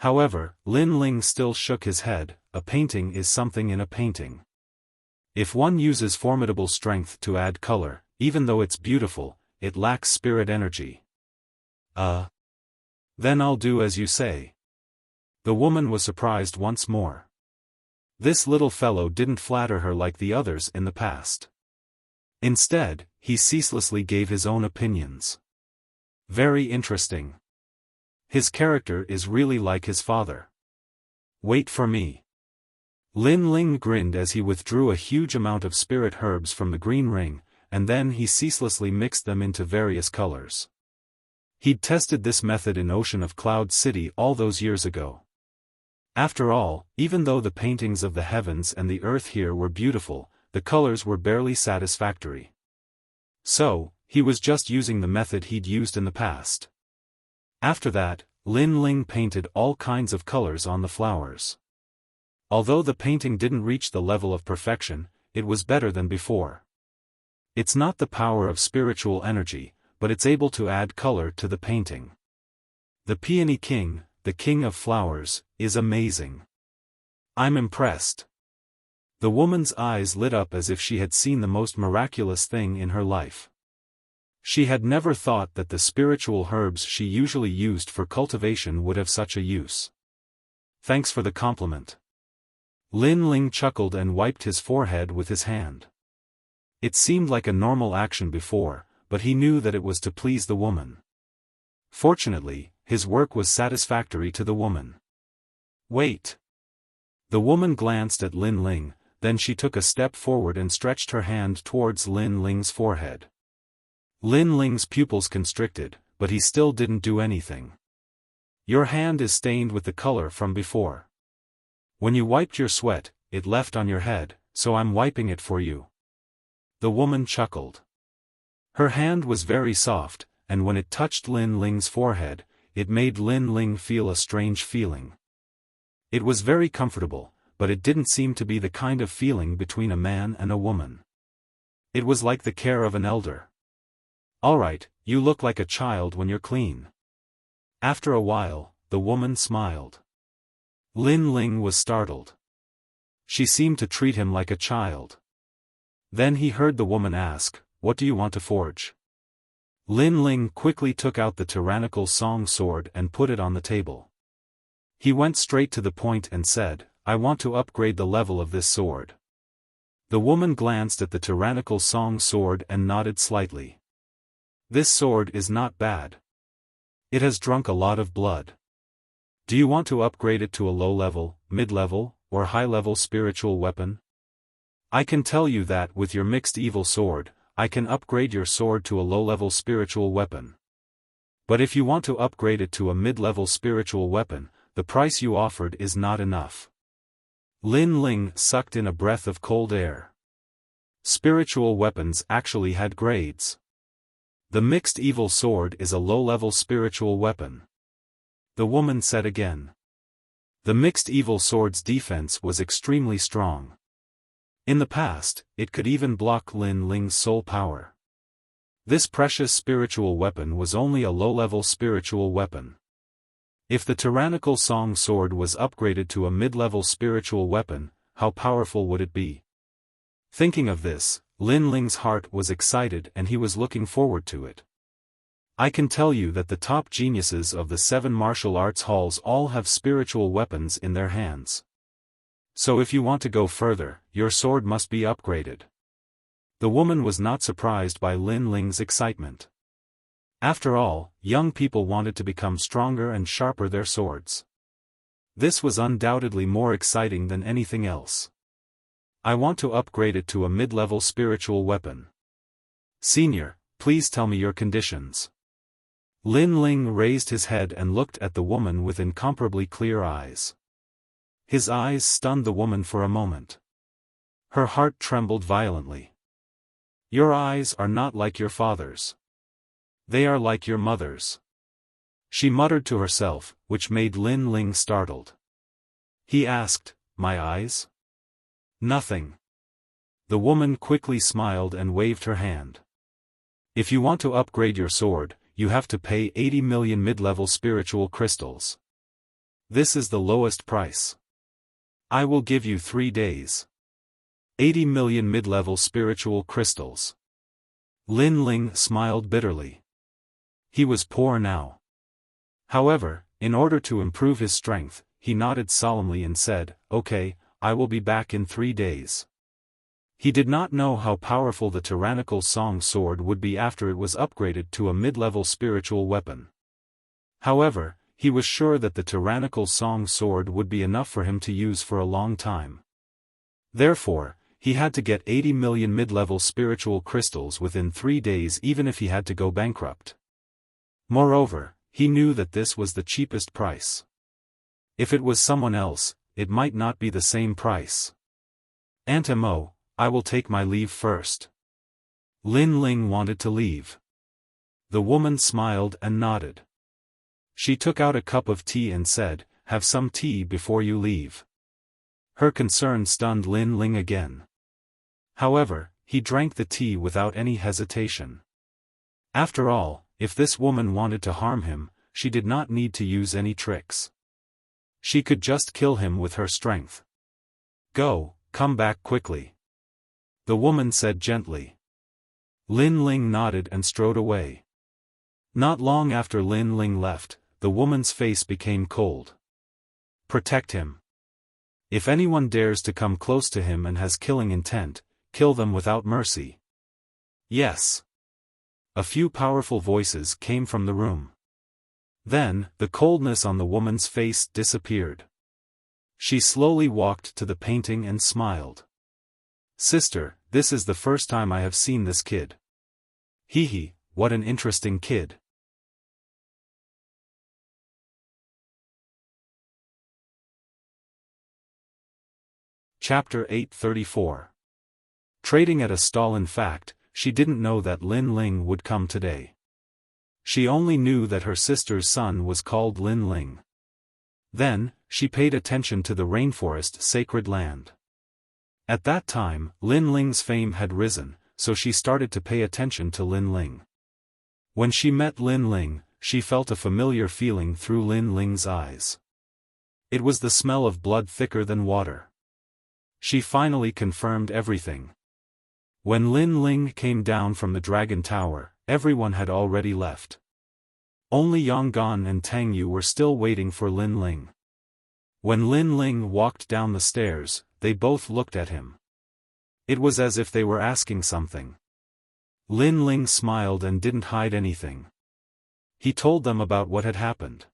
Speaker 1: However, Lin Ling still shook his head. A painting is something in a painting. If one uses formidable strength to add color, even though it's beautiful, it lacks spirit energy. Then I'll do as you say. The woman was surprised once more. This little fellow didn't flatter her like the others in the past. Instead, he ceaselessly gave his own opinions. Very interesting. His character is really like his father. Wait for me. Lin Ling grinned as he withdrew a huge amount of spirit herbs from the green ring, and then he ceaselessly mixed them into various colors. He'd tested this method in Ocean of Cloud City all those years ago. After all, even though the paintings of the heavens and the earth here were beautiful, the colors were barely satisfactory. So, he was just using the method he'd used in the past. After that, Lin Ling painted all kinds of colors on the flowers. Although the painting didn't reach the level of perfection, it was better than before. It's not the power of spiritual energy, but it's able to add color to the painting. The Peony King, the King of Flowers, is amazing. I'm impressed. The woman's eyes lit up as if she had seen the most miraculous thing in her life. She had never thought that the spiritual herbs she usually used for cultivation would have such a use. Thanks for the compliment. Lin Ling chuckled and wiped his forehead with his hand. It seemed like a normal action before, but he knew that it was to please the woman. Fortunately, his work was satisfactory to the woman. Wait. The woman glanced at Lin Ling, then she took a step forward and stretched her hand towards Lin Ling's forehead. Lin Ling's pupils constricted, but he still didn't do anything. Your hand is stained with the color from before. When you wiped your sweat, it left on your head, so I'm wiping it for you. The woman chuckled. Her hand was very soft, and when it touched Lin Ling's forehead, it made Lin Ling feel a strange feeling. It was very comfortable, but it didn't seem to be the kind of feeling between a man and a woman. It was like the care of an elder. Alright, you look like a child when you're clean. After a while, the woman smiled. Lin Ling was startled. She seemed to treat him like a child. Then he heard the woman ask, "What do you want to forge?" Lin Ling quickly took out the tyrannical song sword and put it on the table. He went straight to the point and said, "I want to upgrade the level of this sword." The woman glanced at the tyrannical song sword and nodded slightly. This sword is not bad. It has drunk a lot of blood. Do you want to upgrade it to a low-level, mid-level, or high-level spiritual weapon? I can tell you that with your mixed evil sword, I can upgrade your sword to a low-level spiritual weapon. But if you want to upgrade it to a mid-level spiritual weapon, the price you offered is not enough. Lin Ling sucked in a breath of cold air. Spiritual weapons actually had grades. The mixed evil sword is a low-level spiritual weapon. The woman said again. The mixed evil sword's defense was extremely strong. In the past, it could even block Lin Ling's soul power. This precious spiritual weapon was only a low-level spiritual weapon. If the tyrannical song sword was upgraded to a mid-level spiritual weapon, how powerful would it be? Thinking of this, Lin Ling's heart was excited and he was looking forward to it. I can tell you that the top geniuses of the 7 martial arts halls all have spiritual weapons in their hands. So if you want to go further, your sword must be upgraded. The woman was not surprised by Lin Ling's excitement. After all, young people wanted to become stronger and sharper their swords. This was undoubtedly more exciting than anything else. I want to upgrade it to a mid-level spiritual weapon. Senior, please tell me your conditions. Lin Ling raised his head and looked at the woman with incomparably clear eyes. His eyes stunned the woman for a moment. Her heart trembled violently. Your eyes are not like your father's. They are like your mother's. She muttered to herself, which made Lin Ling startled. He asked, "My eyes?" "Nothing." The woman quickly smiled and waved her hand. If you want to upgrade your sword, you have to pay 80 million mid-level spiritual crystals. This is the lowest price. I will give you 3 days. 80 million mid-level spiritual crystals. Lin Ling smiled bitterly. He was poor now. However, in order to improve his strength, he nodded solemnly and said, "Okay, I will be back in 3 days." He did not know how powerful the tyrannical song sword would be after it was upgraded to a mid-level spiritual weapon. However, he was sure that the tyrannical song sword would be enough for him to use for a long time. Therefore, he had to get 80 million mid-level spiritual crystals within 3 days even if he had to go bankrupt. Moreover, he knew that this was the cheapest price. If it was someone else, it might not be the same price. Aunt Mo, I will take my leave first. Lin Ling wanted to leave. The woman smiled and nodded. She took out a cup of tea and said, "Have some tea before you leave." Her concern stunned Lin Ling again. However, he drank the tea without any hesitation. After all, if this woman wanted to harm him, she did not need to use any tricks. She could just kill him with her strength. "Go, come back quickly," the woman said gently. Lin Ling nodded and strode away. Not long after Lin Ling left, the woman's face became cold. "Protect him. If anyone dares to come close to him and has killing intent, kill them without mercy." "Yes." A few powerful voices came from the room. Then, the coldness on the woman's face disappeared. She slowly walked to the painting and smiled. "Sister, this is the first time I have seen this kid. Hee, what an interesting kid." Chapter 834. Trading at a stall. In fact, she didn't know that Lin Ling would come today. She only knew that her sister's son was called Lin Ling. Then, she paid attention to the rainforest sacred land. At that time, Lin Ling's fame had risen, so she started to pay attention to Lin Ling. When she met Lin Ling, she felt a familiar feeling through Lin Ling's eyes. It was the smell of blood thicker than water. She finally confirmed everything. When Lin Ling came down from the Dragon Tower, everyone had already left. Only Yonggan and Tang Yu were still waiting for Lin Ling. When Lin Ling walked down the stairs, they both looked at him. It was as if they were asking something. Lin Ling smiled and didn't hide anything. He told them about what had happened.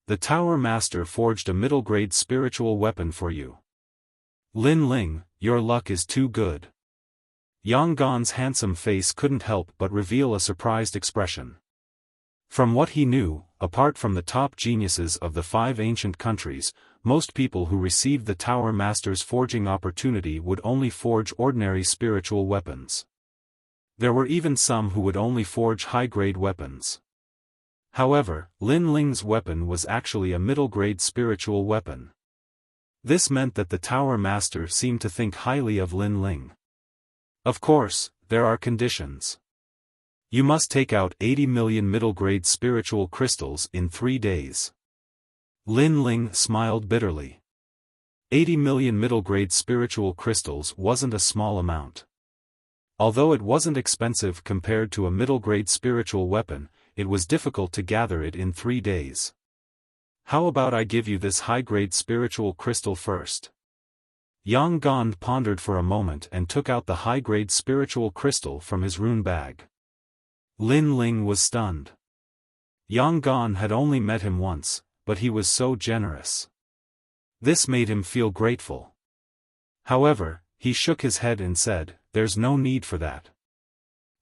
Speaker 1: "The Tower Master forged a middle-grade spiritual weapon for you. Lin Ling, your luck is too good." Yonggan's handsome face couldn't help but reveal a surprised expression. From what he knew, apart from the top geniuses of the 5 ancient countries, most people who received the Tower Master's forging opportunity would only forge ordinary spiritual weapons. There were even some who would only forge high-grade weapons. However, Lin Ling's weapon was actually a middle-grade spiritual weapon. This meant that the Tower Master seemed to think highly of Lin Ling. Of course, there are conditions. You must take out 80 million middle-grade spiritual crystals in 3 days. Lin Ling smiled bitterly. 80 million middle-grade spiritual crystals wasn't a small amount. Although it wasn't expensive compared to a middle-grade spiritual weapon, it was difficult to gather it in 3 days. "How about I give you this high-grade spiritual crystal first?" Yonggan pondered for a moment and took out the high-grade spiritual crystal from his rune bag. Lin Ling was stunned. Yonggan had only met him once, but he was so generous. This made him feel grateful. However, he shook his head and said, "There's no need for that.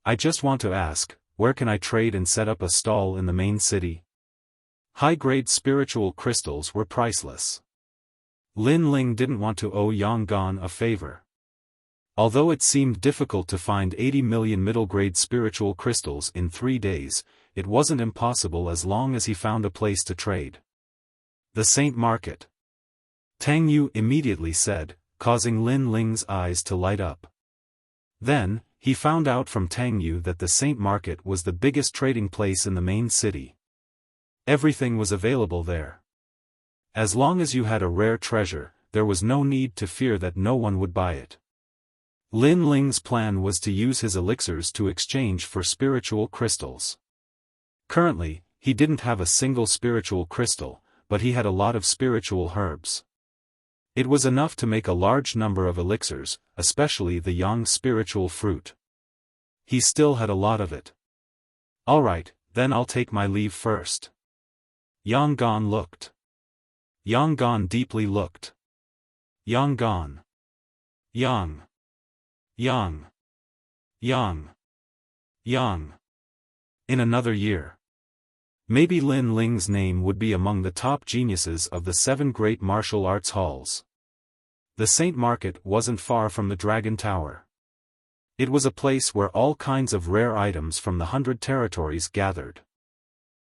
Speaker 1: I just want to ask, where can I trade and set up a stall in the main city?" High-grade spiritual crystals were priceless. Lin Ling didn't want to owe Yonggan a favor. Although it seemed difficult to find 80 million middle-grade spiritual crystals in 3 days, it wasn't impossible as long as he found a place to trade. "The Saint Market," Tang Yu immediately said, causing Lin Ling's eyes to light up. Then, he found out from Tang Yu that the Saint Market was the biggest trading place in the main city. Everything was available there. As long as you had a rare treasure, there was no need to fear that no one would buy it. Lin Ling's plan was to use his elixirs to exchange for spiritual crystals. Currently, he didn't have a single spiritual crystal, but he had a lot of spiritual herbs. It was enough to make a large number of elixirs, especially the yang spiritual fruit. He still had a lot of it. "Alright, then I'll take my leave first." Yonggan looked. Yonggan deeply looked. Yonggan. Yang. Yang. Yang. Yang. In another year. Maybe Lin Ling's name would be among the top geniuses of the 7 great martial arts halls. The Saint Market wasn't far from the Dragon Tower. It was a place where all kinds of rare items from the 100 territories gathered.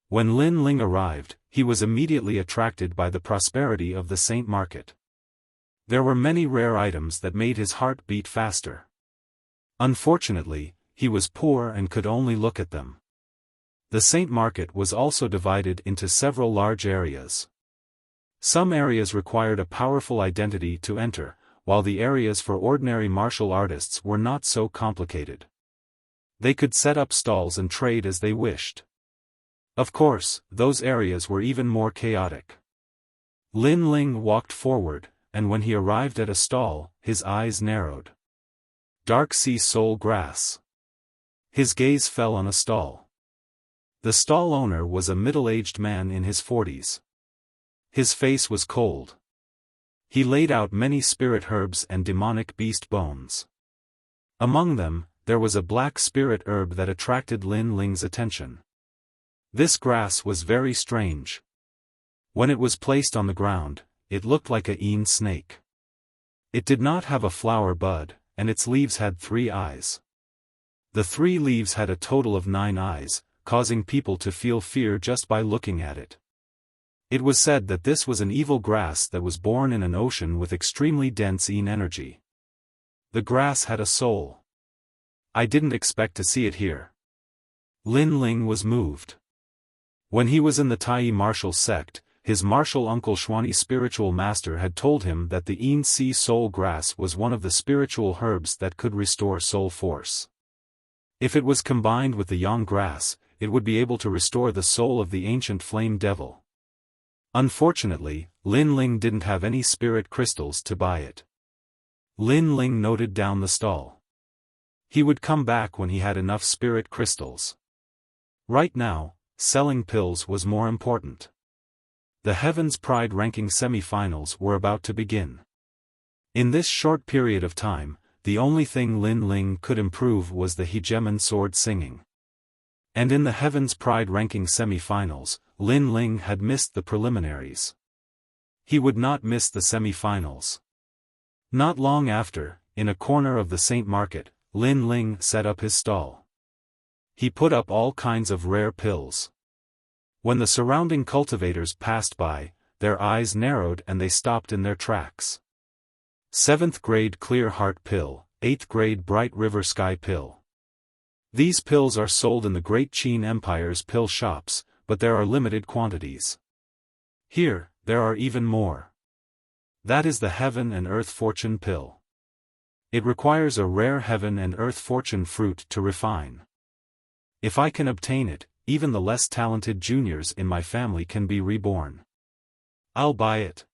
Speaker 1: When Lin Ling arrived, he was immediately attracted by the prosperity of the Saint Market. There were many rare items that made his heart beat faster. Unfortunately, he was poor and could only look at them. The Saint Market was also divided into several large areas. Some areas required a powerful identity to enter, while the areas for ordinary martial artists were not so complicated. They could set up stalls and trade as they wished. Of course, those areas were even more chaotic. Lin Ling walked forward, and when he arrived at a stall, his eyes narrowed. Dark Sea Soul Grass. His gaze fell on a stall. The stall owner was a middle-aged man in his 40s. His face was cold. He laid out many spirit herbs and demonic beast bones. Among them, there was a black spirit herb that attracted Lin Ling's attention. This grass was very strange. When it was placed on the ground, it looked like a Yin snake. It did not have a flower bud, and its leaves had 3 eyes. The 3 leaves had a total of 9 eyes, causing people to feel fear just by looking at it. It was said that this was an evil grass that was born in an ocean with extremely dense Yin energy. The grass had a soul. I didn't expect to see it here. Lin Ling was moved. When he was in the Tai martial sect, his martial uncle Xuani spiritual master had told him that the Yin Sea soul grass was one of the spiritual herbs that could restore soul force. If it was combined with the Yang grass, it would be able to restore the soul of the ancient flame devil. Unfortunately, Lin Ling didn't have any spirit crystals to buy it. Lin Ling noted down the stall. He would come back when he had enough spirit crystals. Right now, selling pills was more important. The Heaven's Pride ranking semi-finals were about to begin. In this short period of time, the only thing Lin Ling could improve was the hegemon sword singing. And in the Heaven's Pride ranking semi-finals, Lin Ling had missed the preliminaries. He would not miss the semi-finals. Not long after, in a corner of the Saint Market, Lin Ling set up his stall. He put up all kinds of rare pills. When the surrounding cultivators passed by, their eyes narrowed and they stopped in their tracks. 7th grade Clear Heart Pill, 8th grade Bright River Sky Pill. These pills are sold in the Great Qin Empire's pill shops, but there are limited quantities. Here, there are even more. That is the Heaven and Earth Fortune Pill. It requires a rare Heaven and Earth Fortune fruit to refine. If I can obtain it, even the less talented juniors in my family can be reborn. I'll buy it.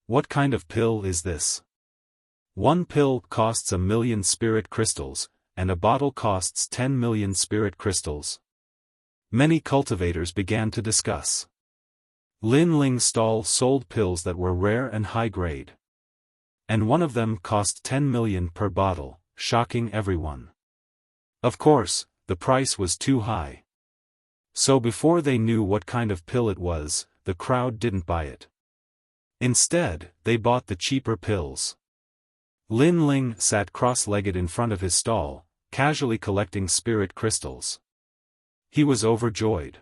Speaker 1: What kind of pill is this? One pill costs 1 million spirit crystals, and a bottle costs 10 million spirit crystals. Many cultivators began to discuss. Lin Ling's stall sold pills that were rare and high grade. And one of them cost 10 million per bottle, shocking everyone. Of course, the price was too high. So before they knew what kind of pill it was, the crowd didn't buy it. Instead, they bought the cheaper pills. Lin Ling sat cross-legged in front of his stall, casually collecting spirit crystals. He was overjoyed.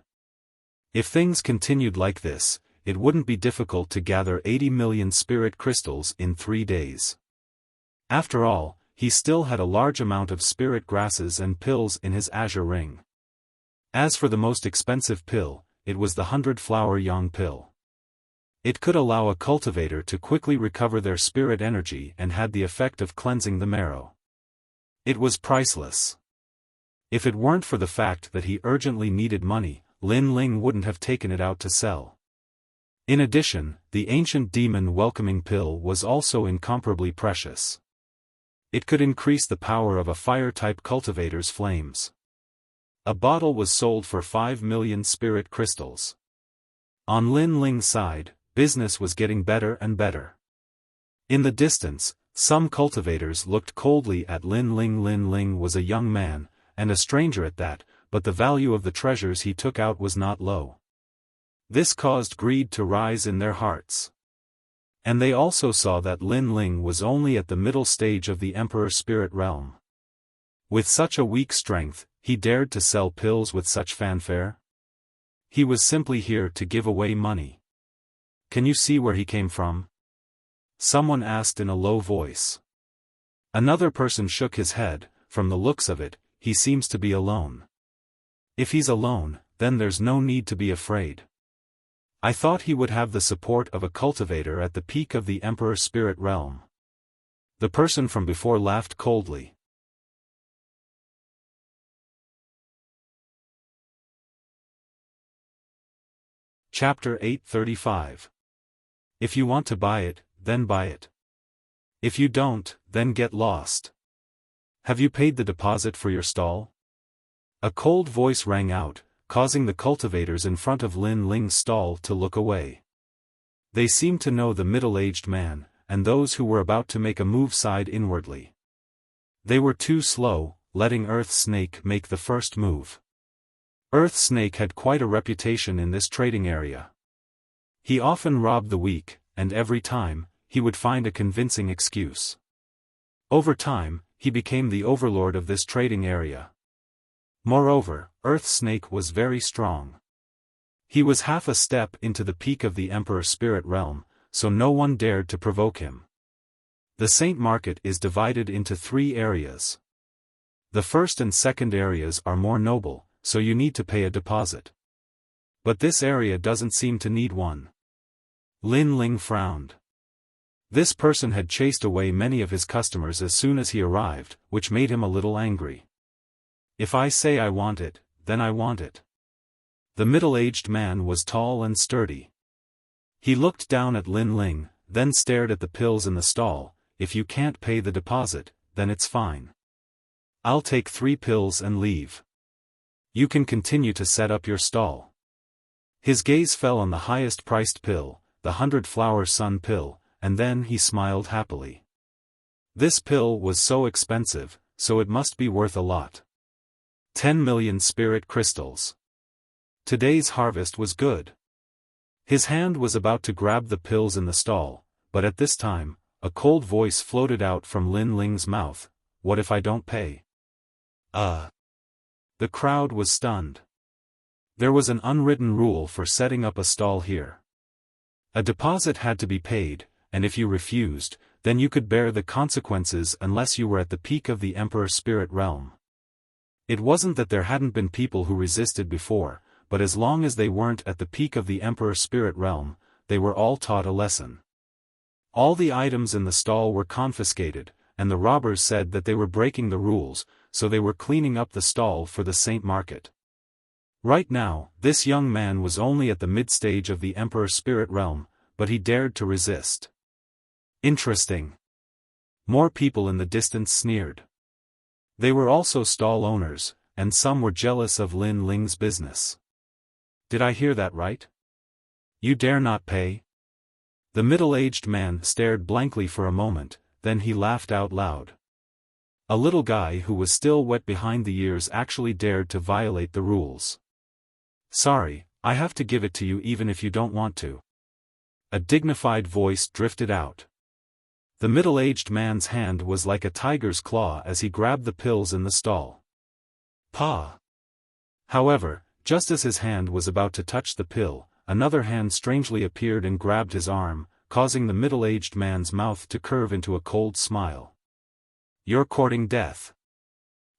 Speaker 1: If things continued like this, it wouldn't be difficult to gather 80 million spirit crystals in 3 days. After all, he still had a large amount of spirit grasses and pills in his azure ring. As for the most expensive pill, it was the 100-flower Yang pill. It could allow a cultivator to quickly recover their spirit energy and had the effect of cleansing the marrow. It was priceless. If it weren't for the fact that he urgently needed money, Lin Ling wouldn't have taken it out to sell. In addition, the ancient demon welcoming pill was also incomparably precious. It could increase the power of a fire-type cultivator's flames. A bottle was sold for 5 million spirit crystals. On Lin Ling's side, business was getting better and better. In the distance, some cultivators looked coldly at Lin Ling. Lin Ling was a young man, and a stranger at that, but the value of the treasures he took out was not low. This caused greed to rise in their hearts. And they also saw that Lin Ling was only at the middle stage of the Emperor Spirit Realm. With such a weak strength, he dared to sell pills with such fanfare? He was simply here to give away money. Can you see where he came from? Someone asked in a low voice. Another person shook his head. From the looks of it, he seems to be alone. If he's alone, then there's no need to be afraid. I thought he would have the support of a cultivator at the peak of the Emperor Spirit Realm. The person from before laughed coldly. Chapter 835. If you want to buy it, then buy it. If you don't, then get lost. Have you paid the deposit for your stall? A cold voice rang out, causing the cultivators in front of Lin Ling's stall to look away. They seemed to know the middle-aged man, and those who were about to make a move sighed inwardly. They were too slow, letting Earth Snake make the first move. Earth Snake had quite a reputation in this trading area. He often robbed the weak, and every time, he would find a convincing excuse. Over time, he became the overlord of this trading area. Moreover, Earth Snake was very strong. He was half a step into the peak of the Emperor Spirit Realm, so no one dared to provoke him. The Saint Market is divided into 3 areas. The first and second areas are more noble, so you need to pay a deposit. But this area doesn't seem to need one. Lin Ling frowned. This person had chased away many of his customers as soon as he arrived, which made him a little angry. If I say I want it, then I want it. The middle-aged man was tall and sturdy. He looked down at Lin Ling, then stared at the pills in the stall. If you can't pay the deposit, then it's fine. I'll take 3 pills and leave. You can continue to set up your stall. His gaze fell on the highest-priced pill, the 100-flower sun pill, and then he smiled happily. This pill was so expensive, so it must be worth a lot. 10 million spirit crystals. Today's harvest was good. His hand was about to grab the pills in the stall, but at this time, a cold voice floated out from Lin Ling's mouth. What if I don't pay? The crowd was stunned. There was an unwritten rule for setting up a stall here. A deposit had to be paid, and if you refused, then you could bear the consequences unless you were at the peak of the Emperor Spirit Realm. It wasn't that there hadn't been people who resisted before, but as long as they weren't at the peak of the Emperor Spirit Realm, they were all taught a lesson. All the items in the stall were confiscated, and the robbers said that they were breaking the rules, so they were cleaning up the stall for the Saint Market. Right now, this young man was only at the mid-stage of the Emperor Spirit Realm, but he dared to resist. Interesting. More people in the distance sneered. They were also stall owners, and some were jealous of Lin Ling's business. Did I hear that right? You dare not pay? The middle-aged man stared blankly for a moment, then he laughed out loud. A little guy who was still wet behind the ears actually dared to violate the rules. Sorry, I have to give it to you even if you don't want to. A dignified voice drifted out. The middle-aged man's hand was like a tiger's claw as he grabbed the pills in the stall. Pa! However, just as his hand was about to touch the pill, another hand strangely appeared and grabbed his arm, causing the middle-aged man's mouth to curve into a cold smile. You're courting death.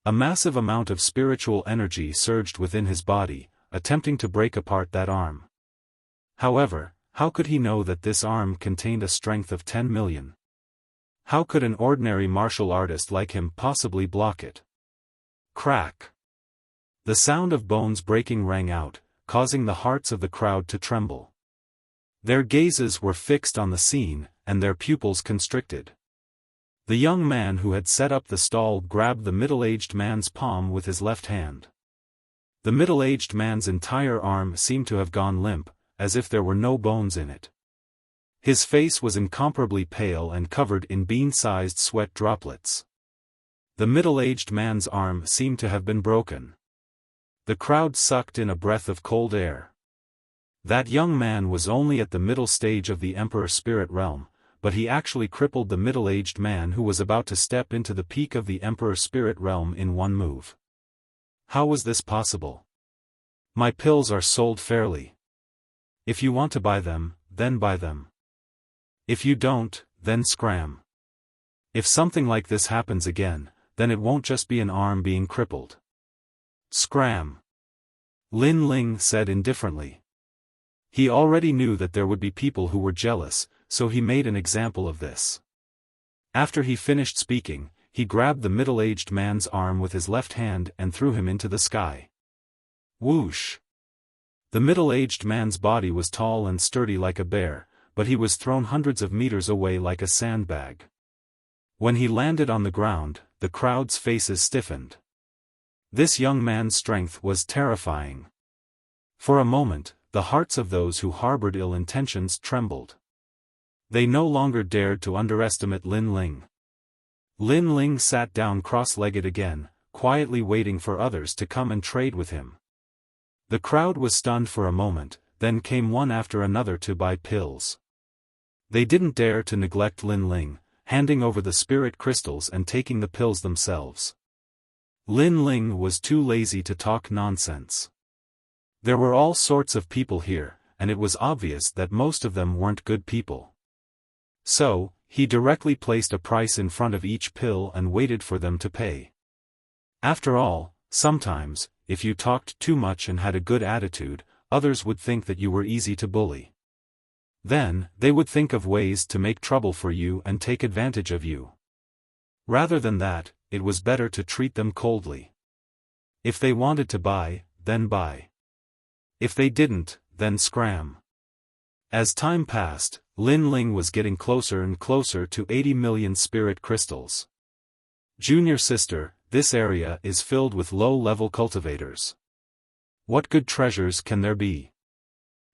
Speaker 1: A massive amount of spiritual energy surged within his body, attempting to break apart that arm. However, how could he know that this arm contained a strength of 10 million? How could an ordinary martial artist like him possibly block it? Crack! The sound of bones breaking rang out, causing the hearts of the crowd to tremble. Their gazes were fixed on the scene, and their pupils constricted. The young man who had set up the stall grabbed the middle-aged man's palm with his left hand. The middle-aged man's entire arm seemed to have gone limp, as if there were no bones in it. His face was incomparably pale and covered in bean-sized sweat droplets. The middle-aged man's arm seemed to have been broken. The crowd sucked in a breath of cold air. That young man was only at the middle stage of the Emperor Spirit Realm, but he actually crippled the middle-aged man who was about to step into the peak of the Emperor Spirit Realm in one move. How was this possible? My pills are sold fairly. If you want to buy them, then buy them. If you don't, then scram. If something like this happens again, then it won't just be an arm being crippled. Scram. Lin Ling said indifferently. He already knew that there would be people who were jealous, so he made an example of this. After he finished speaking, he grabbed the middle-aged man's arm with his left hand and threw him into the sky. Whoosh! The middle-aged man's body was tall and sturdy like a bear, but he was thrown hundreds of meters away like a sandbag. When he landed on the ground, the crowd's faces stiffened. This young man's strength was terrifying. For a moment, the hearts of those who harbored ill intentions trembled. They no longer dared to underestimate Lin Ling. Lin Ling sat down cross-legged again, quietly waiting for others to come and trade with him. The crowd was stunned for a moment, then came one after another to buy pills. They didn't dare to neglect Lin Ling, handing over the spirit crystals and taking the pills themselves. Lin Ling was too lazy to talk nonsense. There were all sorts of people here, and it was obvious that most of them weren't good people. So, he directly placed a price in front of each pill and waited for them to pay. After all, sometimes, if you talked too much and had a good attitude, others would think that you were easy to bully. Then, they would think of ways to make trouble for you and take advantage of you. Rather than that, it was better to treat them coldly. If they wanted to buy, then buy. If they didn't, then scram. As time passed, Lin Ling was getting closer and closer to 80 million spirit crystals. Junior sister, this area is filled with low-level cultivators. What good treasures can there be?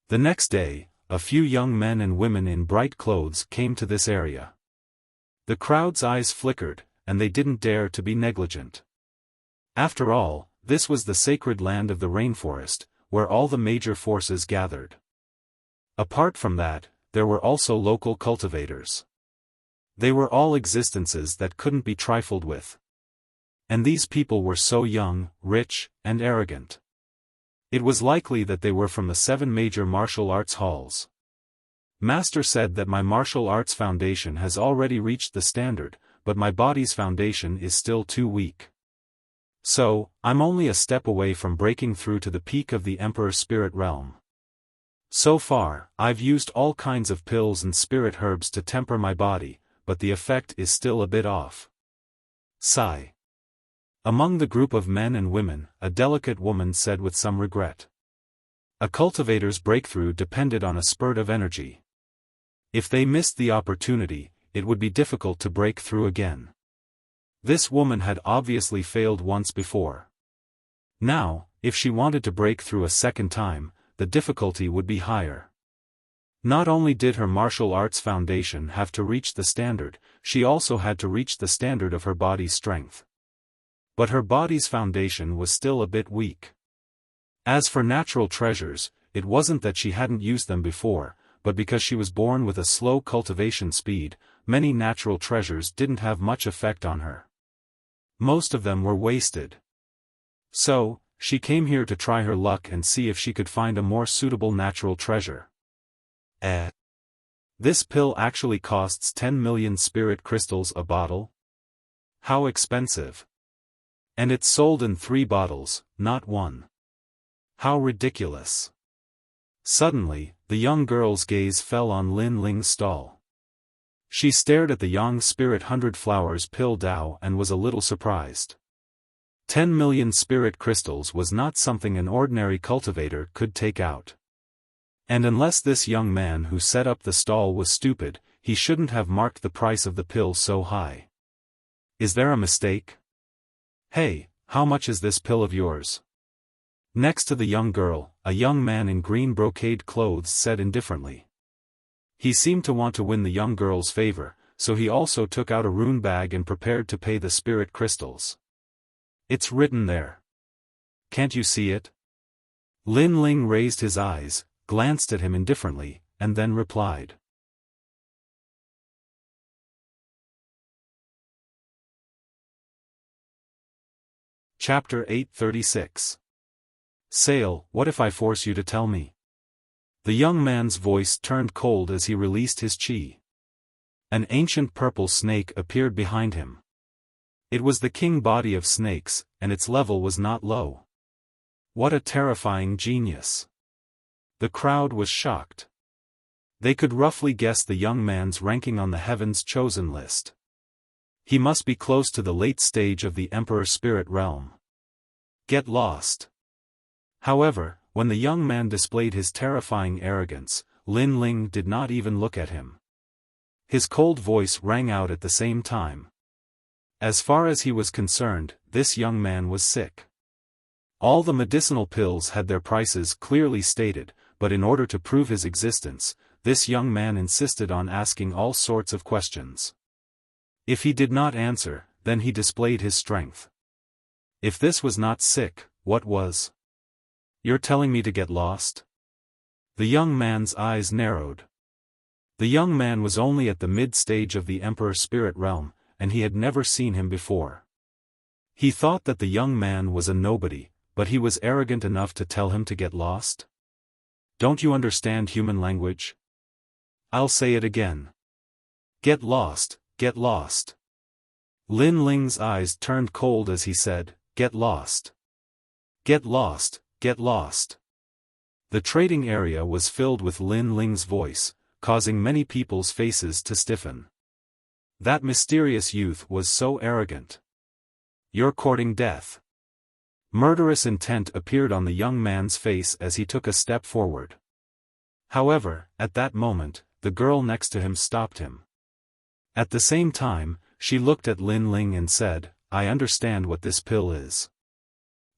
Speaker 1: The next day, a few young men and women in bright clothes came to this area. The crowd's eyes flickered, and they didn't dare to be negligent. After all, this was the sacred land of the rainforest, where all the major forces gathered. Apart from that, there were also local cultivators. They were all existences that couldn't be trifled with. And these people were so young, rich, and arrogant. It was likely that they were from the 7 major martial arts halls. Master said that my martial arts foundation has already reached the standard, but my body's foundation is still too weak. So, I'm only a step away from breaking through to the peak of the Emperor Spirit Realm. So far, I've used all kinds of pills and spirit herbs to temper my body, but the effect is still a bit off. Sigh. Among the group of men and women, a delicate woman said with some regret. A cultivator's breakthrough depended on a spurt of energy. If they missed the opportunity, it would be difficult to break through again. This woman had obviously failed once before. Now, if she wanted to break through a second time, the difficulty would be higher. Not only did her martial arts foundation have to reach the standard, she also had to reach the standard of her body's strength. But her body's foundation was still a bit weak. As for natural treasures, it wasn't that she hadn't used them before, but because she was born with a slow cultivation speed, many natural treasures didn't have much effect on her. Most of them were wasted. So, she came here to try her luck and see if she could find a more suitable natural treasure. This pill actually costs 10 million spirit crystals a bottle? How expensive! And it's sold in 3 bottles, not 1. How ridiculous! Suddenly, the young girl's gaze fell on Lin Ling's stall. She stared at the Yang Spirit 100 Flowers pill Dao and was a little surprised. 10 million spirit crystals was not something an ordinary cultivator could take out. And unless this young man who set up the stall was stupid, he shouldn't have marked the price of the pill so high. Is there a mistake? Hey, how much is this pill of yours? Next to the young girl, a young man in green brocade clothes said indifferently. He seemed to want to win the young girl's favor, so he also took out a rune bag and prepared to pay the spirit crystals. It's written there. Can't you see it? Lin Ling raised his eyes, glanced at him indifferently, and then replied. Chapter 836. Sale, what if I force you to tell me? The young man's voice turned cold as he released his chi. An ancient purple snake appeared behind him. It was the king body of snakes, and its level was not low. What a terrifying genius! The crowd was shocked. They could roughly guess the young man's ranking on the Heaven's Chosen list. He must be close to the late stage of the Emperor Spirit Realm. Get lost. However, when the young man displayed his terrifying arrogance, Lin Ling did not even look at him. His cold voice rang out at the same time. As far as he was concerned, this young man was sick. All the medicinal pills had their prices clearly stated, but in order to prove his existence, this young man insisted on asking all sorts of questions. If he did not answer, then he displayed his strength. If this was not sick, what was? You're telling me to get lost? The young man's eyes narrowed. The young man was only at the mid-stage of the Emperor Spirit Realm, and he had never seen him before. He thought that the young man was a nobody, but he was arrogant enough to tell him to get lost? Don't you understand human language? I'll say it again. Get lost, get lost. Lin Ling's eyes turned cold as he said, get lost. Get lost, get lost. The trading area was filled with Lin Ling's voice, causing many people's faces to stiffen. That mysterious youth was so arrogant. You're courting death. Murderous intent appeared on the young man's face as he took a step forward. However, at that moment, the girl next to him stopped him. At the same time, she looked at Lin Ling and said, I understand what this pill is.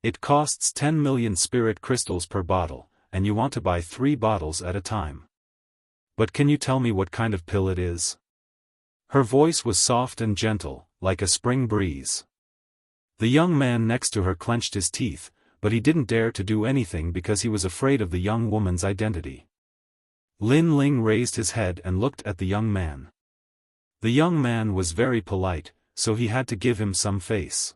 Speaker 1: It costs 10 million spirit crystals per bottle, and you want to buy 3 bottles at a time. But can you tell me what kind of pill it is? Her voice was soft and gentle, like a spring breeze. The young man next to her clenched his teeth, but he didn't dare to do anything because he was afraid of the young woman's identity. Lin Ling raised his head and looked at the young man. The young man was very polite, so he had to give him some face.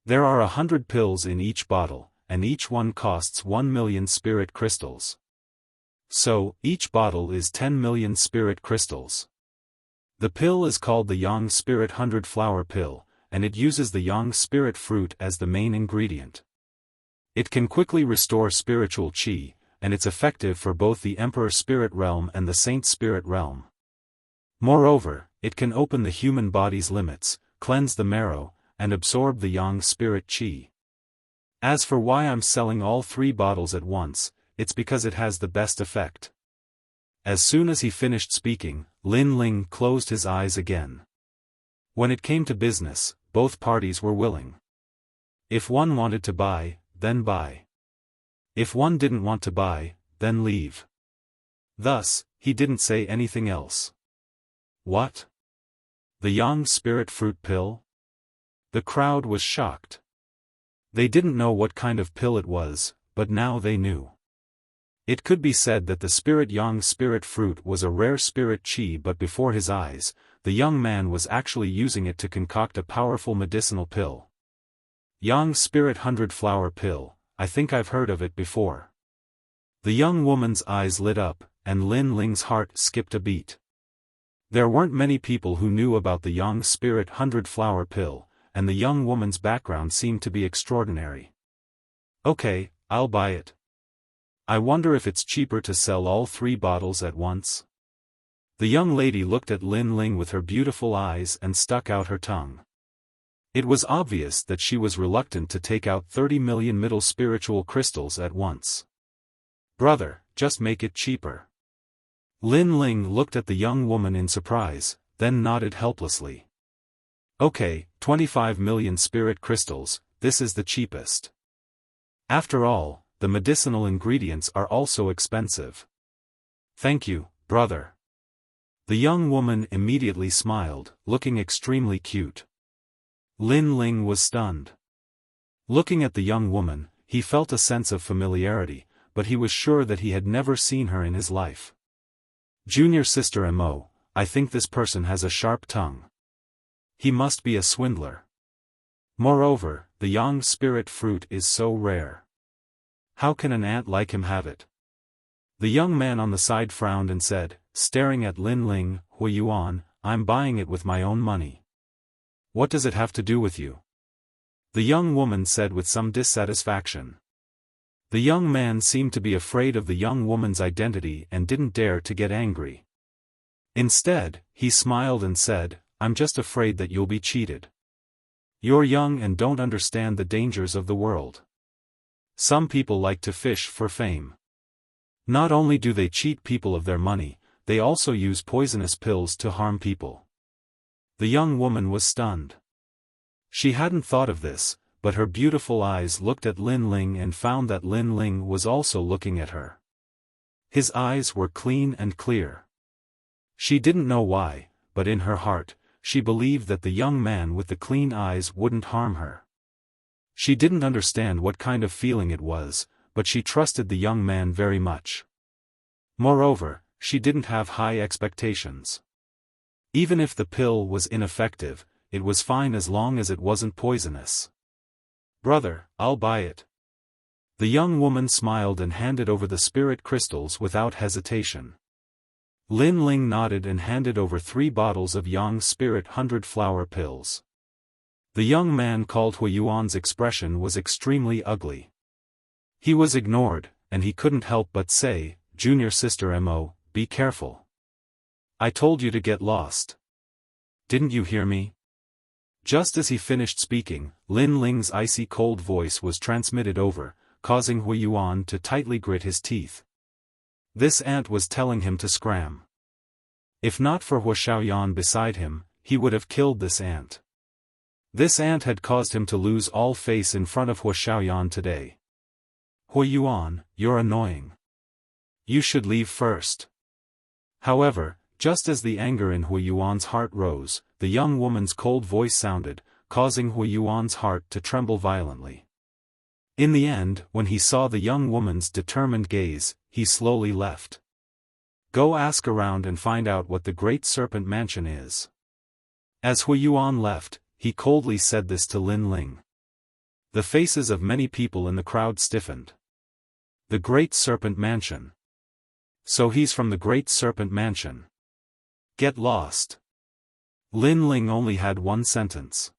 Speaker 1: There are 100 pills in each bottle, and each one costs 1 million spirit crystals. So, each bottle is 10 million spirit crystals. The pill is called the Yang Spirit 100 Flower Pill, and it uses the Yang Spirit fruit as the main ingredient. It can quickly restore spiritual chi, and it's effective for both the Emperor Spirit Realm and the Saint Spirit Realm. Moreover, it can open the human body's limits, cleanse the marrow, and absorb the Yang Spirit chi. As for why I'm selling all 3 bottles at once, it's because it has the best effect. As soon as he finished speaking, Lin Ling closed his eyes again. When it came to business, both parties were willing. If one wanted to buy, then buy. If one didn't want to buy, then leave. Thus, he didn't say anything else. What? The Yang Spirit fruit pill? The crowd was shocked. They didn't know what kind of pill it was, but now they knew. It could be said that the spirit Yang Spirit fruit was a rare spirit chi, but before his eyes, the young man was actually using it to concoct a powerful medicinal pill. Yang Spirit 100 Flower Pill, I think I've heard of it before. The young woman's eyes lit up, and Lin Ling's heart skipped a beat. There weren't many people who knew about the Yang Spirit 100 Flower Pill, and the young woman's background seemed to be extraordinary. Okay, I'll buy it. I wonder if it's cheaper to sell all 3 bottles at once? The young lady looked at Lin Ling with her beautiful eyes and stuck out her tongue. It was obvious that she was reluctant to take out 30 million middle spiritual crystals at once. Brother, just make it cheaper. Lin Ling looked at the young woman in surprise, then nodded helplessly. Okay, 25 million spirit crystals, this is the cheapest. After all, the medicinal ingredients are also expensive. Thank you, brother. The young woman immediately smiled, looking extremely cute. Lin Ling was stunned. Looking at the young woman, he felt a sense of familiarity, but he was sure that he had never seen her in his life. Junior sister Mo, I think this person has a sharp tongue. He must be a swindler. Moreover, the yang spirit fruit is so rare. How can an ant like him have it? The young man on the side frowned and said, staring at Lin Ling, Hui Yuan, I'm buying it with my own money. What does it have to do with you? The young woman said with some dissatisfaction. The young man seemed to be afraid of the young woman's identity and didn't dare to get angry. Instead, he smiled and said, I'm just afraid that you'll be cheated. You're young and don't understand the dangers of the world. Some people like to fish for fame. Not only do they cheat people of their money, they also use poisonous pills to harm people. The young woman was stunned. She hadn't thought of this, but her beautiful eyes looked at Lin Ling and found that Lin Ling was also looking at her. His eyes were clean and clear. She didn't know why, but in her heart, she believed that the young man with the clean eyes wouldn't harm her. She didn't understand what kind of feeling it was, but she trusted the young man very much. Moreover, she didn't have high expectations. Even if the pill was ineffective, it was fine as long as it wasn't poisonous. Brother, I'll buy it. The young woman smiled and handed over the spirit crystals without hesitation. Lin Ling nodded and handed over 3 bottles of Yang Spirit 100-flower pills. The young man called Hui Yuan's expression was extremely ugly. He was ignored, and he couldn't help but say, Junior sister Mo, be careful. I told you to get lost. Didn't you hear me? Just as he finished speaking, Lin Ling's icy cold voice was transmitted over, causing Hui Yuan to tightly grit his teeth. This ant was telling him to scram. If not for Hu Xiaoyan beside him, he would have killed this ant. This ant had caused him to lose all face in front of Hu Xiaoyan today. Hui Yuan, you're annoying. You should leave first. However, just as the anger in Hui Yuan's heart rose, the young woman's cold voice sounded, causing Hui Yuan's heart to tremble violently. In the end, when he saw the young woman's determined gaze, he slowly left. Go ask around and find out what the Great Serpent Mansion is. As Hui Yuan left, he coldly said this to Lin Ling. The faces of many people in the crowd stiffened. The Great Serpent Mansion. So he's from the Great Serpent Mansion. Get lost. Lin Ling only had one sentence.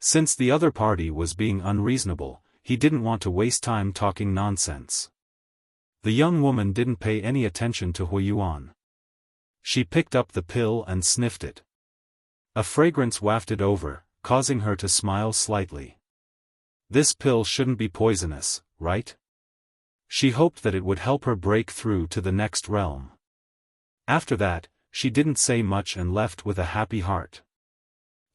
Speaker 1: Since the other party was being unreasonable, he didn't want to waste time talking nonsense. The young woman didn't pay any attention to Hui Yuan. She picked up the pill and sniffed it. A fragrance wafted over, causing her to smile slightly. This pill shouldn't be poisonous, right? She hoped that it would help her break through to the next realm. After that, she didn't say much and left with a happy heart.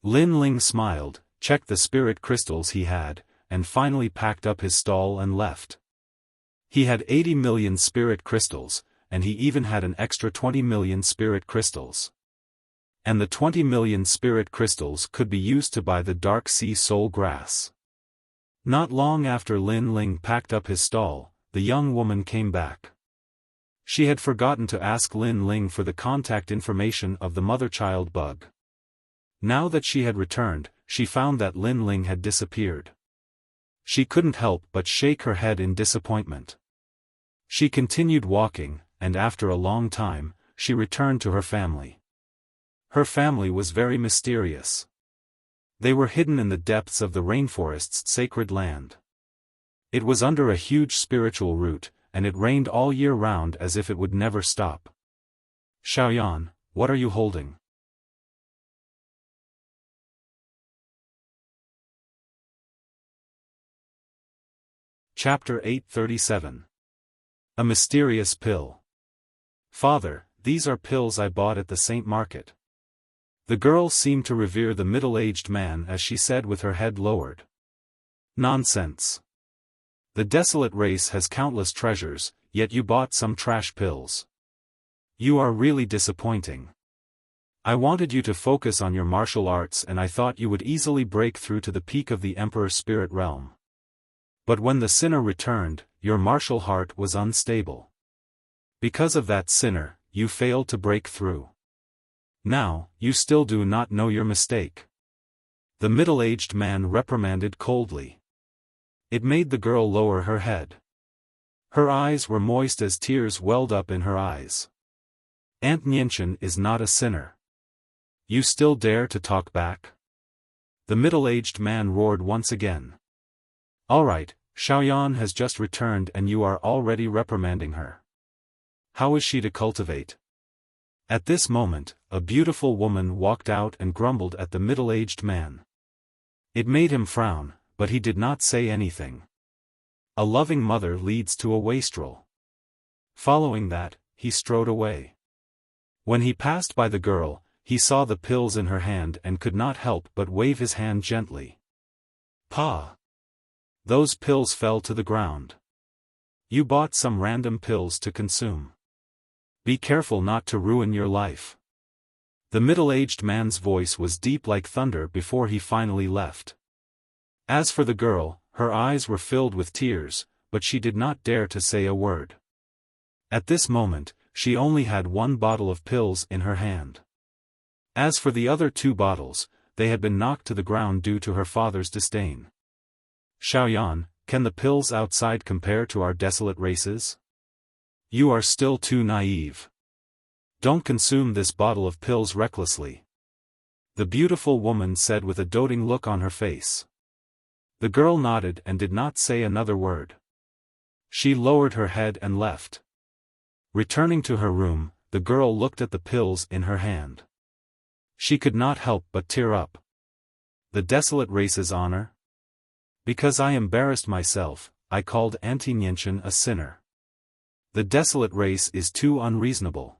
Speaker 1: Lin Ling smiled, checked the spirit crystals he had, and finally packed up his stall and left. He had 80 million spirit crystals, and he even had an extra 20 million spirit crystals. And the 20 million spirit crystals could be used to buy the Dark Sea Soul Grass. Not long after Lin Ling packed up his stall, the young woman came back. She had forgotten to ask Lin Ling for the contact information of the mother-child bug. Now that she had returned, she found that Lin Ling had disappeared. She couldn't help but shake her head in disappointment. She continued walking, and after a long time, she returned to her family. Her family was very mysterious. They were hidden in the depths of the rainforest's sacred land. It was under a huge spiritual root, and it rained all year round as if it would never stop. Xiaoyan, what are you holding? Chapter 837. A mysterious pill. Father, these are pills I bought at the Saint Market. The girl seemed to revere the middle-aged man as she said with her head lowered. Nonsense. The desolate race has countless treasures, yet you bought some trash pills. You are really disappointing. I wanted you to focus on your martial arts and I thought you would easily break through to the peak of the Emperor's spirit realm. But when the sinner returned, your martial heart was unstable. Because of that sinner, you failed to break through. Now, you still do not know your mistake. the middle-aged man reprimanded coldly. It made the girl lower her head. Her eyes were moist as tears welled up in her eyes. Aunt Nianchen is not a sinner. You still dare to talk back? The middle-aged man roared once again. All right, Xiaoyan has just returned and you are already reprimanding her. How is she to cultivate? At this moment, a beautiful woman walked out and grumbled at the middle-aged man. It made him frown, but he did not say anything. A loving mother leads to a wastrel. Following that, he strode away. When he passed by the girl, he saw the pills in her hand and could not help but wave his hand gently. Pa! Those pills fell to the ground. You bought some random pills to consume. Be careful not to ruin your life. The middle-aged man's voice was deep like thunder before he finally left. As for the girl, her eyes were filled with tears, but she did not dare to say a word. At this moment, she only had one bottle of pills in her hand. As for the other 2 bottles, they had been knocked to the ground due to her father's disdain. Xiaoyan, can the pills outside compare to our desolate races? You are still too naive. Don't consume this bottle of pills recklessly. The beautiful woman said with a doting look on her face. The girl nodded and did not say another word. She lowered her head and left. Returning to her room, the girl looked at the pills in her hand. She could not help but tear up. The desolate race's honor? Because I embarrassed myself, I called Auntie Nianchen a sinner. The desolate race is too unreasonable.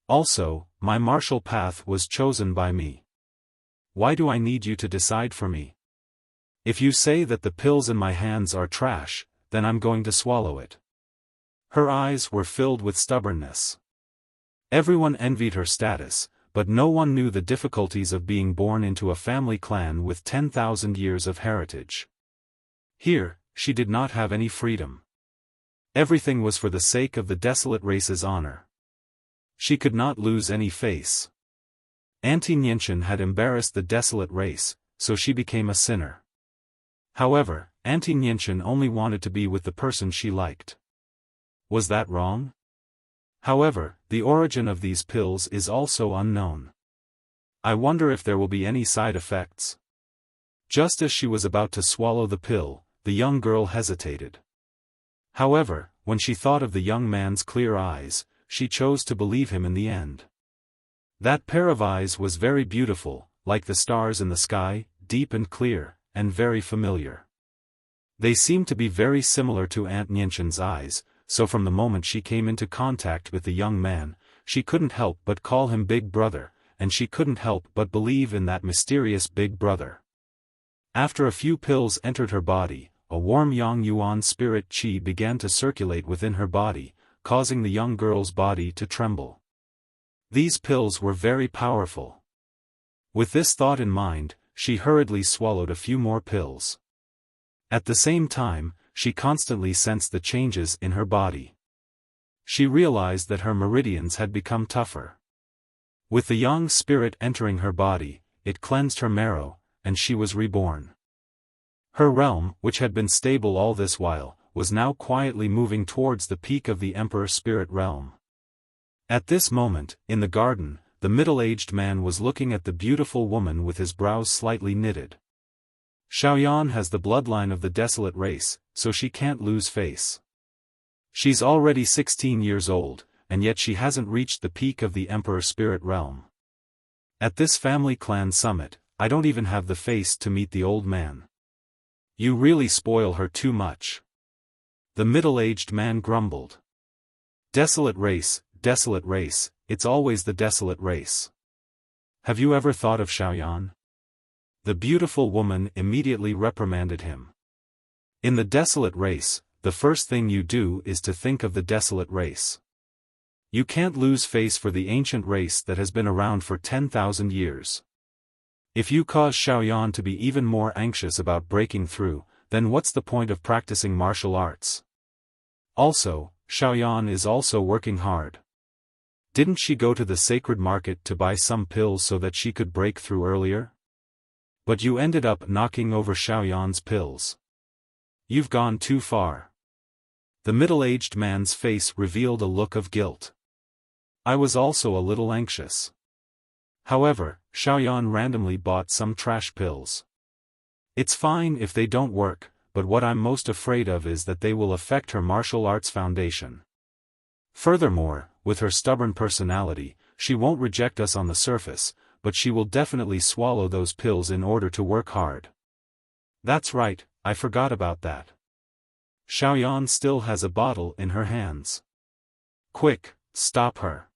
Speaker 1: Also, my martial path was chosen by me. Why do I need you to decide for me? If you say that the pills in my hands are trash, then I'm going to swallow it. Her eyes were filled with stubbornness. Everyone envied her status, but no one knew the difficulties of being born into a family clan with 10,000 years of heritage. Here, she did not have any freedom. Everything was for the sake of the desolate race's honor. She could not lose any face. Auntie Nianchen had embarrassed the desolate race, so she became a sinner. However, Auntie Nianchen only wanted to be with the person she liked. Was that wrong? However, the origin of these pills is also unknown. I wonder if there will be any side effects. Just as she was about to swallow the pill, the young girl hesitated. However, when she thought of the young man's clear eyes, she chose to believe him in the end. That pair of eyes was very beautiful, like the stars in the sky, deep and clear, and very familiar. They seemed to be very similar to Aunt Nianchen's eyes, so from the moment she came into contact with the young man, she couldn't help but call him Big Brother, and she couldn't help but believe in that mysterious Big Brother. After a few pills entered her body, a warm Yang Yuan spirit qi began to circulate within her body, causing the young girl's body to tremble. These pills were very powerful. With this thought in mind, she hurriedly swallowed a few more pills. At the same time, she constantly sensed the changes in her body. She realized that her meridians had become tougher. With the Yang spirit entering her body, it cleansed her marrow, and she was reborn. Her realm, which had been stable all this while, was now quietly moving towards the peak of the Emperor Spirit Realm. At this moment, in the garden, the middle-aged man was looking at the beautiful woman with his brows slightly knitted. Xiaoyan has the bloodline of the desolate race, so she can't lose face. She's already 16 years old, and yet she hasn't reached the peak of the Emperor Spirit Realm. At this family clan summit, I don't even have the face to meet the old man. You really spoil her too much. The middle-aged man grumbled. Desolate race, it's always the desolate race. Have you ever thought of Xiaoyan? The beautiful woman immediately reprimanded him. In the desolate race, the first thing you do is to think of the desolate race. You can't lose face for the ancient race that has been around for 10,000 years. If you cause Xiaoyan to be even more anxious about breaking through, then what's the point of practicing martial arts? Also, Xiaoyan is also working hard. Didn't she go to the sacred market to buy some pills so that she could break through earlier? But you ended up knocking over Xiaoyan's pills. You've gone too far. The middle-aged man's face revealed a look of guilt. I was also a little anxious. However, Xiaoyan randomly bought some trash pills. It's fine if they don't work, but what I'm most afraid of is that they will affect her martial arts foundation. Furthermore, with her stubborn personality, she won't reject us on the surface, but she will definitely swallow those pills in order to work hard. That's right, I forgot about that. Xiaoyan still has a bottle in her hands. Quick, stop her.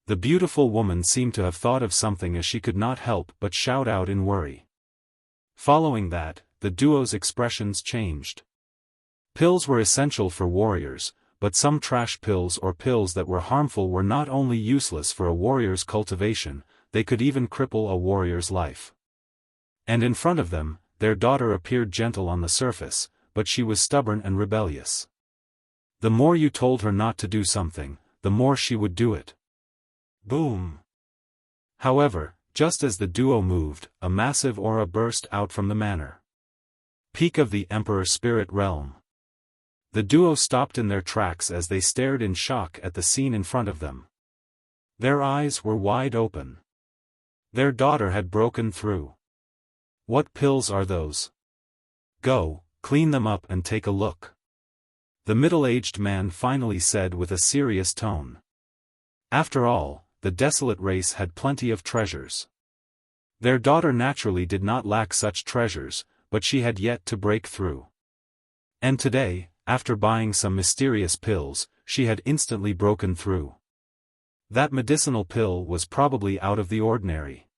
Speaker 1: The beautiful woman seemed to have thought of something as she could not help but shout out in worry. Following that, the duo's expressions changed. Pills were essential for warriors, but some trash pills or pills that were harmful were not only useless for a warrior's cultivation, they could even cripple a warrior's life. And in front of them, their daughter appeared gentle on the surface, but she was stubborn and rebellious. The more you told her not to do something, the more she would do it. Boom! However, just as the duo moved, a massive aura burst out from the manor. Peak of the Emperor Spirit Realm. The duo stopped in their tracks as they stared in shock at the scene in front of them. Their eyes were wide open. Their daughter had broken through. What pills are those? Go, clean them up and take a look. The middle-aged man finally said with a serious tone. After all, the desolate race had plenty of treasures. Their daughter naturally did not lack such treasures, but she had yet to break through. And today, after buying some mysterious pills, she had instantly broken through. That medicinal pill was probably out of the ordinary.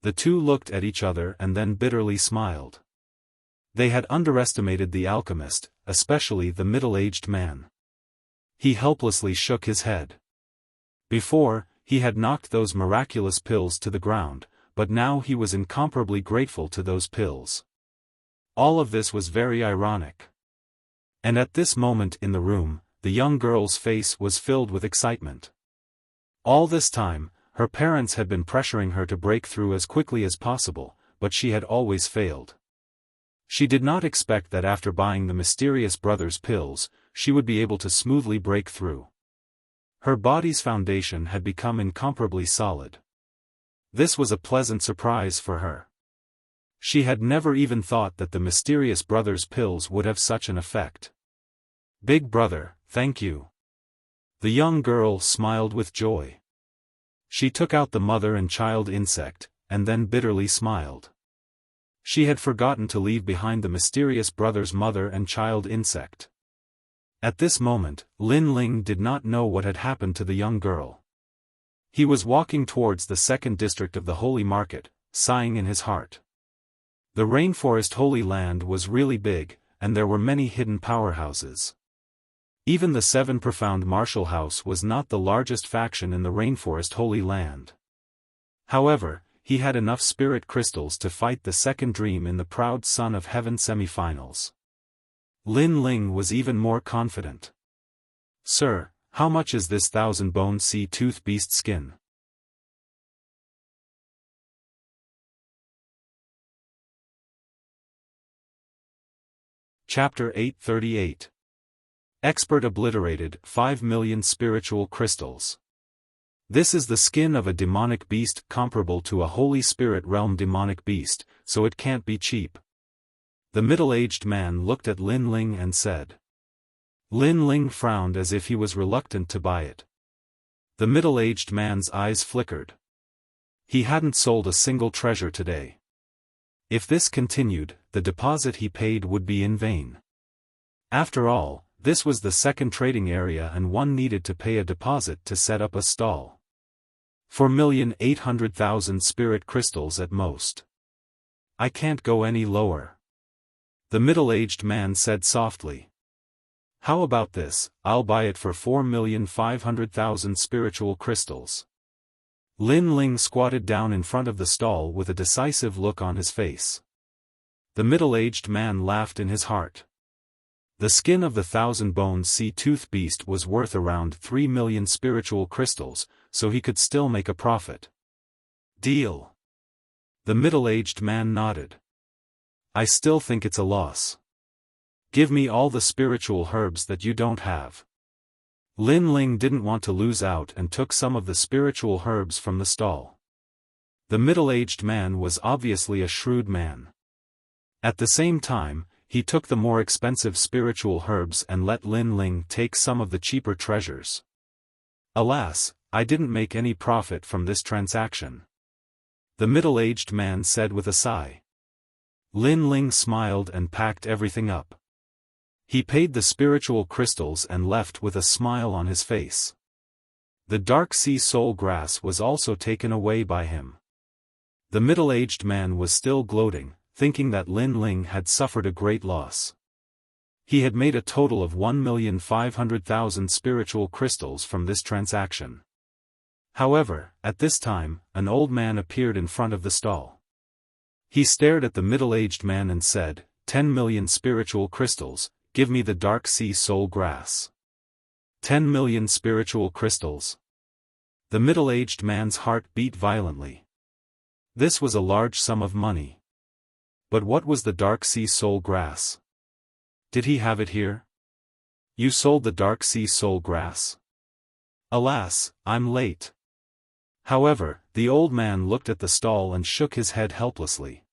Speaker 1: The two looked at each other and then bitterly smiled. They had underestimated the alchemist, especially the middle-aged man. He helplessly shook his head. Before, he had knocked those miraculous pills to the ground, but now he was incomparably grateful to those pills. All of this was very ironic. And at this moment in the room, the young girl's face was filled with excitement. All this time, her parents had been pressuring her to break through as quickly as possible, but she had always failed. She did not expect that after buying the mysterious brother's pills, she would be able to smoothly break through. Her body's foundation had become incomparably solid. This was a pleasant surprise for her. She had never even thought that the mysterious brother's pills would have such an effect. Big brother, thank you. The young girl smiled with joy. She took out the mother and child insect, and then bitterly smiled. She had forgotten to leave behind the mysterious brother's mother and child insect. At this moment, Lin Ling did not know what had happened to the young girl. He was walking towards the second district of the Holy Market, sighing in his heart. The Rainforest Holy Land was really big, and there were many hidden powerhouses. Even the Seven Profound Martial House was not the largest faction in the Rainforest Holy Land. However, he had enough spirit crystals to fight the second dream in the Proud Son of Heaven semifinals. Lin Ling was even more confident. Sir, how much is this 1,000-bone sea-tooth beast skin? Chapter 838. Expert obliterated 5 million spiritual crystals. This is the skin of a demonic beast comparable to a Holy Spirit Realm demonic beast, so it can't be cheap. The middle-aged man looked at Lin Ling and said. Lin Ling frowned as if he was reluctant to buy it. The middle-aged man's eyes flickered. He hadn't sold a single treasure today. If this continued, the deposit he paid would be in vain. After all, this was the second trading area and one needed to pay a deposit to set up a stall. 4,800,000 spirit crystals at most. I can't go any lower. The middle-aged man said softly. How about this, I'll buy it for 4,500,000 spiritual crystals. Lin Ling squatted down in front of the stall with a decisive look on his face. The middle-aged man laughed in his heart. The skin of the 1,000-bone sea-tooth beast was worth around 3 million spiritual crystals, so he could still make a profit. Deal. The middle-aged man nodded. I still think it's a loss. Give me all the spiritual herbs that you don't have. Lin Ling didn't want to lose out and took some of the spiritual herbs from the stall. The middle-aged man was obviously a shrewd man. At the same time, he took the more expensive spiritual herbs and let Lin Ling take some of the cheaper treasures. Alas, I didn't make any profit from this transaction. The middle-aged man said with a sigh. Lin Ling smiled and packed everything up. He paid the spiritual crystals and left with a smile on his face. The dark sea soul grass was also taken away by him. The middle-aged man was still gloating, thinking that Lin Ling had suffered a great loss. He had made a total of 1,500,000 spiritual crystals from this transaction. However, at this time, an old man appeared in front of the stall. He stared at the middle-aged man and said, 10 million spiritual crystals, give me the dark sea soul grass. 10 million spiritual crystals. The middle-aged man's heart beat violently. This was a large sum of money. But what was the dark sea soul grass? Did he have it here? You sold the dark sea soul grass? Alas, I'm late. However, the old man looked at the stall and shook his head helplessly.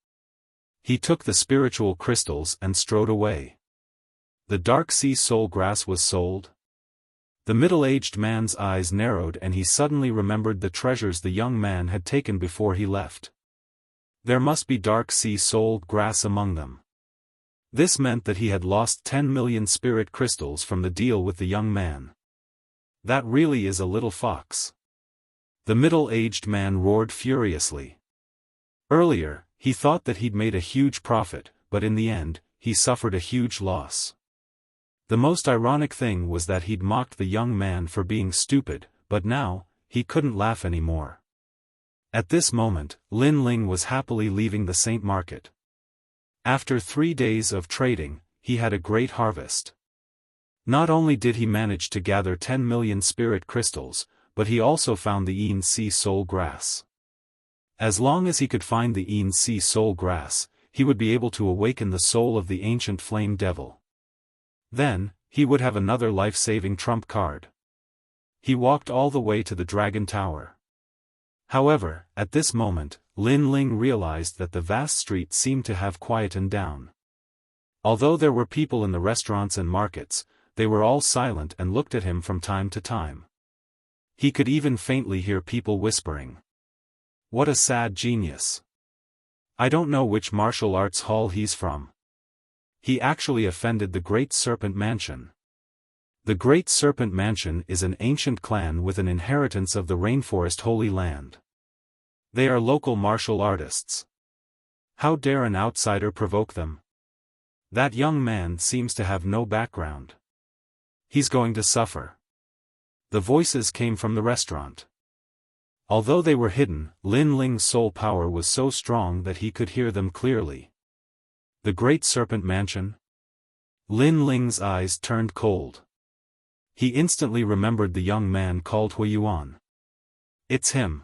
Speaker 1: He took the spiritual crystals and strode away. The dark sea soul grass was sold? The middle-aged man's eyes narrowed and he suddenly remembered the treasures the young man had taken before he left. There must be dark sea soul grass among them. This meant that he had lost 10 million spirit crystals from the deal with the young man. That really is a little fox. The middle-aged man roared furiously. Earlier, he thought that he'd made a huge profit, but in the end, he suffered a huge loss. The most ironic thing was that he'd mocked the young man for being stupid, but now, he couldn't laugh anymore. At this moment, Lin Ling was happily leaving the Saint Market. After 3 days of trading, he had a great harvest. Not only did he manage to gather 10 million spirit crystals, but he also found the Yin Sea Soul Grass. As long as he could find the Yin Sea Soul Grass, he would be able to awaken the soul of the ancient flame devil. Then, he would have another life-saving trump card. He walked all the way to the Dragon Tower. However, at this moment, Lin Ling realized that the vast street seemed to have quietened down. Although there were people in the restaurants and markets, they were all silent and looked at him from time to time. He could even faintly hear people whispering. What a sad genius. I don't know which martial arts hall he's from. He actually offended the Great Serpent Mansion. The Great Serpent Mansion is an ancient clan with an inheritance of the Rainforest Holy Land. They are local martial artists. How dare an outsider provoke them? That young man seems to have no background. He's going to suffer. The voices came from the restaurant. Although they were hidden, Lin Ling's soul power was so strong that he could hear them clearly. The Great Serpent Mansion? Lin Ling's eyes turned cold. He instantly remembered the young man called Huiyuan. It's him.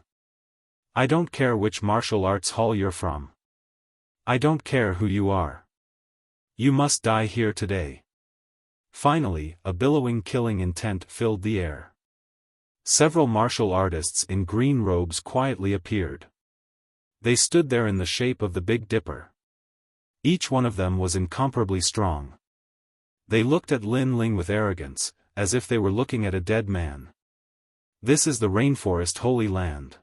Speaker 1: I don't care which martial arts hall you're from. I don't care who you are. You must die here today. Finally, a billowing killing intent filled the air. Several martial artists in green robes quietly appeared. They stood there in the shape of the Big Dipper. Each one of them was incomparably strong. They looked at Lin Ling with arrogance, as if they were looking at a dead man. This is the Rainforest Holy Land.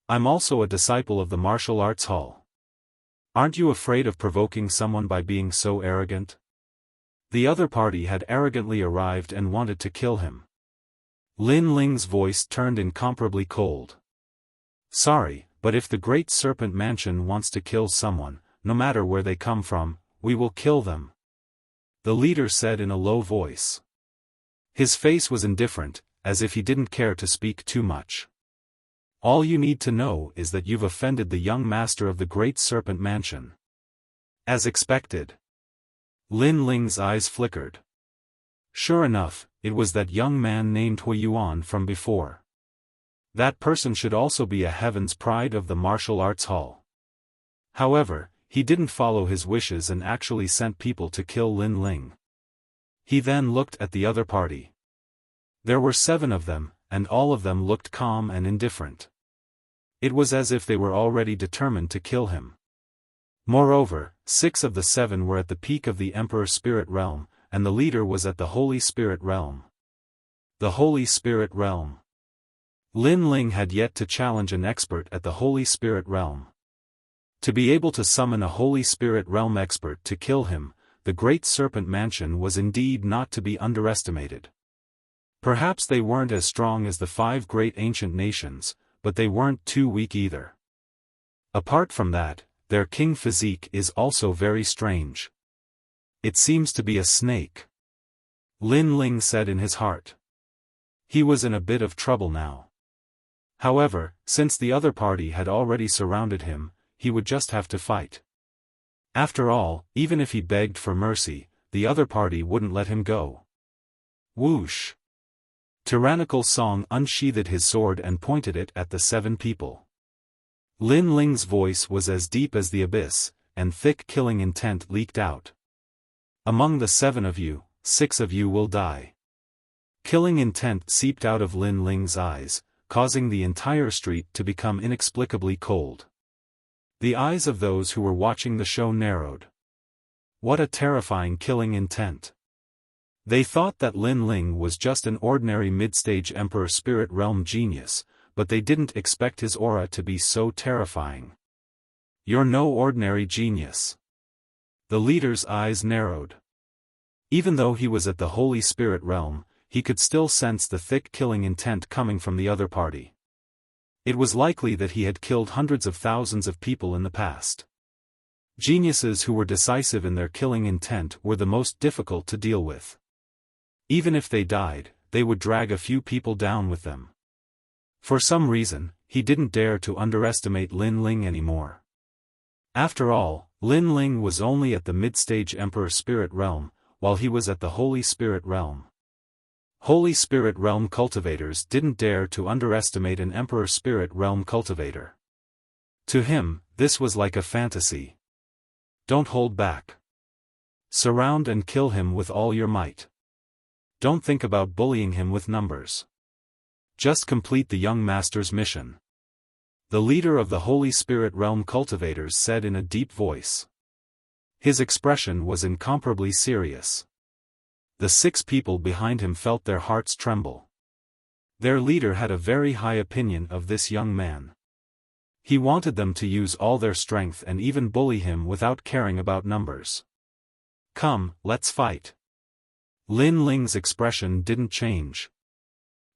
Speaker 1: I'm also a disciple of the Martial Arts Hall. Aren't you afraid of provoking someone by being so arrogant? The other party had arrogantly arrived and wanted to kill him. Lin Ling's voice turned incomparably cold. Sorry, but if the Great Serpent Mansion wants to kill someone, no matter where they come from, we will kill them. The leader said in a low voice. His face was indifferent, as if he didn't care to speak too much. All you need to know is that you've offended the young master of the Great Serpent Mansion. As expected. Lin Ling's eyes flickered. Sure enough, it was that young man named Huiyuan from before. That person should also be a heaven's pride of the martial arts hall. However, he didn't follow his wishes and actually sent people to kill Lin Ling. He then looked at the other party. There were 7 of them, and all of them looked calm and indifferent. It was as if they were already determined to kill him. Moreover, 6 of the 7 were at the peak of the Emperor Spirit Realm, and the leader was at the Holy Spirit Realm. The Holy Spirit Realm. Lin Ling had yet to challenge an expert at the Holy Spirit Realm. To be able to summon a Holy Spirit Realm expert to kill him, the Great Serpent Mansion was indeed not to be underestimated. Perhaps they weren't as strong as the 5 great ancient nations, but they weren't too weak either. Apart from that, their king physique is also very strange. It seems to be a snake. Lin Ling said in his heart. He was in a bit of trouble now. However, since the other party had already surrounded him, he would just have to fight. After all, even if he begged for mercy, the other party wouldn't let him go. Whoosh! Tyrannical Song unsheathed his sword and pointed it at the 7 people. Lin Ling's voice was as deep as the abyss, and thick killing intent leaked out. Among the 7 of you, 6 of you will die. Killing intent seeped out of Lin Ling's eyes, causing the entire street to become inexplicably cold. The eyes of those who were watching the show narrowed. What a terrifying killing intent. They thought that Lin Ling was just an ordinary mid-stage Emperor Spirit Realm genius, but they didn't expect his aura to be so terrifying. You're no ordinary genius. The leader's eyes narrowed. Even though he was at the Holy Spirit Realm, he could still sense the thick killing intent coming from the other party. It was likely that he had killed hundreds of thousands of people in the past. Geniuses who were decisive in their killing intent were the most difficult to deal with. Even if they died, they would drag a few people down with them. For some reason, he didn't dare to underestimate Lin Ling anymore. After all, Lin Ling was only at the mid-stage Emperor Spirit Realm, while he was at the Holy Spirit Realm. Holy Spirit Realm cultivators didn't dare to underestimate an Emperor Spirit Realm cultivator. To him, this was like a fantasy. Don't hold back. Surround and kill him with all your might. Don't think about bullying him with numbers. Just complete the young master's mission. The leader of the Holy Spirit Realm cultivators said in a deep voice. His expression was incomparably serious. The 6 people behind him felt their hearts tremble. Their leader had a very high opinion of this young man. He wanted them to use all their strength and even bully him without caring about numbers. Come, let's fight. Lin Ling's expression didn't change.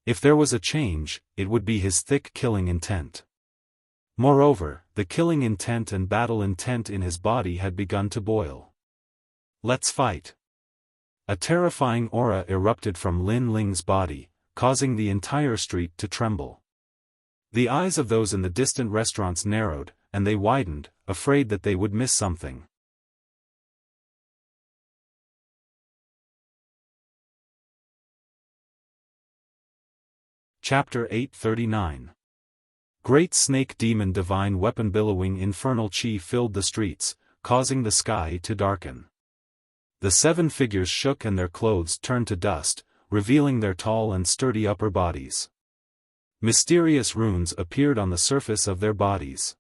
Speaker 1: If there was a change, it would be his thick killing intent. Moreover, the killing intent and battle intent in his body had begun to boil. Let's fight. A terrifying aura erupted from Lin Ling's body, causing the entire street to tremble. The eyes of those in the distant restaurants narrowed, and they widened, afraid that they would miss something. Chapter 839. Great Snake Demon Divine Weapon. Billowing infernal chi filled the streets, causing the sky to darken. The 7 figures shook and their clothes turned to dust, revealing their tall and sturdy upper bodies. Mysterious runes appeared on the surface of their bodies.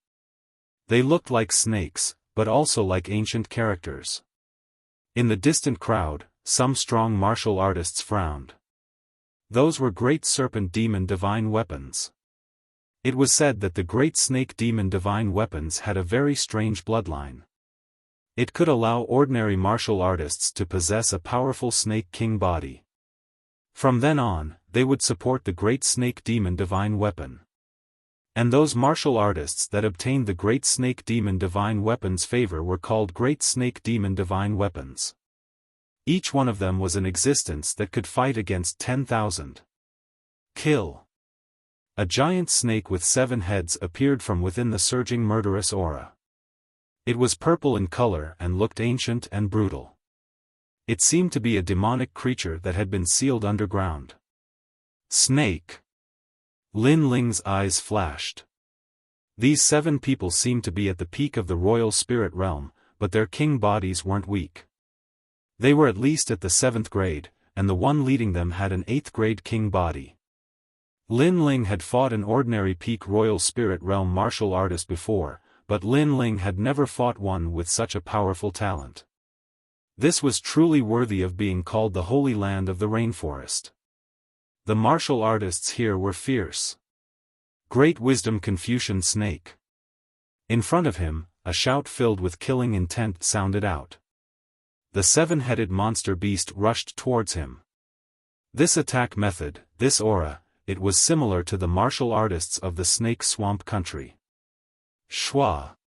Speaker 1: They looked like snakes, but also like ancient characters. In the distant crowd, some strong martial artists frowned. Those were Great Serpent Demon Divine Weapons. It was said that the Great Snake Demon Divine Weapons had a very strange bloodline. It could allow ordinary martial artists to possess a powerful Snake King body. From then on, they would support the Great Snake Demon Divine Weapon. And those martial artists that obtained the Great Snake Demon Divine Weapon's favor were called Great Snake Demon Divine Weapons. Each one of them was an existence that could fight against 10,000. Kill. A giant snake with 7 heads appeared from within the surging murderous aura. It was purple in color and looked ancient and brutal. It seemed to be a demonic creature that had been sealed underground. Snake. Lin Ling's eyes flashed. These 7 people seemed to be at the peak of the royal spirit realm, but their king bodies weren't weak. They were at least at the 7th grade, and the one leading them had an 8th grade king body. Lin Ling had fought an ordinary peak royal spirit realm martial artist before, but Lin Ling had never fought one with such a powerful talent. This was truly worthy of being called the Holy Land of the Rainforest. The martial artists here were fierce. Great wisdom Confucian snake. In front of him, a shout filled with killing intent sounded out. The 7-headed monster beast rushed towards him. This attack method, this aura, it was similar to the martial artists of the Snake Swamp country. Shua.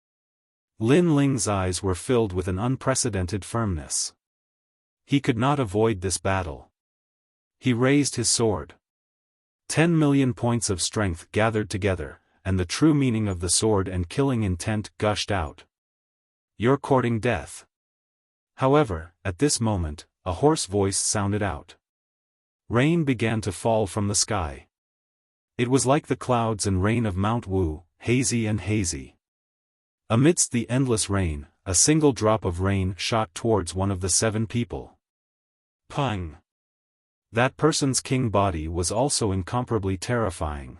Speaker 1: Lin Ling's eyes were filled with an unprecedented firmness. He could not avoid this battle. He raised his sword. 10 million points of strength gathered together, and the true meaning of the sword and killing intent gushed out. You're courting death. However, at this moment, a hoarse voice sounded out. Rain began to fall from the sky. It was like the clouds and rain of Mount Wu, hazy and hazy. Amidst the endless rain, a single drop of rain shot towards one of the 7 people. Pang! That person's king body was also incomparably terrifying.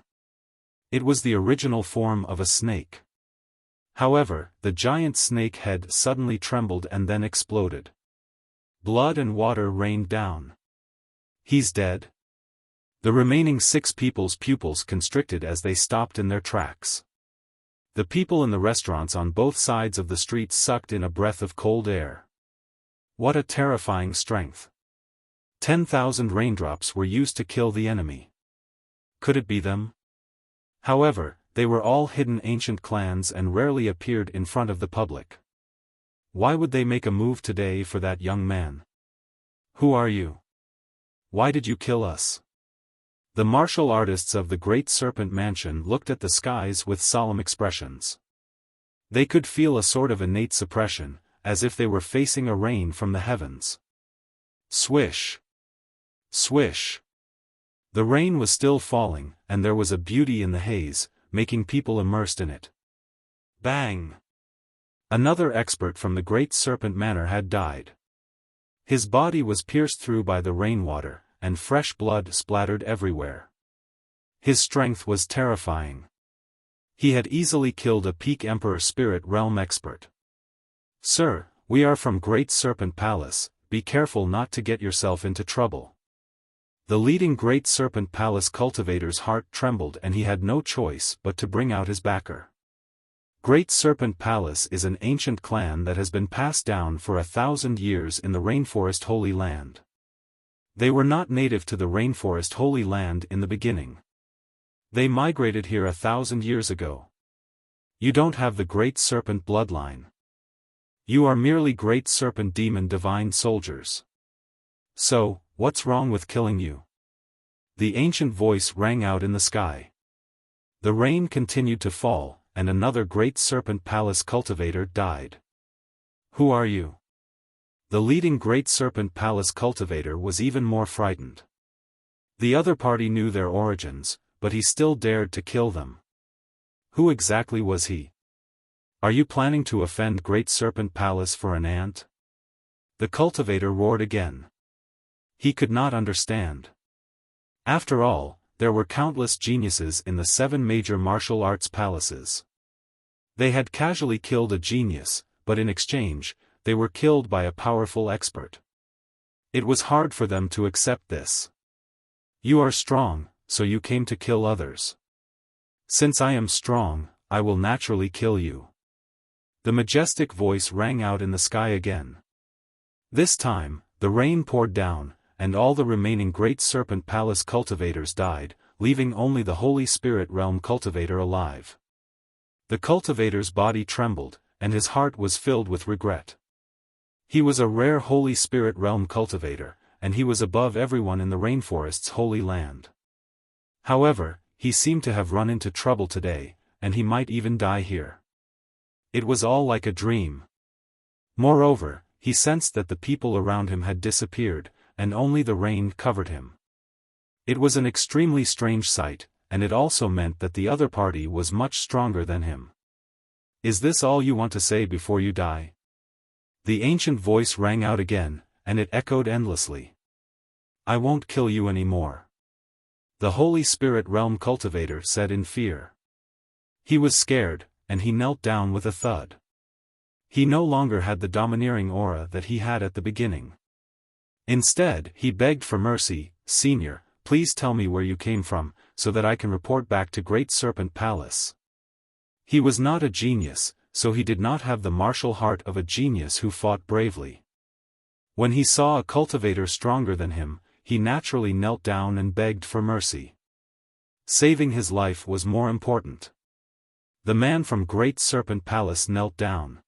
Speaker 1: It was the original form of a snake. However, the giant snake head suddenly trembled and then exploded. Blood and water rained down. He's dead? The remaining 6 people's pupils constricted as they stopped in their tracks. The people in the restaurants on both sides of the street sucked in a breath of cold air. What a terrifying strength. 10,000 raindrops were used to kill the enemy. Could it be them? However, they were all hidden ancient clans and rarely appeared in front of the public. Why would they make a move today for that young man? Who are you? Why did you kill us? The martial artists of the Great Serpent Mansion looked at the skies with solemn expressions. They could feel a sort of innate suppression, as if they were facing a rain from the heavens. Swish! Swish! The rain was still falling, and there was a beauty in the haze, making people immersed in it. Bang! Another expert from the Great Serpent Manor had died. His body was pierced through by the rainwater, and fresh blood splattered everywhere. His strength was terrifying. He had easily killed a peak Emperor Spirit Realm expert. Sir, we are from Great Serpent Palace, be careful not to get yourself into trouble. The leading Great Serpent Palace cultivator's heart trembled and he had no choice but to bring out his backer. Great Serpent Palace is an ancient clan that has been passed down for 1,000 years in the Rainforest Holy Land. They were not native to the Rainforest Holy Land in the beginning. They migrated here 1,000 years ago. You don't have the Great Serpent bloodline. You are merely Great Serpent Demon Divine soldiers. So, what's wrong with killing you? The ancient voice rang out in the sky. The rain continued to fall, and another Great Serpent Palace cultivator died. Who are you? The leading Great Serpent Palace cultivator was even more frightened. The other party knew their origins, but he still dared to kill them. Who exactly was he? Are you planning to offend Great Serpent Palace for an ant? The cultivator roared again. He could not understand. After all, there were countless geniuses in the 7 major martial arts palaces. They had casually killed a genius, but in exchange, they were killed by a powerful expert. It was hard for them to accept this. You are strong, so you came to kill others. Since I am strong, I will naturally kill you. The majestic voice rang out in the sky again. This time, the rain poured down, and all the remaining Great Serpent Palace cultivators died, leaving only the Holy Spirit Realm cultivator alive. The cultivator's body trembled, and his heart was filled with regret. He was a rare Holy Spirit Realm cultivator, and he was above everyone in the Rainforest's Holy Land. However, he seemed to have run into trouble today, and he might even die here. It was all like a dream. Moreover, he sensed that the people around him had disappeared, and only the rain covered him. It was an extremely strange sight, and it also meant that the other party was much stronger than him. Is this all you want to say before you die? The ancient voice rang out again, and it echoed endlessly. I won't kill you anymore. The Holy Spirit Realm cultivator said in fear. He was scared, and he knelt down with a thud. He no longer had the domineering aura that he had at the beginning. Instead, he begged for mercy. Senior, please tell me where you came from, so that I can report back to Great Serpent Palace. He was not a genius, so he did not have the martial heart of a genius who fought bravely. When he saw a cultivator stronger than him, he naturally knelt down and begged for mercy. Saving his life was more important. The man from Great Serpent Palace knelt down.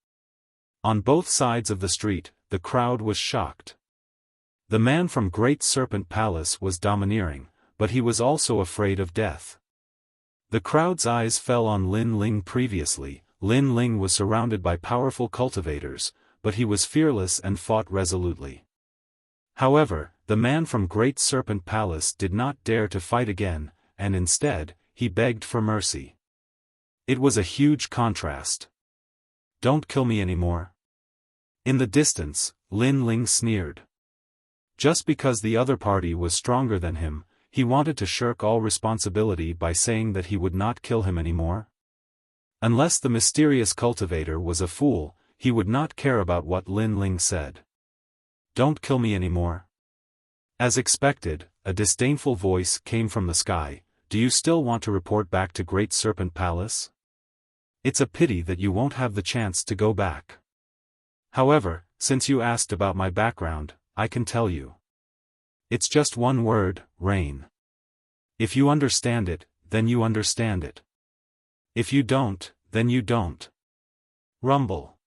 Speaker 1: On both sides of the street, the crowd was shocked. The man from Great Serpent Palace was domineering, but he was also afraid of death. The crowd's eyes fell on Lin Ling previously. Lin Ling was surrounded by powerful cultivators, but he was fearless and fought resolutely. However, the man from Great Serpent Palace did not dare to fight again, and instead, he begged for mercy. It was a huge contrast. Don't kill me anymore. In the distance, Lin Ling sneered. Just because the other party was stronger than him, he wanted to shirk all responsibility by saying that he would not kill him anymore. Unless the mysterious cultivator was a fool, he would not care about what Lin Ling said. Don't kill me anymore. As expected, a disdainful voice came from the sky. Do you still want to report back to Great Serpent Palace? It's a pity that you won't have the chance to go back. However, since you asked about my background, I can tell you. It's just one word, rain. If you understand it, then you understand it. If you don't, then you don't. Rumble.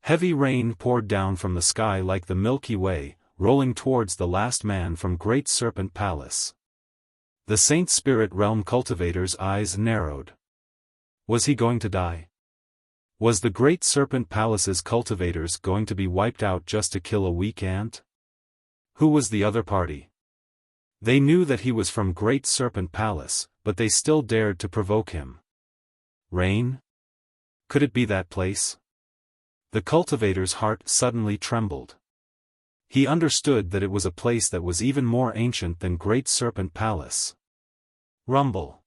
Speaker 1: Heavy rain poured down from the sky like the Milky Way, rolling towards the last man from Great Serpent Palace. The Saint Spirit Realm cultivator's eyes narrowed. Was he going to die? Was the Great Serpent Palace's cultivators going to be wiped out just to kill a weak ant? Who was the other party? They knew that he was from Great Serpent Palace, but they still dared to provoke him. Rain? Could it be that place? The cultivator's heart suddenly trembled. He understood that it was a place that was even more ancient than Great Serpent Palace. Rumble.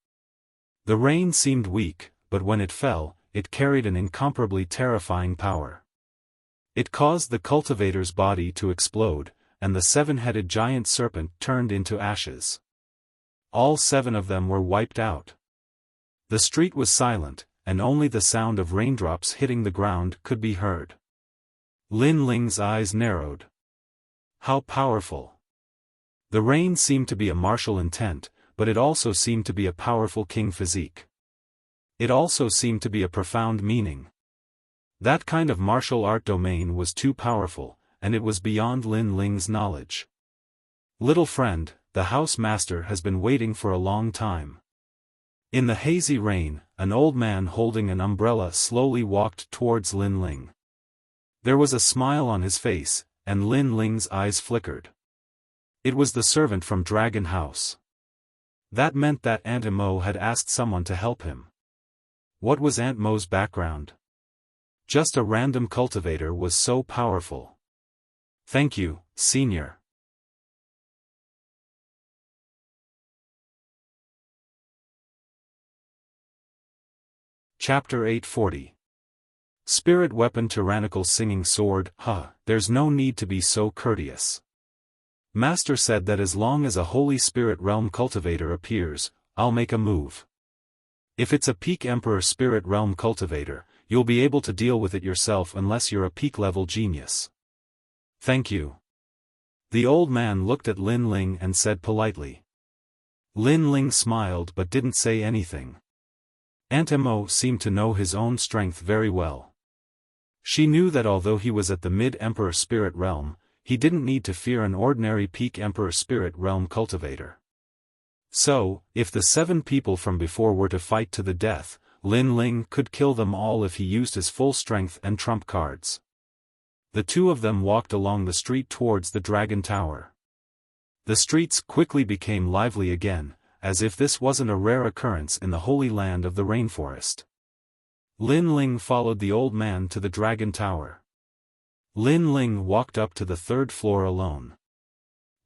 Speaker 1: The rain seemed weak, but when it fell, it carried an incomparably terrifying power. It caused the cultivator's body to explode, and the seven-headed giant serpent turned into ashes. All 7 of them were wiped out. The street was silent, and only the sound of raindrops hitting the ground could be heard. Lin Ling's eyes narrowed. How powerful! The rain seemed to be a martial intent, but it also seemed to be a powerful king physique. It also seemed to be a profound meaning. That kind of martial art domain was too powerful, and it was beyond Lin Ling's knowledge. Little friend, the house master has been waiting for a long time. In the hazy rain, an old man holding an umbrella slowly walked towards Lin Ling. There was a smile on his face, and Lin Ling's eyes flickered. It was the servant from Dragon House. That meant that Aunt Mo had asked someone to help him. What was Aunt Mo's background? Just a random cultivator was so powerful. Thank you, Senior. Chapter 840. Spirit Weapon Tyrannical Singing Sword. There's no need to be so courteous. Master said that as long as a Holy Spirit Realm cultivator appears, I'll make a move. If it's a peak Emperor Spirit Realm cultivator, you'll be able to deal with it yourself unless you're a peak-level genius. Thank you. The old man looked at Lin Ling and said politely. Lin Ling smiled but didn't say anything. Aunt Mo seemed to know his own strength very well. She knew that although he was at the mid-Emperor Spirit Realm, he didn't need to fear an ordinary peak Emperor Spirit Realm cultivator. So, if the 7 people from before were to fight to the death, Lin Ling could kill them all if he used his full strength and trump cards. The 2 of them walked along the street towards the Dragon Tower. The streets quickly became lively again, as if this wasn't a rare occurrence in the holy land of the rainforest. Lin Ling followed the old man to the dragon tower. Lin Ling walked up to the third floor alone.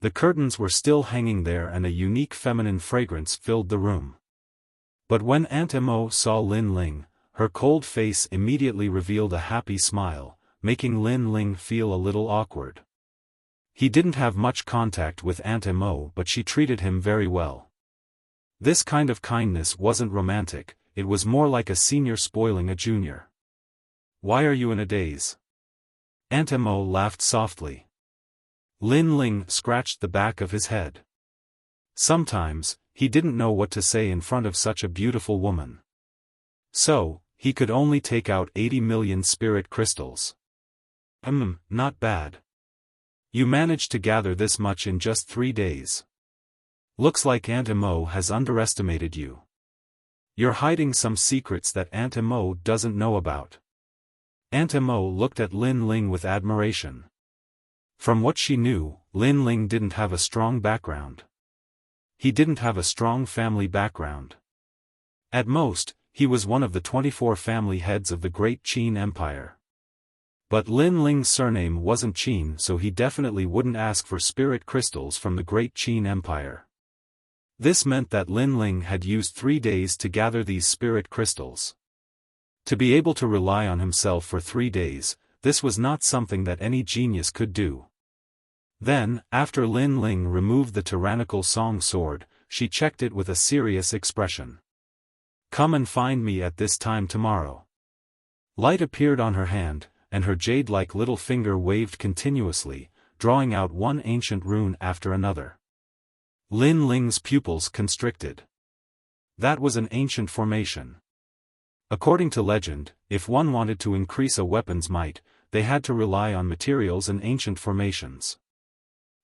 Speaker 1: The curtains were still hanging there and a unique feminine fragrance filled the room. But when Aunt Emo saw Lin Ling, her cold face immediately revealed a happy smile, making Lin Ling feel a little awkward. He didn't have much contact with Aunt Emo, but she treated him very well. This kind of kindness wasn't romantic, it was more like a senior spoiling a junior. "Why are you in a daze?" Aunt Emo laughed softly. Lin Ling scratched the back of his head. Sometimes, he didn't know what to say in front of such a beautiful woman. So, he could only take out 80 million spirit crystals. Not bad. You managed to gather this much in just 3 days. Looks like Aunt Emo has underestimated you. You're hiding some secrets that Aunt Emo doesn't know about. Aunt Emo looked at Lin Ling with admiration. From what she knew, Lin Ling didn't have a strong background. He didn't have a strong family background. At most, he was one of the 24 family heads of the Great Qin Empire. But Lin Ling's surname wasn't Qin, so he definitely wouldn't ask for spirit crystals from the Great Qin Empire. This meant that Lin Ling had used 3 days to gather these spirit crystals. To be able to rely on himself for 3 days, this was not something that any genius could do. Then, after Lin Ling removed the tyrannical song sword, she checked it with a serious expression. "Come and find me at this time tomorrow." Light appeared on her hand, and her jade-like little finger waved continuously, drawing out one ancient rune after another. Lin Ling's pupils constricted. That was an ancient formation. According to legend, if one wanted to increase a weapon's might, they had to rely on materials and ancient formations.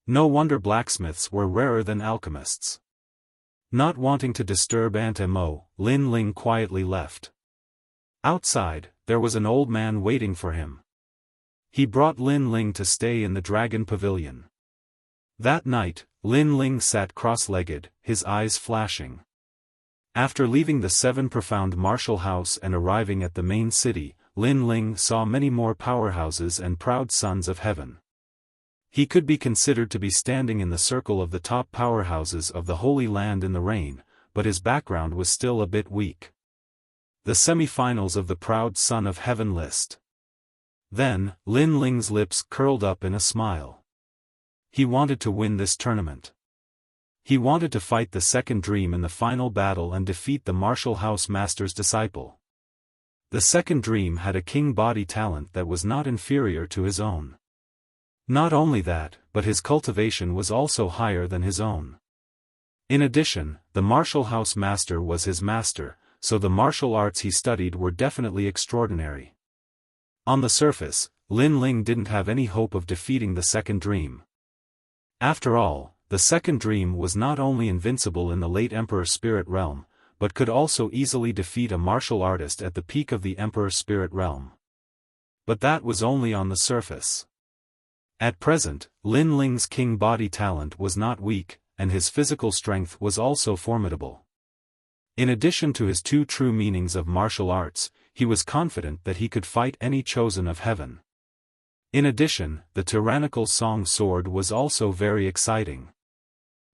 Speaker 1: No wonder blacksmiths were rarer than alchemists. Not wanting to disturb Aunt Emo, Lin Ling quietly left. Outside, there was an old man waiting for him. He brought Lin Ling to stay in the dragon pavilion. That night, Lin Ling sat cross-legged, his eyes flashing. After leaving the 7 profound martial house and arriving at the main city, Lin Ling saw many more powerhouses and proud sons of heaven. He could be considered to be standing in the circle of the top powerhouses of the Holy Land in the rain, but his background was still a bit weak. The semi-finals of the Proud Son of Heaven list. Then, Lin Ling's lips curled up in a smile. He wanted to win this tournament. He wanted to fight the second dream in the final battle and defeat the martial house master's disciple. The second dream had a king body talent that was not inferior to his own. Not only that, but his cultivation was also higher than his own. In addition, the martial house master was his master, so the martial arts he studied were definitely extraordinary. On the surface, Lin Ling didn't have any hope of defeating the second dream. After all, the second dream was not only invincible in the late Emperor Spirit Realm, but could also easily defeat a martial artist at the peak of the Emperor Spirit Realm. But that was only on the surface. At present, Lin Ling's king body talent was not weak, and his physical strength was also formidable. In addition to his 2 true meanings of martial arts, he was confident that he could fight any chosen of heaven. In addition, the tyrannical song sword was also very exciting.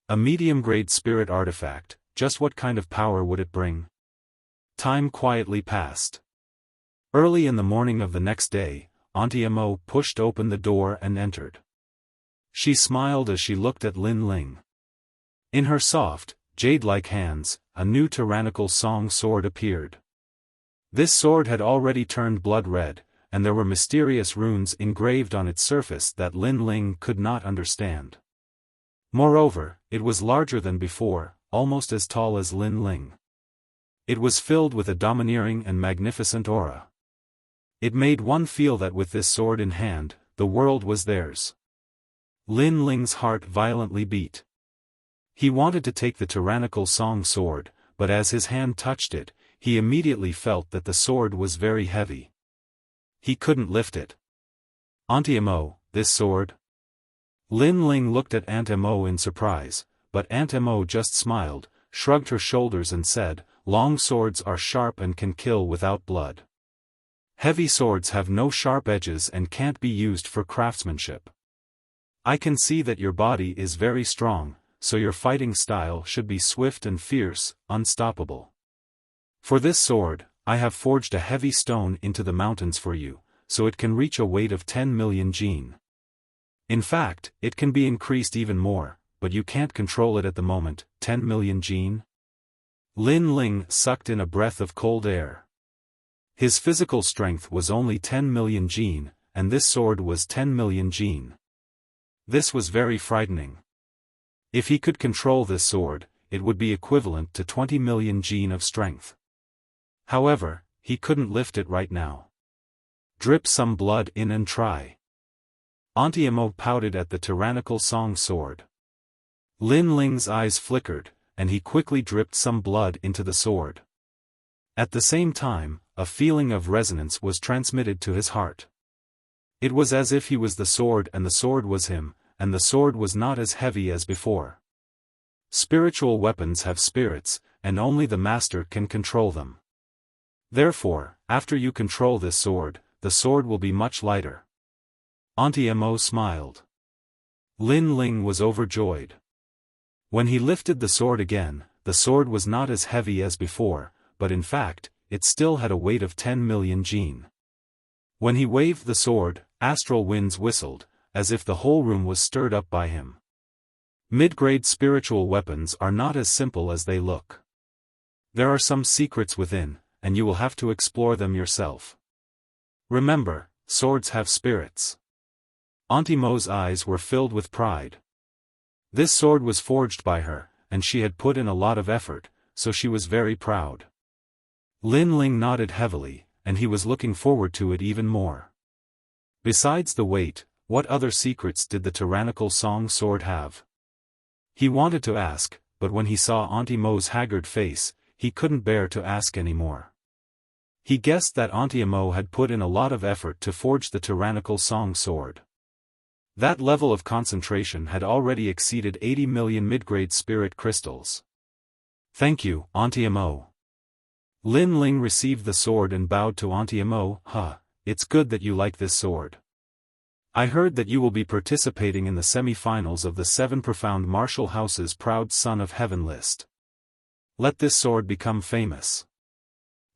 Speaker 1: A medium-grade spirit artifact, just what kind of power would it bring? Time quietly passed. Early in the morning of the next day, Auntie Emo pushed open the door and entered. She smiled as she looked at Lin Ling. In her soft, jade-like hands, a new tyrannical song sword appeared. This sword had already turned blood red, and there were mysterious runes engraved on its surface that Lin Ling could not understand. Moreover, it was larger than before, almost as tall as Lin Ling. It was filled with a domineering and magnificent aura. It made one feel that with this sword in hand, the world was theirs. Lin Ling's heart violently beat. He wanted to take the tyrannical song sword, but as his hand touched it, he immediately felt that the sword was very heavy. He couldn't lift it. Auntie Emo, this sword? Lin Ling looked at Aunt Emo in surprise, but Aunt Emo just smiled, shrugged her shoulders and said, "Long swords are sharp and can kill without blood. Heavy swords have no sharp edges and can't be used for craftsmanship. I can see that your body is very strong, so your fighting style should be swift and fierce, unstoppable. For this sword, I have forged a heavy stone into the mountains for you, so it can reach a weight of 10 million jin. In fact, it can be increased even more, but you can't control it at the moment. 10 million jin?" Lin Ling sucked in a breath of cold air. His physical strength was only 10 million jin, and this sword was 10 million jin. This was very frightening. If he could control this sword, it would be equivalent to 20 million jin of strength. However, he couldn't lift it right now. "Drip some blood in and try." Auntie Emo pouted at the tyrannical song sword. Lin Ling's eyes flickered, and he quickly dripped some blood into the sword. At the same time, a feeling of resonance was transmitted to his heart. It was as if he was the sword and the sword was him, and the sword was not as heavy as before. Spiritual weapons have spirits, and only the master can control them. Therefore, after you control this sword, the sword will be much lighter. Auntie Emo smiled. Lin Ling was overjoyed. When he lifted the sword again, the sword was not as heavy as before, but in fact, it still had a weight of 10 million jin. When he waved the sword, astral winds whistled, as if the whole room was stirred up by him. Mid-grade spiritual weapons are not as simple as they look. There are some secrets within, and you will have to explore them yourself. Remember, swords have spirits. Auntie Mo's eyes were filled with pride. This sword was forged by her, and she had put in a lot of effort, so she was very proud. Lin Ling nodded heavily, and he was looking forward to it even more. Besides the weight, what other secrets did the tyrannical song sword have? He wanted to ask, but when he saw Auntie Mo's haggard face, he couldn't bear to ask any more. He guessed that Auntie Mo had put in a lot of effort to forge the tyrannical song sword. That level of concentration had already exceeded 80 million mid-grade spirit crystals. "Thank you, Auntie Mo." Lin Ling received the sword and bowed to Auntie Mo. It's good that you like this sword. I heard that you will be participating in the semi-finals of the 7 Profound Martial House's Proud Son of Heaven list. Let this sword become famous.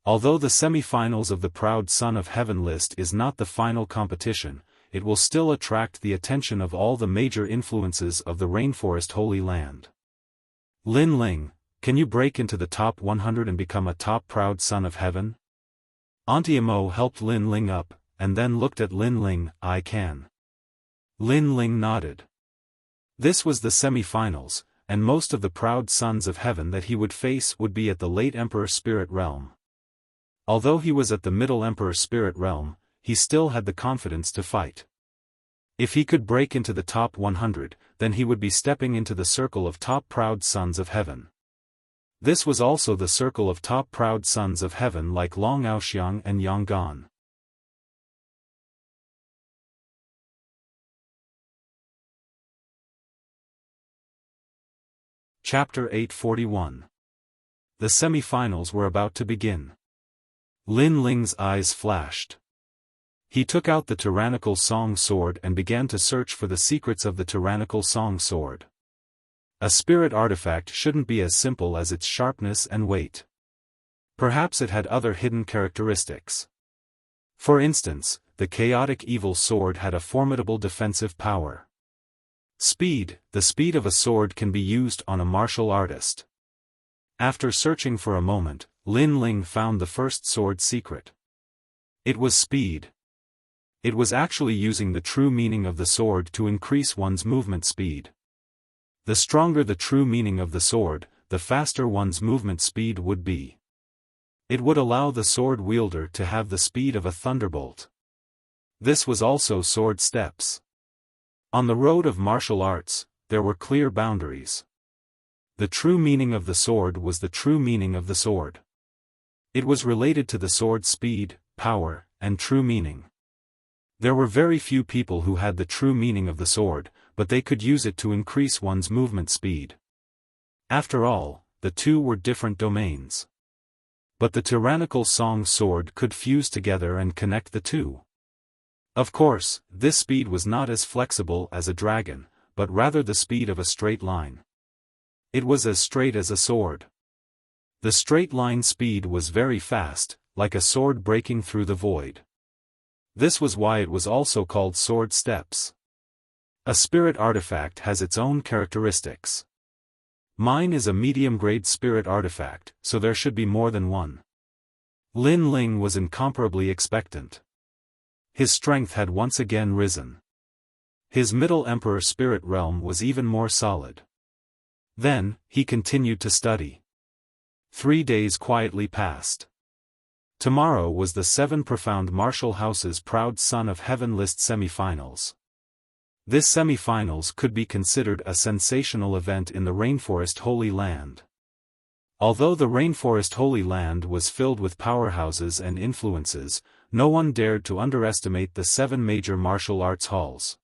Speaker 1: Although the semi-finals of the Proud Son of Heaven list is not the final competition, it will still attract the attention of all the major influences of the Rainforest Holy Land. Lin Ling, can you break into the top 100 and become a top Proud Son of Heaven? Auntie Mo helped Lin Ling up, and then looked at Lin Ling. "I can." Lin Ling nodded. This was the semi-finals, and most of the Proud Sons of Heaven that he would face would be at the late Emperor Spirit Realm. Although he was at the Middle Emperor Spirit Realm, he still had the confidence to fight. If he could break into the top 100, then he would be stepping into the circle of top Proud Sons of Heaven. This was also the circle of top Proud Sons of Heaven like Long Aoxiang and Yang Gan. Chapter 841. The semi-finals were about to begin. Lin Ling's eyes flashed. He took out the tyrannical song sword and began to search for the secrets of the tyrannical song sword. A spirit artifact shouldn't be as simple as its sharpness and weight. Perhaps it had other hidden characteristics. For instance, the chaotic evil sword had a formidable defensive power. Speed, the speed of a sword can be used on a martial artist. After searching for a moment, Lin Ling found the first sword secret. It was speed. It was actually using the true meaning of the sword to increase one's movement speed. The stronger the true meaning of the sword, the faster one's movement speed would be. It would allow the sword wielder to have the speed of a thunderbolt. This was also sword steps. On the road of martial arts, there were clear boundaries. The true meaning of the sword was the true meaning of the sword. It was related to the sword's speed, power, and true meaning. There were very few people who had the true meaning of the sword, but they could use it to increase one's movement speed. After all, the two were different domains. But the tyrannical song sword could fuse together and connect the two. Of course, this speed was not as flexible as a dragon, but rather the speed of a straight line. It was as straight as a sword. The straight line speed was very fast, like a sword breaking through the void. This was why it was also called sword steps. A spirit artifact has its own characteristics. Mine is a medium-grade spirit artifact, so there should be more than one. Lin Ling was incomparably expectant. His strength had once again risen. His Middle Emperor spirit realm was even more solid. Then, he continued to study. 3 days quietly passed. Tomorrow was the 7 Profound Martial House's Proud Son of Heaven list semi-finals. This semi-finals could be considered a sensational event in the Rainforest Holy Land. Although the Rainforest Holy Land was filled with powerhouses and influences, no one dared to underestimate the 7 major martial arts halls.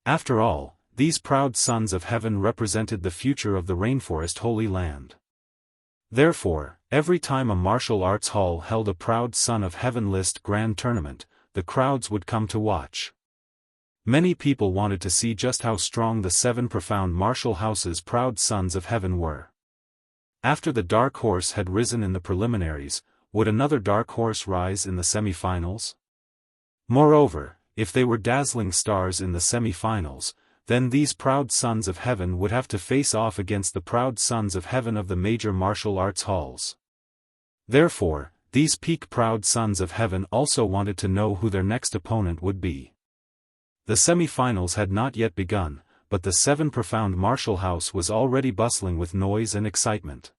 Speaker 1: After all, these proud sons of heaven represented the future of the Rainforest Holy Land. Therefore, every time a martial arts hall held a Proud Son of Heaven list grand tournament, the crowds would come to watch. Many people wanted to see just how strong the 7 Profound Martial House's Proud Sons of Heaven were. After the dark horse had risen in the preliminaries, would another dark horse rise in the semi-finals? Moreover, if they were dazzling stars in the semi-finals, then these Proud Sons of Heaven would have to face off against the Proud Sons of Heaven of the major martial arts halls. Therefore, these peak Proud Sons of Heaven also wanted to know who their next opponent would be. The semi-finals had not yet begun, but the 7 Profound Martial House was already bustling with noise and excitement.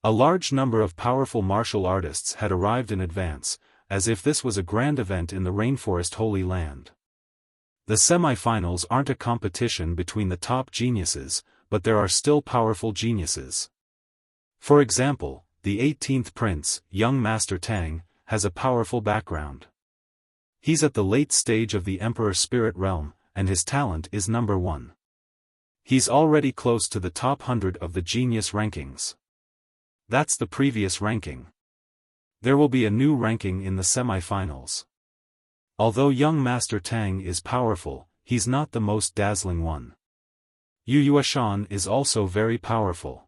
Speaker 1: A large number of powerful martial artists had arrived in advance, as if this was a grand event in the Rainforest Holy Land. The semi-finals aren't a competition between the top geniuses, but there are still powerful geniuses. For example, the 18th Prince, young Master Tang, has a powerful background. He's at the late stage of the Emperor Spirit Realm, and his talent is number 1. He's already close to the top 100 of the genius rankings. That's the previous ranking. There will be a new ranking in the semi-finals. Although young Master Tang is powerful, he's not the most dazzling one. Xiaofan is also very powerful.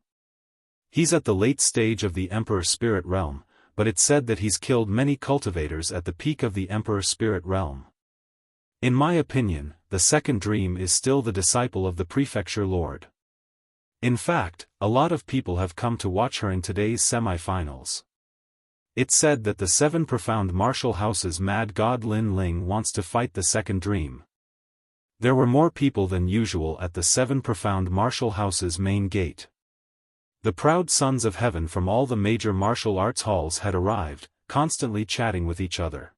Speaker 1: He's at the late stage of the Emperor Spirit Realm, but it's said that he's killed many cultivators at the peak of the Emperor Spirit Realm. In my opinion, the second dream is still the disciple of the Prefecture Lord. In fact, a lot of people have come to watch her in today's semi-finals. It's said that the 7 Profound Martial House's Mad God Lin Ling wants to fight the second dream. There were more people than usual at the 7 Profound Martial House's main gate. The proud sons of heaven from all the major martial arts halls had arrived, constantly chatting with each other.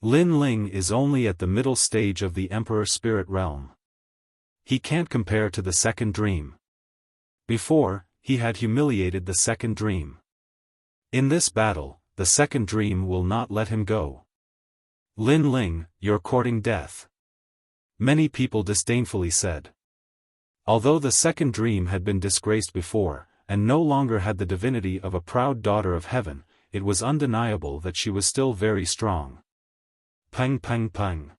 Speaker 1: Lin Ling is only at the middle stage of the Emperor Spirit Realm. He can't compare to the second dream. Before, he had humiliated the second dream. In this battle, the second dream will not let him go. Lin Ling, you're courting death. Many people disdainfully said. Although the second dream had been disgraced before, and no longer had the divinity of a proud daughter of heaven, it was undeniable that she was still very strong. Pang pang pang.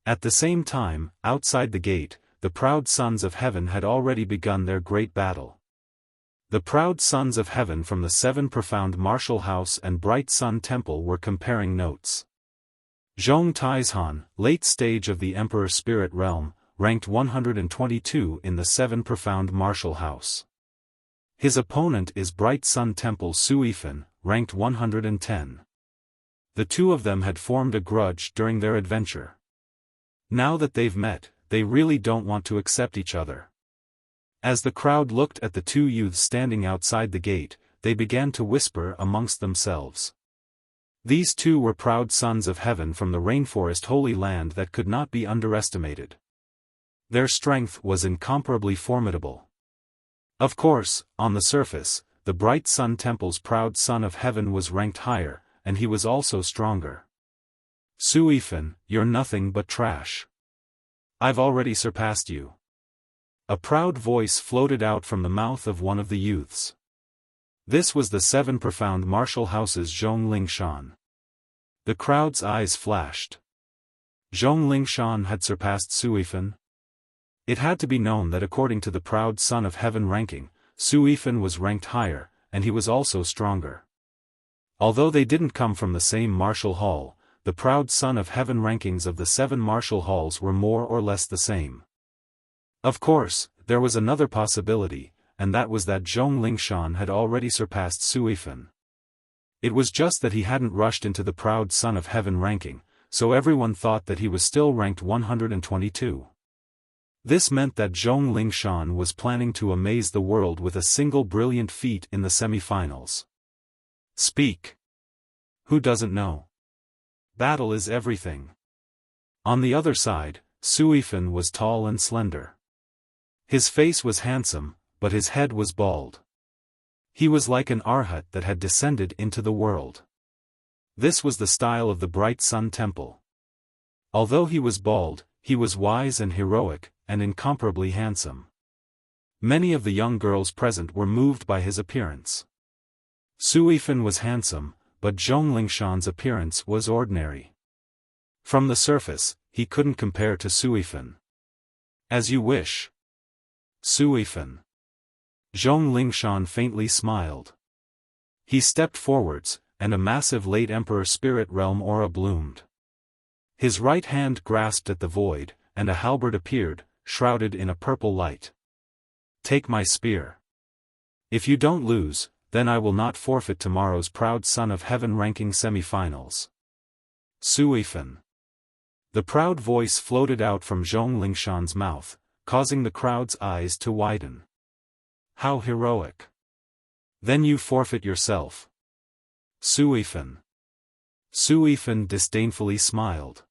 Speaker 1: At the same time, outside the gate, the proud sons of heaven had already begun their great battle. The proud sons of heaven from the 7 Profound Martial House and Bright Sun Temple were comparing notes. Zhong Taizhan, late stage of the Emperor Spirit Realm, ranked 122 in the 7 Profound Martial House. His opponent is Bright Sun Temple Xiaofan, ranked 110. The two of them had formed a grudge during their adventure. Now that they've met, they really don't want to accept each other. As the crowd looked at the two youths standing outside the gate, they began to whisper amongst themselves. These two were proud sons of heaven from the Rainforest Holy Land that could not be underestimated. Their strength was incomparably formidable. Of course, on the surface, the Bright Sun Temple's proud son of heaven was ranked higher, and he was also stronger. Xiaofan, you're nothing but trash. I've already surpassed you. A proud voice floated out from the mouth of one of the youths. This was the 7 profound martial houses Zhong Lingshan. The crowd's eyes flashed. Zhong Lingshan had surpassed Xiaofan. It had to be known that according to the proud son of heaven ranking, Xiaofan was ranked higher, and he was also stronger. Although they didn't come from the same martial hall, the proud son of heaven rankings of the 7 martial halls were more or less the same. Of course, there was another possibility, and that was that Zhong Lingshan had already surpassed Xiaofan. It was just that he hadn't rushed into the proud son of heaven ranking, so everyone thought that he was still ranked 122. This meant that Zhong Lingshan was planning to amaze the world with a single brilliant feat in the semi-finals. Speak. Who doesn't know? Battle is everything. On the other side, Xiaofan was tall and slender. His face was handsome, but his head was bald. He was like an arhat that had descended into the world. This was the style of the Bright Sun Temple. Although he was bald, he was wise and heroic, and incomparably handsome. Many of the young girls present were moved by his appearance. Xiaofan was handsome, but Zhong Lingshan's appearance was ordinary. From the surface, he couldn't compare to Xiaofan. As you wish. Xiaofan. Zhong Lingshan faintly smiled. He stepped forwards, and a massive late Emperor Spirit Realm aura bloomed. His right hand grasped at the void, and a halberd appeared, shrouded in a purple light. Take my spear. If you don't lose, then I will not forfeit tomorrow's proud son of heaven ranking semi-finals. Xiaofan. The proud voice floated out from Zhong Lingshan's mouth, causing the crowd's eyes to widen. How heroic. Then you forfeit yourself. Xiaofan. Xiaofan disdainfully smiled.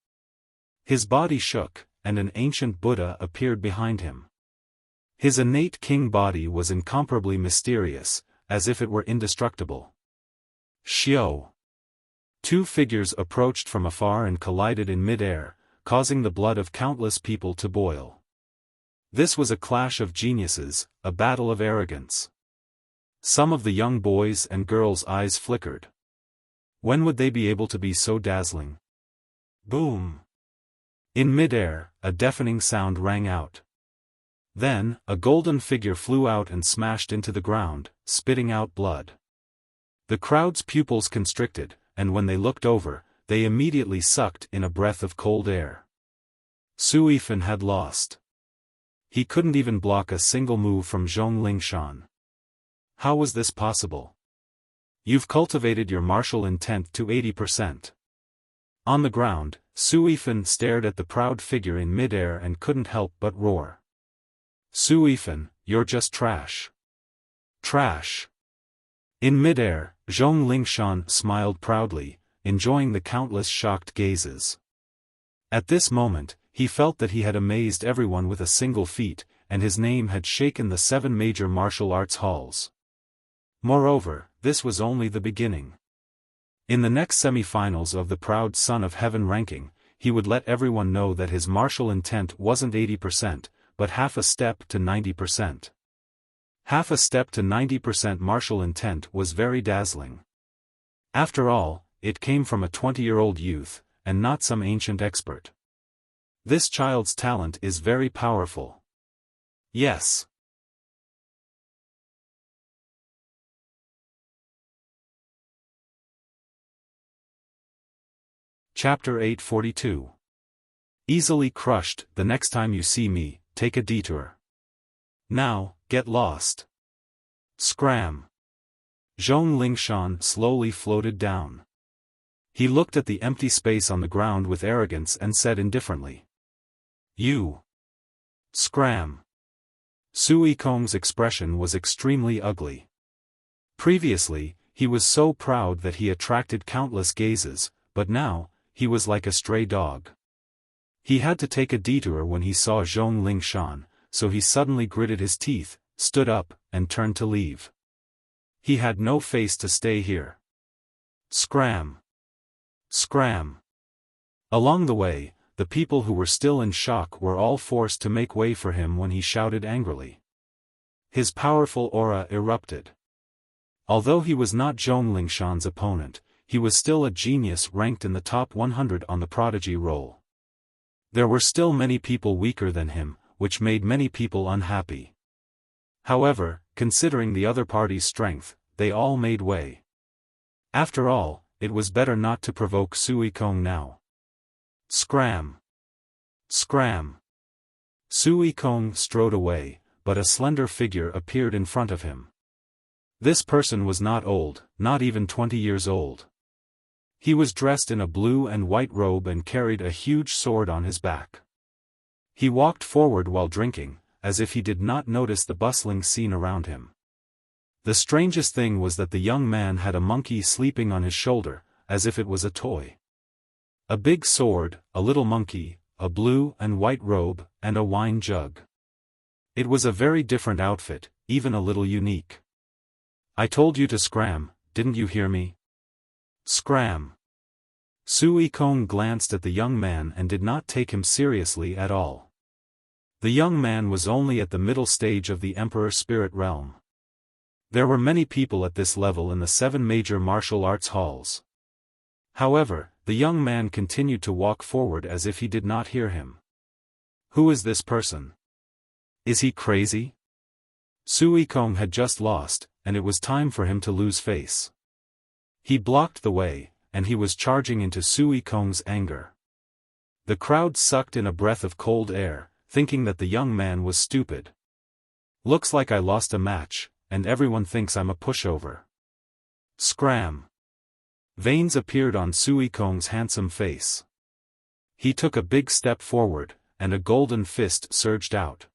Speaker 1: His body shook, and an ancient Buddha appeared behind him. His innate king body was incomparably mysterious, as if it were indestructible. Xiao. 2 figures approached from afar and collided in mid-air, causing the blood of countless people to boil. This was a clash of geniuses, a battle of arrogance. Some of the young boys' and girls' eyes flickered. When would they be able to be so dazzling? Boom! In mid-air, a deafening sound rang out. Then, a golden figure flew out and smashed into the ground, spitting out blood. The crowd's pupils constricted, and when they looked over, they immediately sucked in a breath of cold air. Xiaofan had lost. He couldn't even block a single move from Zhong Lingshan. How was this possible? You've cultivated your martial intent to 80%. On the ground, Xiaofan stared at the proud figure in mid-air and couldn't help but roar. Xiaofan, you're just trash. Trash. In mid-air, Zhong Lingshan smiled proudly, enjoying the countless shocked gazes. At this moment, he felt that he had amazed everyone with a single feat, and his name had shaken the 7 major martial arts halls. Moreover, this was only the beginning. In the next semi-finals of the proud son of heaven ranking, he would let everyone know that his martial intent wasn't 80%, but half a step to 90%. Half a step to 90% martial intent was very dazzling. After all, it came from a 20-year-old youth, and not some ancient expert. This child's talent is very powerful. Yes. Chapter 842. Easily crushed. The next time you see me, take a detour. Now, get lost. Scram. Zhong Lingshan slowly floated down. He looked at the empty space on the ground with arrogance and said indifferently. You. Scram. Sui Kong's expression was extremely ugly. Previously, he was so proud that he attracted countless gazes, but now, he was like a stray dog. He had to take a detour when he saw Zhong Lingshan, so he suddenly gritted his teeth, stood up, and turned to leave. He had no face to stay here. Scram. Scram. Along the way, the people who were still in shock were all forced to make way for him when he shouted angrily. His powerful aura erupted. Although he was not Zhong Lingshan's opponent, he was still a genius ranked in the top 100 on the prodigy roll. There were still many people weaker than him, which made many people unhappy. However, considering the other party's strength, they all made way. After all, it was better not to provoke Sui Kong now. Scram! Scram! Sui Kong strode away, but a slender figure appeared in front of him. This person was not old, not even 20 years old. He was dressed in a blue and white robe and carried a huge sword on his back. He walked forward while drinking, as if he did not notice the bustling scene around him. The strangest thing was that the young man had a monkey sleeping on his shoulder, as if it was a toy. A big sword, a little monkey, a blue and white robe, and a wine jug. It was a very different outfit, even a little unique. I told you to scram, didn't you hear me? Scram! Sui Kong glanced at the young man and did not take him seriously at all. The young man was only at the middle stage of the Emperor Spirit Realm. There were many people at this level in the 7 major martial arts halls. However, the young man continued to walk forward as if he did not hear him. Who is this person? Is he crazy? Sui Kong had just lost, and it was time for him to lose face. He blocked the way, and he was charging into Sui Kong's anger. The crowd sucked in a breath of cold air, thinking that the young man was stupid. Looks like I lost a match, and everyone thinks I'm a pushover. Scram! Veins appeared on Sui Kong's handsome face. He took a big step forward, and a golden fist surged out.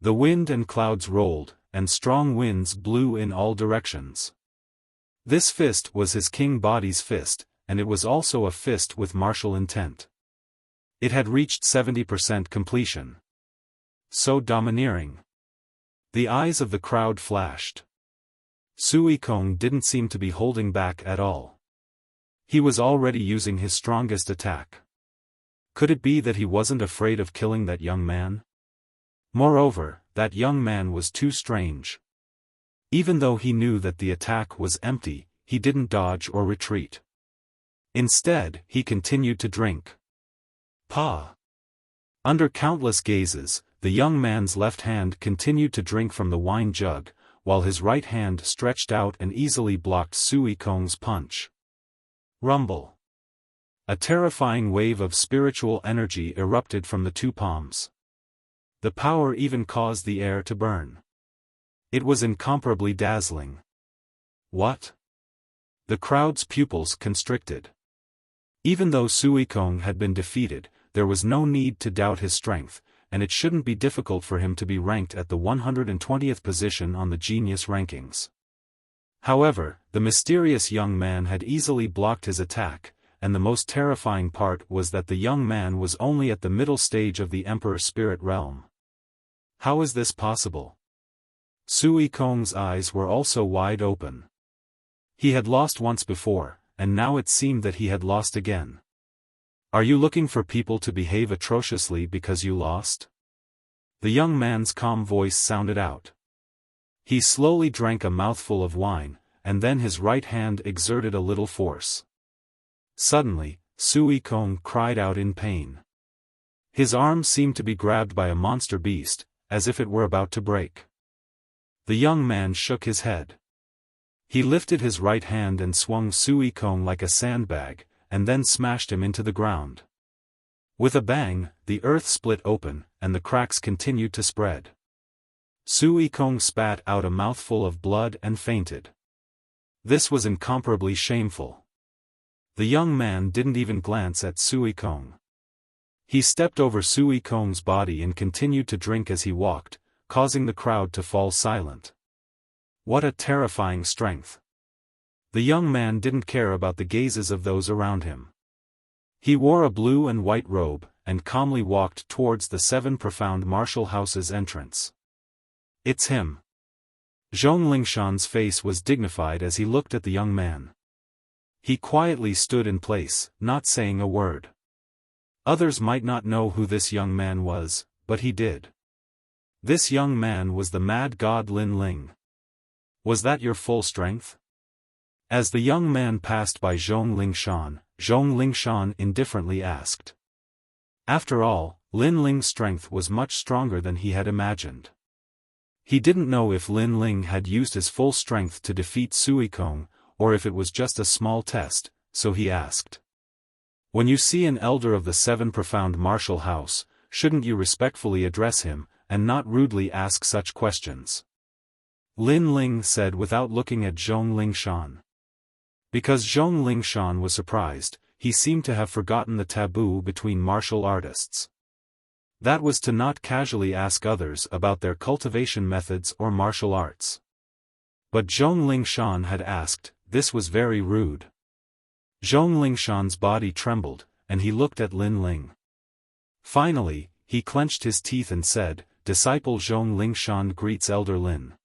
Speaker 1: The wind and clouds rolled, and strong winds blew in all directions. This fist was his king body's fist, and it was also a fist with martial intent. It had reached 70% completion. So domineering. The eyes of the crowd flashed. Sui Kong didn't seem to be holding back at all. He was already using his strongest attack. Could it be that he wasn't afraid of killing that young man? Moreover, that young man was too strange. Even though he knew that the attack was empty, he didn't dodge or retreat. Instead, he continued to drink. Pa! Under countless gazes, the young man's left hand continued to drink from the wine jug, while his right hand stretched out and easily blocked Sui Kong's punch. Rumble. A terrifying wave of spiritual energy erupted from the two palms. The power even caused the air to burn. It was incomparably dazzling. What? The crowd's pupils constricted. Even though Sui Kong had been defeated, there was no need to doubt his strength, and it shouldn't be difficult for him to be ranked at the 120th position on the genius rankings. However, the mysterious young man had easily blocked his attack, and the most terrifying part was that the young man was only at the middle stage of the Emperor Spirit Realm. How is this possible? Sui Kong's eyes were also wide open. He had lost once before, and now it seemed that he had lost again. Are you looking for people to behave atrociously because you lost? The young man's calm voice sounded out. He slowly drank a mouthful of wine, and then his right hand exerted a little force. Suddenly, Sui Kong cried out in pain. His arm seemed to be grabbed by a monster beast, as if it were about to break. The young man shook his head. He lifted his right hand and swung Sui Kong like a sandbag, and then smashed him into the ground. With a bang, the earth split open, and the cracks continued to spread. Sui Kong spat out a mouthful of blood and fainted. This was incomparably shameful. The young man didn't even glance at Sui Kong. He stepped over Sui Kong's body and continued to drink as he walked, causing the crowd to fall silent. What a terrifying strength! The young man didn't care about the gazes of those around him. He wore a blue and white robe, and calmly walked towards the 7 profound martial houses' entrance. It's him. Zhong Lingshan's face was dignified as he looked at the young man. He quietly stood in place, not saying a word. Others might not know who this young man was, but he did. This young man was the mad god Lin Ling. Was that your full strength? As the young man passed by Zhong Lingshan indifferently asked. After all, Lin Ling's strength was much stronger than he had imagined. He didn't know if Lin Ling had used his full strength to defeat Sui Kong, or if it was just a small test, so he asked. When you see an elder of the Seven Profound Martial House, shouldn't you respectfully address him, and not rudely ask such questions? Lin Ling said without looking at Zhong Lingshan. Because Zhong Lingshan was surprised, he seemed to have forgotten the taboo between martial artists. That was to not casually ask others about their cultivation methods or martial arts. But Zhong Lingshan had asked. This was very rude. Zhong Lingshan's body trembled, and he looked at Lin Ling. Finally, he clenched his teeth and said, "Disciple Zhong Lingshan greets Elder Lin."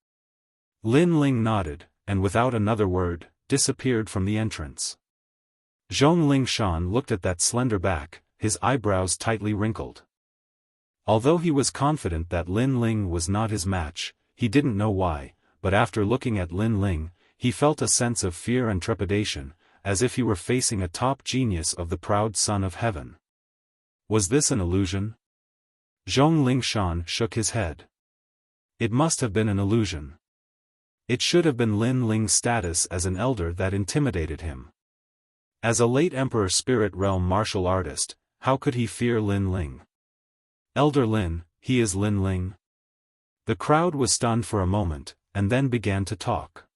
Speaker 1: Lin Ling nodded, and without another word, disappeared from the entrance. Zhong Lingshan looked at that slender back, his eyebrows tightly wrinkled. Although he was confident that Lin Ling was not his match, he didn't know why, but after looking at Lin Ling, he felt a sense of fear and trepidation, as if he were facing a top genius of the proud son of heaven. Was this an illusion? Zhong Lingshan shook his head. It must have been an illusion. It should have been Lin Ling's status as an elder that intimidated him. As a late Emperor Spirit Realm martial artist, how could he fear Lin Ling? Elder Lin, he is Lin Ling? The crowd was stunned for a moment, and then began to talk.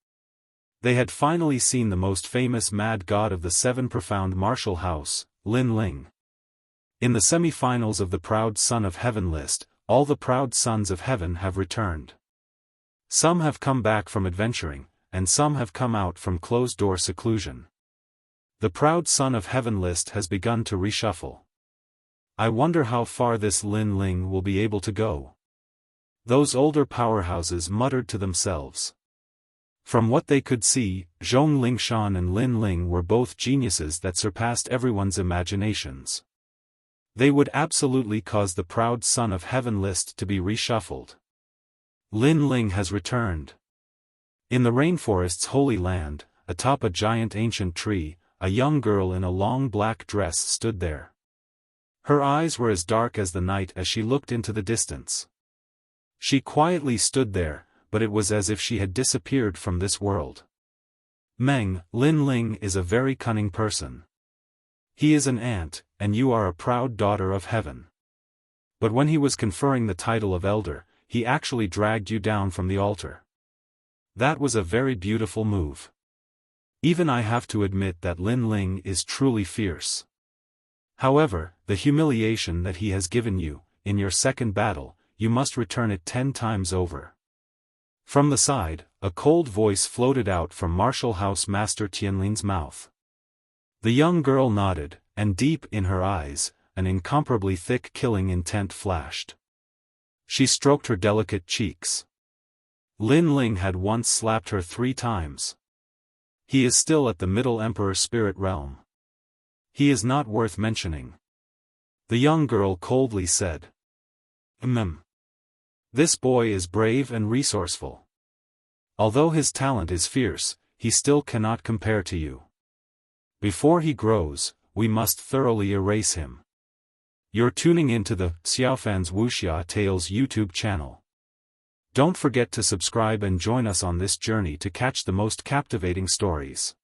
Speaker 1: They had finally seen the most famous mad god of the Seven Profound Martial House, Lin Ling. In the semi-finals of the Proud Son of Heaven list, all the Proud Sons of Heaven have returned. Some have come back from adventuring, and some have come out from closed-door seclusion. The Proud Son of Heaven list has begun to reshuffle. I wonder how far this Lin Ling will be able to go. Those older powerhouses muttered to themselves. From what they could see, Zhong Lingshan and Lin Ling were both geniuses that surpassed everyone's imaginations. They would absolutely cause the Proud Son of Heaven list to be reshuffled. Lin Ling has returned. In the rainforest's holy land, atop a giant ancient tree, a young girl in a long black dress stood there. Her eyes were as dark as the night as she looked into the distance. She quietly stood there, but it was as if she had disappeared from this world. Meng, Lin Ling is a very cunning person. He is an ant, and you are a proud daughter of heaven. But when he was conferring the title of elder, he actually dragged you down from the altar. That was a very beautiful move. Even I have to admit that Lin Ling is truly fierce. However, the humiliation that he has given you, in your second battle, you must return it 10 times over. From the side, a cold voice floated out from Martial House Master Tianlin's mouth. The young girl nodded, and deep in her eyes, an incomparably thick killing intent flashed. She stroked her delicate cheeks. Lin Ling had once slapped her 3 times. He is still at the Middle Emperor Spirit Realm. He is not worth mentioning. The young girl coldly said. This boy is brave and resourceful. Although his talent is fierce, he still cannot compare to you. Before he grows, we must thoroughly erase him. You're tuning into the Xiaofan's Wuxia Tales YouTube channel. Don't forget to subscribe and join us on this journey to catch the most captivating stories.